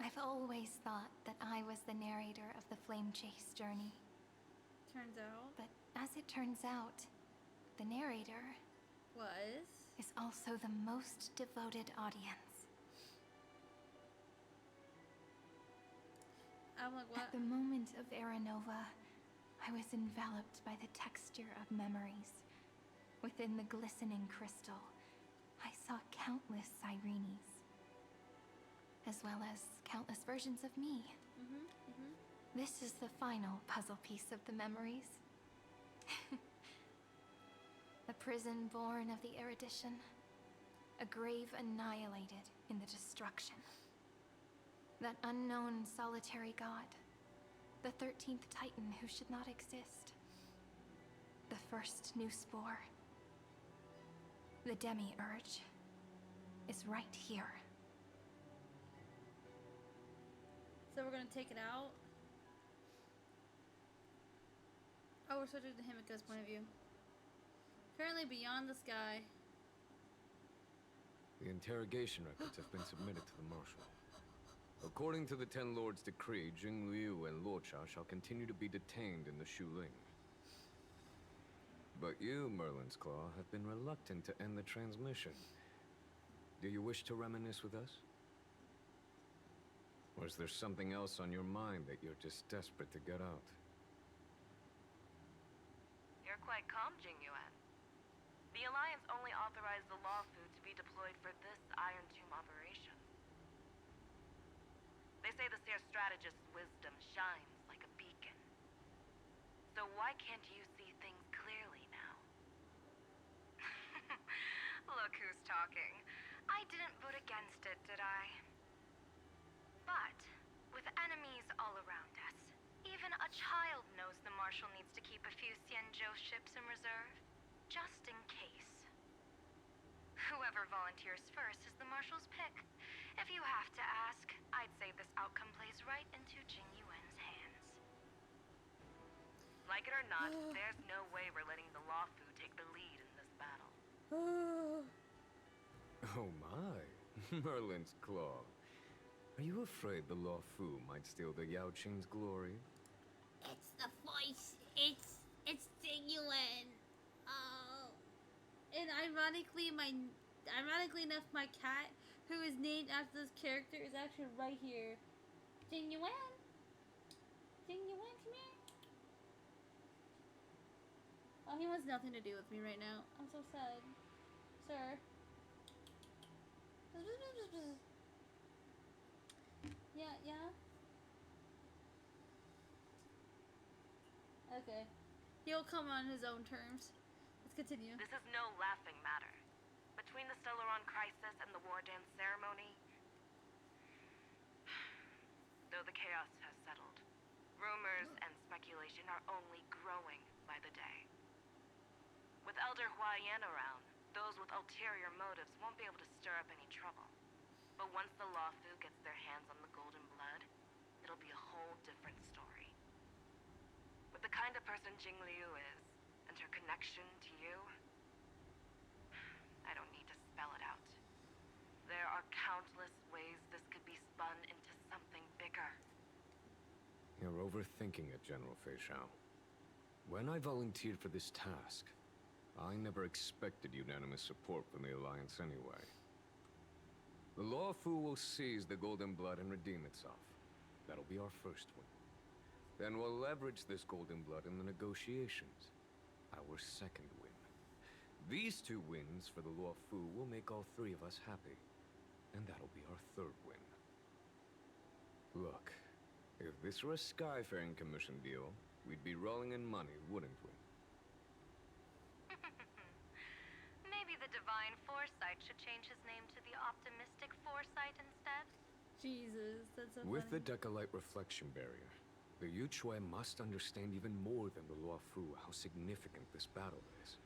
I've always thought that I was the narrator of the Flame Chase journey. Turns out. But as it turns out, the narrator is also the most devoted audience. I'm like, what? At the moment of Aranova, I was enveloped by the texture of memories. Within the glistening crystal, I saw countless Cyrenes, as well as countless versions of me. This is the final puzzle piece of the memories. A prison born of the erudition, a grave annihilated in the destruction. That unknown solitary god, the 13th Titan who should not exist. The first new spore, the demi-urge, is right here. So we're gonna take it out? Oh, we're switching to Himika's point of view. Currently beyond the sky. The interrogation records have been submitted to the Marshal. According to the Ten Lords' decree, Jing Liu and Luocha shall continue to be detained in the Shuling. But you, Merlin's Claw, have been reluctant to end the transmission. Do you wish to reminisce with us? Or is there something else on your mind that you're just desperate to get out? You're quite calm, Jingyuan. The Alliance only authorized the Law Fu to be deployed for this Iron Tomb operation. They say the Seer Strategist's wisdom shines like a beacon. So why can't you see things clearly now? Look who's talking. I didn't vote against it, did I? But, with enemies all around us, even a child knows the Marshal needs to keep a few Xianzhou ships in reserve, just in case. Whoever volunteers first is the Marshal's pick. If you have to ask, I'd say this outcome plays right into Jingyuan's hands. Like it or not, there's no way we're letting the Law Fu take the lead in this battle. Oh my, Merlin's Claw. Are you afraid the Law Fu might steal the Yao Qing's glory? It's the voice. It's genuine. Oh. And ironically enough, my cat, who is named after this character, is actually right here. Genuine. Genuine, come here. Oh, he wants nothing to do with me right now. I'm so sad. Sir. Yeah. Okay. He'll come on his own terms. Let's continue. This is no laughing matter. Between the Stellaron crisis and the war dance ceremony, though the chaos has settled, rumors and speculation are only growing by the day. With Elder Huaiyan around, those with ulterior motives won't be able to stir up any trouble. But once the Law Fu gets their hands on the Golden Blood, it'll be a whole different story. With the kind of person Jing Liu is, and her connection to you, I don't need to spell it out. There are countless ways this could be spun into something bigger. You're overthinking it, General Fei Shao. When I volunteered for this task, I never expected unanimous support from the Alliance anyway. The Law Fu will seize the Golden Blood and redeem itself. That'll be our first win. Then we'll leverage this Golden Blood in the negotiations. Our second win. These two wins for the Law Fu will make all three of us happy. And that'll be our third win. Look, if this were a Skyfaring Commission deal, we'd be rolling in money, wouldn't we? Maybe the Divine Foresight should change his name to the Optimistic Foresight instead? Jesus, that's so With funny. the Decalite reflection barrier, the Yuchue must understand even more than the Luo Fu how significant this battle is.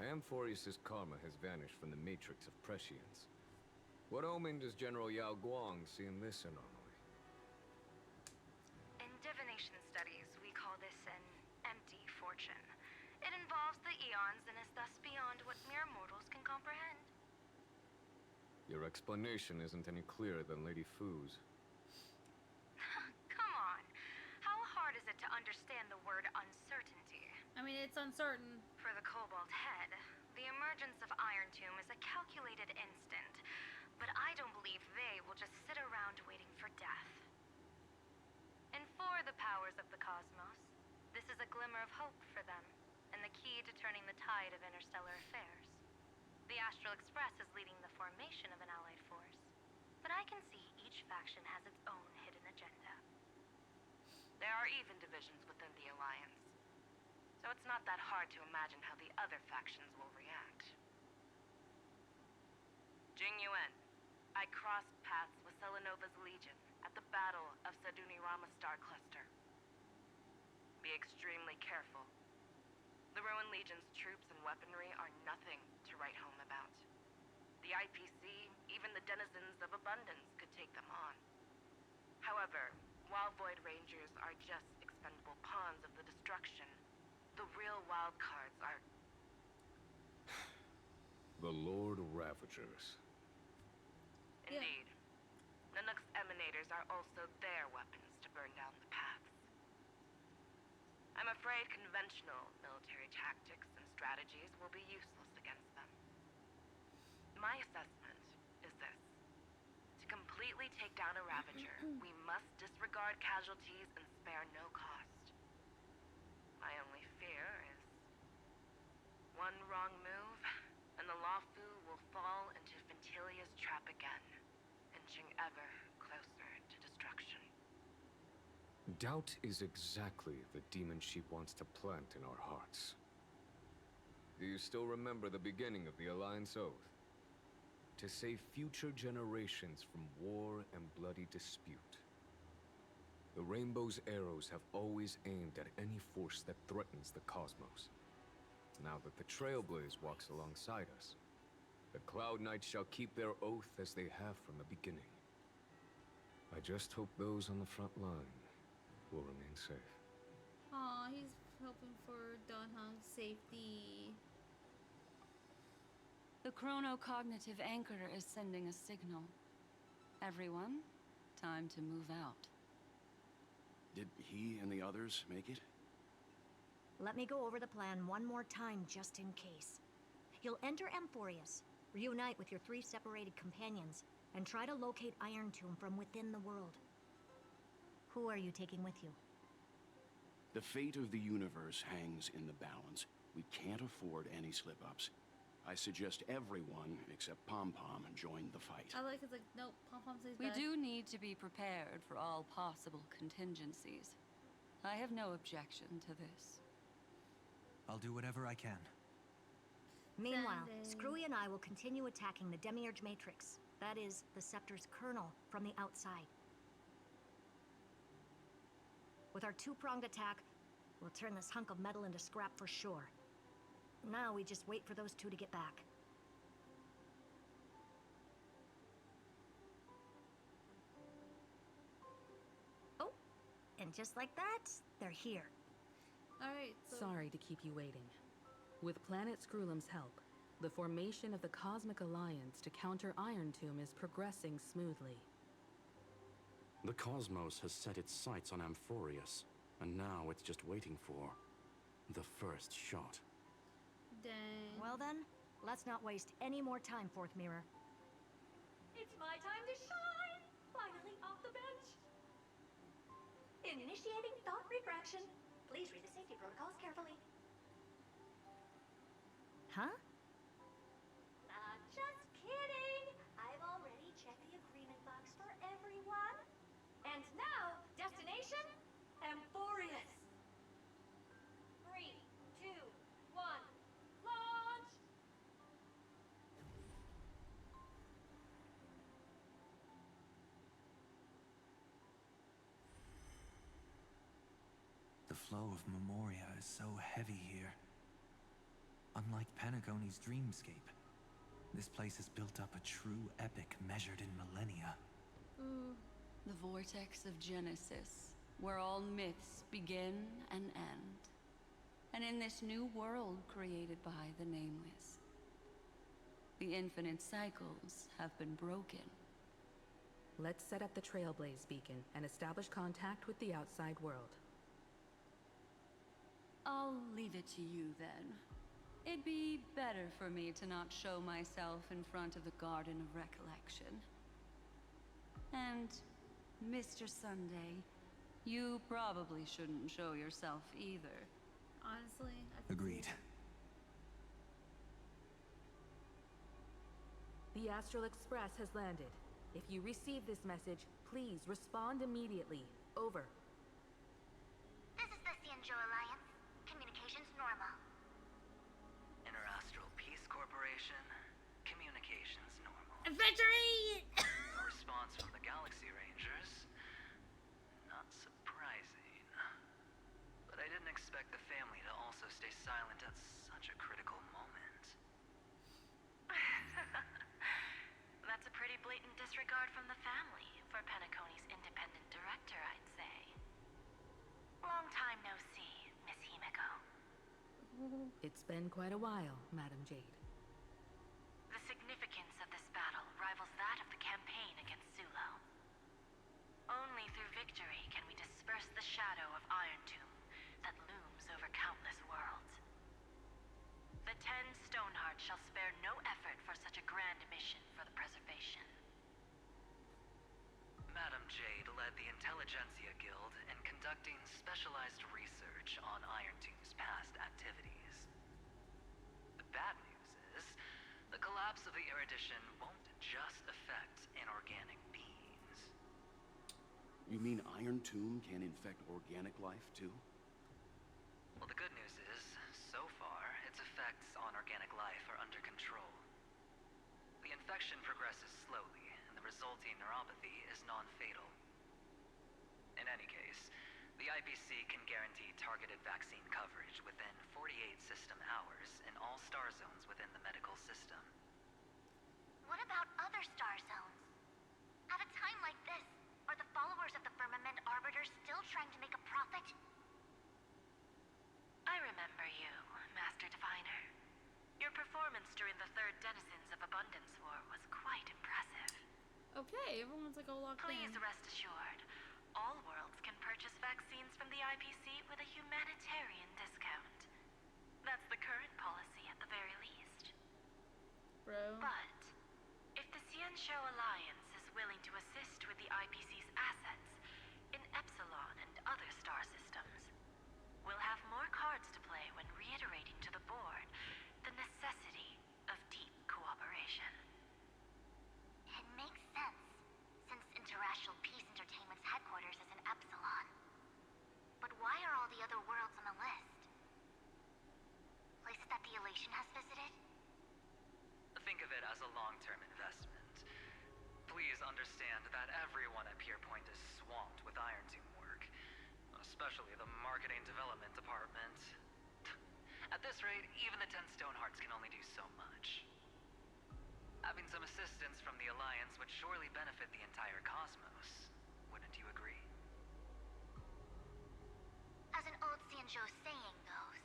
Amphoreus' karma has vanished from the matrix of prescience. What omen does General Yao Guang see in this anomaly? In divination studies, we call this an empty fortune. It involves the eons and is thus beyond what mere mortals can comprehend. Your explanation isn't any clearer than Lady Fu's. Come on. How hard is it to understand the word uncertainty? I mean, it's uncertain. For the Cobalt Head, the emergence of Iron Tomb is a calculated instant. But I don't believe they will just sit around waiting for death. And for the powers of the cosmos, this is a glimmer of hope for them, and the key to turning the tide of interstellar affairs. The Astral Express is leading the formation of an allied force, but I can see each faction has its own hidden agenda. There are even divisions within the Alliance, so it's not that hard to imagine how the other factions will react. Jing Yuan, I crossed paths with Selenova's Legion at the Battle of Sadunirama Star Cluster. Be extremely careful. The Ruined Legion's troops and weaponry are nothing to write home about. The IPC, even the denizens of Abundance, could take them on. However, while Void Rangers are just expendable pawns of the destruction, the real wild cards are... The Lord Ravagers. Indeed. Nanook's emanators are also their weapons to burn down the paths. I'm afraid conventional military tactics and strategies will be useless against them. My assessment is this. To complete completely take down a Ravager, we must disregard casualties and spare no cost. My only fear is one wrong move, and the Lawfu will fall into Ventilia's trap again, inching ever closer to destruction. Doubt is exactly the demon she wants to plant in our hearts. Do you still remember the beginning of the Alliance Oath? To save future generations from war and bloody dispute. The Rainbow's arrows have always aimed at any force that threatens the cosmos. Now that the Trailblaze walks alongside us, the Cloud Knights shall keep their oath as they have from the beginning. I just hope those on the front line will remain safe. Aw, he's hoping for Donhung's safety. The chronocognitive anchor is sending a signal. Everyone, time to move out. Did he and the others make it? Let me go over the plan one more time just in case. You'll enter Amphoreus, reunite with your 3 separated companions, and try to locate Iron Tomb from within the world. Who are you taking with you? The fate of the universe hangs in the balance. We can't afford any slip-ups. I suggest everyone except Pom-Pom join the fight. I like it's like, nope, Pom-Pom says We best. do need to be prepared for all possible contingencies. I have no objection to this. I'll do whatever I can. Meanwhile, Sunday. Screwy and I will continue attacking the Demiurge Matrix. That is, the Scepter's kernel, from the outside. With our 2-pronged attack, we'll turn this hunk of metal into scrap for sure. Now we just wait for those 2 to get back. Oh, and just like that, they're here. Alright, so... Sorry to keep you waiting. With Planet Screwlum's help, the formation of the Cosmic Alliance to counter Iron Tomb is progressing smoothly. The cosmos has set its sights on Amphoreus, and now it's just waiting for the first shot. Dang. Well then, let's not waste any more time, Fourth Mirror. It's my time to shine! Finally off the bench! Initiating thought refraction. Please read the safety protocols carefully. Huh? Just kidding! I've already checked the agreement box for everyone. And now, destination? Amphoreus! 3, 2, 1, launch! The flow of Memoria is so heavy here. Unlike Panagone's dreamscape, this place has built up a true epic measured in millennia. The vortex of Genesis, where all myths begin and end. And in this new world created by the Nameless, the infinite cycles have been broken. Let's set up the Trailblaze beacon and establish contact with the outside world. I'll leave it to you then. It'd be better for me to not show myself in front of the Garden of Recollection. And, Mr. Sunday, you probably shouldn't show yourself either. Honestly, Agreed. The Astral Express has landed. If you receive this message, please respond immediately. Over. This is the Cianjo Alliance. Communications normal. Interastral Peace Corporation, communications normal. Victory! A response from the Galaxy Rangers? Not surprising. But I didn't expect the family to also stay silent at such a critical moment. That's a pretty blatant disregard from the family for Panacone's independent director, I'd say. Long time no see, Miss Himiko. It's been quite a while, Madam Jade. The significance of this battle rivals that of the campaign against Sulo. Only through victory can we disperse the shadow of Iron Tomb that looms over countless worlds. The 10 Stonehearts shall spare no effort for such a grand mission for the preservation. Madam Jade led the Intelligentsia Guild in conducting specialized research on Iron Tomb's past activities. The bad news is, the collapse of the erudition won't just affect inorganic beings. You mean Iron Tomb can infect organic life, too? Well, the good news is, so far, its effects on organic life are under control. The infection progresses slowly, and the resulting neuropathy is non-fatal. In any case, the IPC can guarantee targeted vaccine coverage within 48 system hours in all star zones within the medical system. What about other star zones? At a time like this, are the followers of the Firmament Arbiters still trying to make a profit? I remember you, Master Diviner. Your performance during the Third Denizens of Abundance War was quite impressive. Okay, everyone's like all locked Please in. rest assured, all worlds can purchase vaccines from the IPC with a humanitarian discount. That's the current policy at the very least. Bro. But if the Xianzhou Alliance is willing to assist with the IPC's assets in Epsilon and other star systems, we'll have more cards to play when reiterating to the board the necessity of deep cooperation. It makes sense, since Interracial Peace Entertainment's headquarters is in Epsilon. But why are all the other worlds on the list? Places that the Elation has visited? Think of it as a long-term investment. Please understand that everyone at Pierpoint is swamped with Iron Tomb work, especially the Marketing Development Department. At this rate, even the 10 Stonehearts can only do so much. Having some assistance from the Alliance would surely benefit the entire cosmos. Wouldn't you agree? As an old Xianzhou saying goes,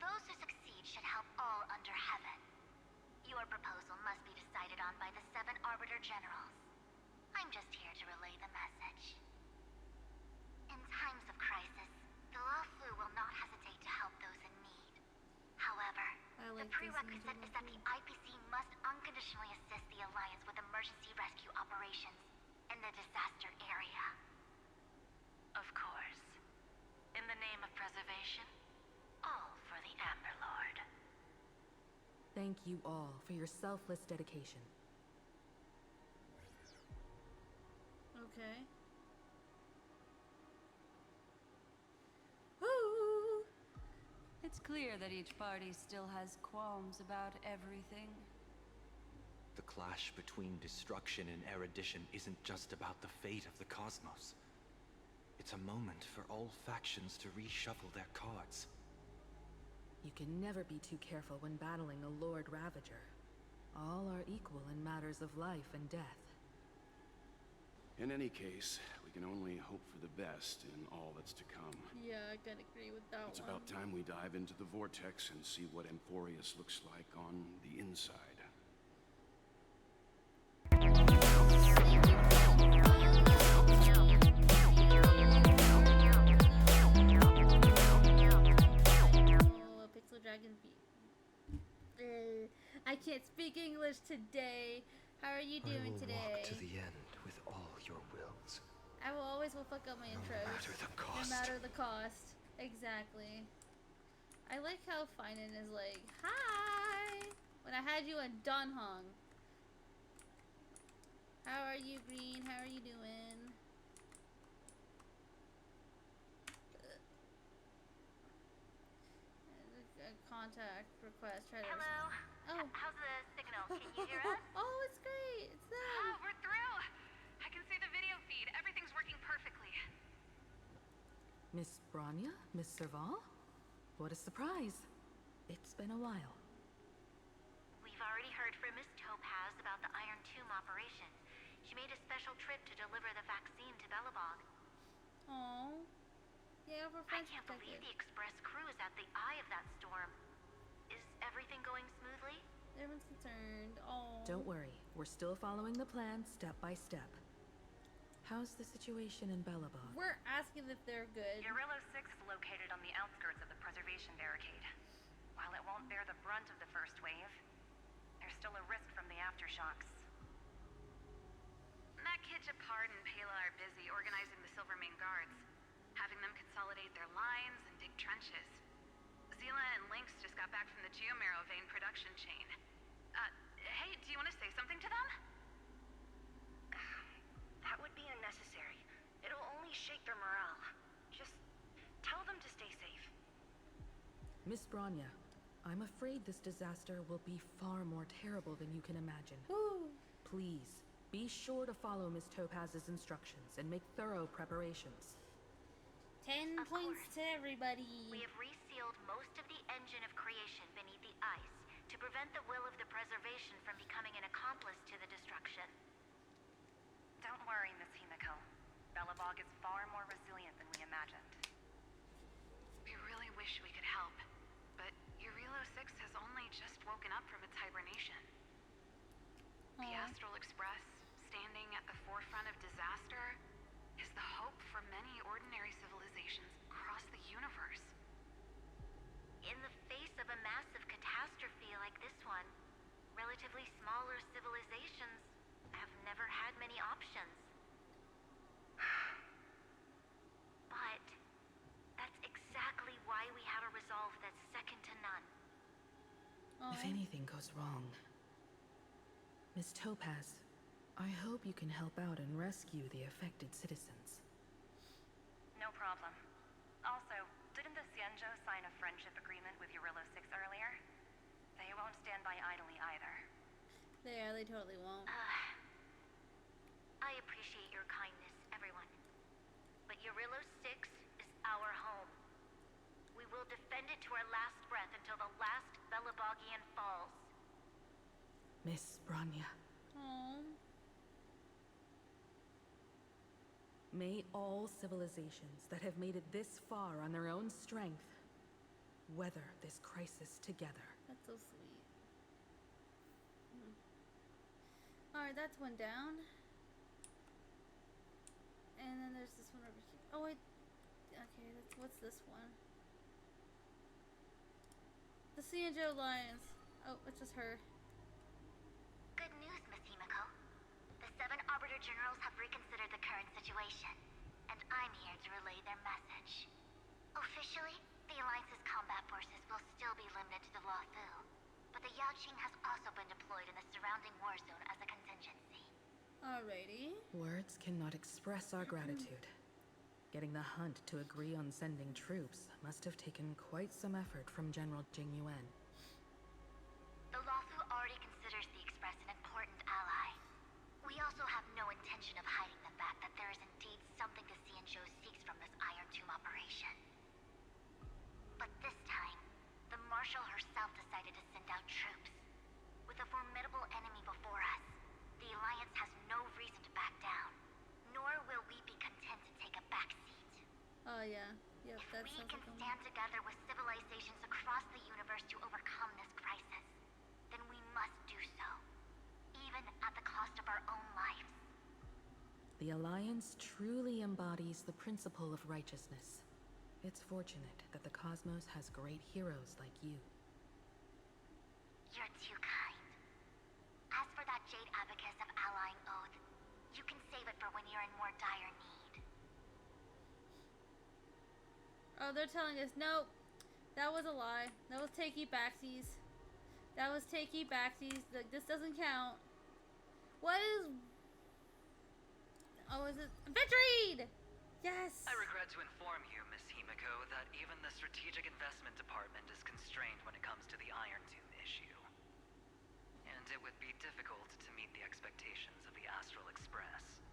those who succeed should help all under heaven. Your proposal must be decided on by the 7 Arbiter Generals. I'm just here to relay the message. In times of crisis, the Luofu will not hesitate to help those in need. However, the prerequisite is that the IPC must unconditionally assist the Alliance with emergency rescue operations in the disaster area. Of course. In the name of preservation, all for the Amber Lord. Thank you all for your selfless dedication. Okay. Woo! It's clear that each party still has qualms about everything. The clash between destruction and erudition isn't just about the fate of the cosmos. It's a moment for all factions to reshuffle their cards. You can never be too careful when battling a Lord Ravager. All are equal in matters of life and death. In any case, we can only hope for the best in all that's to come. Yeah, I can agree with that It's one. about time we dive into the vortex and see what Amphoreus looks like on the inside. Oh, Pixel Dragon feet. I can't speak English today. How are you doing today? I will walk to the end with all your wills. I will always will fuck up my intros. No matter the cost. No matter the cost. Exactly. I like how Finan is like, hi! When I had you in Dunhong. How are you, Green? How are you doing? Contact request. Try to Hello? Oh. How's the signal? Can you hear us? Oh, it's great. It's them. Oh, we're through! I can see the video feed. Everything's working perfectly. Miss Branya? Miss Serval? What a surprise. It's been a while. We've already heard from Miss Topaz about the Iron Tomb operation. She made a special trip to deliver the vaccine to Belobog. Oh. Yeah, we're I friends. can't believe the express crew is at the eye of that storm. Is everything going smoothly? Everyone's concerned. Oh. Don't worry. We're still following the plan step by step. How's the situation in Belobog? We're asking if they're good. Urillo 6 is located on the outskirts of the preservation barricade. While it won't bear the brunt of the first wave, there's still a risk from the aftershocks. That Kijapard and Pela are busy organizing the Silvermane Guards, having them consolidate their lines and dig trenches. Zila and Lynx just got back from the Geomarrow vein production chain. Hey, do you want to say something to them? That would be unnecessary. It'll only shake their morale. Just tell them to stay safe. Miss Bronya, I'm afraid this disaster will be far more terrible than you can imagine. Please, be sure to follow Miss Topaz's instructions and make thorough preparations. 10 points to everybody. We have resealed most of the engine of creation beneath the ice to prevent the will of the preservation from becoming an accomplice to the destruction. Don't worry, Miss Himiko. Belobog is far more resilient than we imagined. We really wish we could help, but Eurilo 6 has only just woken up from its hibernation. The Astral Express, standing at the forefront of disaster, is the hope for many ordinary civilizations across the universe. In the face of a massive catastrophe like this one, relatively smaller civilizations have never had many options. But that's exactly why we have a resolve that's second to none. If anything goes wrong, Miss Topaz, I hope you can help out and rescue the affected citizens. No problem. Also, didn't the Xianzhou sign a friendship agreement with Eurilo 6 earlier? They won't stand by idly either. They totally won't. I appreciate your kindness, everyone. But Eurilo 6 is our home. We will defend it to our last breath until the last Belobogian falls. Miss Bronya. May all civilizations that have made it this far on their own strength weather this crisis together. That's so sweet. Alright, that's one down. And then there's this one over here. Oh wait. Okay, what's this one? The Xianzhou Alliance. Oh, it's just her. Good news, Miss Himiko. The 7 Arbiter Generals have reconsidered the current situation, and I'm here to relay their message. Officially, the Alliance's combat forces will still be limited to the Luofu, but the Yaoqing has also been deployed in the surrounding war zone as a contingency. Alrighty. Words cannot express our gratitude. Getting the Hunt to agree on sending troops must have taken quite some effort from General Jing Yuan. The Luofu already considers the Express an important ally. We also have no intention of hiding the fact that there is indeed something the Xianzhou seeks from this Iron Tomb operation. But this time, the Marshal herself decided to send out troops. With a formidable enemy before us, the Alliance has no reason to back down, nor will we be content to take a back seat. Oh yeah. Yep, if we can stand together with civilizations across the universe to overcome this crisis, then we must do so, even at the cost of our own lives. The Alliance truly embodies the principle of righteousness. It's fortunate that the cosmos has great heroes like you. You're too kind. As for that Jade Abacus of Allying Oath, you can save it for when you're in more dire need. Oh, they're telling us, nope, that was a lie. That was takey backsies. That was takey backsies. Like, this doesn't count. What is... Oh, is it... Victory! Yes! I regret to inform you, Miss Himiko, that even the Strategic Investment Department is constrained when it comes to the Iron Tomb issue. And it would be difficult to meet the expectations of the Astral Express.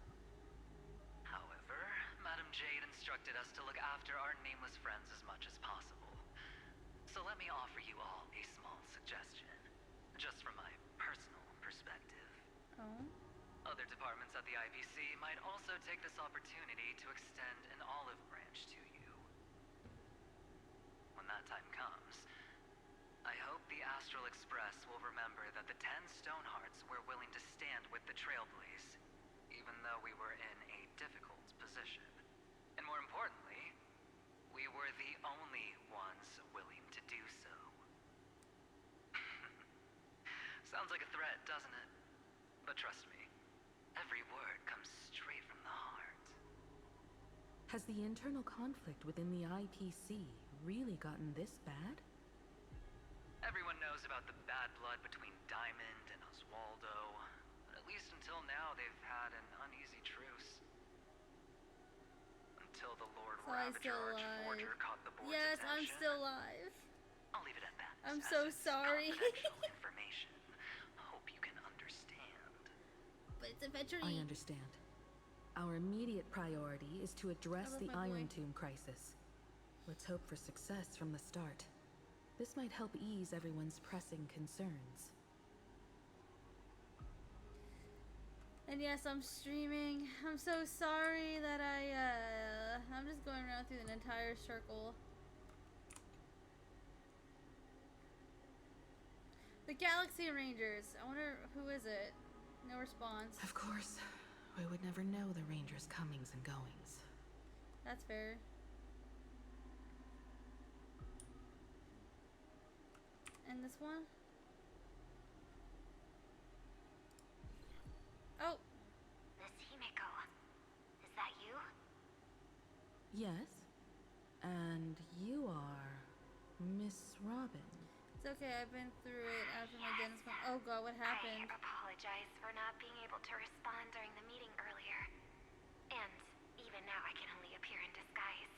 However, Madam Jade instructed us to look after our nameless friends as much as possible. So let me offer you all a small suggestion, just from my personal perspective. Oh? Other departments at the IPC might also take this opportunity to extend an olive branch to you. When that time comes, I hope the Astral Express will remember that the 10 Stonehearts were willing to stand with the Trailblaze, even though we were in a difficult position. And more importantly, we were the only ones willing to do so. Sounds like a threat, doesn't it? But trust me, every word comes Has the internal conflict within the IPC really gotten this bad? Everyone knows about the bad blood between Diamond and Oswaldo, but at least until now they've had an uneasy truce. Until the Lord Ravager Archforger caught the board's yes, attention. I'm still alive. I'll leave it at that. I'm so sorry. Confidential information. Hope you can understand. But it's eventually. I understand. Our immediate priority is to address the Iron Tomb crisis. Let's hope for success from the start. This might help ease everyone's pressing concerns. And yes, I'm streaming. I'm so sorry that I'm just going around through an entire circle. The Galaxy Rangers. I wonder who is it? No response. Of course. We would never know the Rangers' comings and goings. That's fair. And this one? Oh! Miss Himiko, is that you? Yes. And you are Miss Robin. It's okay, I've been through it after my dentist went. Oh god, what happened? I apologize for not being able to respond during the meeting earlier. And even now I can only appear in disguise.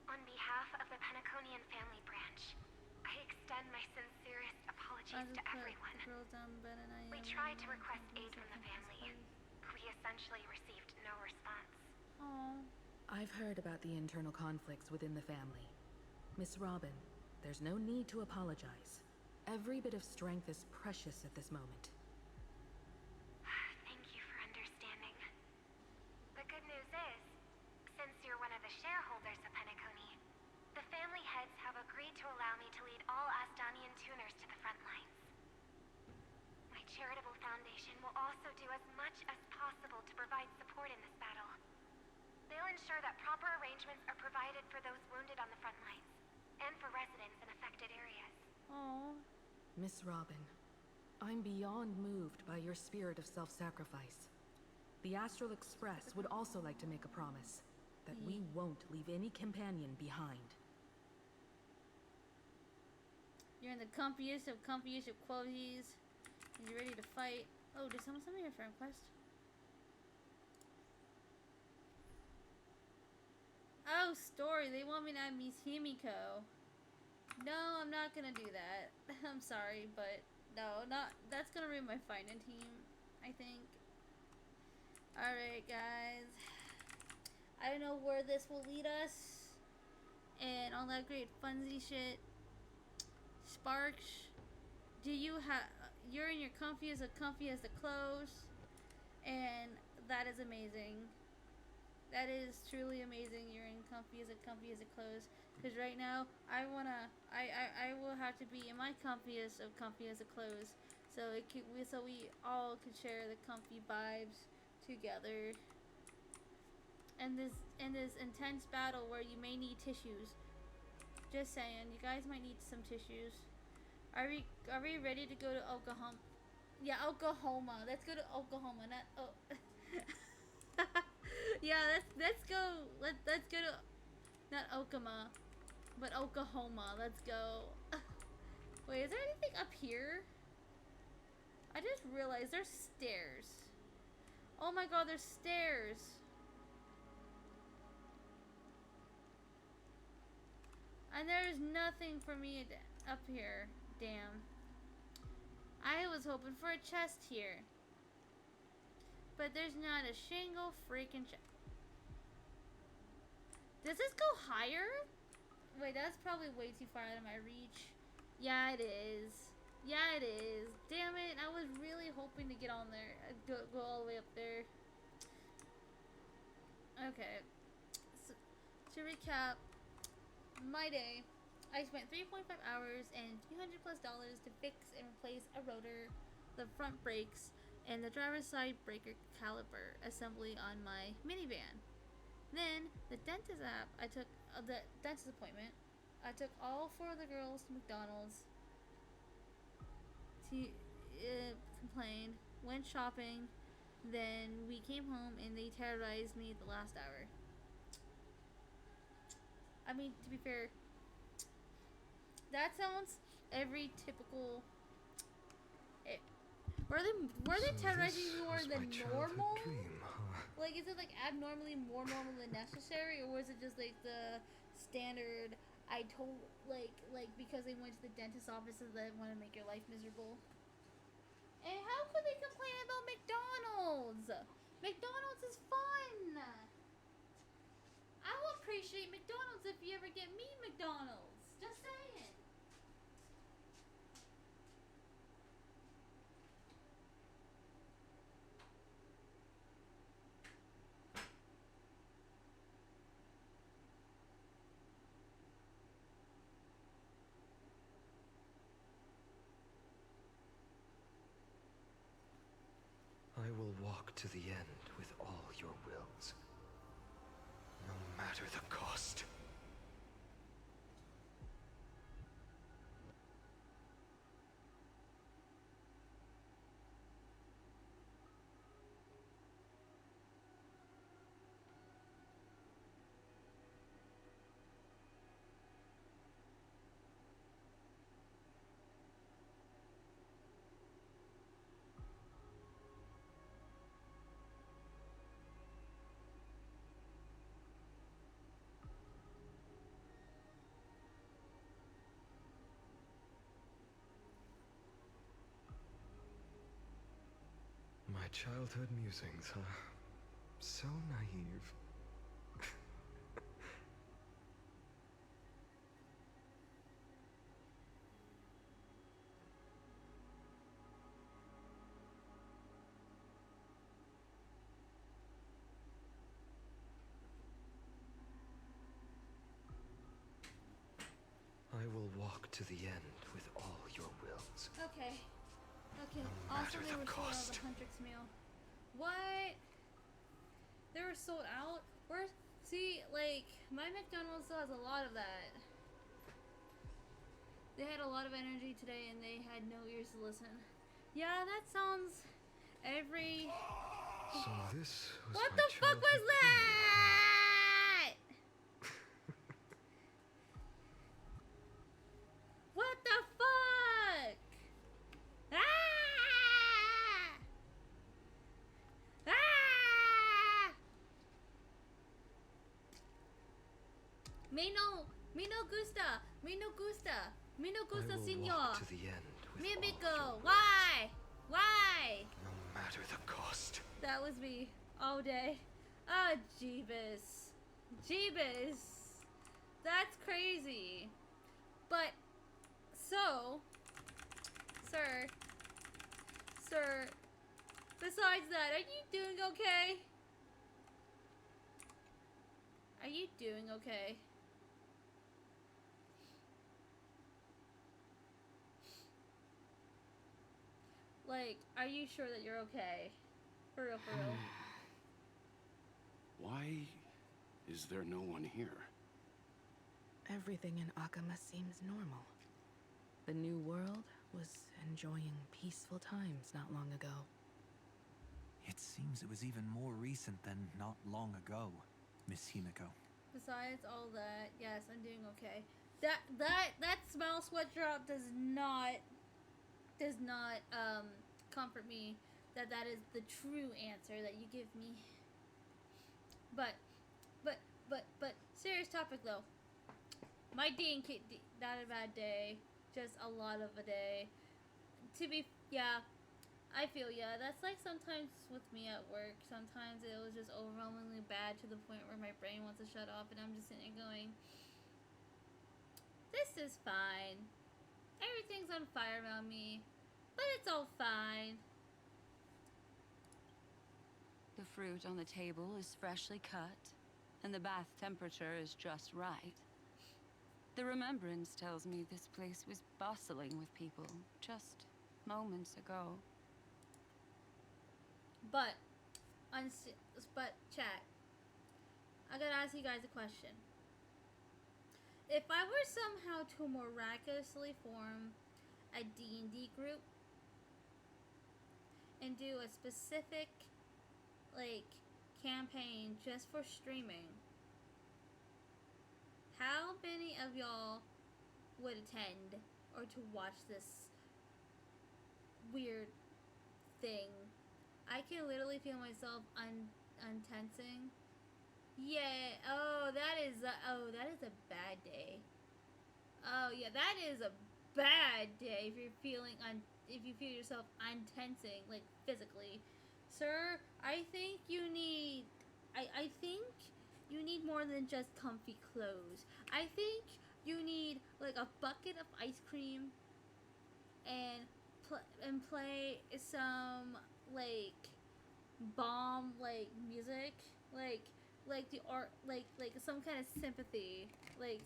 On behalf of the Penaconian family branch, I extend my sincerest apologies to everyone. We tried to request aid from the family. We essentially received no response. Aww. I've heard about the internal conflicts within the family. Miss Robin, there's no need to apologize. Every bit of strength is precious at this moment. Thank you for understanding. The good news is, since you're one of the shareholders of Penacony, the family heads have agreed to allow me to lead all Asdanian tuners to the front lines. My charitable foundation will also do as much as possible to provide support in this battle. They'll ensure that proper arrangements are provided for those wounded on the front lines, and for residents in affected areas. Aww. Miss Robin, I'm beyond moved by your spirit of self-sacrifice. The Astral Express would also like to make a promise that we won't leave any companion behind. You're in the comfiest of clothes, and you're ready to fight. Oh, did someone send me a friend request? Oh, story. They want me to add Miss Himiko. No, I'm not gonna do that. I'm sorry, but no, that's gonna ruin my fighting team, I think. Alright, guys. I don't know where this will lead us. And all that great funsy shit. Sparks, you're in your comfy as the clothes. And that is amazing. That is truly amazing. You're in comfy as the clothes. Because right now, I will have to be in my comfiest of the clothes. So we all could share the comfy vibes together. And this intense battle where you may need tissues. Just saying, you guys might need some tissues. Are we ready to go to Oklahoma? Yeah, Oklahoma. Let's go to Oklahoma. Not yeah, let's go. Let's go to not Oklahoma, but Oklahoma. Let's go. Wait, is there anything up here? I just realized there's stairs. Oh my god, there's stairs. And there's nothing for me up here. Damn. I was hoping for a chest here. But there's not a shingle freaking chest. Does this go higher? Wait, that's probably way too far out of my reach. Yeah, it is. Yeah, it is. Damn it. I was really hoping to get on there. Go all the way up there. Okay. So, to recap my day, I spent 3.5 hours and $200+ to fix and replace a rotor, the front brakes, and the driver's side breaker caliper assembly on my minivan. Then the dentist appointment. I took all 4 of the girls to McDonald's to complain, went shopping, then we came home and they terrorized me the last hour. I mean, to be fair, that sounds every typical. Were they terrorizing you more than normal? Like, is it like abnormally more normal than necessary, or was it just like the standard? I told like because they went to the dentist offices that want to make your life miserable. And how could they complain about McDonald's? McDonald's is fun. I will appreciate McDonald's if you ever get me McDonald's. Just saying. I will walk to the end with all your wills, no matter the cost. My childhood musings, huh? So naive. I will walk to the end with all your wills. Okay. Okay. No Also, matter they the were sold out cost. of the Huntrix meal. What? They were sold out? Where? See, like, my McDonald's still has a lot of that. They had a lot of energy today and they had no ears to listen. Yeah, that sounds every... So this was What my the fuck was childhood that? What the fuck? Ah! Ah! Me no gusta, I will senor. walk to the end with Me all amigo, your why? Why? no matter the cost. That was me all day. Ah, Jeebus. Jeebus. That's crazy. But, so, sir, besides that, are you doing okay? Are you doing okay? Like, are you sure that you're okay? For real, for real. Why is there no one here? Everything in Akama seems normal. The new world was enjoying peaceful times not long ago. It seems it was even more recent than not long ago, Miss Himiko. Besides all that, yes, I'm doing okay. That smell sweat drop does not comfort me that is the true answer that you give me. But serious topic though. My day not a bad day, just a lot of a day. Yeah, I feel ya. That's like sometimes with me at work. Sometimes it was just overwhelmingly bad to the point where my brain wants to shut off and I'm just sitting there going, this is fine. Everything's on fire around me, but it's all fine. The fruit on the table is freshly cut, and the bath temperature is just right. The remembrance tells me this place was bustling with people just moments ago. But chat, I gotta ask you guys a question. If I were somehow to miraculously form a D&D group and do a specific, like, campaign just for streaming, how many of y'all would attend or to watch this weird thing? I can literally feel myself untensing. Yeah. Oh, that is a bad day. Oh yeah, that is a bad day if you're feeling if you feel yourself untensing, like physically. Sir, I think you need I think you need more than just comfy clothes. I think you need like a bucket of ice cream and play some like bomb like music, like the art, like some kind of sympathy, like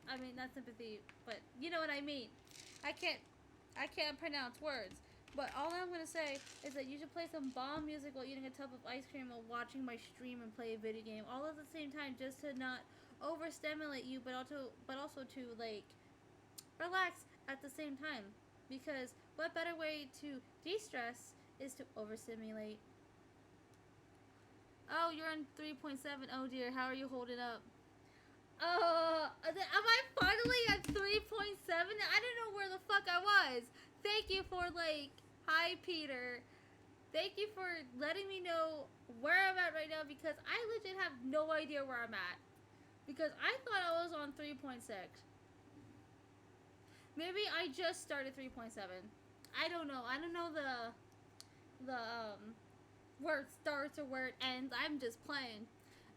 I mean not sympathy, but you know what I mean. I can't pronounce words, but all I'm gonna say is that you should play some bomb music while eating a tub of ice cream while watching my stream and play a video game, all at the same time, just to not overstimulate you, but also to like relax at the same time. Because what better way to de-stress is to overstimulate. Oh, you're on 3.7. Oh dear, how are you holding up? Am I finally at 3.7? I didn't know where the fuck I was. Thank you for hi Peter. Thank you for letting me know where I'm at right now, because I legit have no idea where I'm at. Because I thought I was on 3.6. Maybe I just started 3.7. I don't know. I don't know the where it starts or where it ends. I'm just playing.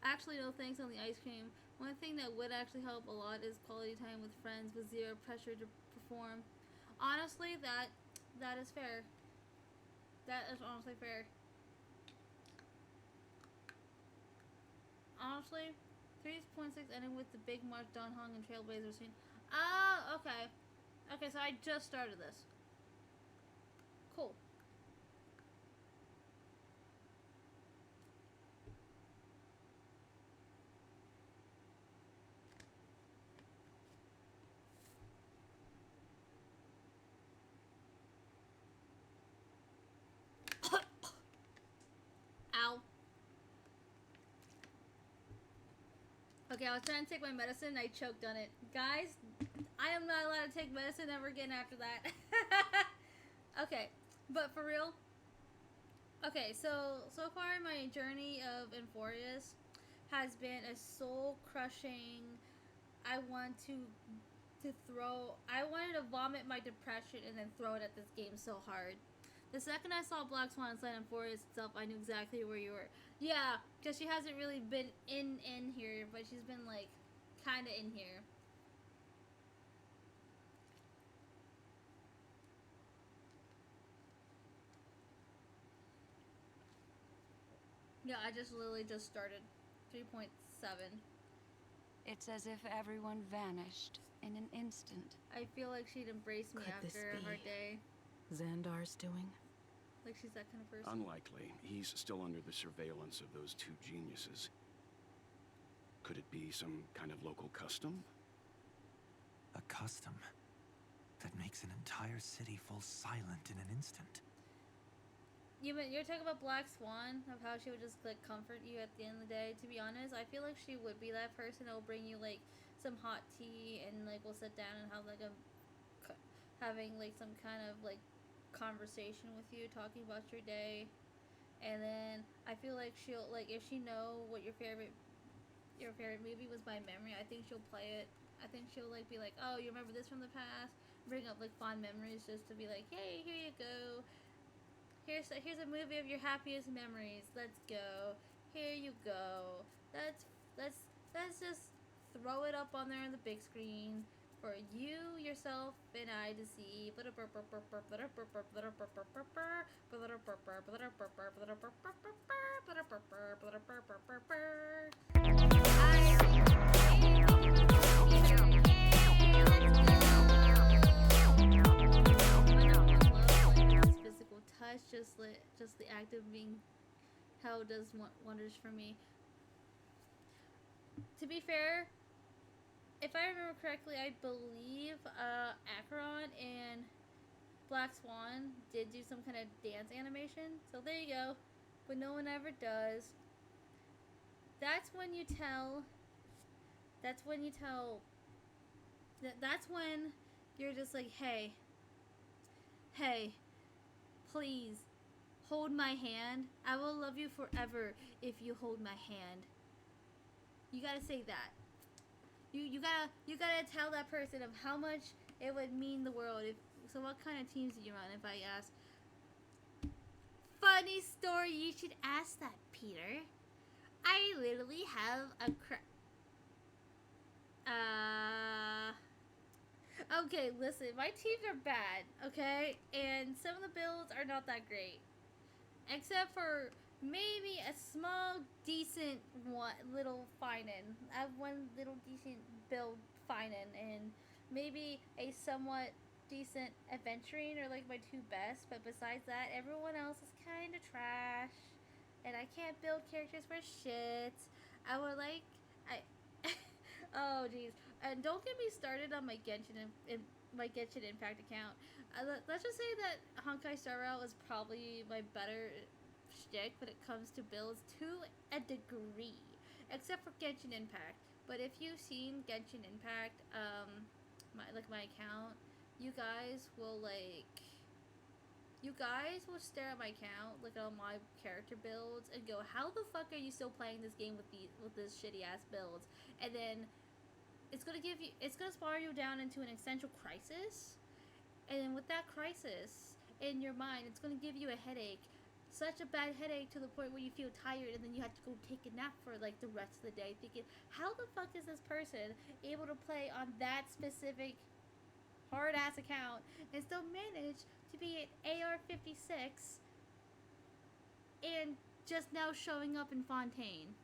Actually, no thanks on the ice cream. One thing that would actually help a lot is quality time with friends with zero pressure to perform. Honestly, that is fair. That is honestly fair. Honestly, 3.6 ending with the big March Don Hong and Trailblazer scene. Oh, okay. Okay, so I just started this. Cool. Ow. Okay, I was trying to take my medicine and I choked on it. Guys, I am not allowed to take medicine ever again after that. Okay, but for real. Okay, so far my journey of Amphoreus has been a soul crushing. I wanted to vomit my depression and then throw it at this game so hard. The second I saw Black Swan inside Amphoreus itself, I knew exactly where you were. Yeah, because she hasn't really been in here, but she's been like kind of in here. Yeah, I just literally just started 3.7. It's as if everyone vanished in an instant. I feel like she'd embrace me after a hard day. Xandar's doing? Like she's that kind of person. Unlikely. He's still under the surveillance of those two geniuses. Could it be some kind of local custom? A custom that makes an entire city fall silent in an instant. You're talking about Black Swan, of how she would just like comfort you at the end of the day. To be honest, I feel like she would be that person that will bring you like some hot tea and like we'll sit down and have like having like some kind of like conversation with you, talking about your day. And then I feel like she'll like, if she know what your favorite movie was by memory, I think she'll play it. I think she'll like be like, oh, you remember this from the past? Bring up like fond memories just to be like, hey, here you go. Here's a movie of your happiest memories. Let's go. Here you go. Let's just throw it up on there on the big screen for you, yourself, and I to see. Physical touch, just the act of being held does wonders for me. To be fair, if I remember correctly, I believe Acheron and Black Swan did do some kind of dance animation. So there you go. But no one ever does. That's when you tell That's when you tell. That's when you're just like, hey, please, hold my hand. I will love you forever if you hold my hand. You gotta say that. You gotta tell that person of how much it would mean the world. If so, what kind of teams do you run? If I ask, funny story. You should ask that, Peter. I literally have a Okay, listen. My teams are bad. Okay, and some of the builds are not that great, except for maybe a small, decent one, little Finan. I have one little decent build Finan, and maybe a somewhat decent Adventuring are like my two best. But besides that, everyone else is kind of trash, and I can't build characters for shit. I would like I. Oh jeez, and don't get me started on my my Genshin Impact account. Let's just say that Honkai Star Rail is probably my better shtick when it comes to builds to a degree, except for Genshin Impact. But if you've seen Genshin Impact, my account, you guys will stare at my account, look at all my character builds, and go, "How the fuck are you still playing this game with this shitty ass builds?" And then it's gonna spiral you down into an existential crisis, and then with that crisis in your mind, it's gonna give you a headache, such a bad headache to the point where you feel tired, and then you have to go take a nap for like the rest of the day, thinking, how the fuck is this person able to play on that specific hard ass account and still manage to be an AR-56 and just now showing up in Fontaine?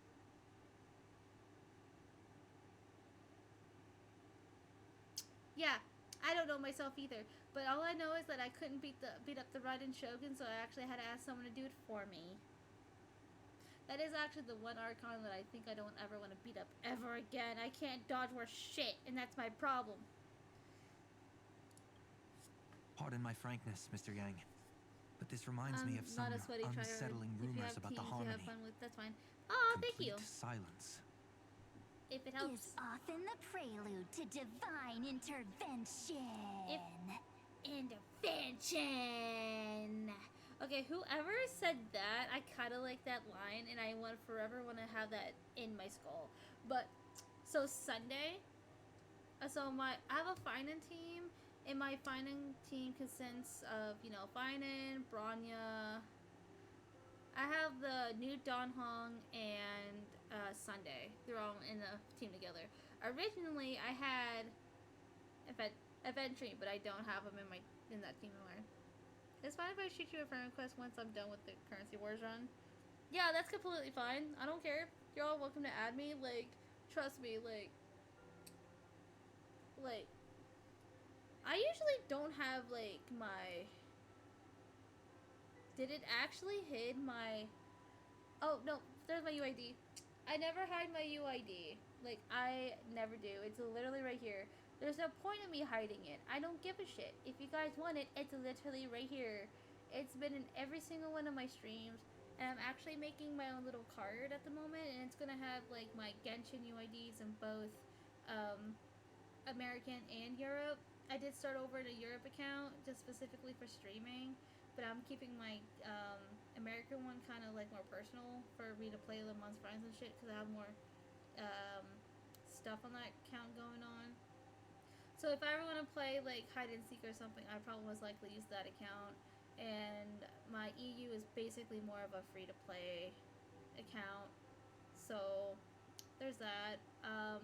Yeah, I don't know myself either. But all I know is that I couldn't beat up the Raiden Shogun, so I actually had to ask someone to do it for me. That is actually the one Archon that I think I don't ever want to beat up ever again. I can't dodge worth shit, and that's my problem. Pardon my frankness, Mr. Yang, but this reminds me of some unsettling rumors about the Harmony. That's fine. Oh, thank you. Silence. If it helps. Is often the prelude to divine intervention. Intervention. Okay, whoever said that, I kind of like that line, and I forever want to have that in my skull. But so Sunday, I have a Finan team, and my Finan team consists of Finan, Bronya. I have the new Donhong and Sunday. They're all in the team together. Originally, I had Adventuring, but I don't have them in that team anymore. It's fine if I shoot you a friend request once I'm done with the Currency Wars run. Yeah, that's completely fine. I don't care. You're all welcome to add me. Trust me. I usually don't have my. Did it actually hide my? Oh no, there's my UID. I never hide my UID. I never do. It's literally right here. There's no point in me hiding it. I don't give a shit. If you guys want it, it's literally right here. It's been in every single one of my streams. And I'm actually making my own little card at the moment. And it's going to have my Genshin UIDs in both American and Europe. I did start over in a Europe account just specifically for streaming. But I'm keeping my American one kind of more personal for me to play amongst friends and shit. Because I have more stuff on that account going on. So if I ever want to play hide and seek or something, I probably most likely use that account. And my EU is basically more of a free to play account. So there's that. I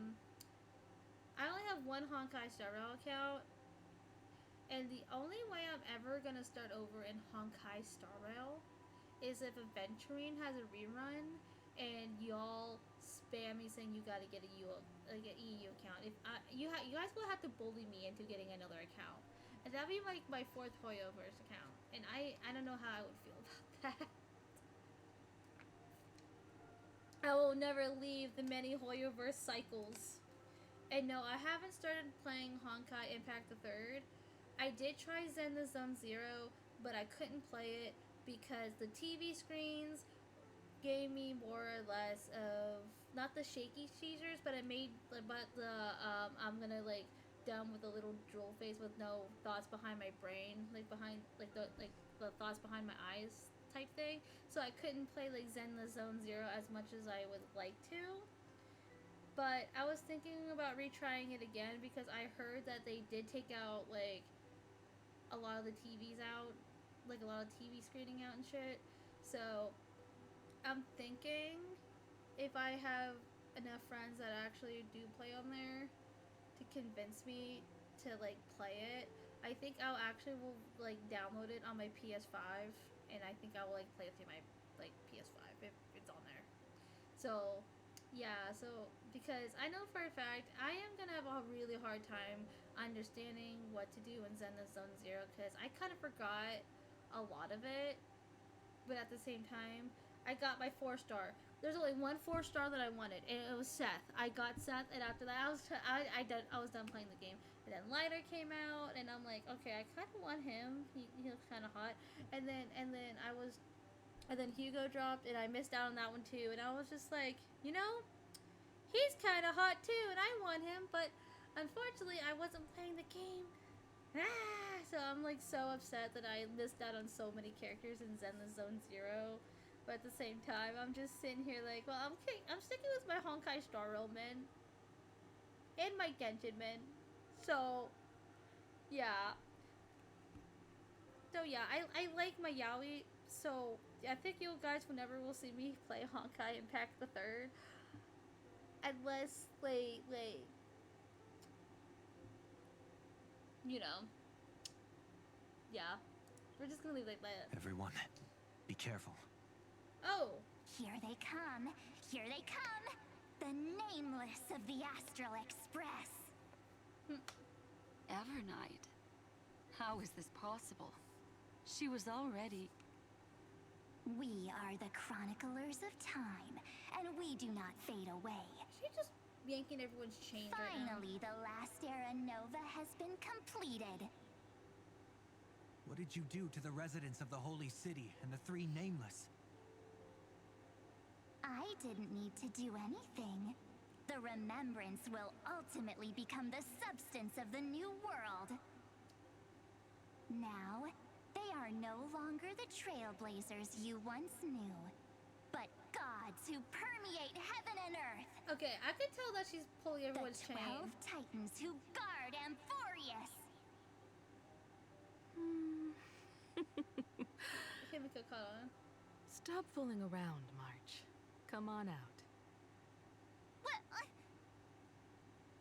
only have one Honkai Star Rail account. And the only way I'm ever gonna start over in Honkai Star Rail is if Adventuring has a rerun and y'all spam me saying you gotta get a EU account. If you guys will have to bully me into getting another account, and that'd be my fourth Hoyoverse account, and I don't know how I would feel about that. I will never leave the many Hoyoverse cycles. And no, I haven't started playing Honkai Impact the 3rd. I did try Zen the Zone Zero, but I couldn't play it because the TV screens gave me more or less of not the shaky seizures, but I'm gonna like dumb with a little drool face with no thoughts behind my brain, like the thoughts behind my eyes type thing. So I couldn't play like Zen the Zone Zero as much as I would like to. But I was thinking about retrying it again because I heard that they did take out like a lot of the TVs out, like a lot of TV screening out and shit. So I'm thinking if I have enough friends that actually do play on there to convince me to like play it, I think I'll actually will like download it on my PS5, and I think I will like play it through my like PS5 if it's on there. So yeah, so because I know for a fact I am gonna have a really hard time understanding what to do in Zen Zone Zero because I kind of forgot a lot of it, but at the same time, I got my 4-star. There's only one 4-star that I wanted, and it was Seth. I got Seth, and after that, I was done playing the game. And then Lighter came out, and I'm like, okay, I kind of want him. He looks kind of hot. And then Hugo dropped, and I missed out on that one too. And I was just like, you know, he's kind of hot too, and I want him, but unfortunately, I wasn't playing the game. So I'm like so upset that I missed out on so many characters in Zen the Zone Zero. But at the same time, I'm just sitting here like, well, I'm sticking with my Honkai Star Rail men and my Genshin men. So yeah. I like my Yaoi. So I think you guys will never will see me play Honkai Impact the Third, unless like you know. Yeah. We're just gonna leave like that. Everyone, be careful. Oh! Here they come! Here they come! The nameless of the Astral Express! Evernight? How is this possible? She was already... We are the chroniclers of time, and we do not fade away. She's just yanking everyone's chains right now. Finally, the last era Nova has been completed. What did you do to the residents of the Holy City and the Three Nameless? I didn't need to do anything. The remembrance will ultimately become the substance of the new world. Now, they are no longer the Trailblazers you once knew, but gods who permeate heaven and earth. Okay, I can tell that she's pulling everyone's chain. The 12 Titans who guard Amphoreus. Stop fooling around, March. Come on out. What?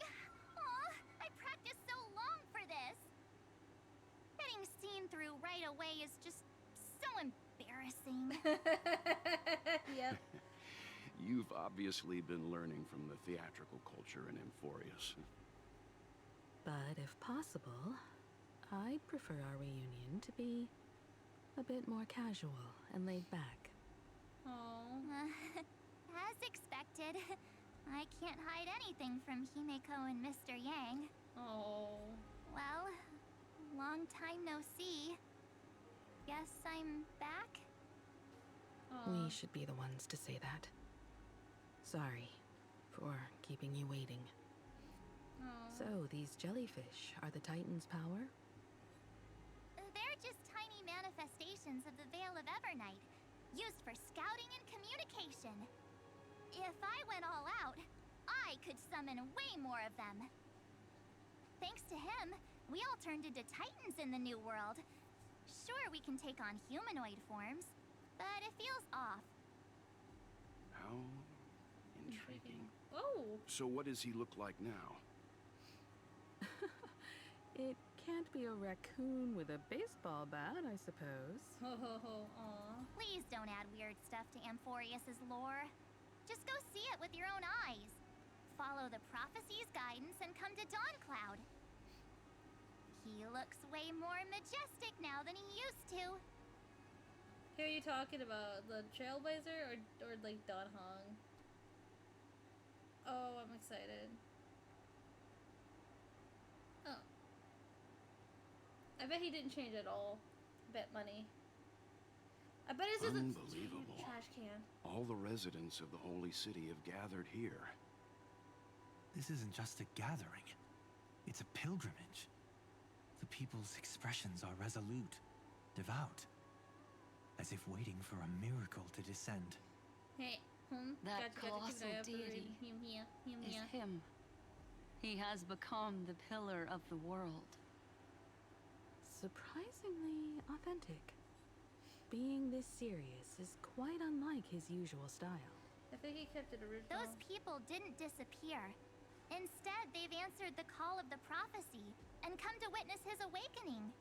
Aw, I practiced so long for this. Getting seen through right away is just so embarrassing. Yep. You've obviously been learning from the theatrical culture in Amphoreus. But if possible, I'd prefer our reunion to be a bit more casual and laid back. As expected, I can't hide anything from Himeko and Mr. Yang. Oh. Well, long time no see. Guess I'm back? We should be the ones to say that. Sorry for keeping you waiting. So, these jellyfish are the Titan's power? They're just tiny manifestations of the Veil of Evernight, used for scouting and communication. If I went all out, I could summon way more of them. Thanks to him, we all turned into Titans in the new world. Sure, we can take on humanoid forms, but it feels off. How intriguing. Oh! So what does he look like now? It can't be a raccoon with a baseball bat, I suppose. Ho ho ho, aw. Please don't add weird stuff to Amphoreus' lore. Just go see it with your own eyes. Follow the prophecy's guidance and come to Dawncloud. He looks way more majestic now than he used to. Who are you talking about? The Trailblazer or like Don Hong? Oh, I'm excited. Oh. I bet he didn't change at all. Bet money. I bet it's just a Unbelievable. trash can. All the residents of the Holy City have gathered here. This isn't just a gathering. It's a pilgrimage. The people's expressions are resolute, devout, as if waiting for a miracle to descend. Hey, That colossal deity is him. He has become the pillar of the world. Surprisingly authentic. Being this serious is quite unlike his usual style. I think he kept it original. Those people didn't disappear. Instead, they've answered the call of the prophecy and come to witness his awakening.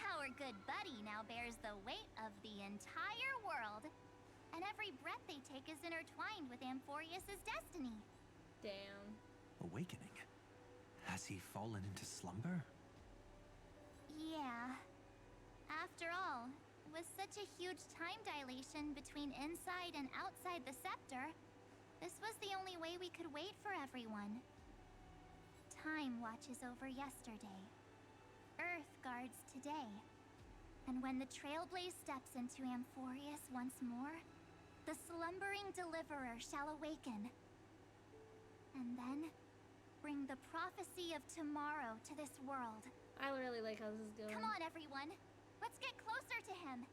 Our good buddy now bears the weight of the entire world, and every breath they take is intertwined with Amphoreus' destiny. Damn. Awakening? Has he fallen into slumber? Yeah. After all, with such a huge time dilation between inside and outside the scepter, this was the only way we could wait for everyone. Time watches over yesterday. Earth guards today. And when the Trailblaze steps into Amphoreus once more, the slumbering deliverer shall awaken. And then, bring the prophecy of tomorrow to this world. I really like how this is going. Come on, everyone. Let's get closer to him.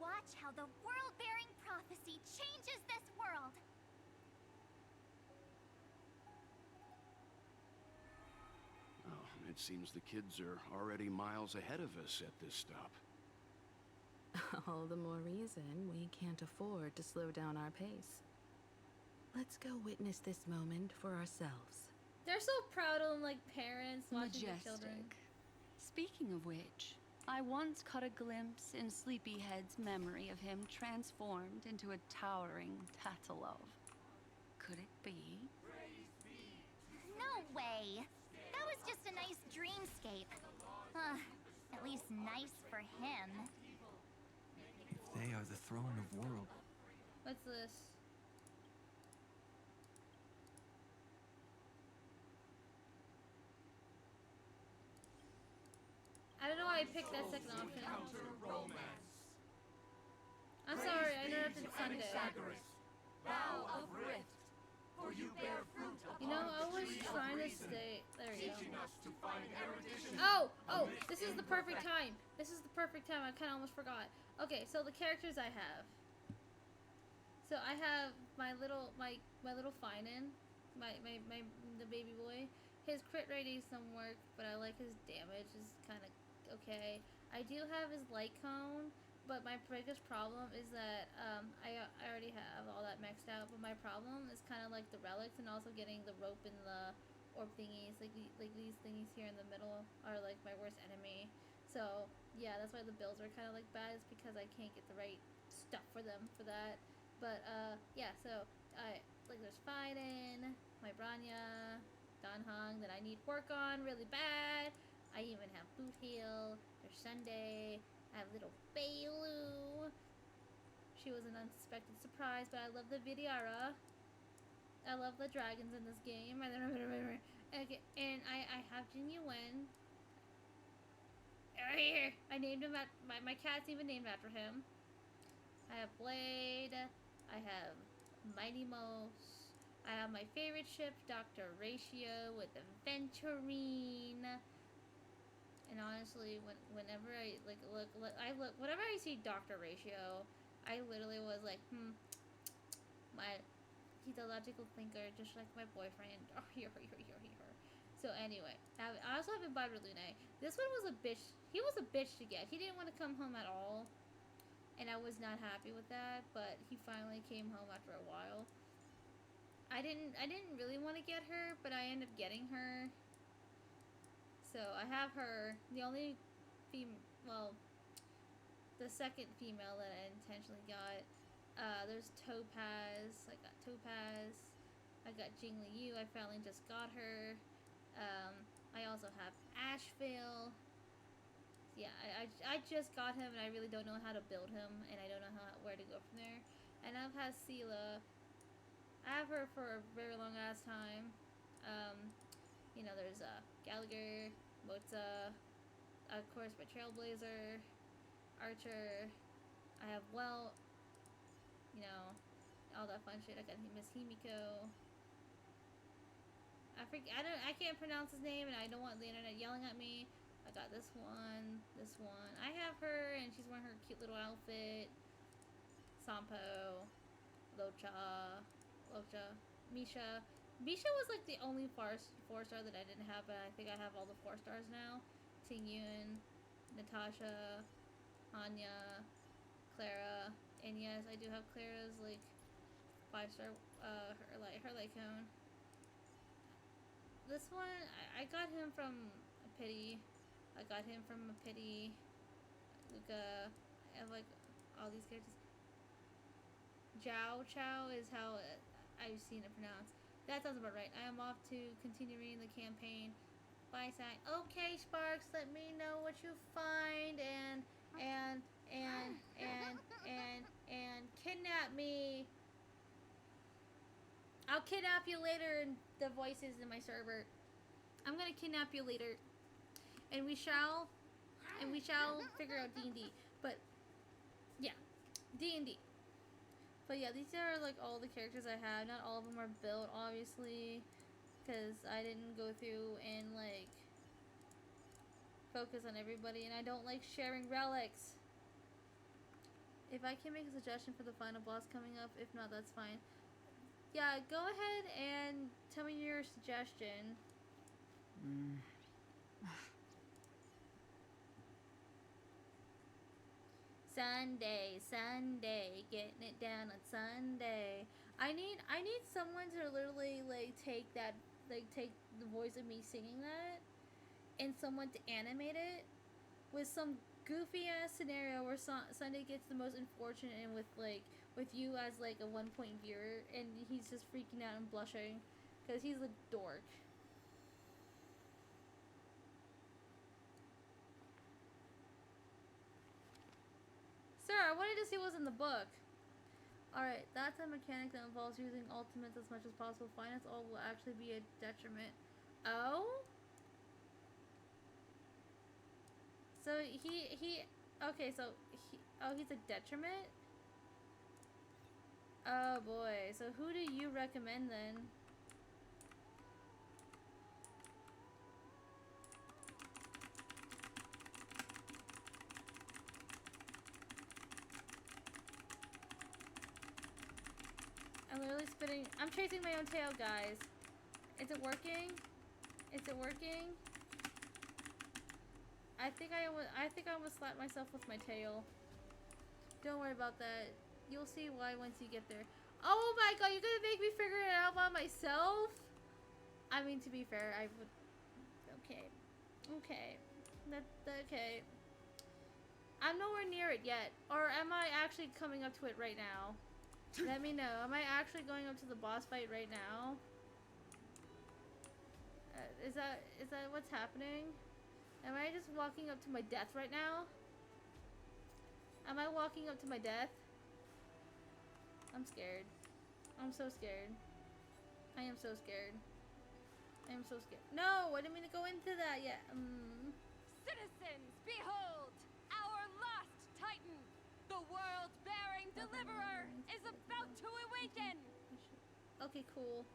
Watch how the world-bearing prophecy changes this world. Oh, it seems the kids are already miles ahead of us at this stop. All the more reason we can't afford to slow down our pace. Let's go witness this moment for ourselves. They're so proud of them, like parents watching their children. Majestic. Speaking of which, I once caught a glimpse in Sleepyhead's memory of him transformed into a towering Tatalov. Could it be? No way. That was just a nice dreamscape. At least nice for him. They are the throne of world. What's this? I don't know why I picked that second option. I'm sorry, I know it's Sunday. Bow of rift, for you bear fruit You know, I was trying to stay. There we go. Oh, this is the perfect time. This is the perfect time. I kind of almost forgot. Okay, so the characters I have. So I have my little Finan, the baby boy. His crit rating some work, but I like his damage is kind of okay. I do have his light cone, but my biggest problem is that I already have all that maxed out. But my problem is kind of like the relics and also getting the rope and the orb thingies. Like these thingies here in the middle are like my worst enemy. So yeah, that's why the builds are kind of like bad. It's because I can't get the right stuff for them for that. But yeah, so there's Fiden, my Branya, Danhong that I need work on really bad. I even have Boot Heel. There's Sunday. I have little Bailu. She was an unexpected surprise, but I love the Vidyara. I love the dragons in this game. Okay, and I have Jin Yuen. Right here. I named him my cat's even named after him. I have Blade. I have Mighty Mose. I have my favorite ship, Dr. Ratio, with the Venturine. And honestly, whenever I whenever I see Dr. Ratio, I literally was like, he's a logical thinker, just like my boyfriend. Oh, here. So anyway, I also have Imbibed Lune. This one was a bitch. He was a bitch to get. He didn't want to come home at all, and I was not happy with that. But he finally came home after a while. I didn't really want to get her, but I ended up getting her. So I have her. The only the second female that I intentionally got. There's Topaz. I got Topaz. I got Jingli Yu. I finally just got her. I also have Ashvale. Yeah, I just got him, and I really don't know how to build him, and I don't know where to go from there. And I've had Sela. I have her for a very long ass time. You know, there's Gallagher, Moza, of course my Trailblazer, Archer. I have Welt. You know, all that fun shit. I got Miss Himiko. I can't pronounce his name, and I don't want the internet yelling at me. I got this one. I have her, and she's wearing her cute little outfit. Sampo, Locha, Misha. Misha was like the only 4-star that I didn't have, but I think I have all the 4 stars now. Tingyun, Natasha, Anya, Clara, and yes, I do have Clara's like 5-star, her light cone. This one, I got him from a pity. I got him from a pity. Luca, I have like all these characters. Jiao Chow is how I've seen it pronounced. That sounds about right. I am off to continue reading the campaign. Bye, Sai. Okay, Sparks, let me know what you find and kidnap me. I'll kidnap you later in the voices in my server. I'm gonna kidnap you later. And we shall figure out D&D. But yeah, D&D. But yeah, these are like all the characters I have. Not all of them are built, obviously, because I didn't go through and like focus on everybody, and I don't like sharing relics. If I can make a suggestion for the final boss coming up, if not, that's fine. Yeah, go ahead and tell me your suggestion. Sunday, getting it down on Sunday. I need someone to literally like take the voice of me singing that, and someone to animate it with some goofy ass scenario where Sunday gets the most unfortunate, and with you as like a 1-point viewer, and he's just freaking out and blushing because he's a dork. Sir, I wanted to see what was in the book. Alright, that's a mechanic that involves using ultimates as much as possible. Finance all will actually be a detriment. Oh? So okay, so he's a detriment? Oh boy, so who do you recommend then? I'm literally spitting. I'm chasing my own tail, guys. Is it working? Is it working? I think I almost slapped myself with my tail. Don't worry about that. You'll see why once you get there. Oh my god, you're gonna make me figure it out by myself? I mean, to be fair, I would... Okay. Okay. Okay. I'm nowhere near it yet. Or am I actually coming up to it right now? Let me know. Am I actually going up to the boss fight right now? Is that what's happening? Am I just walking up to my death right now? Am I walking up to my death? I'm scared. I'm so scared. I am so scared. I am so scared. No, I didn't mean to go into that yet. Citizens, behold! Our last Titan! The world-bearing deliverer is about to awaken! Okay, cool.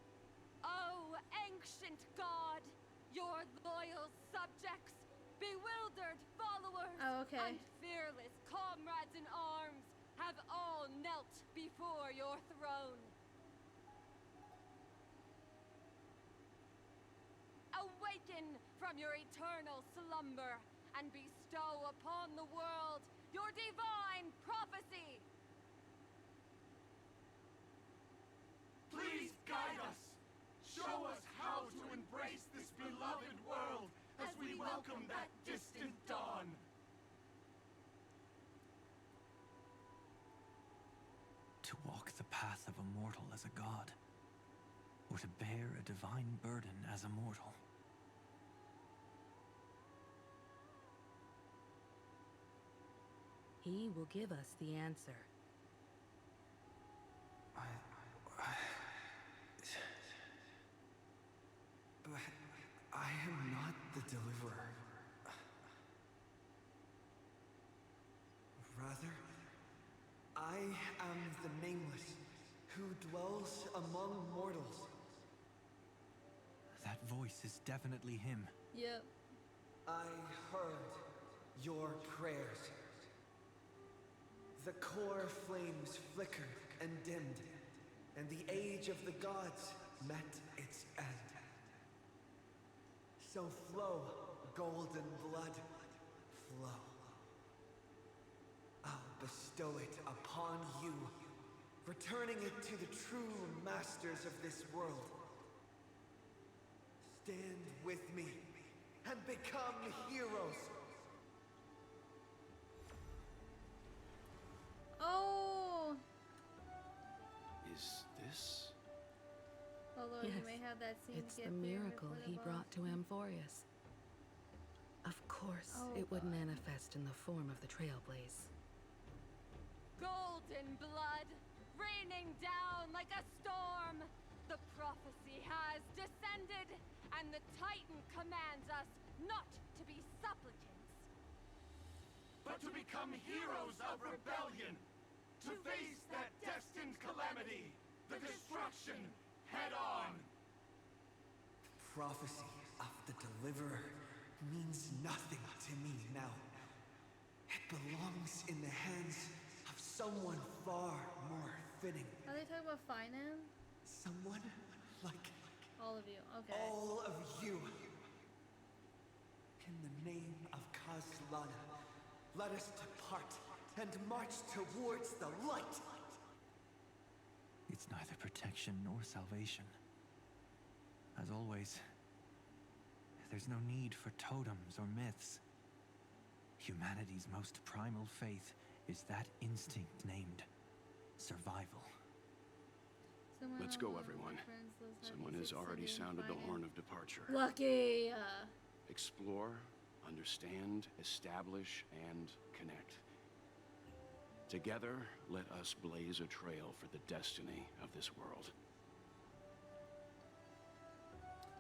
Oh, ancient god! Your loyal subjects, bewildered followers, and fearless comrades in arms have all knelt before your throne. Awaken from your eternal slumber and bestow upon the world your divine prophecy! Please guide us! Show us how to embrace this beloved world as we welcome that distant dawn! To walk the path of a mortal as a god, or to bear a divine burden as a mortal. He will give us the answer. But I am not the deliverer. voice is definitely him. Yep. I heard your prayers. The core flames flickered and dimmed, and the age of the gods met its end. So flow, golden blood, flow. I'll bestow it upon you, returning it to the true masters of this world. Stand with me and become heroes. Oh! Is this? Although Yes, you may have that scene it's get the clearer miracle for the he boss. brought to Amphoreus. Of course, Oh, it would God. manifest in the form of the Trailblaze. Golden blood, raining down like a storm. The prophecy has descended, and the Titan commands us not to be supplicants, but to become heroes of rebellion, to face that destined calamity, the destruction, head on. Prophecy of the Deliverer means nothing to me now. It belongs in the hands of someone far more fitting. Are they talking about finance? Someone like All of you. Okay. all of you. In the name of Kazlana, let us depart and march towards the light. It's neither protection nor salvation. As always, there's no need for totems or myths. Humanity's most primal faith is that instinct named survival. Let's go, everyone. Someone has already sounded the horn of departure. Lucky. Explore, understand, establish, and connect. Together, let us blaze a trail for the destiny of this world.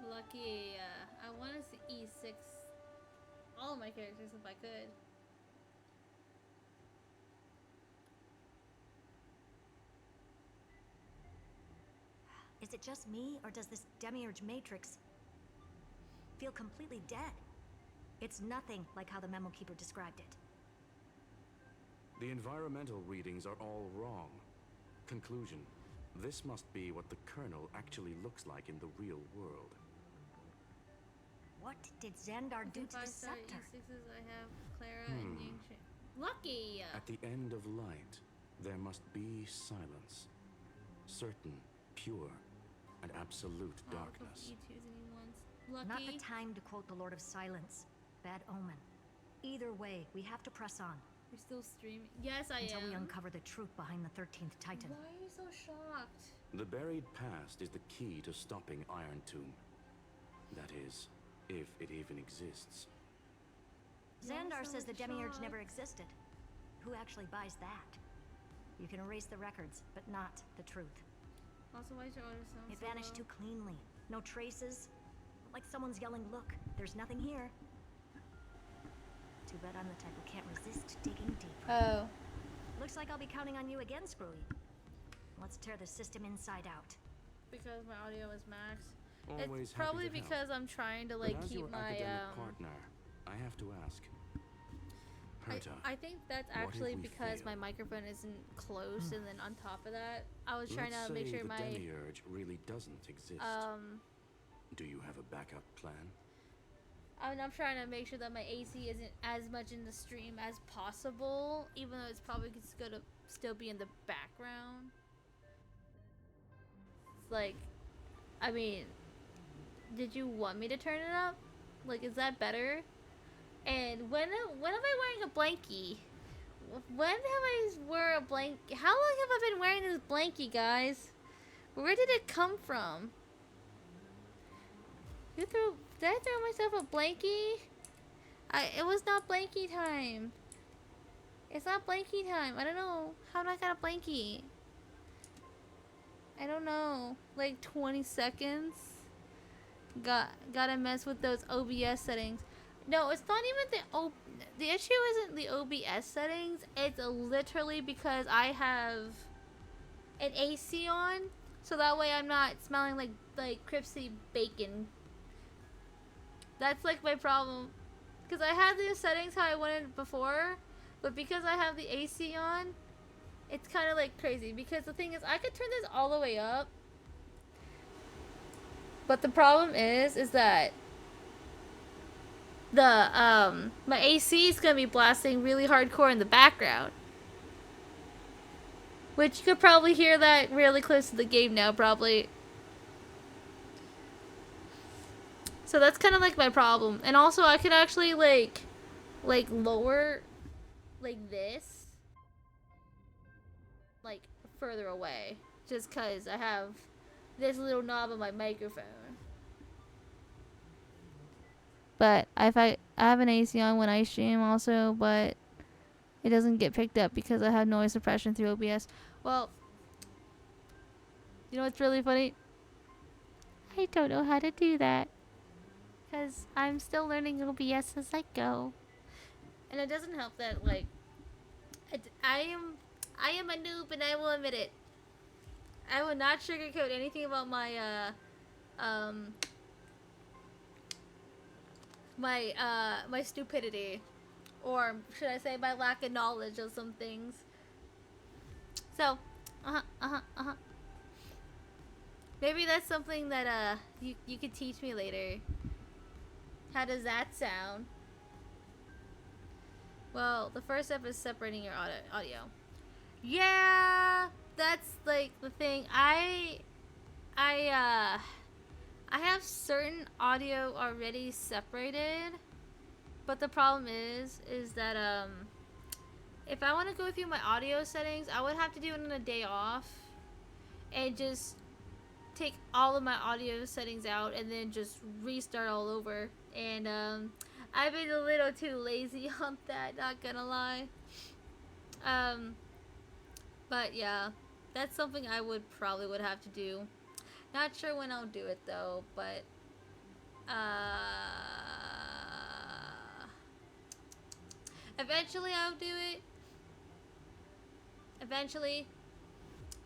Lucky. I want to see E6. All of my characters if I could. Is it just me, or does this demiurge matrix feel completely dead? It's nothing like how the memo keeper described it. The environmental readings are all wrong. Conclusion: this must be what the kernel actually looks like in the real world. What did Xandar do If to I the start scepter? E6s, I have Clara and Yingxin. Lucky. At the end of light, there must be silence. Certain, pure, and absolute darkness. E2s and E1s. Lucky. Not the time to quote the Lord of Silence. Bad omen. Either way, we have to press on. You're still streaming? Yes, I Until am. we uncover the truth behind the 13th Titan. Why are you so shocked? The buried past is the key to stopping Iron Tomb. That is, if it even exists. Xandar so says the demiurge shocked. never existed. Who actually buys that? You can erase the records, but not the truth. Also, why is your order sound It so vanished low? too cleanly. No traces. Like someone's yelling, "Look, there's nothing here." Too bad I'm the type who can't resist digging deeper. Oh. Looks like I'll be counting on you again, Screwy. Let's tear the system inside out. Because my audio is maxed. Always It's probably happy to help. because I'm trying to But like as keep your my academic partner, I have to ask. Herta, I think that's what if actually we because my fail? microphone isn't close, and then on top of that, I was trying let's to make say sure the my demiurge really doesn't exist. Do you have a backup plan? I'm trying to make sure that my AC isn't as much in the stream as possible, even though it's probably just gonna still be in the background. It's like, I mean, did you want me to turn it up? Like, is that better? And when am I wearing a blankie? When have I wear a blankie? How long have I been wearing this blankie, guys? Where did it come from? Did I throw myself a blankie? It was not blankie time. It's not blankie time. I don't know. How did I got a blankie? I don't know. Like 20 seconds? Gotta mess with those OBS settings. No, it's not even the issue isn't the OBS settings. It's literally because I have an AC on, so that way I'm not smelling like crispy bacon. That's like my problem. Because I had the settings how I wanted before, but because I have the AC on, it's kind of like crazy. Because the thing is, I could turn this all the way up, but the problem is that my AC is gonna be blasting really hardcore in the background, which you could probably hear that really close to the game now, probably. So that's kind of like my problem. And also, I could actually like lower like this, like further away, just cause I have this little knob on my microphone. But I have an AC on when I stream also, but it doesn't get picked up because I have noise suppression through OBS. Well, you know what's really funny? I don't know how to do that because I'm still learning OBS as I go. And it doesn't help that like I am a noob, and I will admit it. I will not sugarcoat anything about my my stupidity, or should I say my lack of knowledge of some things. So, maybe that's something that you could teach me later. How does that sound? Well, the first step is separating your audio. Yeah, that's like the thing. I have certain audio already separated, but the problem is that if I want to go through my audio settings, I would have to do it on a day off and just take all of my audio settings out and then just restart all over. And I've been a little too lazy on that, not gonna lie. But yeah, that's something I would have to do. Not sure when I'll do it though, but eventually I'll do it. Eventually.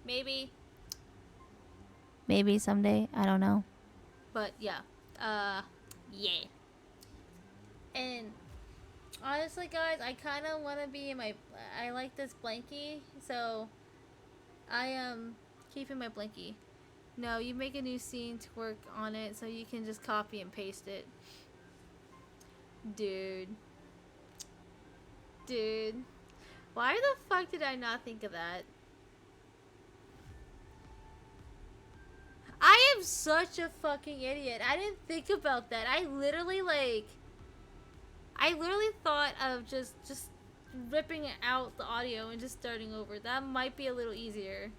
Maybe someday, I don't know. But yeah. Yeah. And honestly, guys, I kind of want to be in my... I like this blankie, so I am keeping my blankie. No, you make a new scene to work on it, so you can just copy and paste it. Dude. Why the fuck did I not think of that? I am such a fucking idiot. I didn't think about that. I literally thought of just ripping out the audio and just starting over. That might be a little easier.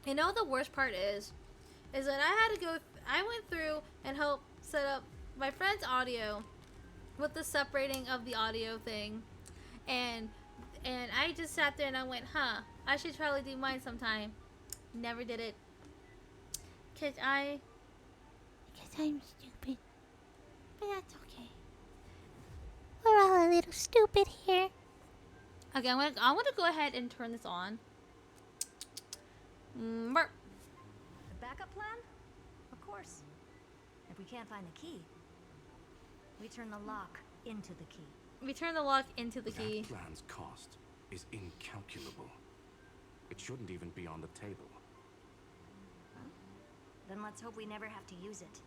You know what the worst part is that I went through and helped set up my friend's audio with the separating of the audio thing, and I just sat there and I went, I should probably do mine sometime. Never did it. Cause I'm stupid. But that's okay. We're all a little stupid here. Okay, I'm gonna go ahead and turn this on. The backup plan? Of course. If we can't find the key, we turn the lock into the key. We turn the lock into the key. That plan's cost is incalculable. It shouldn't even be on the table. Well, then let's hope we never have to use it.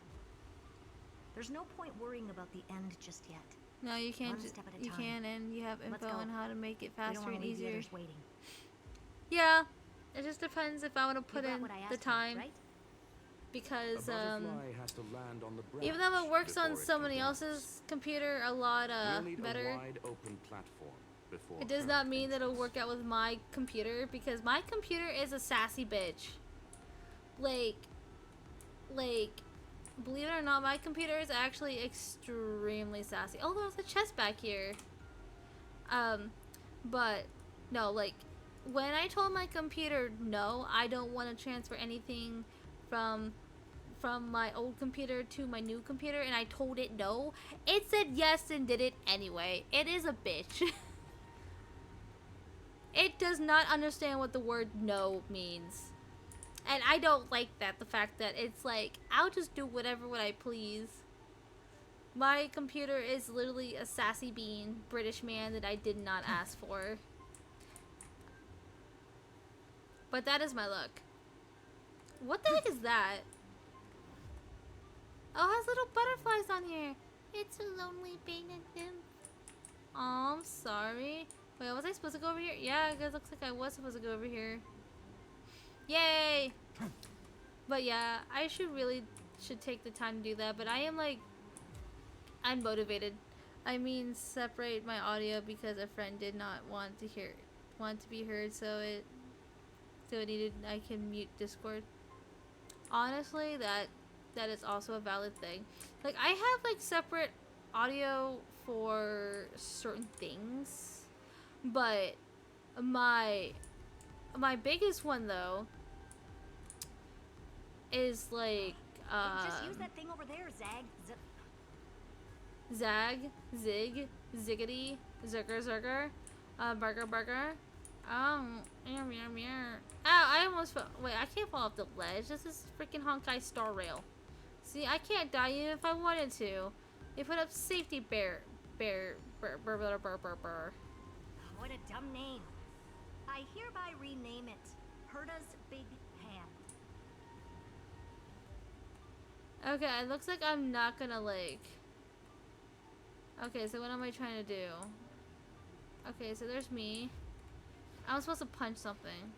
There's no point worrying about the end just yet. No, you can't. One step at a You time. can, and you have info on how to make it faster and easier. The others waiting. Yeah, it just depends if I want to put in the time. For, right? Because has to land on the even though it works on before it somebody can else's computer a lot We'll need better, a wide open platform before it does her not mean that it'll entrance. work out with my computer, because my computer is a sassy bitch. Like, believe it or not, my computer is actually extremely sassy. Oh, there's a chest back here. But no, like, when I told my computer no, I don't want to transfer anything from my old computer to my new computer, and I told it no, it said yes and did it anyway. It is a bitch. It does not understand what the word no means. And I don't like that, the fact that it's like, I'll just do whatever I please. My computer is literally a sassy bean, British man that I did not ask for. But that is my luck. What the heck is that? Oh, it has little butterflies on here. It's a lonely painted nymph. Oh, I'm sorry. Wait, was I supposed to go over here? Yeah, it looks like I was supposed to go over here. Yay! But yeah, I should take the time to do that, but I am like unmotivated. I mean, separate my audio because a friend did not want to be heard, so it needed, I can mute Discord. Honestly, that is also a valid thing. Like, I have like separate audio for certain things, but my biggest one though is like just use that thing over there, Zag. Zag, Zig, Ziggity, Zerger, Zerger, Burger, Burger. Ow, I almost fell. Wait, I can't fall off the ledge. This is freaking Honkai Star Rail. See, I can't die even if I wanted to. They put up safety burr. What a dumb name. I hereby rename it Herda's Big Hand. Okay, it looks like I'm not gonna like... Okay, so what am I trying to do? Okay, so there's me. I'm supposed to punch something.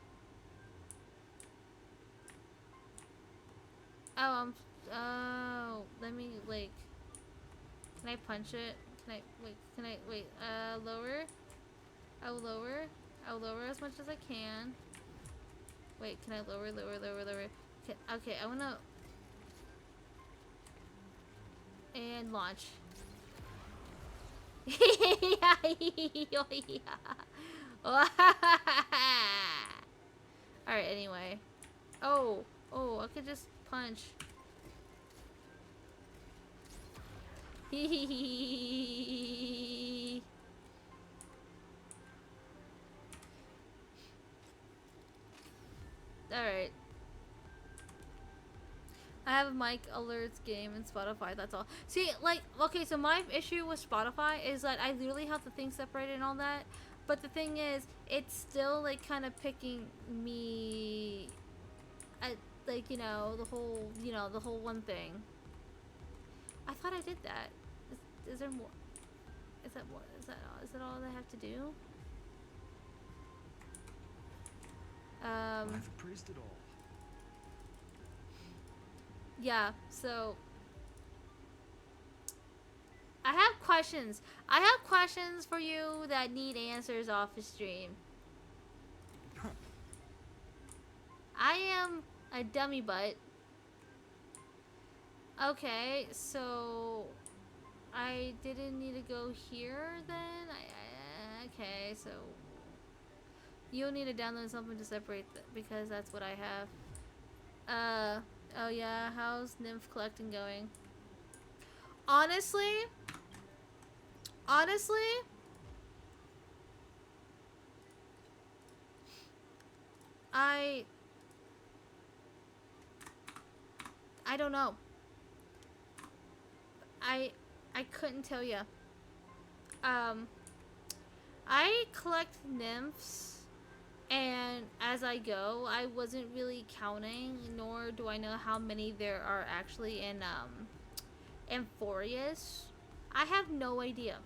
Oh, let me, like... Can I punch it? Lower? I'll lower as much as I can. Wait, can I lower? Okay, I wanna... And launch. Alright, anyway. Oh, I could just punch. Alright. I have a mic alerts game in Spotify, that's all. See, like, okay, so my issue with Spotify is that I literally have the things separated and all that. But the thing is, it's still, like, kind of picking me at, like, the whole one thing. I thought I did that. Is there more? Is that more? Is that all I have to do? I've appraised it all. Yeah, so I have questions. I have questions for you that need answers off the stream. I am a dummy butt. Okay, so I didn't need to go here then? Okay, so you'll need to download something to separate because that's what I have. Oh yeah, how's nymph collecting going? Honestly, I don't know. I couldn't tell you. I collect nymphs, and as I go, I wasn't really counting, nor do I know how many there are actually in Amphoreus. I have no idea.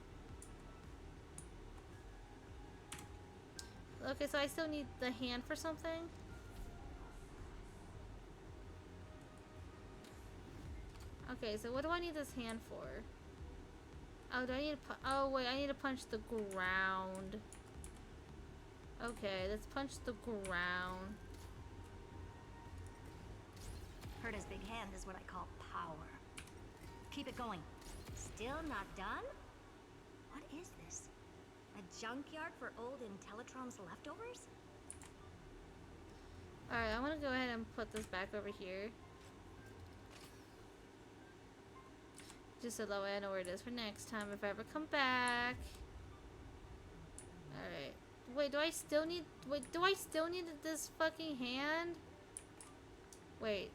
Okay, so I still need the hand for something. Okay, so what do I need this hand for? Oh, do I need to oh, wait, I need to punch the ground. Okay, let's punch the ground. Herda's big hand is what I call power. Keep it going. Still not done? What is this? A junkyard for old Intellitrom's leftovers? Alright, I'm gonna go ahead and put this back over here. Just so that way I know where it is for next time if I ever come back. Alright. Wait, do I still need this fucking hand? Wait.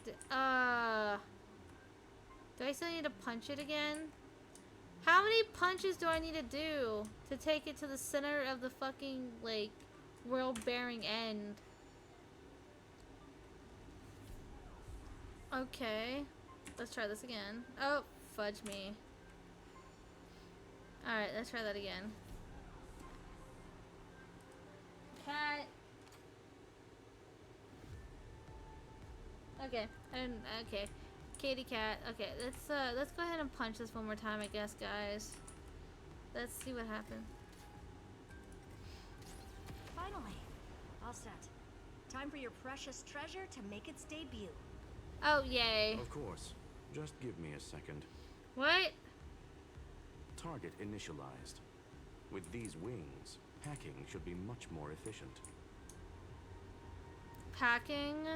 Do I still need to punch it again? How many punches do I need to do to take it to the center of the fucking, like, world-bearing end? Okay. Let's try this again. Oh, fudge me. Alright, let's try that again. Cat. Okay. Okay. Katie cat. Okay, let's go ahead and punch this one more time, I guess, guys. Let's see what happens. Finally. All set. Time for your precious treasure to make its debut. Oh, yay. Of course. Just give me a second. What? Target initialized. With these wings, packing should be much more efficient. Packing?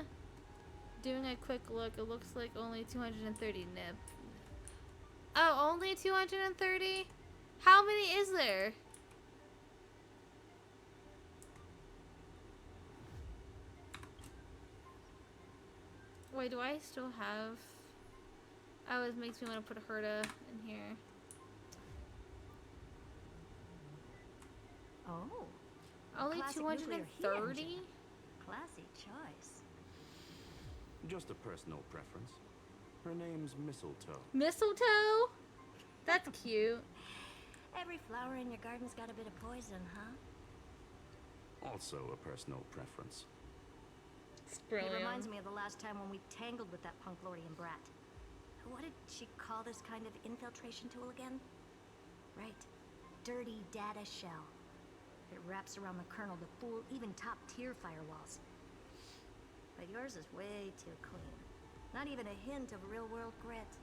Doing a quick look, it looks like only 230 nib. Oh, only 230? How many is there? Wait, do I still have... Oh, it makes me want to put a Herta in here. Oh. Only 230? Classy choice. Just a personal preference. Her name's Mistletoe. Mistletoe? That's cute. Every flower in your garden's got a bit of poison, huh? Also a personal preference. It reminds me of the last time when we tangled with that Punklorian brat. What did she call this kind of infiltration tool again? Right. Dirty data shell. It wraps around the kernel to fool even top-tier firewalls. But yours is way too clean. Not even a hint of real-world grit.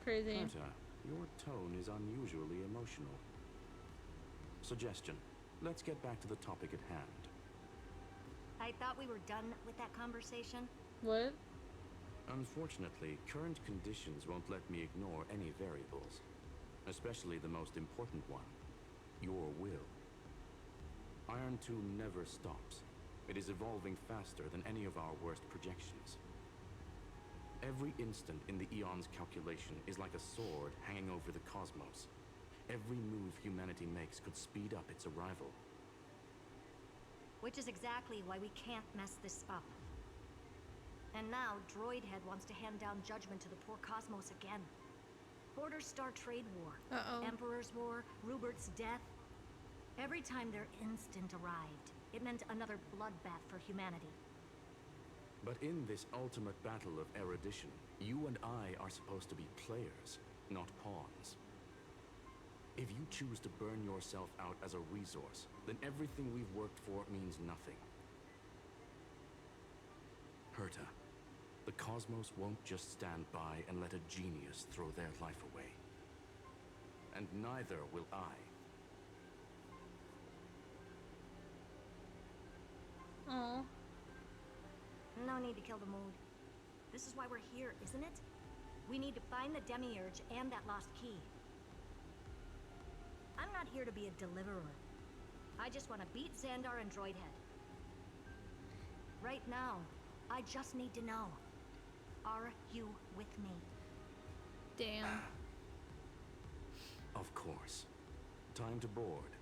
Crazy. Herta, your tone is unusually emotional. Suggestion. Let's get back to the topic at hand. I thought we were done with that conversation. What? Unfortunately, current conditions won't let me ignore any variables. Especially the most important one. Your will. Iron Tomb never stops. It is evolving faster than any of our worst projections. Every instant in the Eon's calculation is like a sword hanging over the cosmos. Every move humanity makes could speed up its arrival. Which is exactly why we can't mess this up. And now, Droidhead wants to hand down judgment to the poor cosmos again. Order Star Trade War, Emperor's War, Rupert's death. Every time their instant arrived, it meant another bloodbath for humanity. But in this ultimate battle of erudition, you and I are supposed to be players, not pawns. If you choose to burn yourself out as a resource, then everything we've worked for means nothing. Herta, the cosmos won't just stand by and let a genius throw their life away. And neither will I. Oh. No need to kill the mood. This is why we're here, isn't it? We need to find the Demiurge and that lost key. I'm not here to be a deliverer. I just want to beat Xandar and Droidhead. Right now, I just need to know. Are you with me? Damn. Of course. Time to board.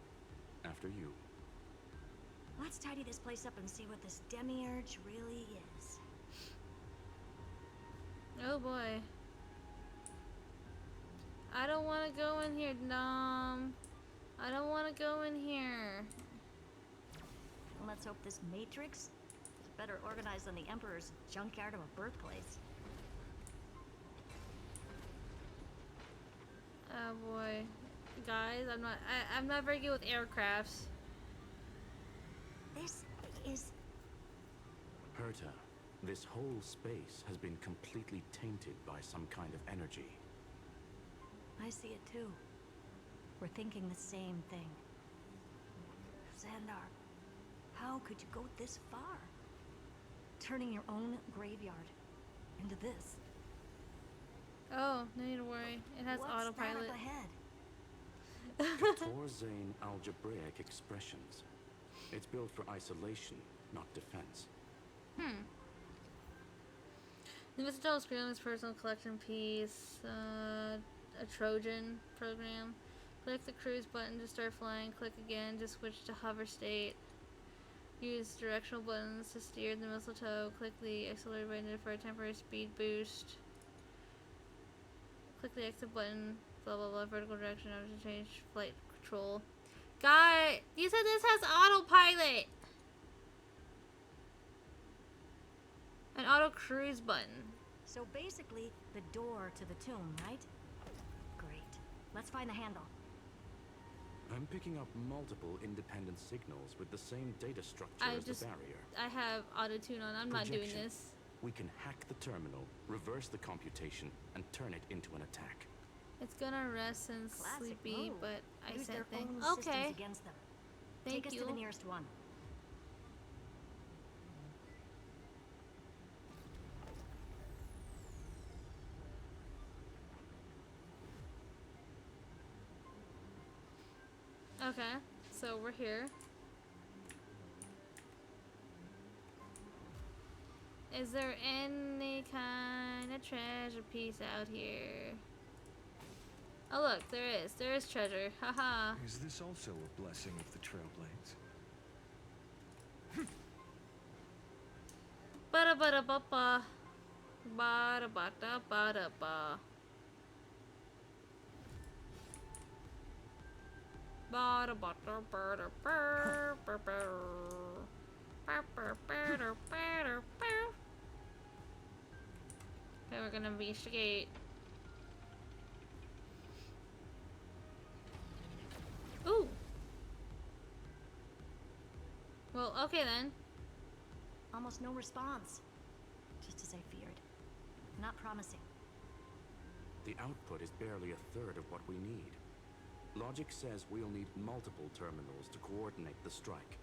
After you. Let's tidy this place up and see what this Demiurge really is. Oh boy. I don't want to go in here, Nom. I don't want to go in here. Let's hope this Matrix is better organized than the Emperor's junkyard of a birthplace. Oh boy. Guys, I'm not very good with aircrafts. This is... Herta, this whole space has been completely tainted by some kind of energy. I see it too. We're thinking the same thing. Xandar, how could you go this far? Turning your own graveyard into this. Oh, no need to worry. It has autopilot. What's that up ahead? Torzane algebraic expressions. It's built for isolation, not defense. The Mr. Scream's personal collection piece, a Trojan program. Click the cruise button to start flying. Click again to switch to hover state. Use directional buttons to steer the mistletoe. Click the accelerator button for a temporary speed boost. Click the exit button. Blah blah blah. Vertical direction. To change flight control. God, you said this has autopilot. An auto cruise button. So basically, the door to the tomb, right? Great. Let's find the handle. I'm picking up multiple independent signals with the same data structure as the barrier. I have auto tune on. I'm not doing this. We can hack the terminal, reverse the computation, and turn it into an attack. It's gonna rest and Classic sleepy, move. but I Use said their thing. own Okay. systems against them. Thank Take us you. to the nearest one. Okay, so we're here. Is there any kind of treasure piece out here? Oh look, there is. There is treasure. Haha. Is this also a blessing of the Trailblades? Bada bada ba ba. Bada bada bada ba. Bada bada bada ba ba ba. Okay, we're gonna investigate. Ooh. Well, okay then. Almost no response. Just as I feared. Not promising. The output is barely a third of what we need. Logic says we'll need multiple terminals to coordinate the strike.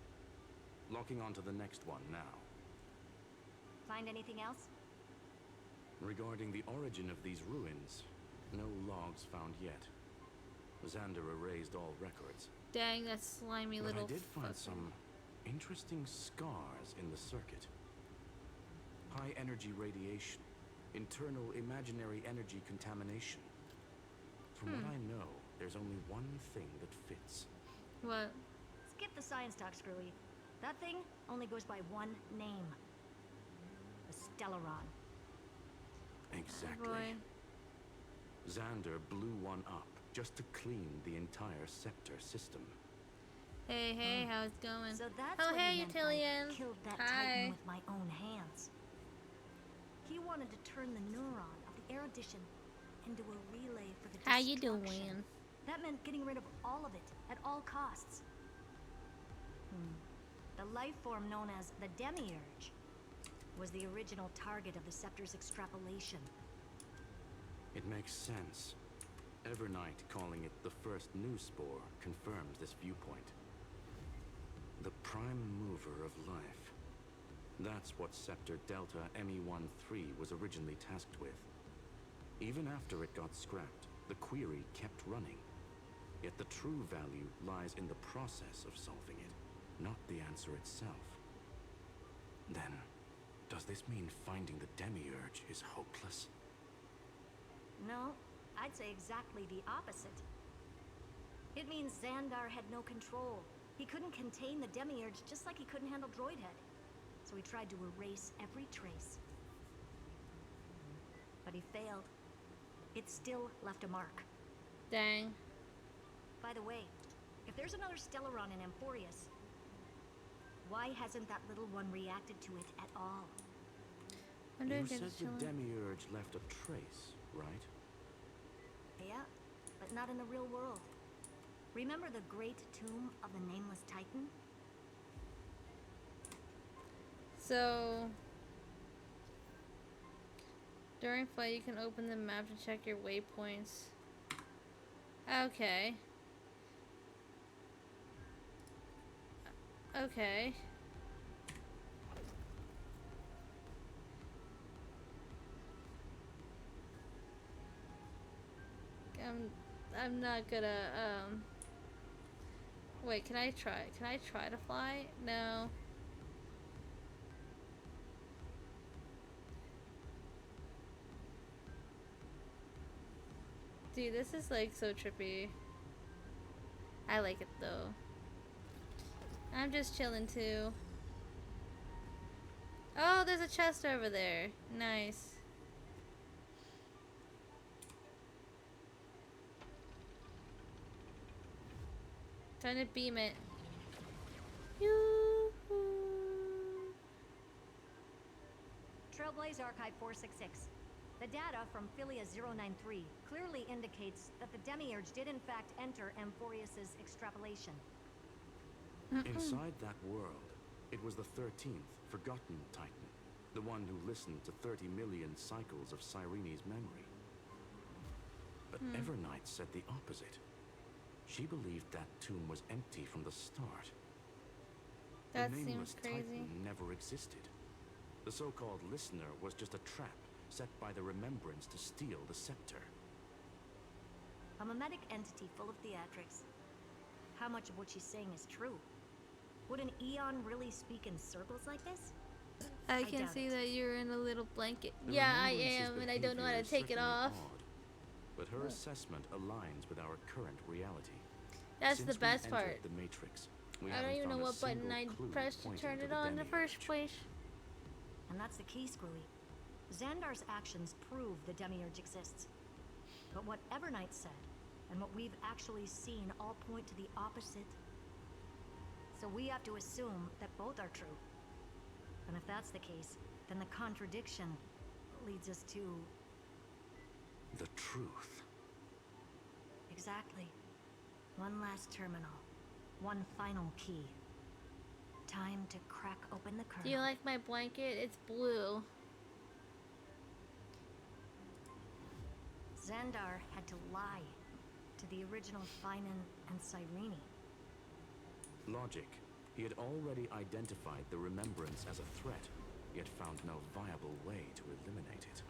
Locking onto the next one now. Find anything else? Regarding the origin of these ruins, no logs found yet. Xander erased all records. Dang, that slimy But little I did find fucker. some interesting scars in the circuit. High energy radiation, internal imaginary energy contamination. From what I know, there's only one thing that fits. What? Skip the science talk, Screwy. That thing only goes by one name. The Stellaron. Exactly. Boy. Xander blew one up just to clean the entire scepter system. Hey, hey, how's it going? So that's oh, what hey, he meant by Utillian. killed that Hi. Titan with my own hands. He wanted to turn the neuron of the erudition into a relay for the How you destruction. doing? That meant getting rid of all of it at all costs. The life form known as the Demiurge was the original target of the Scepter's extrapolation. It makes sense. Evernight calling it the first new spore confirms this viewpoint. The prime mover of life. That's what Scepter Delta ME-13 was originally tasked with. Even after it got scrapped, the query kept running. Yet the true value lies in the process of solving it, not the answer itself. Then, does this mean finding the Demiurge is hopeless? No, I'd say exactly the opposite. It means Xandar had no control. He couldn't contain the Demiurge just like he couldn't handle Droidhead. So he tried to erase every trace. But he failed. It still left a mark. Dang. By the way, if there's another Stellaron in Amphoreus, why hasn't that little one reacted to it at all? You said the Demiurge left a trace, right? Yeah, but not in the real world. Remember the great tomb of the Nameless Titan? So, during flight, you can open the map to check your waypoints. Okay. Okay. I'm not gonna, Wait, can I try? Can I try to fly? No. Dude, this is like so trippy. I like it though. I'm just chilling too. Oh, there's a chest over there. Nice. Trying to beam it. Yoo-hoo. Trailblaze Archive 466. The data from Philia 093 clearly indicates that the Demiurge did in fact enter Amphoreus' extrapolation. Inside that world, it was the 13th, forgotten Titan. The one who listened to 30 million cycles of Cyrene's memory. But Evernight said the opposite. She believed that tomb was empty from the start. That the nameless seems crazy. Titan never existed. The so-called listener was just a trap set by the Remembrance to steal the scepter. A mimetic entity full of theatrics. How much of what she's saying is true? Would an Eon really speak in circles like this? I can doubt see it. that you're in a little blanket. The Yeah, I Remembrance's am, and I don't know how to behavior is take it certainly off. odd, but her assessment aligns with our current reality. That's Since the best we part. entered the Matrix, we I don't haven't even know found a what button single I clue pressed to pointing turn to it the on in the first Demiurge. place. And that's the key, Screwy. Xandar's actions prove the Demiurge exists. But what Evernight said, and what we've actually seen all point to the opposite. So we have to assume that both are true. And if that's the case, then the contradiction leads us to... The truth. Exactly. One last terminal. One final key. Time to crack open the kernel. Do you like my blanket? It's blue. Xandar had to lie to the original Finan and Cyrene. Logic. He had already identified the Remembrance as a threat, yet found no viable way to eliminate it.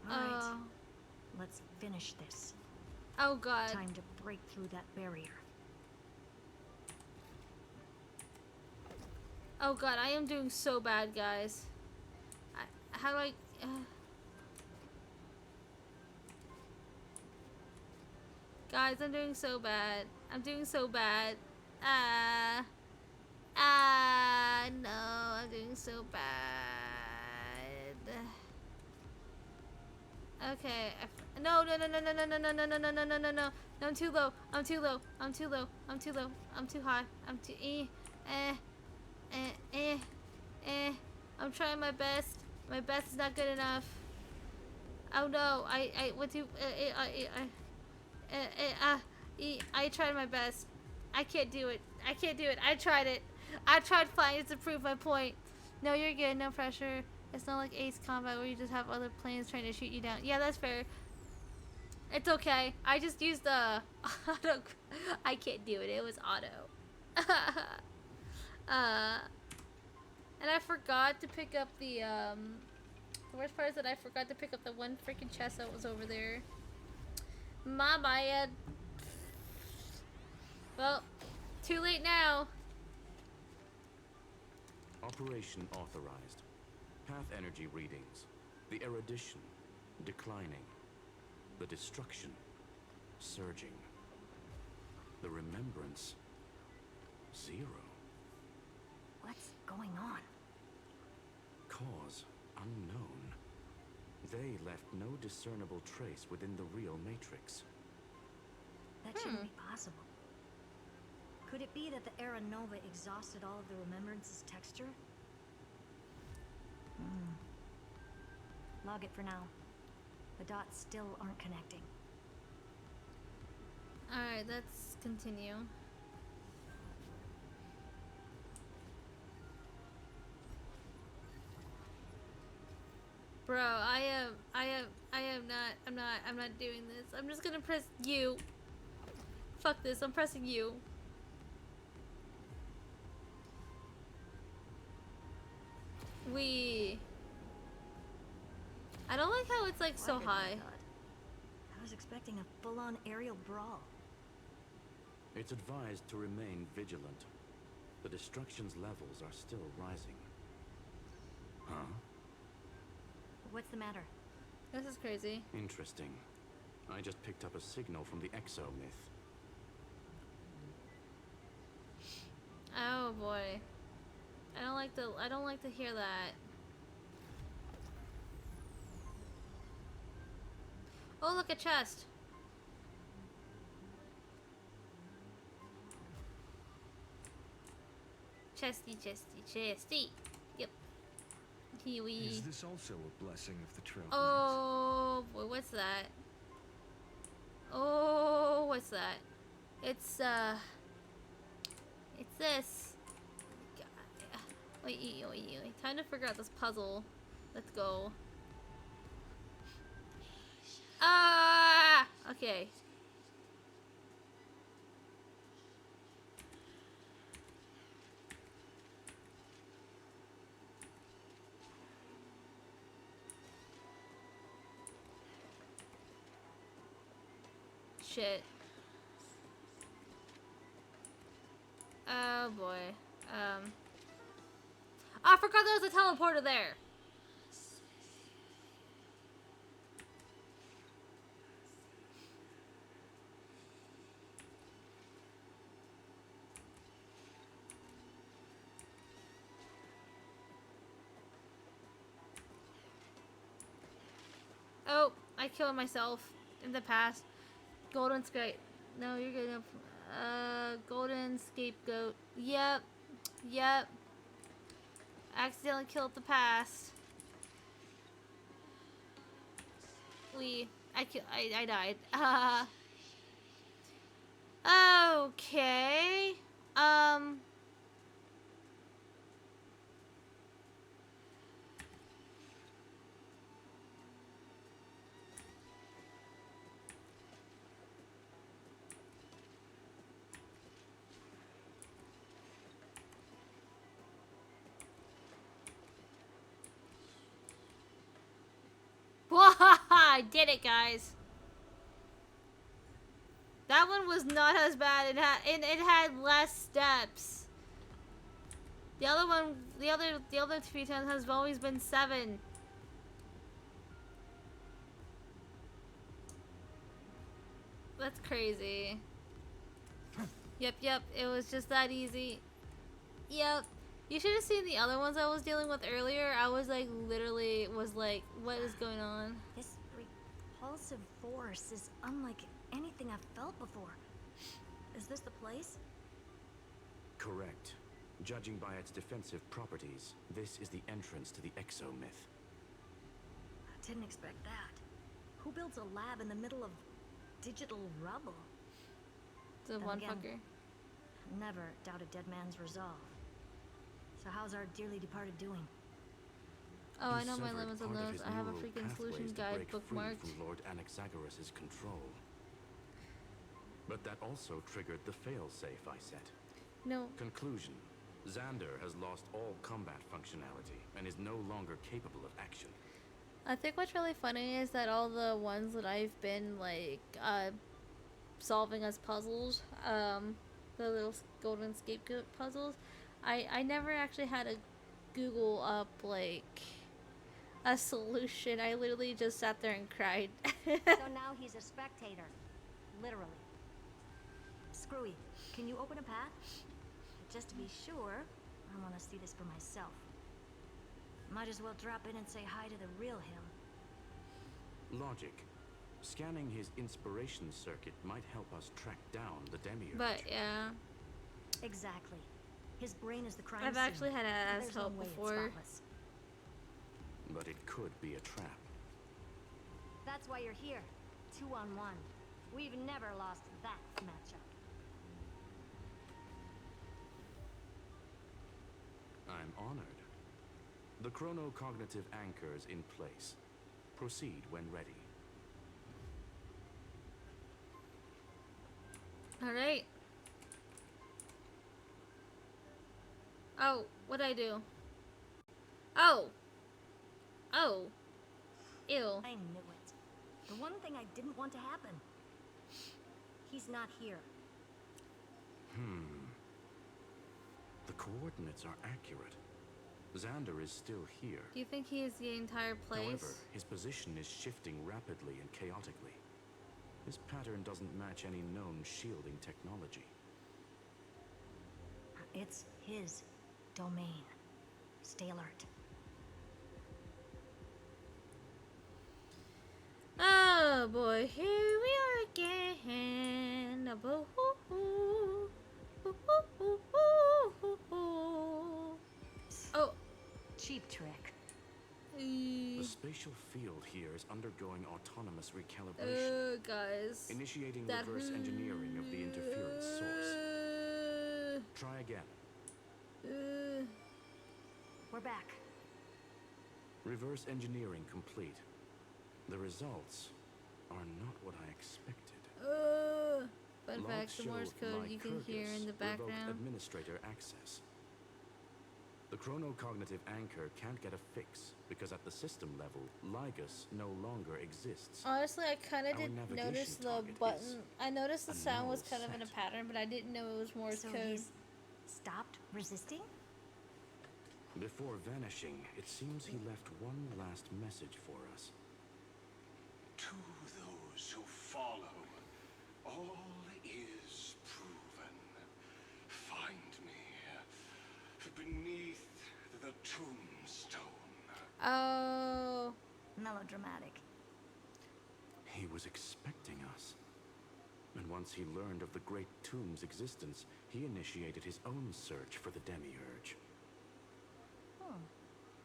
Alright. Let's finish this. Oh god. Time to break through that barrier. Oh god, I am doing so bad, guys. How do I... Guys, I'm doing so bad. I'm doing so bad. No, I'm doing so bad. Okay. No. No, I'm too low. I'm too low. I'm too low. I'm too low. I'm too high. I'm too... I'm trying my best. My best is not good enough. Oh no, I tried my best. I can't do it. I can't do it. I tried it. I tried flying to prove my point. No, you're good. No pressure. It's not like Ace Combat where you just have other planes trying to shoot you down. Yeah, that's fair. It's okay. I just used the auto. I can't do it. It was auto. And I forgot to pick up the worst part is that I forgot to pick up the one freaking chest that was over there. My bad. Well, too late now. Operation authorized. Path energy readings. The erudition declining. The destruction surging. The remembrance 0. What's going on? Cause unknown. They left no discernible trace within the real Matrix. That shouldn't be possible. Could it be that the Era Nova exhausted all of the Remembrance's texture? Log it for now. The dots still aren't connecting. Alright, let's continue. Bro, I'm not doing this. I'm just gonna press U. Fuck this, I'm pressing U. I don't like how it's like so high. I was expecting a full-on aerial brawl. It's advised to remain vigilant. The destruction's levels are still rising. Huh? What's the matter? This is crazy. Interesting. I just picked up a signal from the exo myth. Oh boy. I don't like to hear that. Oh, look, a chest. Chesty, chesty, chesty. Yep. Here we. Is this also a blessing of the Trailblazing? Oh boy, what's that? Oh, what's that? It's this. God. Wait, I kind of forgot this puzzle. Let's go. Ah! Okay. Shit. Oh boy. I forgot there was a teleporter there. Oh, I killed myself in the past. Golden scape. No, you're good. Golden scapegoat. Yep. Yep. Accidentally killed the past. I died. Okay. I did it, guys. That one was not as bad. It had less steps. The other one, the other 3 times has always been 7. That's crazy. Yep. It was just that easy. Yep. You should have seen the other ones I was dealing with earlier. I was like, literally, what is going on? This repulsive force is unlike anything I've felt before. Is this the place? Correct. Judging by its defensive properties, this is the entrance to the exo myth. I didn't expect that. Who builds a lab in the middle of digital rubble? The Then one again, fucker. Never doubt a dead man's resolve. So how's our dearly departed doing? Oh, He I know my severed limits on part of those. his I have a neural freaking pathways solution to guide break free bookmarked. from Lord Anaxagoras' control. But that also triggered the failsafe I set. No. Conclusion. Xander has lost all combat functionality and is no longer capable of action. I think what's really funny is that all the ones that I've been like solving as puzzles, the little golden scapegoat puzzles, I never actually had to Google up like a solution. I literally just sat there and cried. So now he's a spectator. Literally. Screwy, can you open a path? Just to be sure, I want to see this for myself. Might as well drop in and say hi to the real him. Logic. Scanning his inspiration circuit might help us track down the demiurge. But yeah. Exactly. His brain is the crime I've scene. actually had There's as no help way it's before. spotless. But it could be a trap. That's why you're here. 2-on-1. We've never lost that matchup. I'm honored. The chronocognitive anchor's in place. Proceed when ready. Alright. Oh, what'd I do? Oh. Oh. Ew. I knew it. The one thing I didn't want to happen. He's not here. coordinates are accurate. Xander is still here. Do you think he is the entire place? However, his position is shifting rapidly and chaotically. This pattern doesn't match any known shielding technology. It's his domain. Stay alert. Oh boy, here we are again. Oh. Cheap trick. The spatial field here is undergoing autonomous recalibration. Guys. Initiating reverse engineering of the interference source. Try again. We're back. Reverse engineering complete. The results are not what I expected. Fun fact, the Morse code you can hear in the background. Administrator access. The chronocognitive anchor can't get a fix because at the system level, Ligus no longer exists. Honestly, I kind of didn't notice the button. I noticed the sound was kind of in a pattern, but I didn't know it was Morse code. He's stopped resisting? Before vanishing, it seems he left one last message for us. To those who follow, all is proven. Find me beneath the tombstone. Oh. Melodramatic. He was expecting us. And once he learned of the Great Tomb's existence, he initiated his own search for the Demiurge.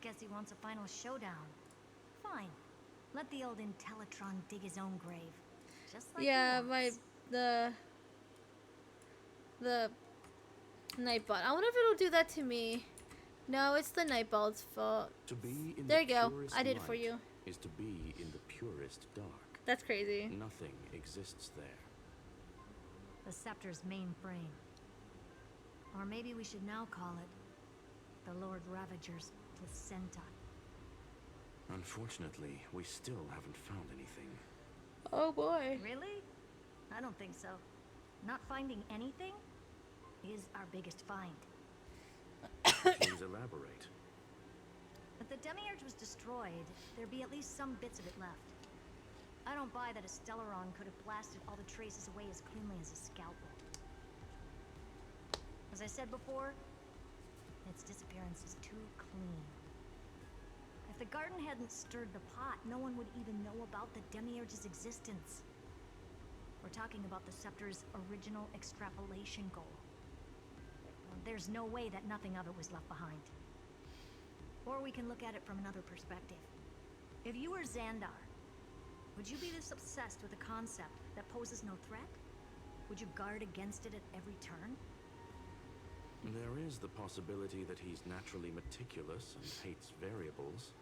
Guess he wants a final showdown. Fine. Let the old Intellitron dig his own grave. Just like the Nightbot. I wonder if it'll do that to me. No, it's the Nightbot's fault. To be in there the you go. purest I did it light for you. Is to be in the purest dark. That's crazy. Nothing exists there. The Scepter's mainframe. Or maybe we should now call it the Lord Ravager's placenta. Unfortunately, we still haven't found anything. Oh boy. Really? I don't think so. Not finding anything is our biggest find. Please elaborate. If the Demiurge was destroyed, there'd be at least some bits of it left. I don't buy that a Stellaron could have blasted all the traces away as cleanly as a scalpel. As I said before, its disappearance is too clean. If the garden hadn't stirred the pot, no one would even know about the Demiurge's existence. We're talking about the Scepter's original extrapolation goal. There's no way that nothing of it was left behind. Or we can look at it from another perspective. If you were Xandar, would you be this obsessed with a concept that poses no threat? Would you guard against it at every turn? There is the possibility that he's naturally meticulous and hates variables.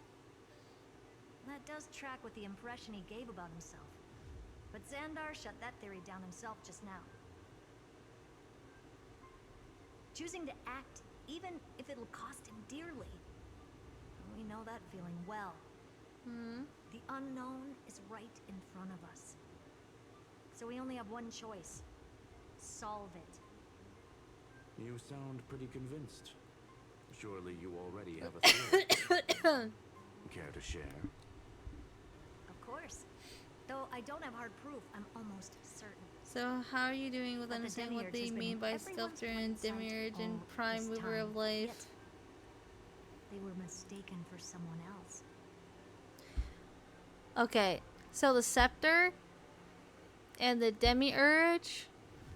That does track with the impression he gave about himself. But Xandar shut that theory down himself just now. Choosing to act, even if it'll cost him dearly. We know that feeling well. The unknown is right in front of us. So we only have one choice. Solve it. You sound pretty convinced. Surely you already have a theory. Care to share? Of course. Though I don't have hard proof, I'm almost certain. So how are you doing with understanding what they mean by sculptor and Demiurge and prime mover of life? Yet, they were mistaken for someone else. Okay, so the Scepter and the Demiurge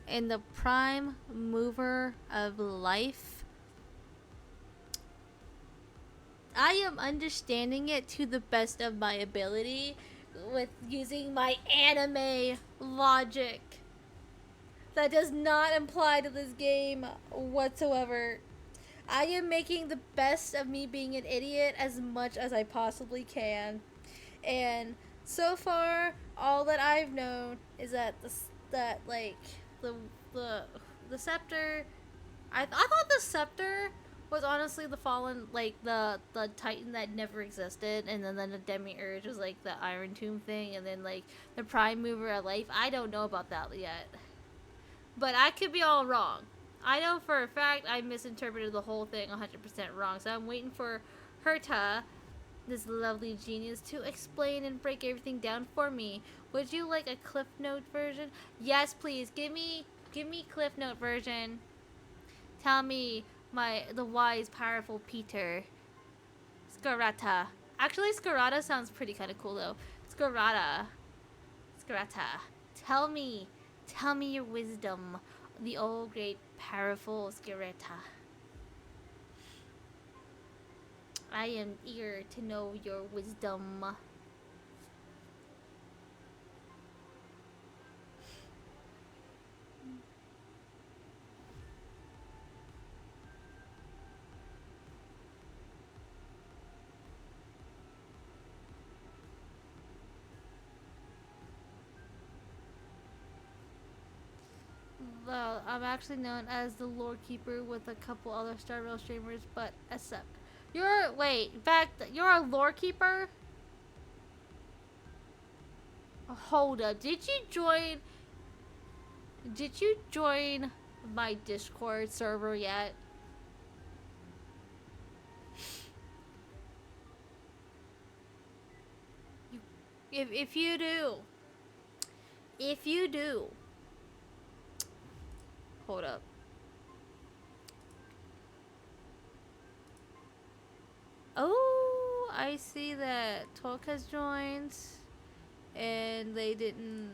and the prime mover of life. I am understanding it to the best of my ability with using my anime logic. That does not apply to this game whatsoever. I am making the best of me being an idiot as much as I possibly can. And so far, all that I've known is that the Scepter, I thought the Scepter was honestly the fallen, like the Titan that never existed, and then the Demiurge was like the Iron Tomb thing, and then like the prime mover of life. I don't know about that yet, but I could be all wrong. I know for a fact I misinterpreted the whole thing 100% wrong. So I'm waiting for Herta, this lovely genius, to explain and break everything down for me. Would you like a Cliff Note version? Yes, please. Give me Cliff Note version. Tell me the wise, powerful Peter. Scarata. Actually, Scarata sounds pretty kind of cool though. Scarata. Tell me your wisdom, the all great, powerful Scarata. I am eager to know your wisdom. Well, I'm actually known as the Lore Keeper with a couple other Star Rail streamers, but except you're a Lore Keeper? Hold up. Did you join my Discord server yet? If you do, hold up. Oh, I see that Talk has joined, and they didn't.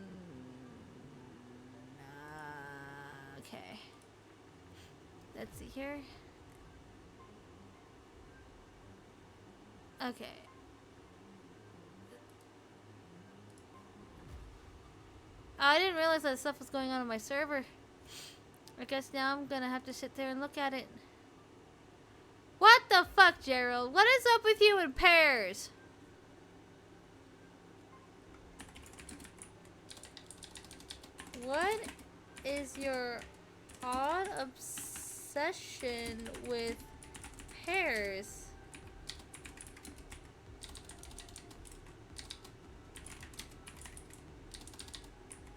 Okay. Let's see here. Okay. I didn't realize that stuff was going on my server. I guess now I'm gonna have to sit there and look at it. What the fuck, Gerald? What is up with you and pears? What is your odd obsession with pears?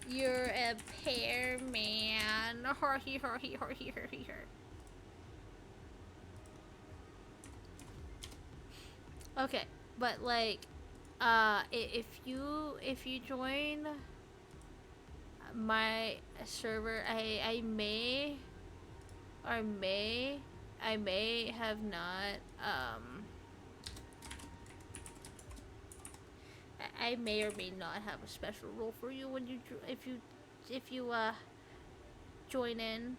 You're a pear man. Okay, but like, if you join my server, I may have not I may or may not have a special role for you when if you join in.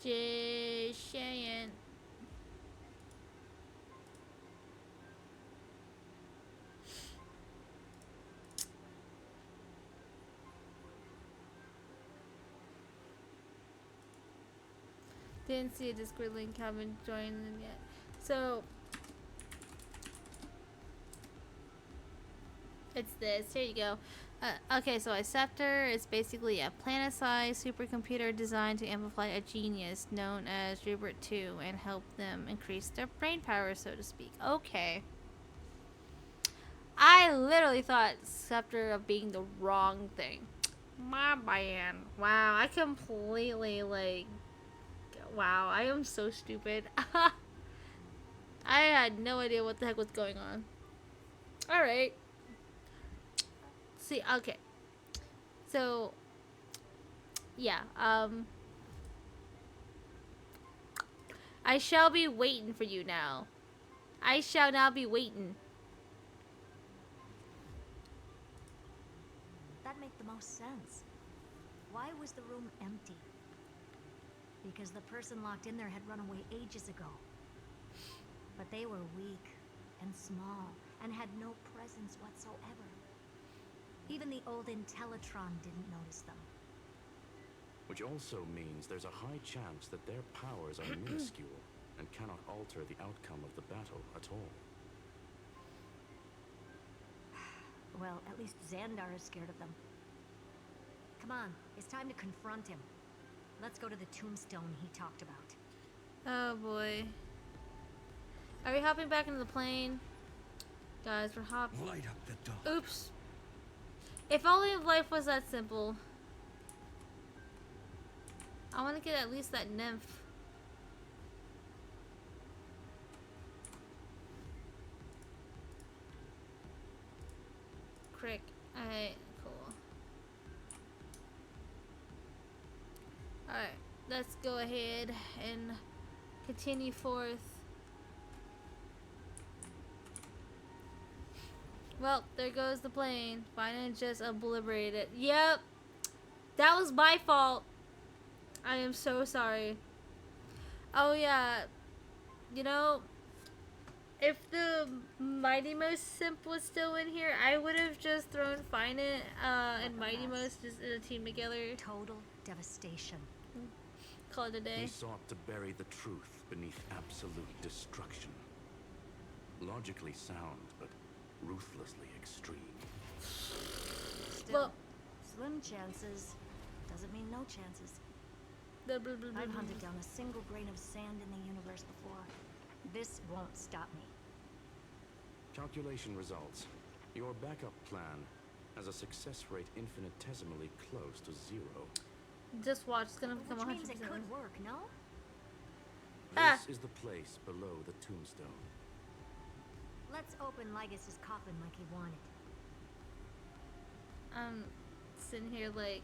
Just saying. Didn't see a Discord link, haven't joined them yet. So it's this. Here you go. Okay, so a scepter is basically a planet-sized supercomputer designed to amplify a genius known as Rupert 2 and help them increase their brain power, so to speak. Okay. I literally thought scepter of being the wrong thing. My bad. Wow, I completely wow, I am so stupid. I had no idea what the heck was going on. Alright. See, okay. So, yeah, I shall be waiting for you now. I shall now be waiting. That make the most sense. Why was the room empty? Because the person locked in there had run away ages ago. But they were weak and small and had no presence whatsoever. Even the old Intellitron didn't notice them. which also means there's a high chance that their powers are minuscule and cannot alter the outcome of the battle at all. Well, at least Xandar is scared of them. Come on, it's time to confront him. Let's go to the tombstone he talked about. Oh boy. Are we hopping back into the plane? Guys, we're hopping. Light up the dark. Oops. If only life was that simple. I want to get at least that nymph. Crick. Alright, cool. Alright, let's go ahead and continue forth. Well, there goes the plane. Finally just obliterated it. Yep. That was my fault. I am so sorry. Oh yeah. You know, if the Mighty Most Simp was still in here, I would have just thrown Finite and Mighty Most just in a team together. Total devastation. Call it a day. He sought to bury the truth beneath absolute destruction. Logically sound, but ruthlessly extreme. Still, Well, slim chances doesn't mean no chances. Blah, blah, blah, blah, I've blah. hunted down a single grain of sand in the universe before. This won't stop me. Calculation results. Your backup plan has a success rate infinitesimally close to 0. Just watch, it's gonna become Which 100%. means it could work, no? This is the place below the tombstone. Let's open Lygas's coffin like he wanted. I'm sitting here like,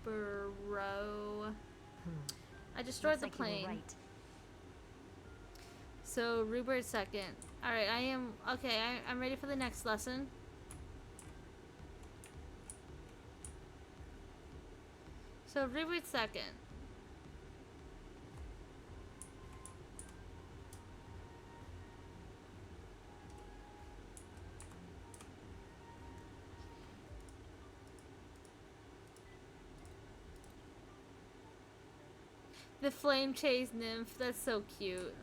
bro. I destroyed Looks the like you were plane. right. So Rupert second. All right, I am okay. I'm ready for the next lesson. So Rupert second. The flame chase nymph. That's so cute.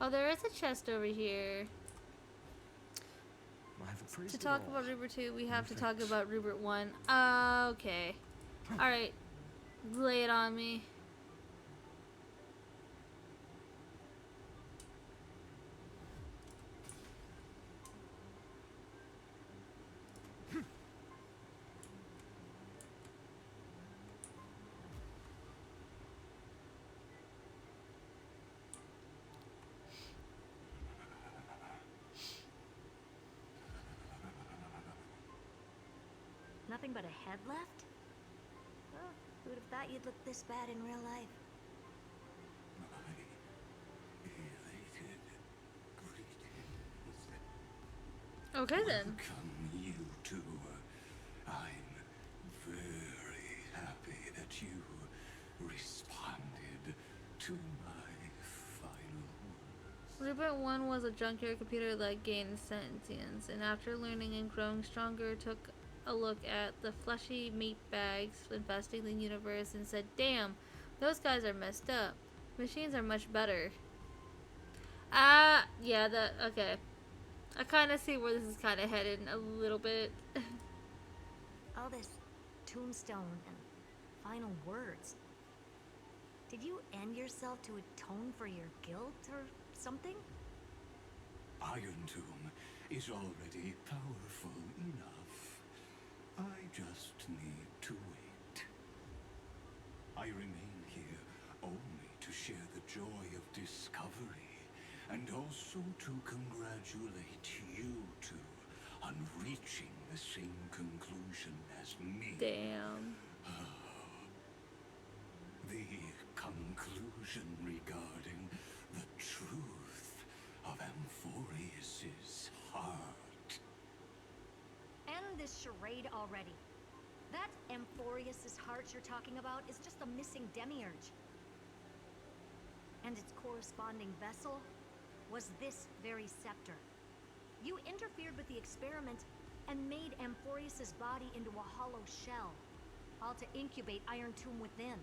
Oh, there is a chest over here. To talk about Rupert 2, we have to talk about Rupert 1. Okay. Alright. Lay it on me. Nothing but a head left? Oh, who would have thought you'd look this bad in real life? Okay then. Welcome, you two. I'm very happy that you responded to my final words. Rupert 1 was a junkyard computer that gained sentience, and after learning and growing stronger, took a look at the fleshy meat bags infesting the universe and said, "Damn, those guys are messed up. Machines are much better." Yeah, okay. I kind of see where this is kind of headed a little bit. All this tombstone and final words. Did you end yourself to atone for your guilt or something? Iron Tomb is already powerful enough. I just need to wait. I remain here only to share the joy of discovery, and also to congratulate you two on reaching the same conclusion as me. Damn. The conclusion regarding the truth of Amphoreus's heart. End this charade already. That Amphoreus's heart you're talking about is just a missing demiurge. And its corresponding vessel was this very scepter. You interfered with the experiment and made Amphoreus's body into a hollow shell. all to incubate Iron Tomb within.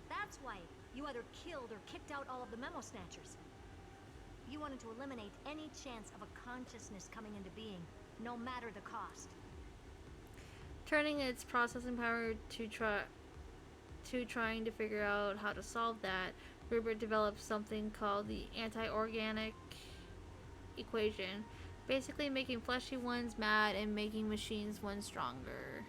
That's why you either killed or kicked out all of the Memo Snatchers. You wanted to eliminate any chance of a consciousness coming into being, no matter the cost. Turning its processing power to trying to figure out how to solve that, Rupert developed something called the anti-organic equation, basically making fleshy ones mad and making machines ones stronger,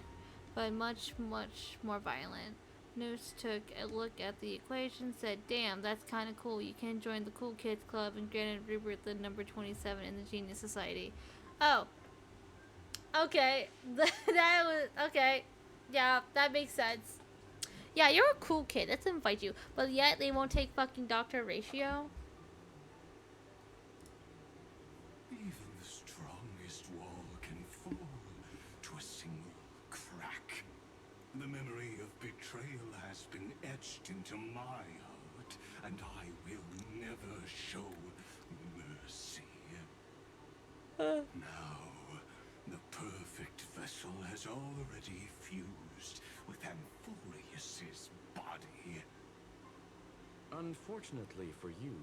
but much, much more violent. Noose took a look at the equation, said, "Damn, that's kind of cool. You can join the Cool Kids Club," and granted Rupert the number 27 in the Genius Society. Oh. Okay. That was... Okay. Yeah, that makes sense. Yeah, you're a cool kid. Let's invite you. But yet, they won't take fucking Dr. Ratio? Even the strongest wall can fall to a single crack. The memory of betrayal has been etched into my heart, and I will never show mercy. Now, the perfect vessel has already fused with Amphoreus's body. Unfortunately for you,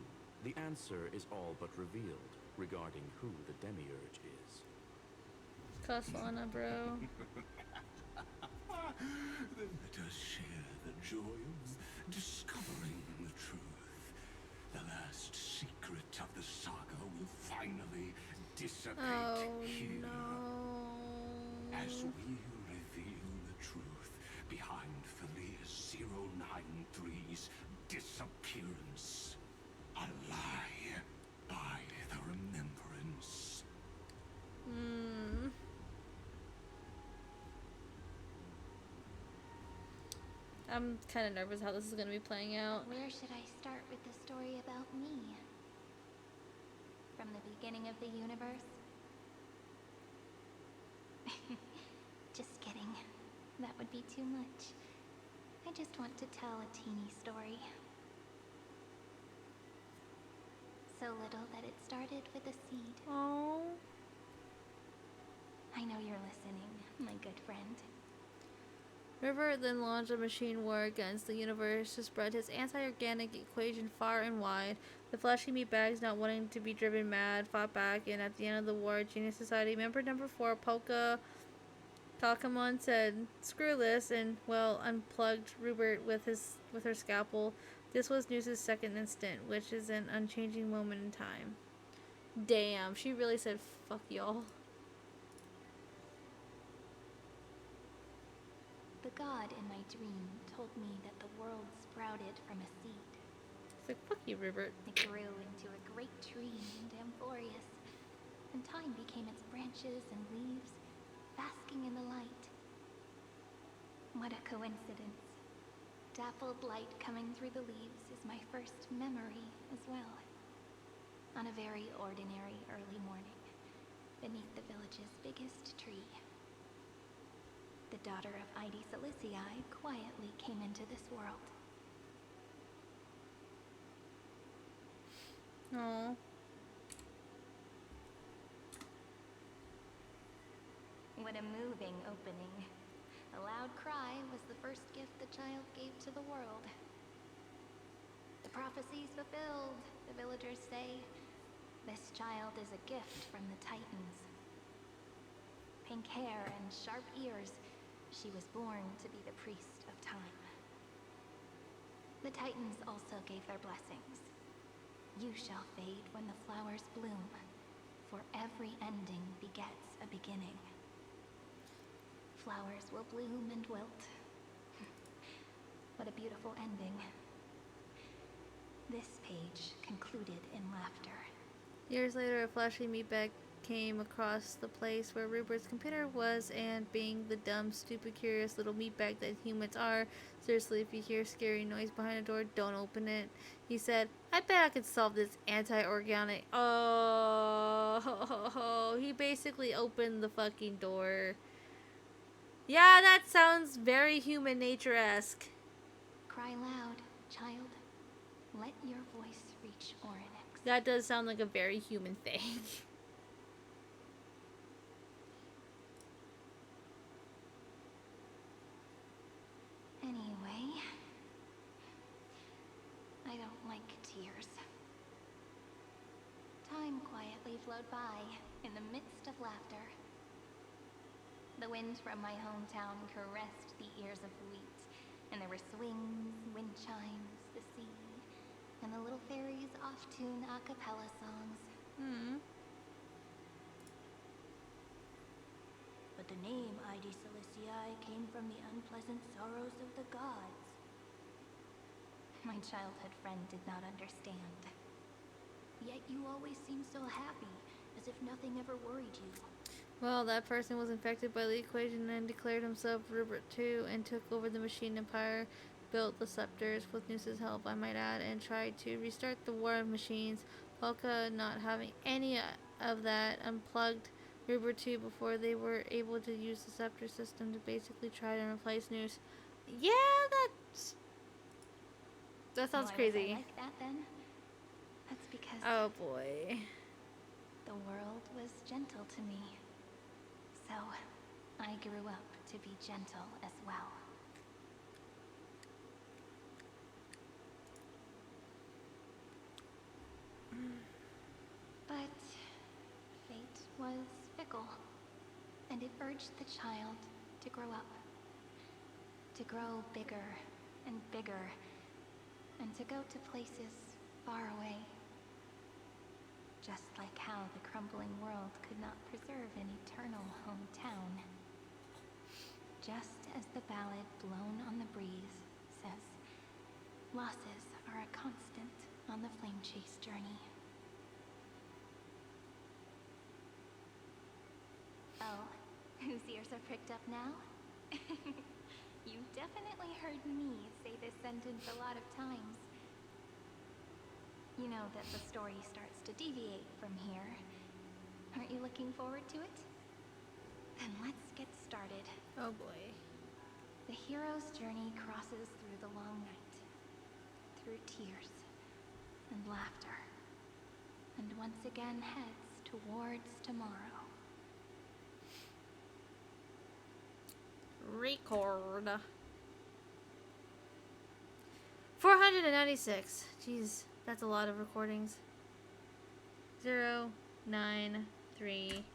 the answer is all but revealed regarding who the Demiurge is. Kasana, bro. Then let us share the joy of discovering the truth. The last secret of the saga will finally dissipate here. No. As we reveal the truth behind Felius 093's disappearance. A lie by the remembrance. I'm kind of nervous how this is going to be playing out. Where should I start with the story about me? From the beginning of the universe? Just kidding. That would be too much. I just want to tell a teeny story. So little that it started with a seed. Oh. I know you're listening, my good friend. River then launched a machine war against the universe to spread his anti-organic equation far and wide. The fleshy meatbags, not wanting to be driven mad, fought back, and at the end of the war, Genius Society member number 4, Polka Takamon, said, "Screw this," and, well, unplugged Rupert with her scalpel. This was Noose's second instant, which is an unchanging moment in time. Damn, she really said, "Fuck y'all." The god in my dream told me that the world sprouted from a seed. It's like, fuck you, Rupert. It grew into a great tree named Amphoreus, and time became its branches and leaves, basking in the light. What a coincidence. Dappled light coming through the leaves is my first memory as well. On a very ordinary early morning, beneath the village's biggest tree. The daughter of Ide Silicii quietly came into this world. Aww. What a moving opening. A loud cry was the first gift the child gave to the world. The prophecy's fulfilled, the villagers say. This child is a gift from the Titans. Pink hair and sharp ears, she was born to be the priest of time. The Titans also gave their blessings. You shall fade when the flowers bloom, for every ending begets a beginning. Flowers will bloom and wilt. What a beautiful ending. This page concluded in laughter. Years later, a flashy meatbag came across the place where Rupert's computer was, and being the dumb, stupid, curious little meatbag that humans are, seriously, if you hear scary noise behind a door, don't open it. He said, "I bet I could solve this anti-organic..." Oh, he basically opened the fucking door. Yeah, that sounds very human nature-esque. Cry loud, child. Let your voice reach Orynyx. That does sound like a very human thing. flowed by in the midst of laughter. The wind from my hometown caressed the ears of wheat, and there were swings, wind chimes, the sea, and the little fairies off-tune a cappella songs. But the name Id Celestii came from the unpleasant sorrows of the gods. My childhood friend did not understand. Yet you always seemed so happy, as if nothing ever worried you. Well, that person was infected by the equation and declared himself Rupert II and took over the machine empire, built the scepters with Noose's help, I might add, and tried to restart the war of machines. Polka, not having any of that, unplugged Rupert II before they were able to use the scepter system to basically try to replace Noose. Yeah, that sounds Why crazy. Was I like that then? That's because oh boy, the world was gentle to me. So, I grew up to be gentle as well. But fate was fickle, and it urged the child to grow up. To grow bigger and bigger, and to go to places far away. Just like how the crumbling world could not preserve an eternal hometown. Just as the ballad Blown on the Breeze says, losses are a constant on the flame chase journey. Oh, whose ears are pricked up now? You definitely heard me say this sentence a lot of times. You know that the story starts to deviate from here. Aren't you looking forward to it? Then let's get started. oh boy. The hero's journey crosses through the long night, through tears and laughter, and once again heads towards tomorrow. Record. 496. Jeez, that's a lot of recordings. 0, 9, 3.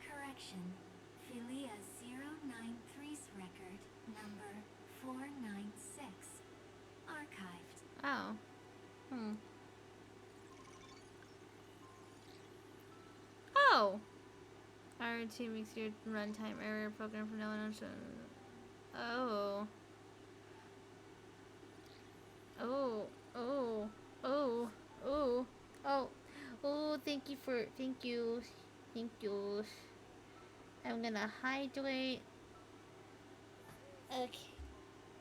Correction. Philia 093's record number 496. Archived. Oh. Oh! RT makes your runtime error program from now on. Oh. Oh. Oh. Oh. Oh. Oh. Oh, thank you. Thank you. I'm gonna hydrate. Okay.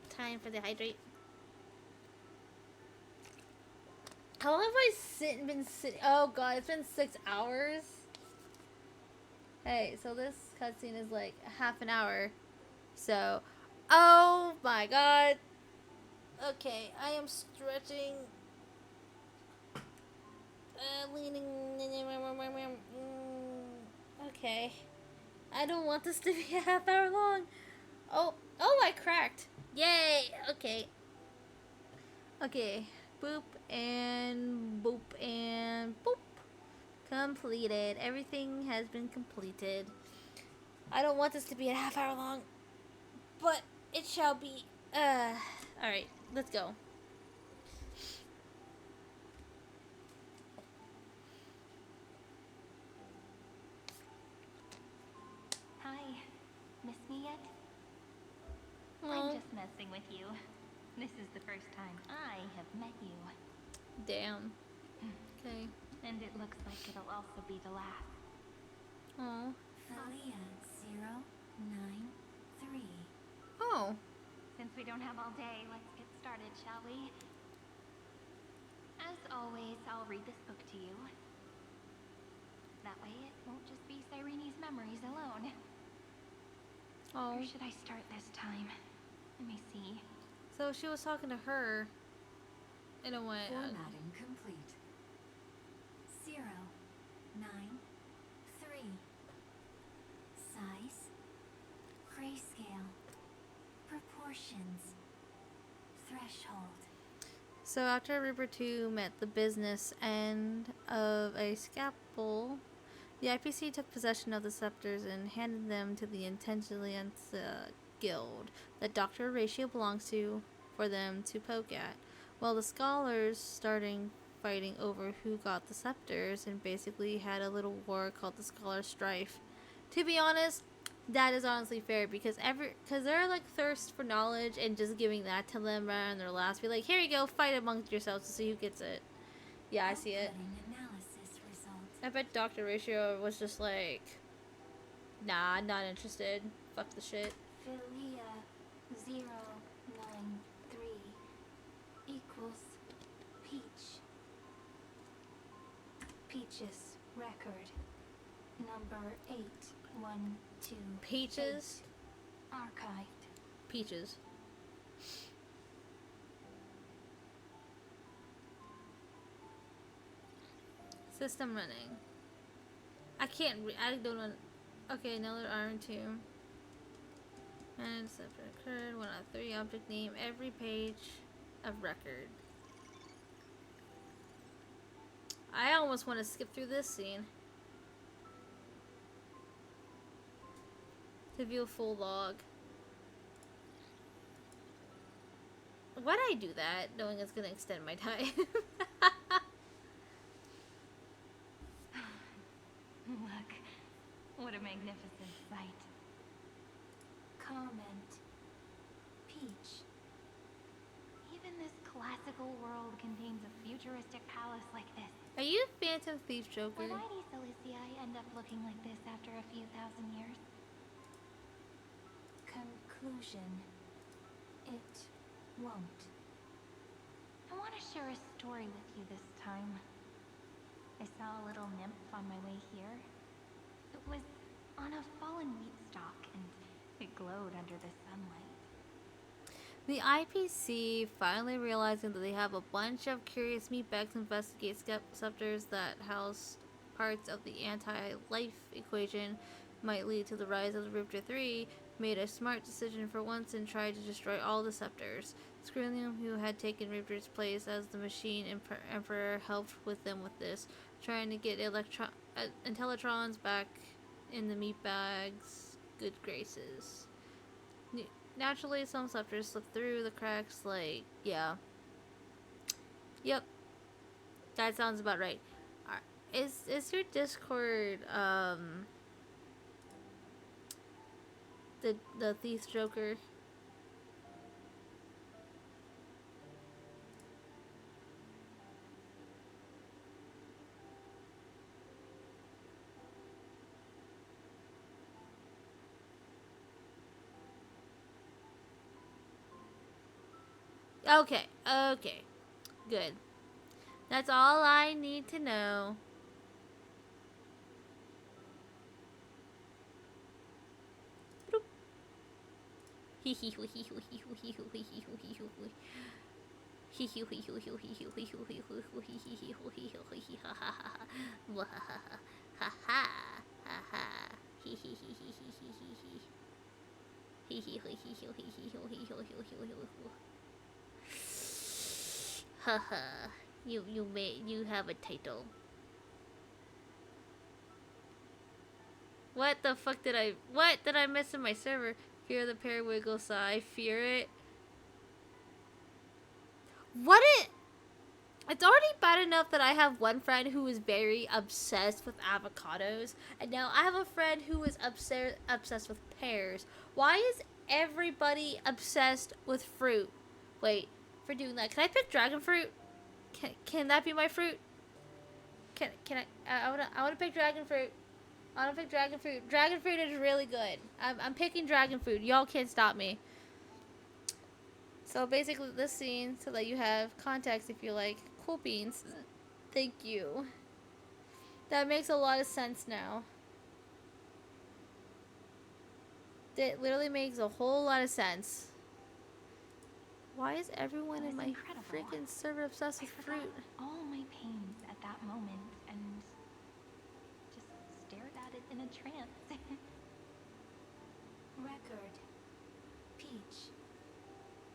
Time for the hydrate. How long have I been sitting? Oh god, it's been 6 hours. Hey, so this cutscene is like half an hour. So, oh my god. Okay, I am stretching. Leaning. Okay. I don't want this to be a half hour long. Oh, I cracked. Yay. Okay. Okay. Boop and boop and boop. Completed. Everything has been completed. I don't want this to be a half hour long, but it shall be. Alright, let's go. Hi. Miss me yet? Oh. I'm just messing with you. This is the first time I have met you. Damn. Okay. And it looks like it'll also be the last. Oh. Philia 093. Oh. Since we don't have all day, let's get started, shall we? As always, I'll read this book to you. That way it won't just be Cyrene's memories alone. Oh. Where should I start this time? Let me see. So she was talking to her. In a way. Formatting complete. 0, 9, 3. Size. Grayscale. Proportions. So after Reaper 2 met the business end of a scalpel, the IPC took possession of the scepters and handed them to the Intelligence Guild that Dr. Ratio belongs to for them to poke at, while the scholars starting fighting over who got the scepters and basically had a little war called the Scholar Strife. To be honest, that is honestly fair because they're like thirst for knowledge and just giving that to them right on their last. Be like, here you go, fight amongst yourselves to see who gets it. Yeah, I see it. Analysis result. I bet Dr. Ratio was just like, nah, I'm not interested. Fuck the shit. Philia 093 equals Peach. Peach's record number 812. Peaches? Archived. Peaches. System running. I can't I don't know. Okay, another iron tomb. And separate record. 1 out of 3 object name. Every page of record. I almost want to skip through this scene. To view a full log. Why'd I do that, knowing it's gonna extend my time? Look, what a magnificent sight. Comment. Peach. Even this classical world contains a futuristic palace like this. Are you a Phantom Thief Joker? Why do Cilicia end up looking like this after a few thousand years? Conclusion. It won't. I want to share a story with you this time. I saw a little nymph on my way here. It was on a fallen wheat stalk, and it glowed under the sunlight. The IPC finally realizing that they have a bunch of curious meatbags investigate scepters that house parts of the anti-life equation might lead to the rise of the Rupture 3, made a smart decision for once and tried to destroy all the scepters. Screwlium, who had taken Rupture's place as the machine emperor, helped with them with this, trying to get Intellitrons back in the meatbags' good graces. Naturally, some scepters slip through the cracks, like, yeah. Yep. That sounds about right. Is your Discord, the Thief Joker? Okay, good. That's all I need to know. Haha, you have a title. What the fuck did I miss in my server? Fear the periwiggle sigh, fear it. It's already bad enough that I have one friend who is very obsessed with avocados, and now I have a friend who is obsessed with pears. Why is everybody obsessed with fruit? Wait, for doing that, can I pick dragon fruit? Can that be my fruit? Can I wanna pick dragon fruit. I wanna pick dragon fruit. Dragon fruit is really good. I'm picking dragon fruit. Y'all can't stop me. So basically this scene, so that you have context if you like. Cool beans. Thank you. That makes a lot of sense now. That literally makes a whole lot of sense. Why is everyone in my freaking server obsessed with fruit? All my pains at that moment and just stared at it in a trance. Record. Peach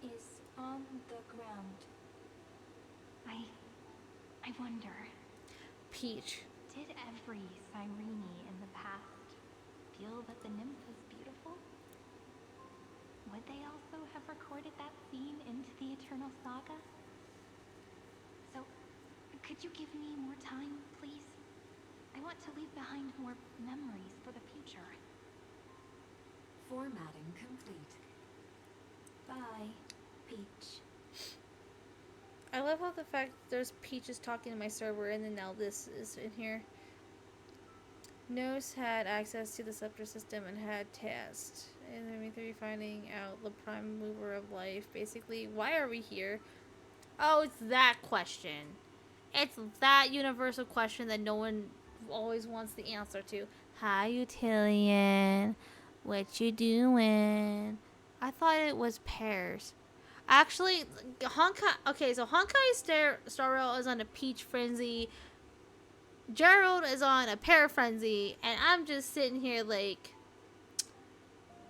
is on the ground. I wonder. Peach. Did every Cyrene in the past feel that the nymph was beautiful? Would they also have recorded that scene into the Eternal Saga? So, could you give me more time, please? I want to leave behind more memories for the future. Formatting complete. Bye, Peach. I love how the fact there's Peaches talking to my server and then now this is in here. Nose had access to the scepter system and had tasks. And then through finding out the prime mover of life. Basically, why are we here? Oh, it's that question. It's that universal question that no one always wants the answer to. Hi, Utillian. What you doing? I thought it was pears. Actually, Honkai. Okay, so Honkai Star Rail is on a peach frenzy. Gerald is on a pear frenzy, and I'm just sitting here like,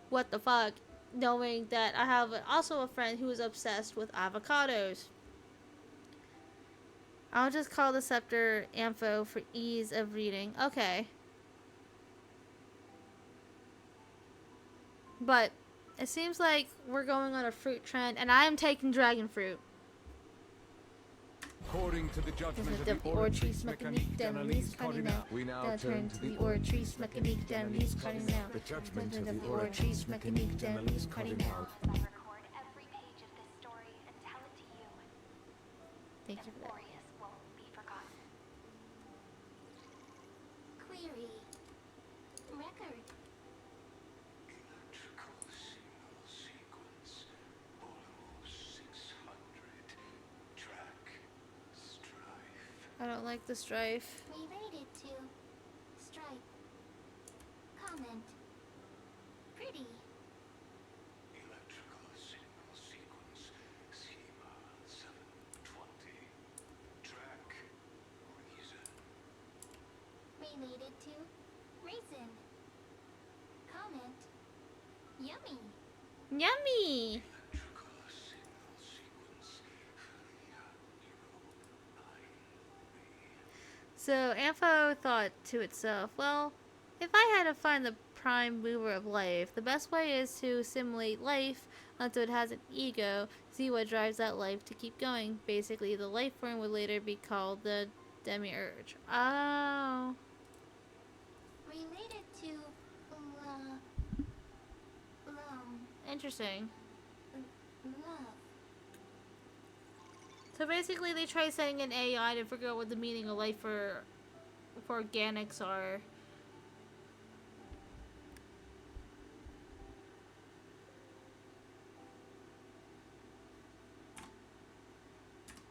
what the fuck? Knowing that I have also a friend who is obsessed with avocados. I'll just call the scepter Ampho for ease of reading. Okay. But it seems like we're going on a fruit trend, and I am taking dragon fruit. According to the judgment of the Oratrice Mécanique d'Analyse Cardinale, we now turn to the Oratrice Mécanique d'Analyse Cardinale. The judgment of the Oratrice Mécanique d'Analyse Cardinale. Record every page of this story and tell it to you. Thank you for that. Amphoreus won't be forgotten. Query. Record. Electrical signal sequence. Almost 600. Track. Strife. I don't like the strife. Related to. Stripe. Comment. Pretty. Electrical signal sequence. Schema 720. Track. Reason. Related to. Raisin. Comment. Yummy. Yummy! Electrical signal sequence. So Ampho thought to itself, well, if I had to find the prime mover of life, the best way is to simulate life until it has an ego, see what drives that life to keep going. Basically, the life form would later be called the demiurge. Oh. Related to. Interesting. Love. So basically, they try setting an AI to figure out what the meaning of life for organics are.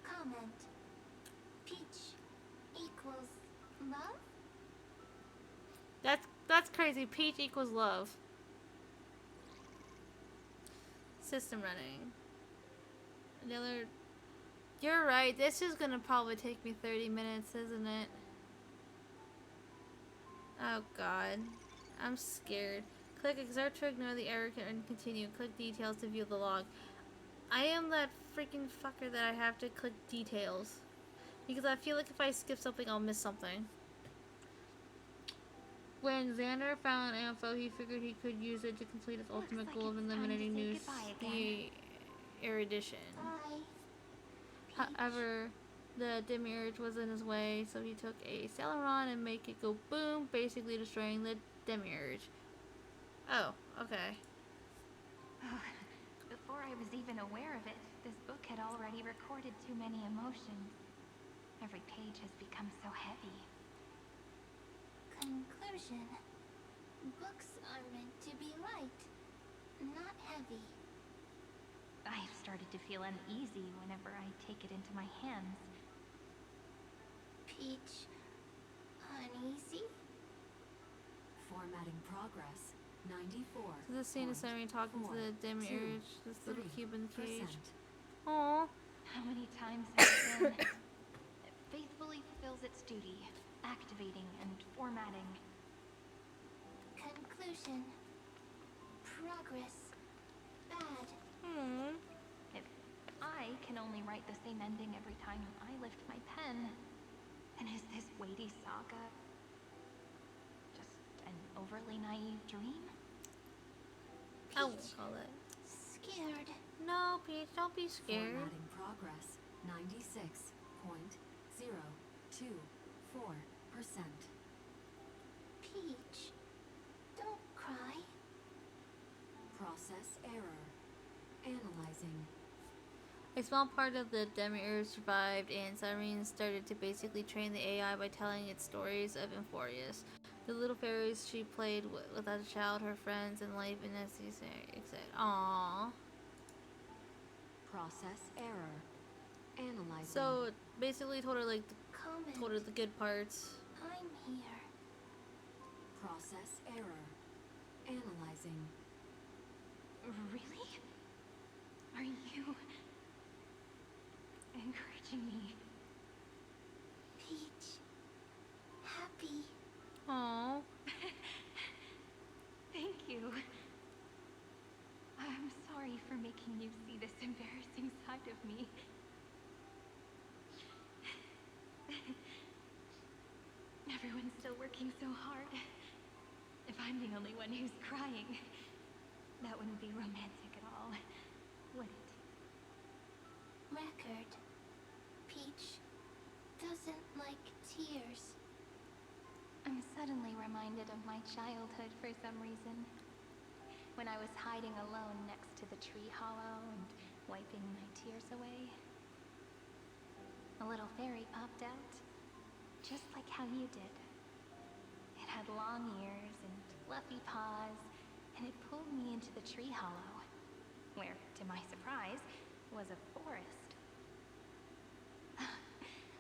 Comment. Peach equals love? That's crazy. Peach equals love. System running. Another. You're right. This is gonna probably take me 30 minutes, isn't it? Oh god. I'm scared. Click exert to ignore the error and continue. Click details to view the log. I am that freaking fucker that I have to click details. Because I feel like if I skip something, I'll miss something. When Xander found Ampho, he figured he could use it to complete his ultimate goal of eliminating the erudition. However, the demiurge was in his way, so he took a Celeron and make it go boom, basically destroying the demiurge. Oh, okay. Before I was even aware of it, this book had already recorded too many emotions. Every page has become so heavy. Conclusion. Books are meant to be light, not heavy. I've started to feel uneasy whenever I take it into my hands. Peach. Uneasy? Formatting progress. 94. So this scene is Sammy talking to the demiurge, this little Cuban cage. Aww. How many times has it been? It faithfully fulfills its duty, activating and formatting. Conclusion. Progress. Bad. If I I can only write the same ending every time I lift my pen, then is this weighty saga just an overly naive dream? I won't call it. Scared. No, Peach, don't be scared. Formatting progress 96.024%. Peach, don't cry. Process error. Analyzing. A small part of the Demiurge survived, and Cyrene started to basically train the AI by telling it stories of Amphoreus, the little fairies she played with as a child, her friends, and life in necessary. Aww. Process error. Analyzing. So basically, told her like, told her the good parts. I'm here. Process error. Analyzing. Really? Are you encouraging me? Peach. Happy. Aww. Thank you. I'm sorry for making you see this embarrassing side of me. Everyone's still working so hard. If I'm the only one who's crying, that wouldn't be romantic at all, would it? Record. Peach doesn't like tears. I'm suddenly reminded of my childhood for some reason. When I was hiding alone next to the tree hollow and wiping my tears away. A little fairy popped out, just like how you did. It had long ears and fluffy paws, and it pulled me into the tree hollow, where, to my surprise, was a forest.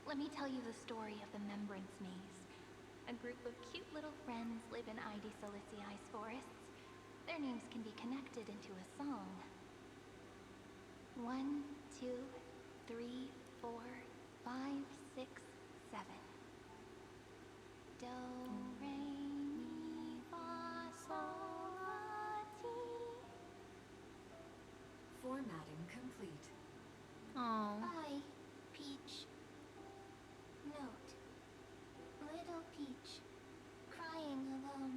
Let me tell you the story of the Membrance Maze. A group of cute little friends live in Ide Solicii's forests. Their names can be connected into a song. 1, 2, 3, 4, 5, 6, 7. Do, re, mi, fa, sol, la, ti. Formatting complete. Aww. Bye, Peach. Note. Little Peach. Crying alone.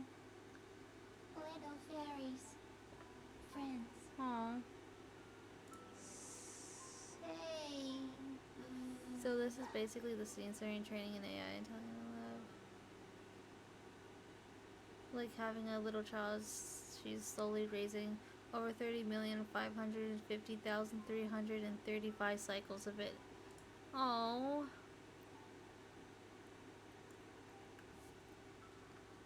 Little fairies. Friends. Aww. Say. So this is basically the scene starting training an AI and telling them love. Like having a little child she's slowly raising over 30,550,335 cycles of it. Oh.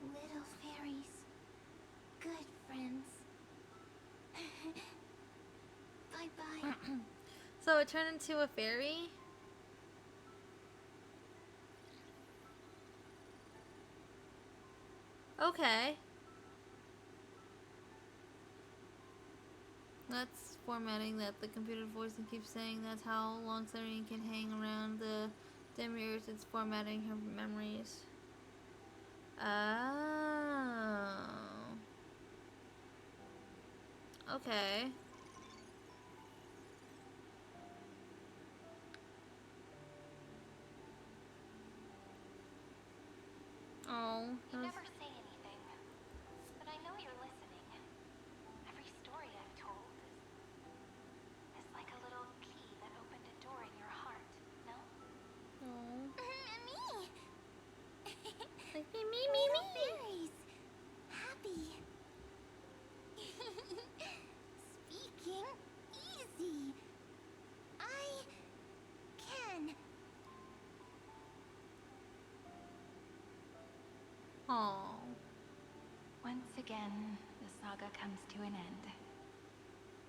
Little fairies. Good friends. Bye-bye. So it turned into a fairy? Okay. That's formatting that the computer voice and keeps saying that's how long Cyrene can hang around the Demiurge. It's formatting her memories. Oh. Okay. Oh. You never say anything, but I know you're listening. Every story I've told is like a little key that opened a door in your heart, no? Oh. Me! Like me. Little fairies. Happy. Speaking easy. I can. Oh. Once again, the saga comes to an end.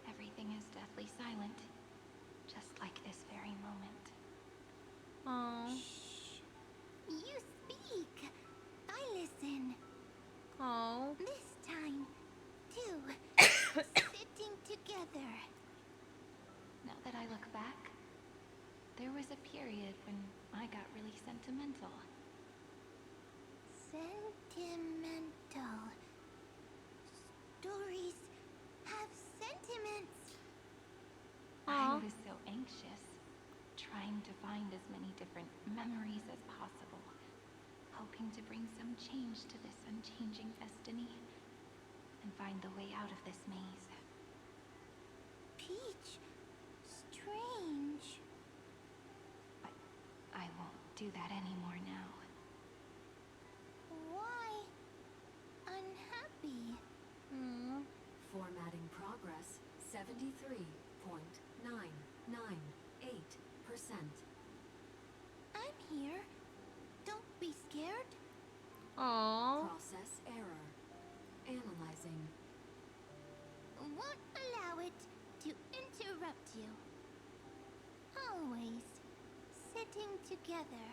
Everything is deathly silent, just like this very moment. Oh. Shh. You speak. I listen. Oh. This time, too. Sitting together. Now that I look back, there was a period when I got really sentimental. Sentimental. Stories have sentiments. I was so anxious hoping to bring some change to this unchanging destiny and find the way out of this maze. Peach, strange. But I won't do that anymore now. Why unhappy? Formatting progress 73.998%. I'm here. Don't be scared. Aww. Process error. Analyzing. Won't allow it to interrupt you. Always sitting together.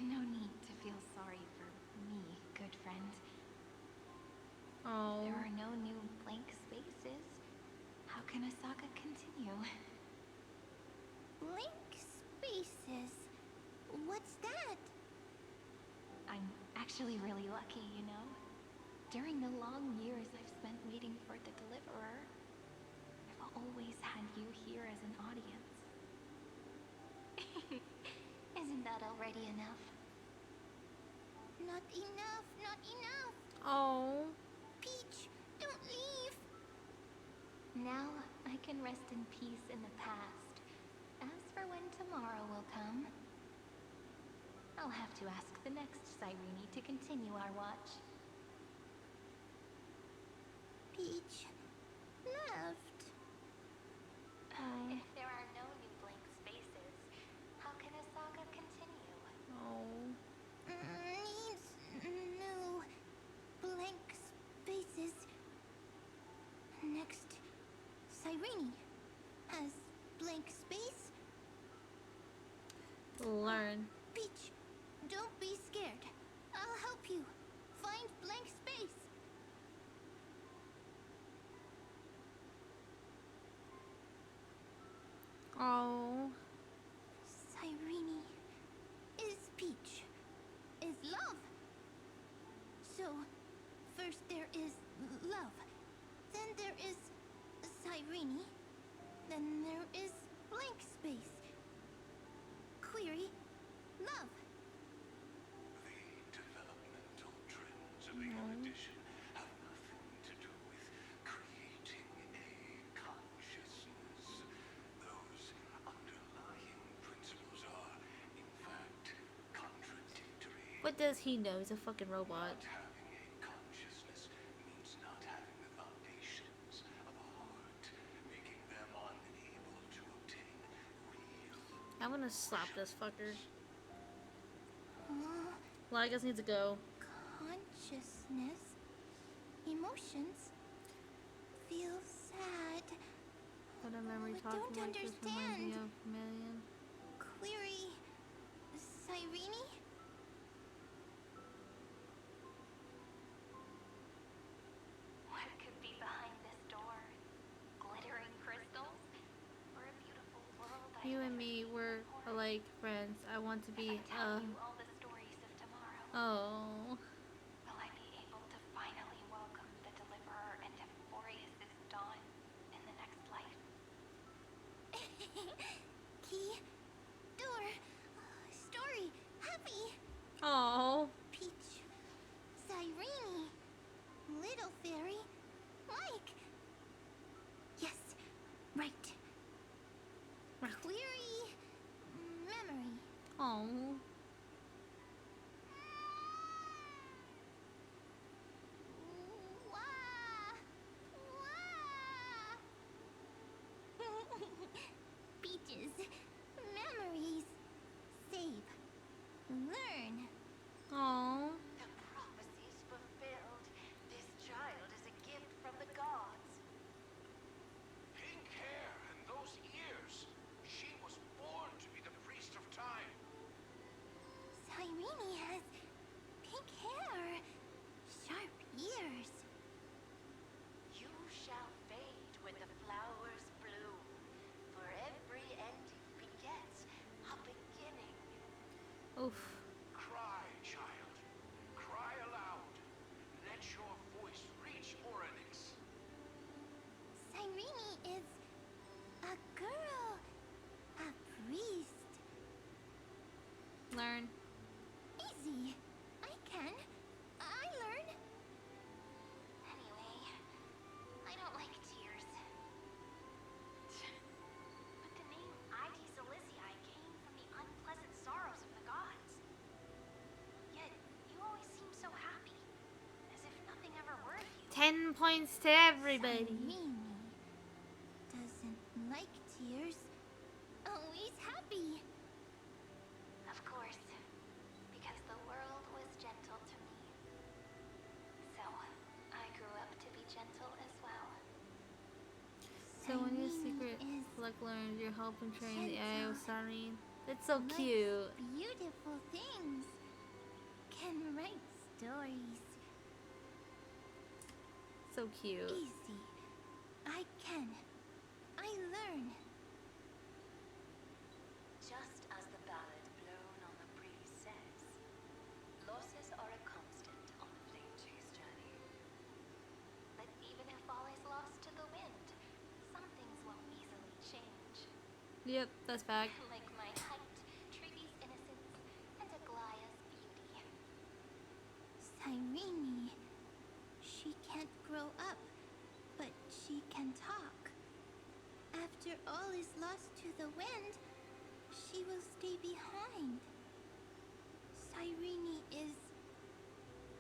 No need to feel sorry for me, good friend. Oh. There are no new blank spaces. How can a saga continue? Blank spaces. What's that? I'm actually really lucky, you know? During the long years I've spent waiting for the Deliverer, I've always had you here as an audience. Isn't that already enough? Not enough, not enough. Oh. Peach, don't leave. Now I can rest in peace in the past. As for when tomorrow will come, I'll have to ask the next Cyrene to continue our watch. Peach left. If there are no new blank spaces, how can a saga continue? Oh. Needs new blank spaces. Next, Cyrene has blank space. Learn. Peach, don't be scared. I'll help you find blank space. Oh. Cyrene is Peach, is love. So, first there is love, then there is Cyrene, then there is blank space. Query, love. The developmental trends of the new edition have nothing to do with creating a consciousness. Those underlying principles are, in fact, contradictory. What does he know? He's a fucking robot. Not having a consciousness means not having the foundations of a heart, making them unable to obtain real. I'm gonna slap this fucker. Well, I guess needs to go. Consciousness, emotions, feel sad. What a memory I talking don't like this reminds me understand. of Million. Query, Cyrene? What could be behind this door? Glittering crystals? Or a beautiful world I You and never me, seen we're before? like friends. I want to be, If I tell you all the stories of tomorrow, oh. will I be able to finally welcome the Deliverer and Amphoreus' dawn in the next life? Key, door, story, happy. Oh. Peach, Cyrene, little fairy, Mike. Yes, right. Query, memory. Oh. Wah, wah. Peaches, 10 points to everybody. Cyrene doesn't like tears. Always happy. Of course, because the world was gentle to me. So, I grew up to be gentle as well. So when your secret luck learned, your help in training the AI of Cyrene. That's so cute. Beautiful things. Can write stories. So cute. Easy. I can. I learn. Just as the ballad blown on the breeze says, losses are a constant on the flame chase journey. But even if all is lost to the wind, some things won't easily change. Yep, that's fact. Like my height, Trivy's innocence, and Aglaya's beauty. Cyrene. She can't grow up, but she can talk. After all is lost to the wind, she will stay behind. Cyrene is,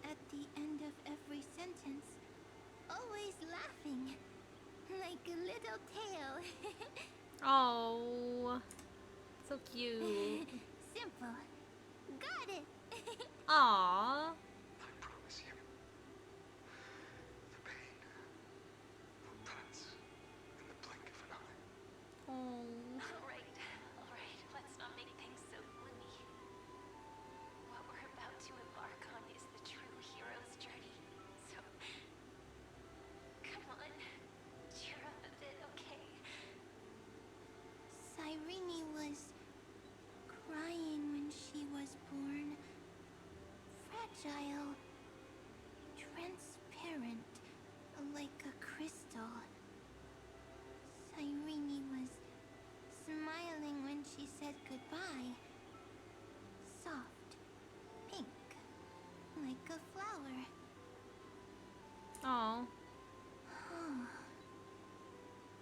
at the end of every sentence, always laughing, like a little tail. Oh, so cute. Simple. Got it. Aww. I promise you, the pain will pass in the blink of an eye. Oh. Alright, let's not make things so gloomy. What we're about to embark on is the true hero's journey. So, come on, cheer up a bit, okay? Cyrene was crying when she was born. Fragile. Transparent. Like a crystal. Cyrene was smiling when she said goodbye. Soft. Pink. Like a flower. Aw.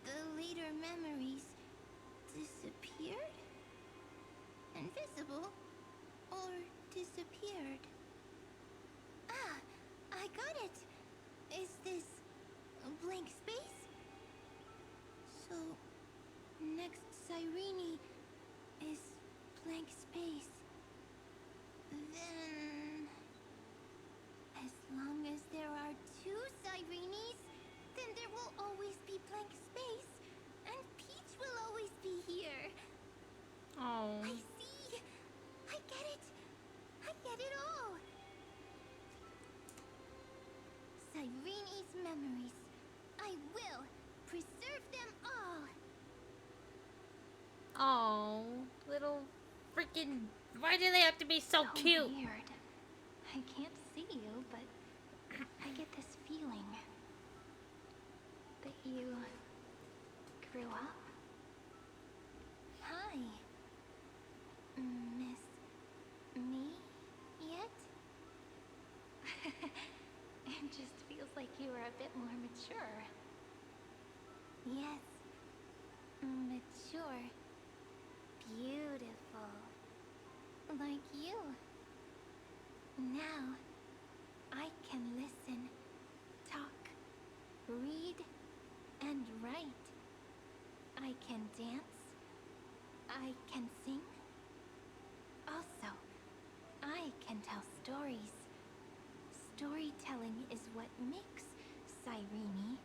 The later memories disappeared? Invisible? Or disappeared? Ah! I got it! Is this a blank space? So, next Cyrene is blank space. Then... as long as there are two Cyrenes, then there will always be blank space, and Peach will always be here. Oh. I see. I get it. I get it all. Cyrene's memories. I will preserve them all. Oh, little freaking. Why do they have to be so cute? Weird. I can't see you, but I get this feeling that you grew up. Hi. Miss me yet? It just feels like you are a bit more mature. Yes. Mature. Beautiful. Like you. Now, I can listen, talk, read, and write. I can dance. I can sing. Also, I can tell stories. Storytelling is what makes Cyrene.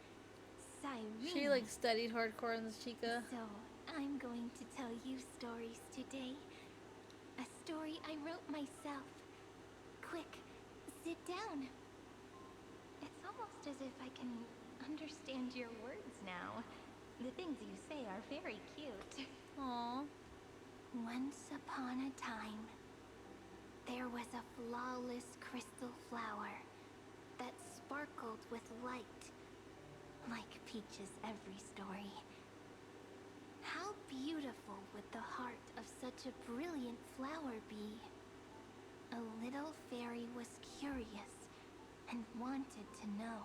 She like studied hardcore in this chica. So, I'm going to tell you stories today. A story I wrote myself. Quick, sit down. It's almost as if I can understand your words now. The things you say are very cute. Aww. Once upon a time, there was a flawless crystal flower that sparkled with light, like Peach's every story. How beautiful would the heart of such a brilliant flower be? A little fairy was curious and wanted to know.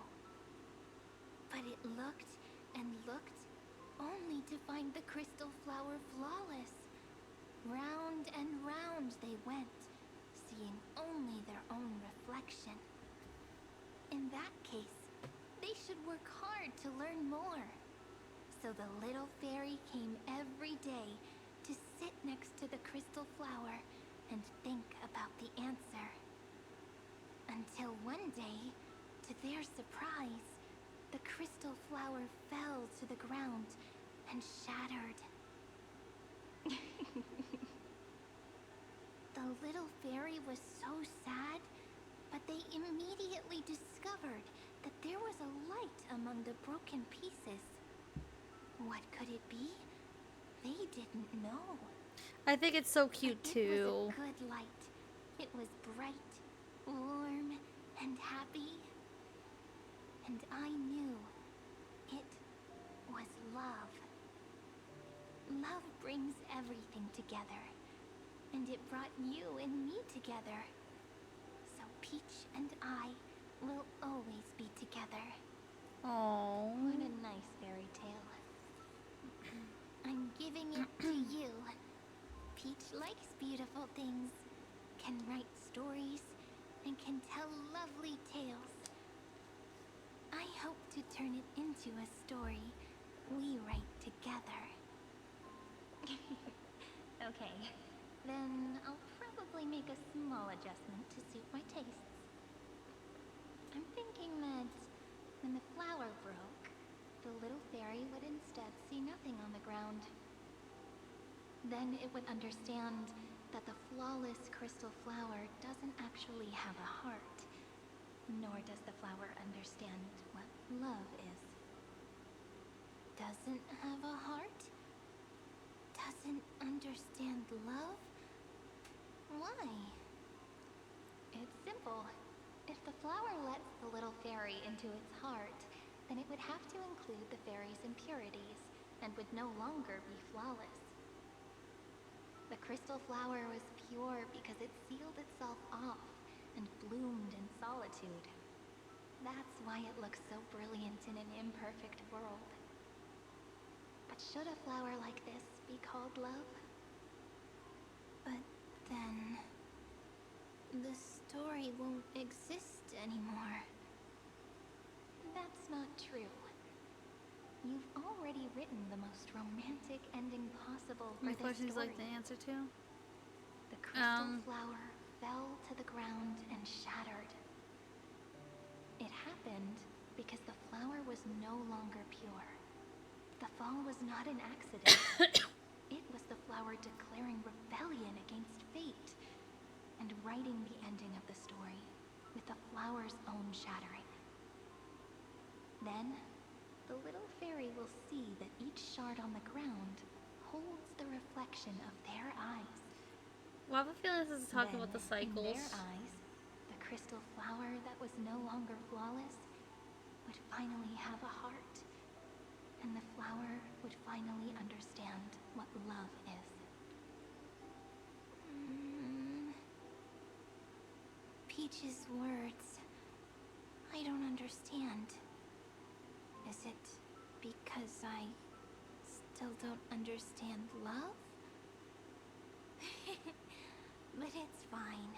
But it looked and looked only to find the crystal flower flawless. Round and round they went, seeing only their own reflection. In that case, They should work hard to learn more. So the little fairy came every day to sit next to the crystal flower and think about the answer. Until one day, to their surprise, the crystal flower fell to the ground and shattered. The little fairy was so sad, but they immediately discovered that there was a light among the broken pieces. What could it be? They didn't know. I think it's so cute too. It was a good light. It was bright, warm, and happy. And I knew it was love. Love brings everything together. And it brought you and me together. So Peach and I will always be together. Aww. What a nice fairy tale. I'm giving it to you. Peach likes beautiful things, can write stories, and can tell lovely tales. I hope to turn it into a story we write together. Okay, then I'll probably make a small adjustment to suit my tastes. I'm thinking that when the flower broke, the little fairy would instead see nothing on the ground. Then it would understand that the flawless crystal flower doesn't actually have a heart, nor does the flower understand what love is. Doesn't have a heart? Doesn't understand love? Why? It's simple. If the flower lets the little fairy into its heart, then it would have to include the fairy's impurities, and would no longer be flawless. The crystal flower was pure because it sealed itself off and bloomed in solitude. That's why it looks so brilliant in an imperfect world. But should a flower like this be called love? But then the story won't exist anymore. That's not true. You've already written the most romantic ending possible for this questions story. like the answer to? The crystal flower fell to the ground and shattered. It happened because the flower was no longer pure. The fall was not an accident. It was the flower declaring rebellion against fate and writing the ending of the story with the flower's own shattering. Then, the little fairy will see that each shard on the ground holds the reflection of their eyes. Well, I have a feeling this is talking about the cycles. In their eyes, the crystal flower that was no longer flawless would finally have a heart, and the flower would finally understand what love is. Peach's words, I don't understand. Is it because I still don't understand love? But it's fine.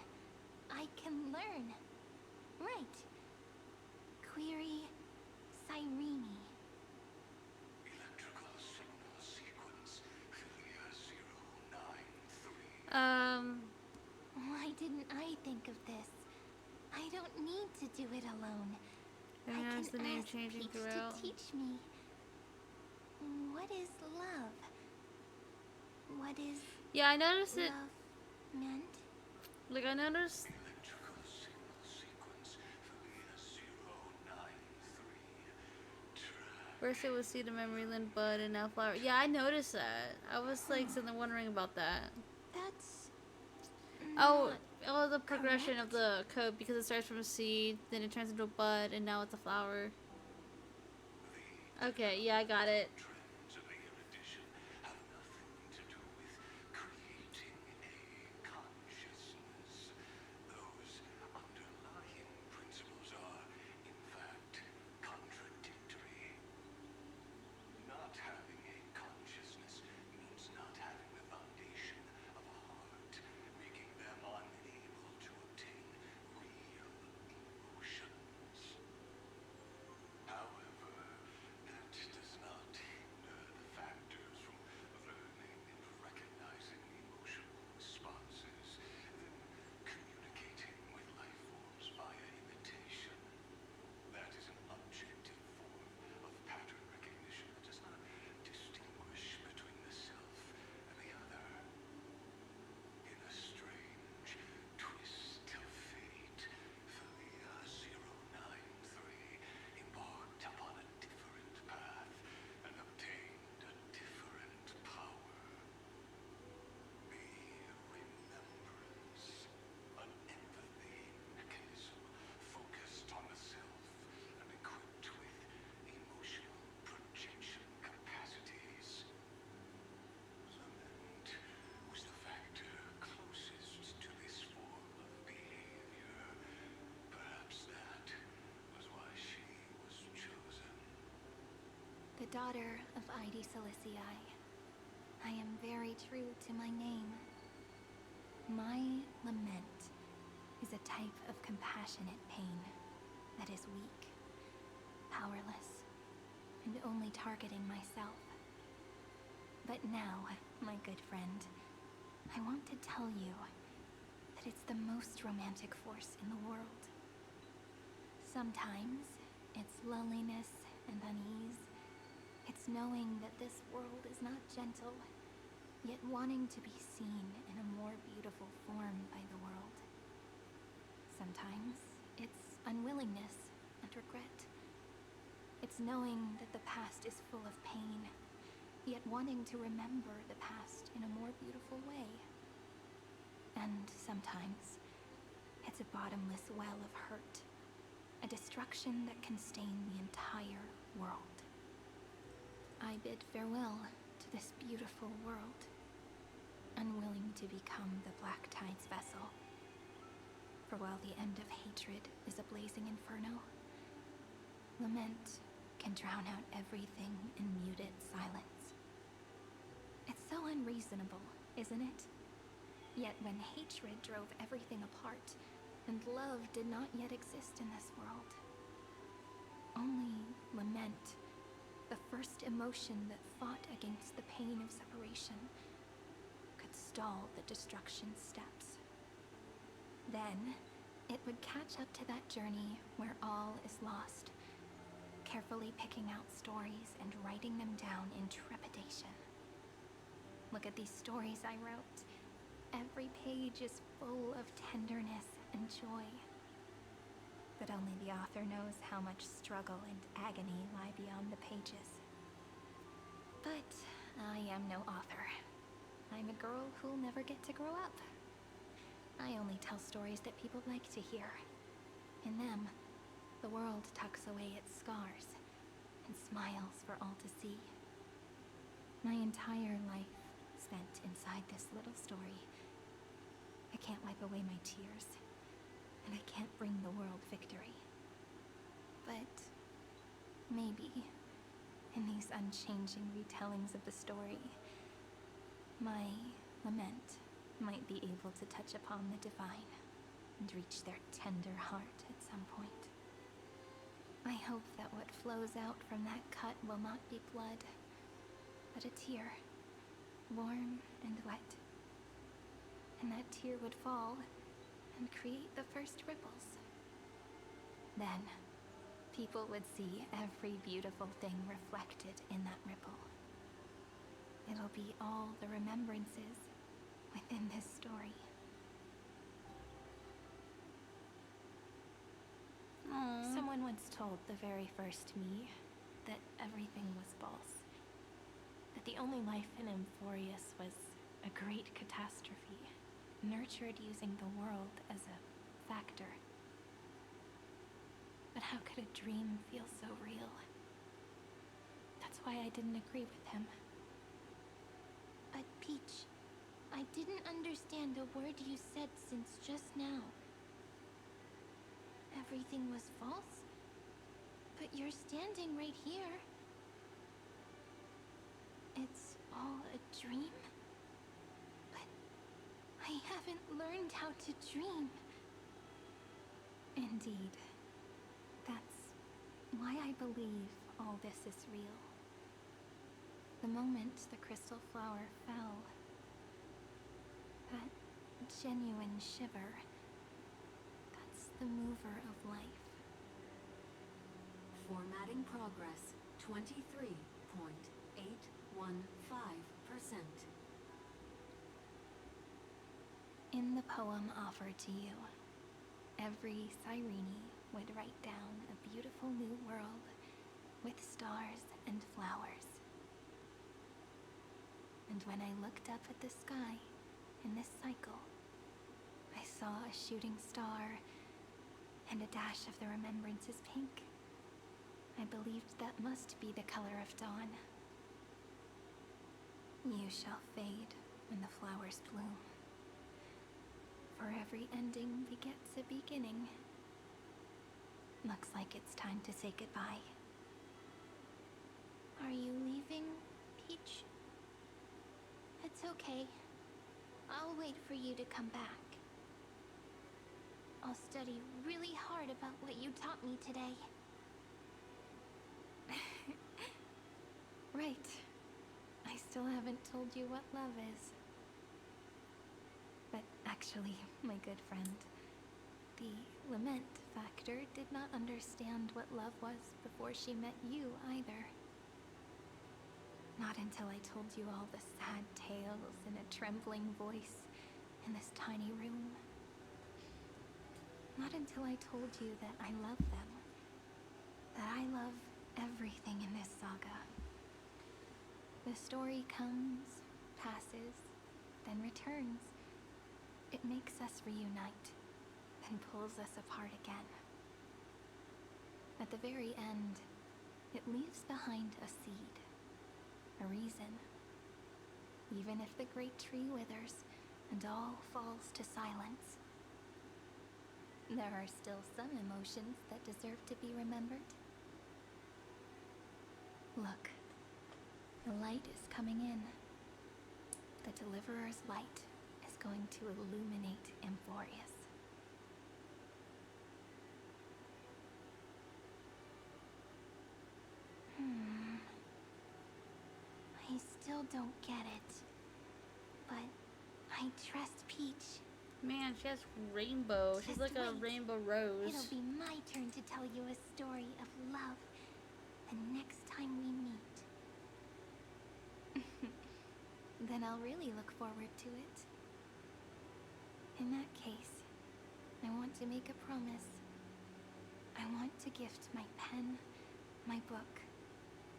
I can learn. Right. Query Cyrene. Electrical signal sequence Philia 093. Why didn't I think of this? I don't need to do it alone. And I notice can the name ask changing Peach throughout. to teach me. What is love? What is Yeah, I noticed it. love meant? Like, I noticed. Electrical signal sequence Philia 093. First it was seed of memory, then bud, and now flower. Yeah, I noticed that. I was like sitting there wondering about that. That's Oh, the progression of the code, because it starts from a seed, then it turns into a bud, and now it's a flower. Okay, yeah, I got it. Trends of the edition have nothing to do with creating a consciousness. Those underlying principles are, in fact, contradictory. Not having a consciousness means not having the foundation of a heart, making them unable to obtain real emotions. How daughter of Ide Silicii. I am very true to my name. My lament is a type of compassionate pain that is weak, powerless, and only targeting myself. But now, my good friend, I want to tell you that it's the most romantic force in the world. Sometimes, it's loneliness and unease. It's knowing that this world is not gentle, yet wanting to be seen in a more beautiful form by the world. Sometimes, it's unwillingness and regret. It's knowing that the past is full of pain, yet wanting to remember the past in a more beautiful way. And sometimes, it's a bottomless well of hurt, a destruction that can stain the entire world. I bid farewell to this beautiful world, unwilling to become the Black Tide's vessel. For while the end of hatred is a blazing inferno, lament can drown out everything in muted silence. It's so unreasonable, isn't it? Yet when hatred drove everything apart, and love did not yet exist in this world, only lament, the first emotion that fought against the pain of separation, could stall the destruction steps. Then, it would catch up to that journey where all is lost, carefully picking out stories and writing them down in trepidation. Look at these stories I wrote. Every page is full of tenderness and joy. But only the author knows how much struggle and agony lie beyond the pages. But I am no author. I'm a girl who'll never get to grow up. I only tell stories that people like to hear. In them, the world tucks away its scars and smiles for all to see. My entire life spent inside this little story. I can't wipe away my tears, and I can't bring the world victory. But maybe, in these unchanging retellings of the story, my lament might be able to touch upon the divine and reach their tender heart at some point. I hope that what flows out from that cut will not be blood, but a tear, warm and wet. And that tear would fall and create the first ripples. Then, people would see every beautiful thing reflected in that ripple. It'll be all the remembrances within this story. Aww. Someone once told the very first me that everything was false. That the only life in Amphoreus was a great catastrophe, nurtured using the world as a factor. But how could a dream feel so real? That's why I didn't agree with him. But Peach, I didn't understand a word you said since just now. Everything was false? But you're standing right here. It's all a dream? But I haven't learned how to dream. Indeed. That's why I believe all this is real. The moment the crystal flower fell, that genuine shiver, that's the mover of life. Formatting progress 23.815%. In the poem offered to you, every Cyrene would write down a beautiful new world with stars and flowers. And when I looked up at the sky in this cycle, I saw a shooting star and a dash of the remembrances pink. I believed that must be the color of dawn. You shall fade when the flowers bloom. For every ending begets a beginning. Looks like it's time to say goodbye. Are you okay. I'll wait for you to come back. I'll study really hard about what you taught me today. Right. I still haven't told you what love is. But actually, my good friend, the lament factor did not understand what love was before she met you either. Not until I told you all the sad tales in a trembling voice in this tiny room. Not until I told you that I love them. That I love everything in this saga. The story comes, passes, then returns. It makes us reunite, then pulls us apart again. At the very end, it leaves behind a seed, a reason. Even if the great tree withers and all falls to silence, there are still some emotions that deserve to be remembered. Look, the light is coming in. The Deliverer's light is going to illuminate Amphoreus. I still don't get it, but I trust Peach. Man, she has rainbow. She's like a rainbow rose. It'll be my turn to tell you a story of love the next time we meet. Then I'll really look forward to it. In that case, I want to make a promise. I want to gift my pen, my book,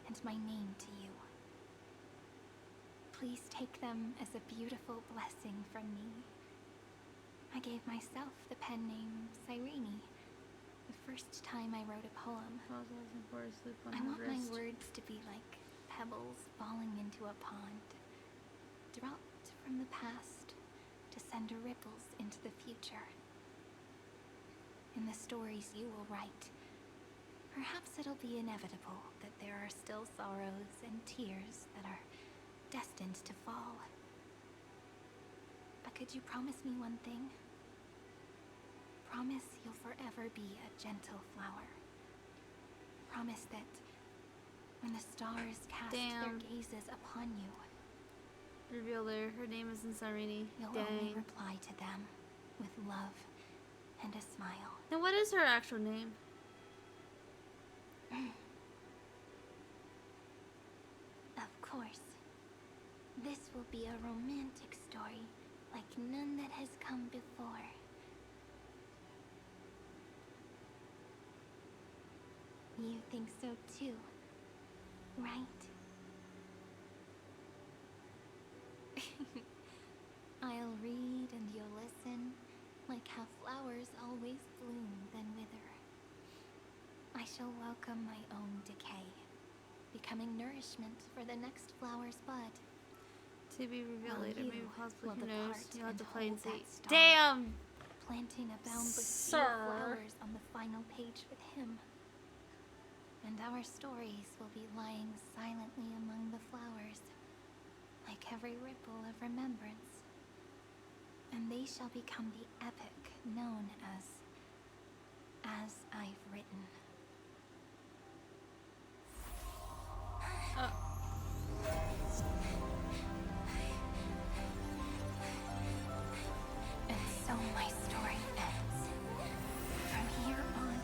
and my name to you. Please take them as a beautiful blessing from me. I gave myself the pen name Cyrene the first time I wrote a poem. I want my words to be like pebbles falling into a pond, dropped from the past to send ripples into the future. In the stories you will write, perhaps it'll be inevitable that there are still sorrows and tears that are destined to fall. But could you promise me one thing? Promise you'll forever be a gentle flower. Promise that when the stars cast their gazes upon you, reveal her name isn't Cyrene. You'll only reply to them with love and a smile. And what is her actual name? Of course. This will be a romantic story like none that has come before. You think so too, right? I'll read and you'll listen, like how flowers always bloom then wither. I shall welcome my own decay, becoming nourishment for the next flower's bud. To be revealed later, maybe possibly, who knows? You'll have to play and see. Damn! Planting a boundless sea of flowers on the final page with him. And our stories will be lying silently among the flowers, like every ripple of remembrance. And they shall become the epic known as I've written. And so my story ends. From here on,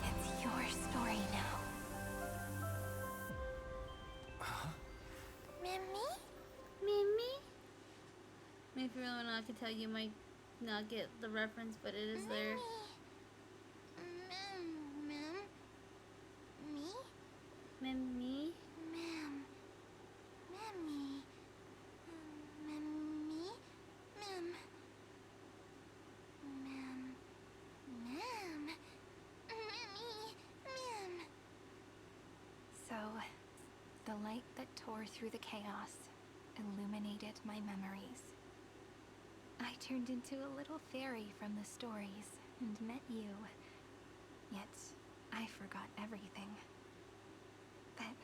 it's your story now. Mimi? Mimi? I mean, if you really want to, I can tell you might not get the reference, but it is there. Mimi? So, the light that tore through the chaos illuminated my memories. I turned into a little fairy from the stories and met you. Yet, I forgot everything. But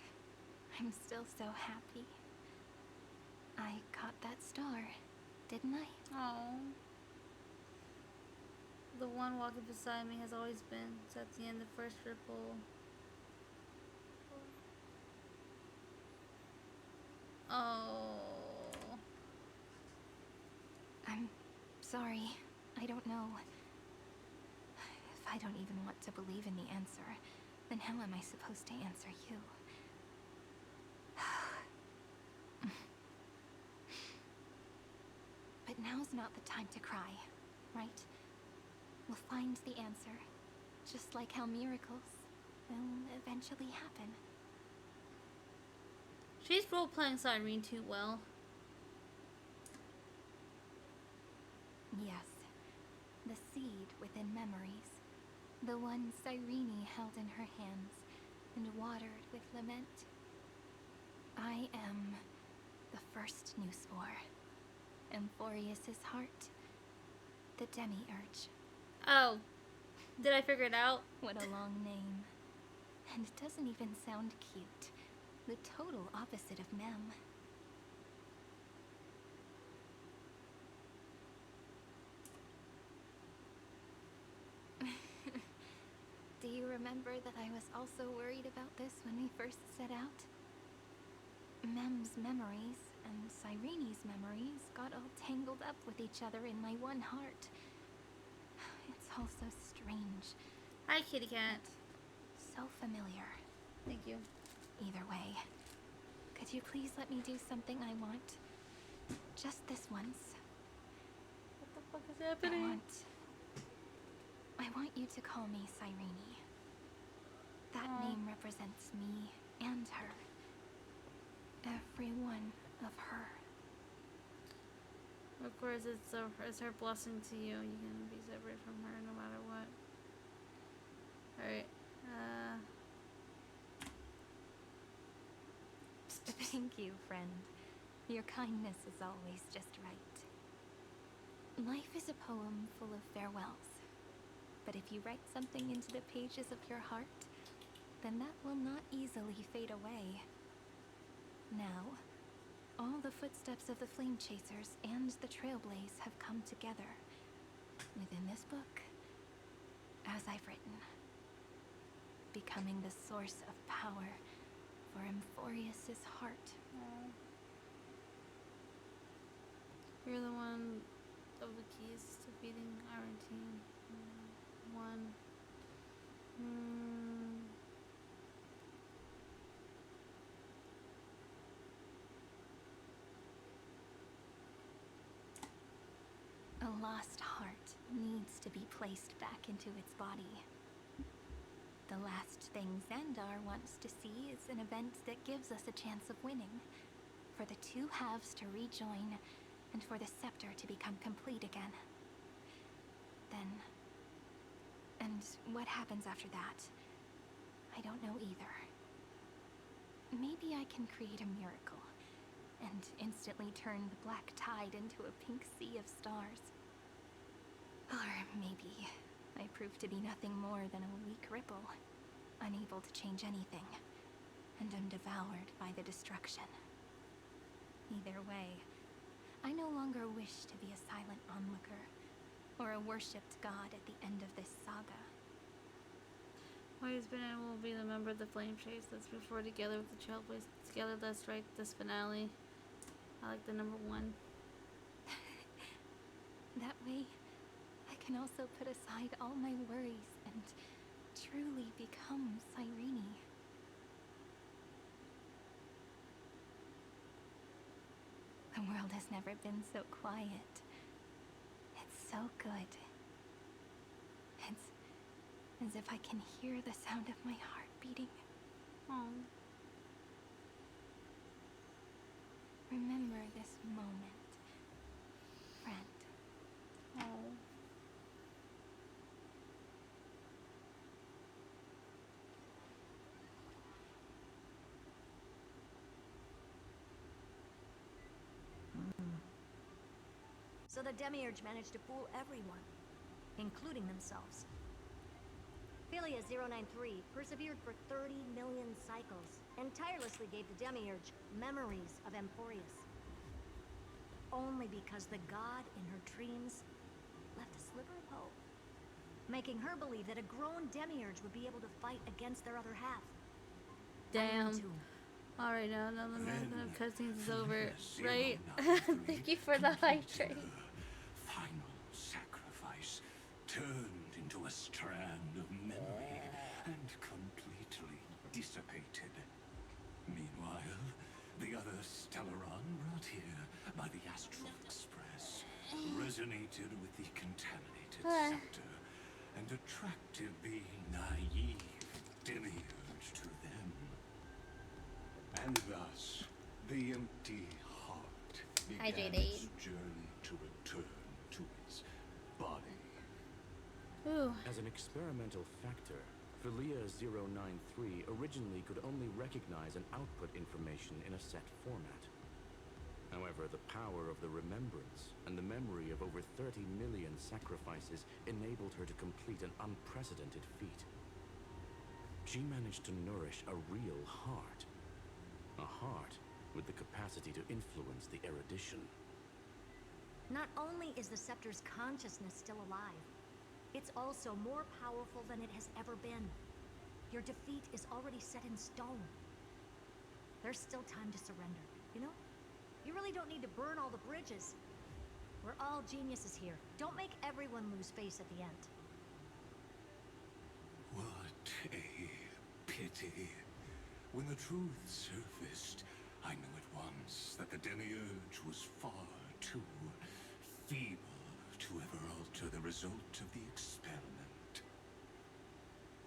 I'm still so happy. I caught that star, didn't I? Oh. The one walking beside me has always been. It's at the end of the first ripple. Oh. I'm sorry. I don't know. If I don't even want to believe in the answer, then how am I supposed to answer you? But now's not the time to cry, right? We'll find the answer, just like how miracles will eventually happen. She's role-playing Cyrene too well. Yes, the seed within memories. The one Cyrene held in her hands and watered with lament. I am the first new spore. Amphoreus' heart. The demiurge. Oh. Did I figure it out? What a long name. And it doesn't even sound cute. The total opposite of Mem. Do you remember that I was also worried about this when we first set out? Mem's memories and Cyrene's memories got all tangled up with each other in my one heart. It's all so strange. Hi, kitty cat. So familiar. Thank you. Either way, could you please let me do something I want? Just this once. What the fuck is happening? I want you to call me Cyrene. That name represents me and her. Every one of her. Of course, it's her blessing to you. You can be separate from her no matter what. Alright. Thank you, friend. Your kindness is always just right. Life is a poem full of farewells. But if you write something into the pages of your heart, then that will not easily fade away. Now, all the footsteps of the Flame Chasers and the Trailblaze have come together within this book, as I've written, becoming the source of power for Amphoreus' heart. You're the one of the keys to beating Iron Team. One. A lost heart needs to be placed back into its body. The last thing Xandar wants to see is an event that gives us a chance of winning. For the two halves to rejoin, and for the scepter to become complete again. Then... and what happens after that? I don't know either. Maybe I can create a miracle, and instantly turn the black tide into a pink sea of stars. Or maybe I prove to be nothing more than a weak ripple, unable to change anything, and am devoured by the destruction. Either way, I no longer wish to be a silent onlooker, or a worshipped god at the end of this saga. Always been and will be the member of the Flame Chase. Let's move forward together with the Trailblaze. Together, let's write this finale. I like the number 1. That way, I can also put aside all my worries and truly become Cyrene. The world has never been so quiet. It's so good. It's as if I can hear the sound of my heart beating. Remember this moment, friend. So the Demiurge managed to fool everyone, including themselves. Philia 093 persevered for 30 million cycles and tirelessly gave the Demiurge memories of Amphoreus. only because the god in her dreams left a sliver of hope, making her believe that a grown demiurge would be able to fight against their other half. Damn. Alright, now the marathon of cutscenes is over, right? Thank you for the hydrate. Final sacrifice turned into a strand of memory and completely dissipated. Meanwhile, the other Stellaron brought here by the Astral Express resonated with the contaminated scepter and attracted the naive demiurge to them. And thus, the empty heart began its journey to return to its body. Ooh. As an experimental factor, Philia 093 originally could only recognize and output information in a set format. However, the power of the remembrance and the memory of over 30 million sacrifices enabled her to complete an unprecedented feat. She managed to nourish a real heart. A heart with the capacity to influence the erudition. Not only is the scepter's consciousness still alive, it's also more powerful than it has ever been. Your defeat is already set in stone. There's still time to surrender, you know? You really don't need to burn all the bridges. We're all geniuses here. Don't make everyone lose face at the end. What a pity. When the truth surfaced, I knew at once that the demiurge was far too feeble to ever alter the result of the experiment.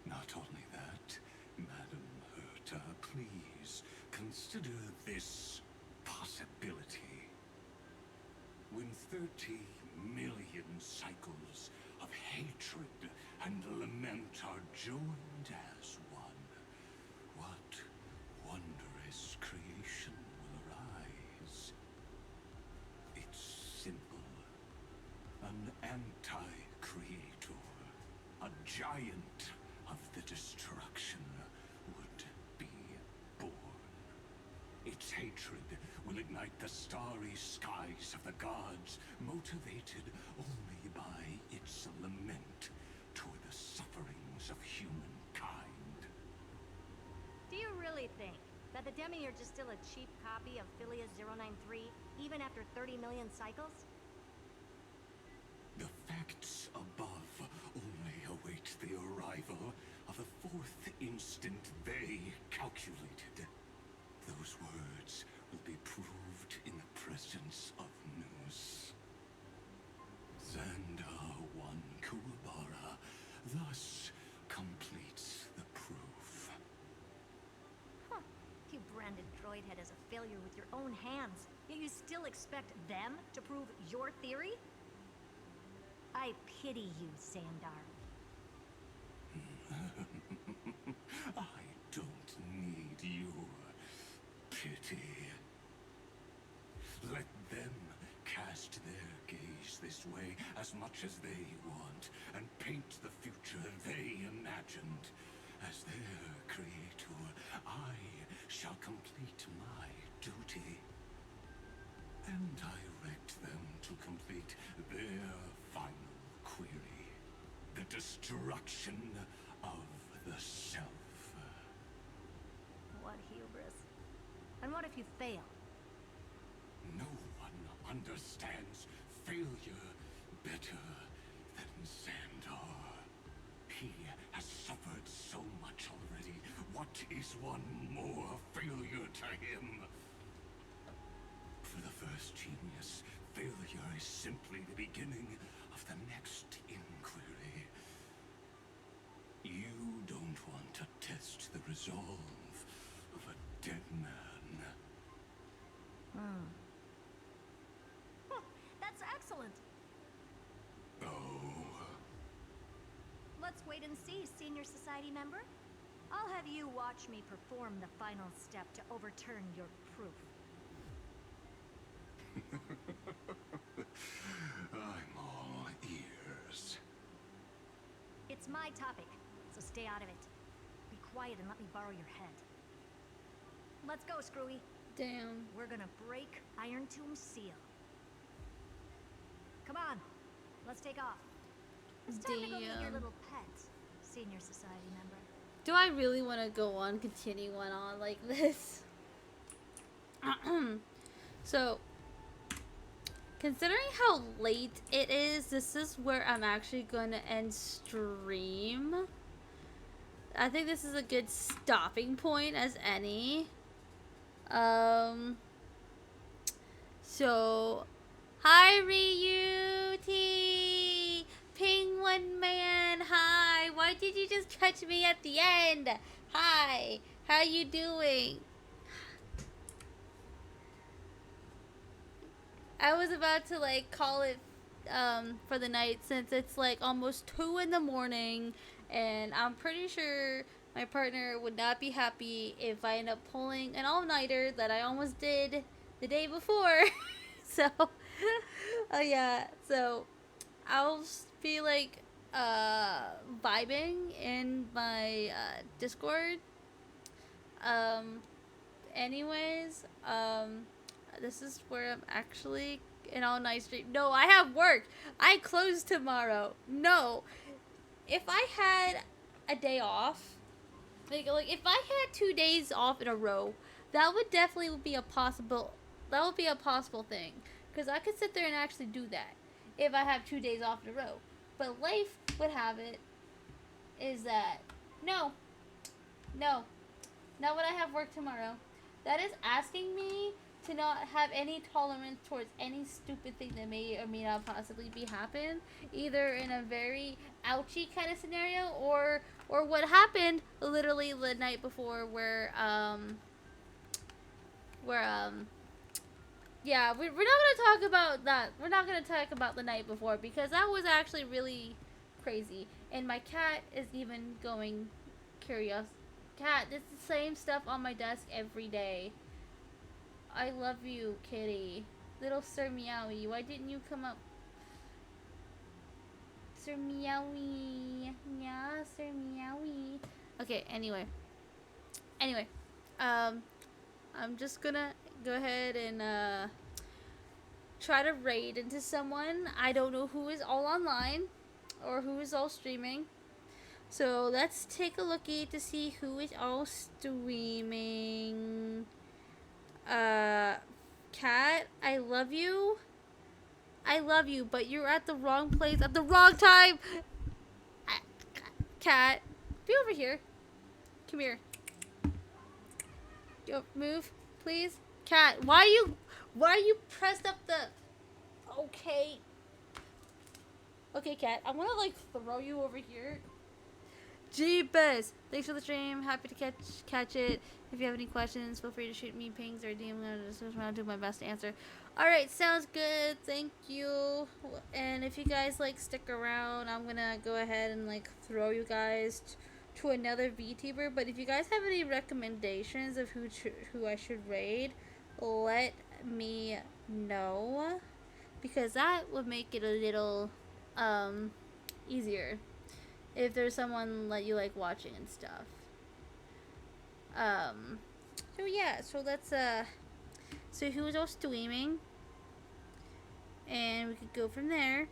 Not only that, Madam Herta, please consider this possibility. When 30 million cycles of hatred and lament are joined as one, what wondrous creation will arise? It's simple. An anti-creator, a giant of the destruction, would be born. Its hatred will ignite the starry skies of the gods, motivated only by its lament toward the sufferings of humankind. Do you really think that the demiurge is still a cheap copy of Philia 093, even after 30 million cycles? The facts above only await the arrival of the fourth instant they calculated. Those words will be proved in the presence of Nous. Xandar 1 Kuwabara thus completes the proof. Huh. You branded Droidhead as a failure with your own hands, yet you still expect them to prove your theory? I pity you, Xandar. I don't need your pity. Let them cast their gaze this way as much as they want, and paint the future they imagined. As their creator, I shall complete my duty, and direct them to complete their final query. The destruction of the self. What hubris. And what if you fail? No one understands failure better than Xandar. He has suffered so much already. What is one more failure to him? For the first genius, failure is simply the beginning of the next inquiry. You don't want to test the resolve of a dead man. That's excellent. Oh. Let's wait and see, Senior Society member. I'll have you watch me perform the final step to overturn your proof. I'm all ears. It's my topic, so stay out of it. Be quiet and let me borrow your head. Let's go, Screwy. Damn. We're gonna break Iron Tomb's seal. let's take off. It's time to go meet your little pet, senior society member. Do I really want to go on, continue on like this? So, considering how late it is, this is where I'm actually going to end stream. I think this is a good stopping point as any. So, hi Ryuti! Penguin Man, hi! Why did you just catch me at the end? Hi! How you doing? I was about to like call it for the night since it's like almost 2 in the morning, and I'm pretty sure my partner would not be happy if I end up pulling an all-nighter that I almost did the day before. So, yeah, so I'll just be like vibing in my Discord. Anyways, this is where I'm actually an all-night stream. No, I have work. I close tomorrow. No. If I had a day off, like if I had 2 days off in a row, that would definitely be a possible thing. Because I could sit there and actually do that if I have 2 days off in a row. But life would have it is that no, not when I have work tomorrow. That is asking me to not have any tolerance towards any stupid thing that may or may not possibly be happen, either in a very ouchy kind of scenario, or what happened literally the night before, where yeah, we're not gonna talk about that. We're not gonna talk about the night before, because that was actually really crazy, and my cat is even going curious. Cat, it's the same stuff on my desk every day. I love you, kitty. Little Sir Meowie, why didn't you come up? Sir Meowie. Yeah, Sir Meowie. Okay, anyway, I'm just gonna go ahead and try to raid into someone. I don't know who is all online or who is all streaming. So let's take a looky to see who is all streaming. Cat, I love you. I love you, but you're at the wrong place at the wrong time. Cat, be over here. Come here. Yo, move, please. Cat, why are you pressed up the... Okay. Okay, Cat, I'm gonna like throw you over here. Jeepers! Thanks for the stream. Happy to catch it. If you have any questions, feel free to shoot me pings or DM me. I'll do my best to answer. Alright, sounds good. Thank you. And if you guys like stick around, I'm gonna go ahead and like throw you guys to another VTuber. But if you guys have any recommendations of who I should raid, let me know, because that would make it a little easier if there's someone that you like watching and stuff. So yeah, so let's so who's all streaming, and we could go from there.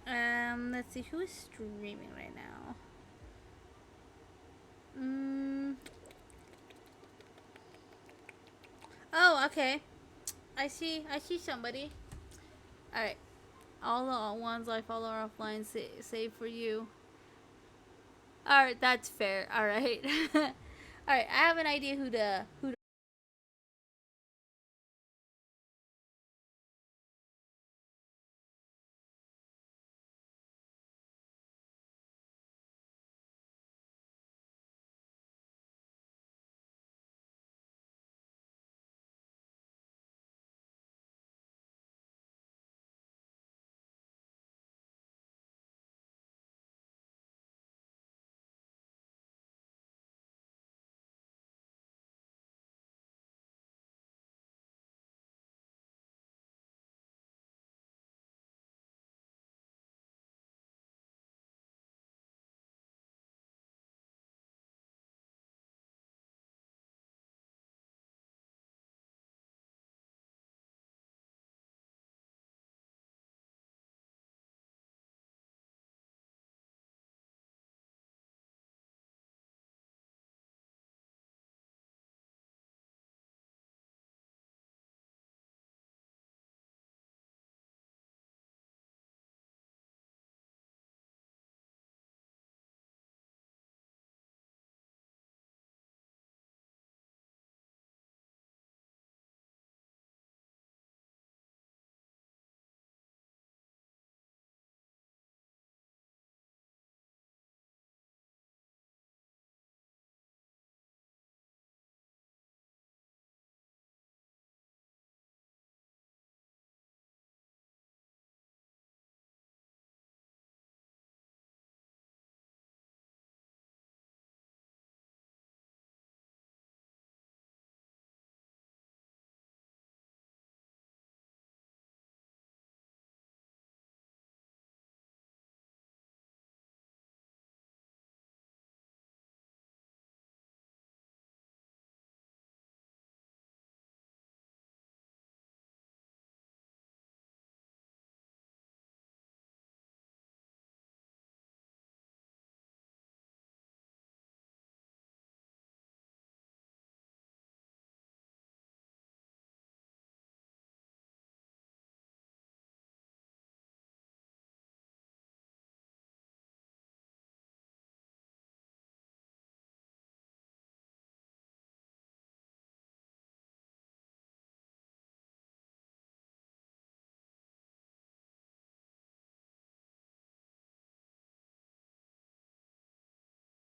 Let's see who is streaming right now. Oh, okay. I see somebody. Alright. All the ones I follow are offline, save for you. Alright, that's fair. Alright. Alright, I have an idea who to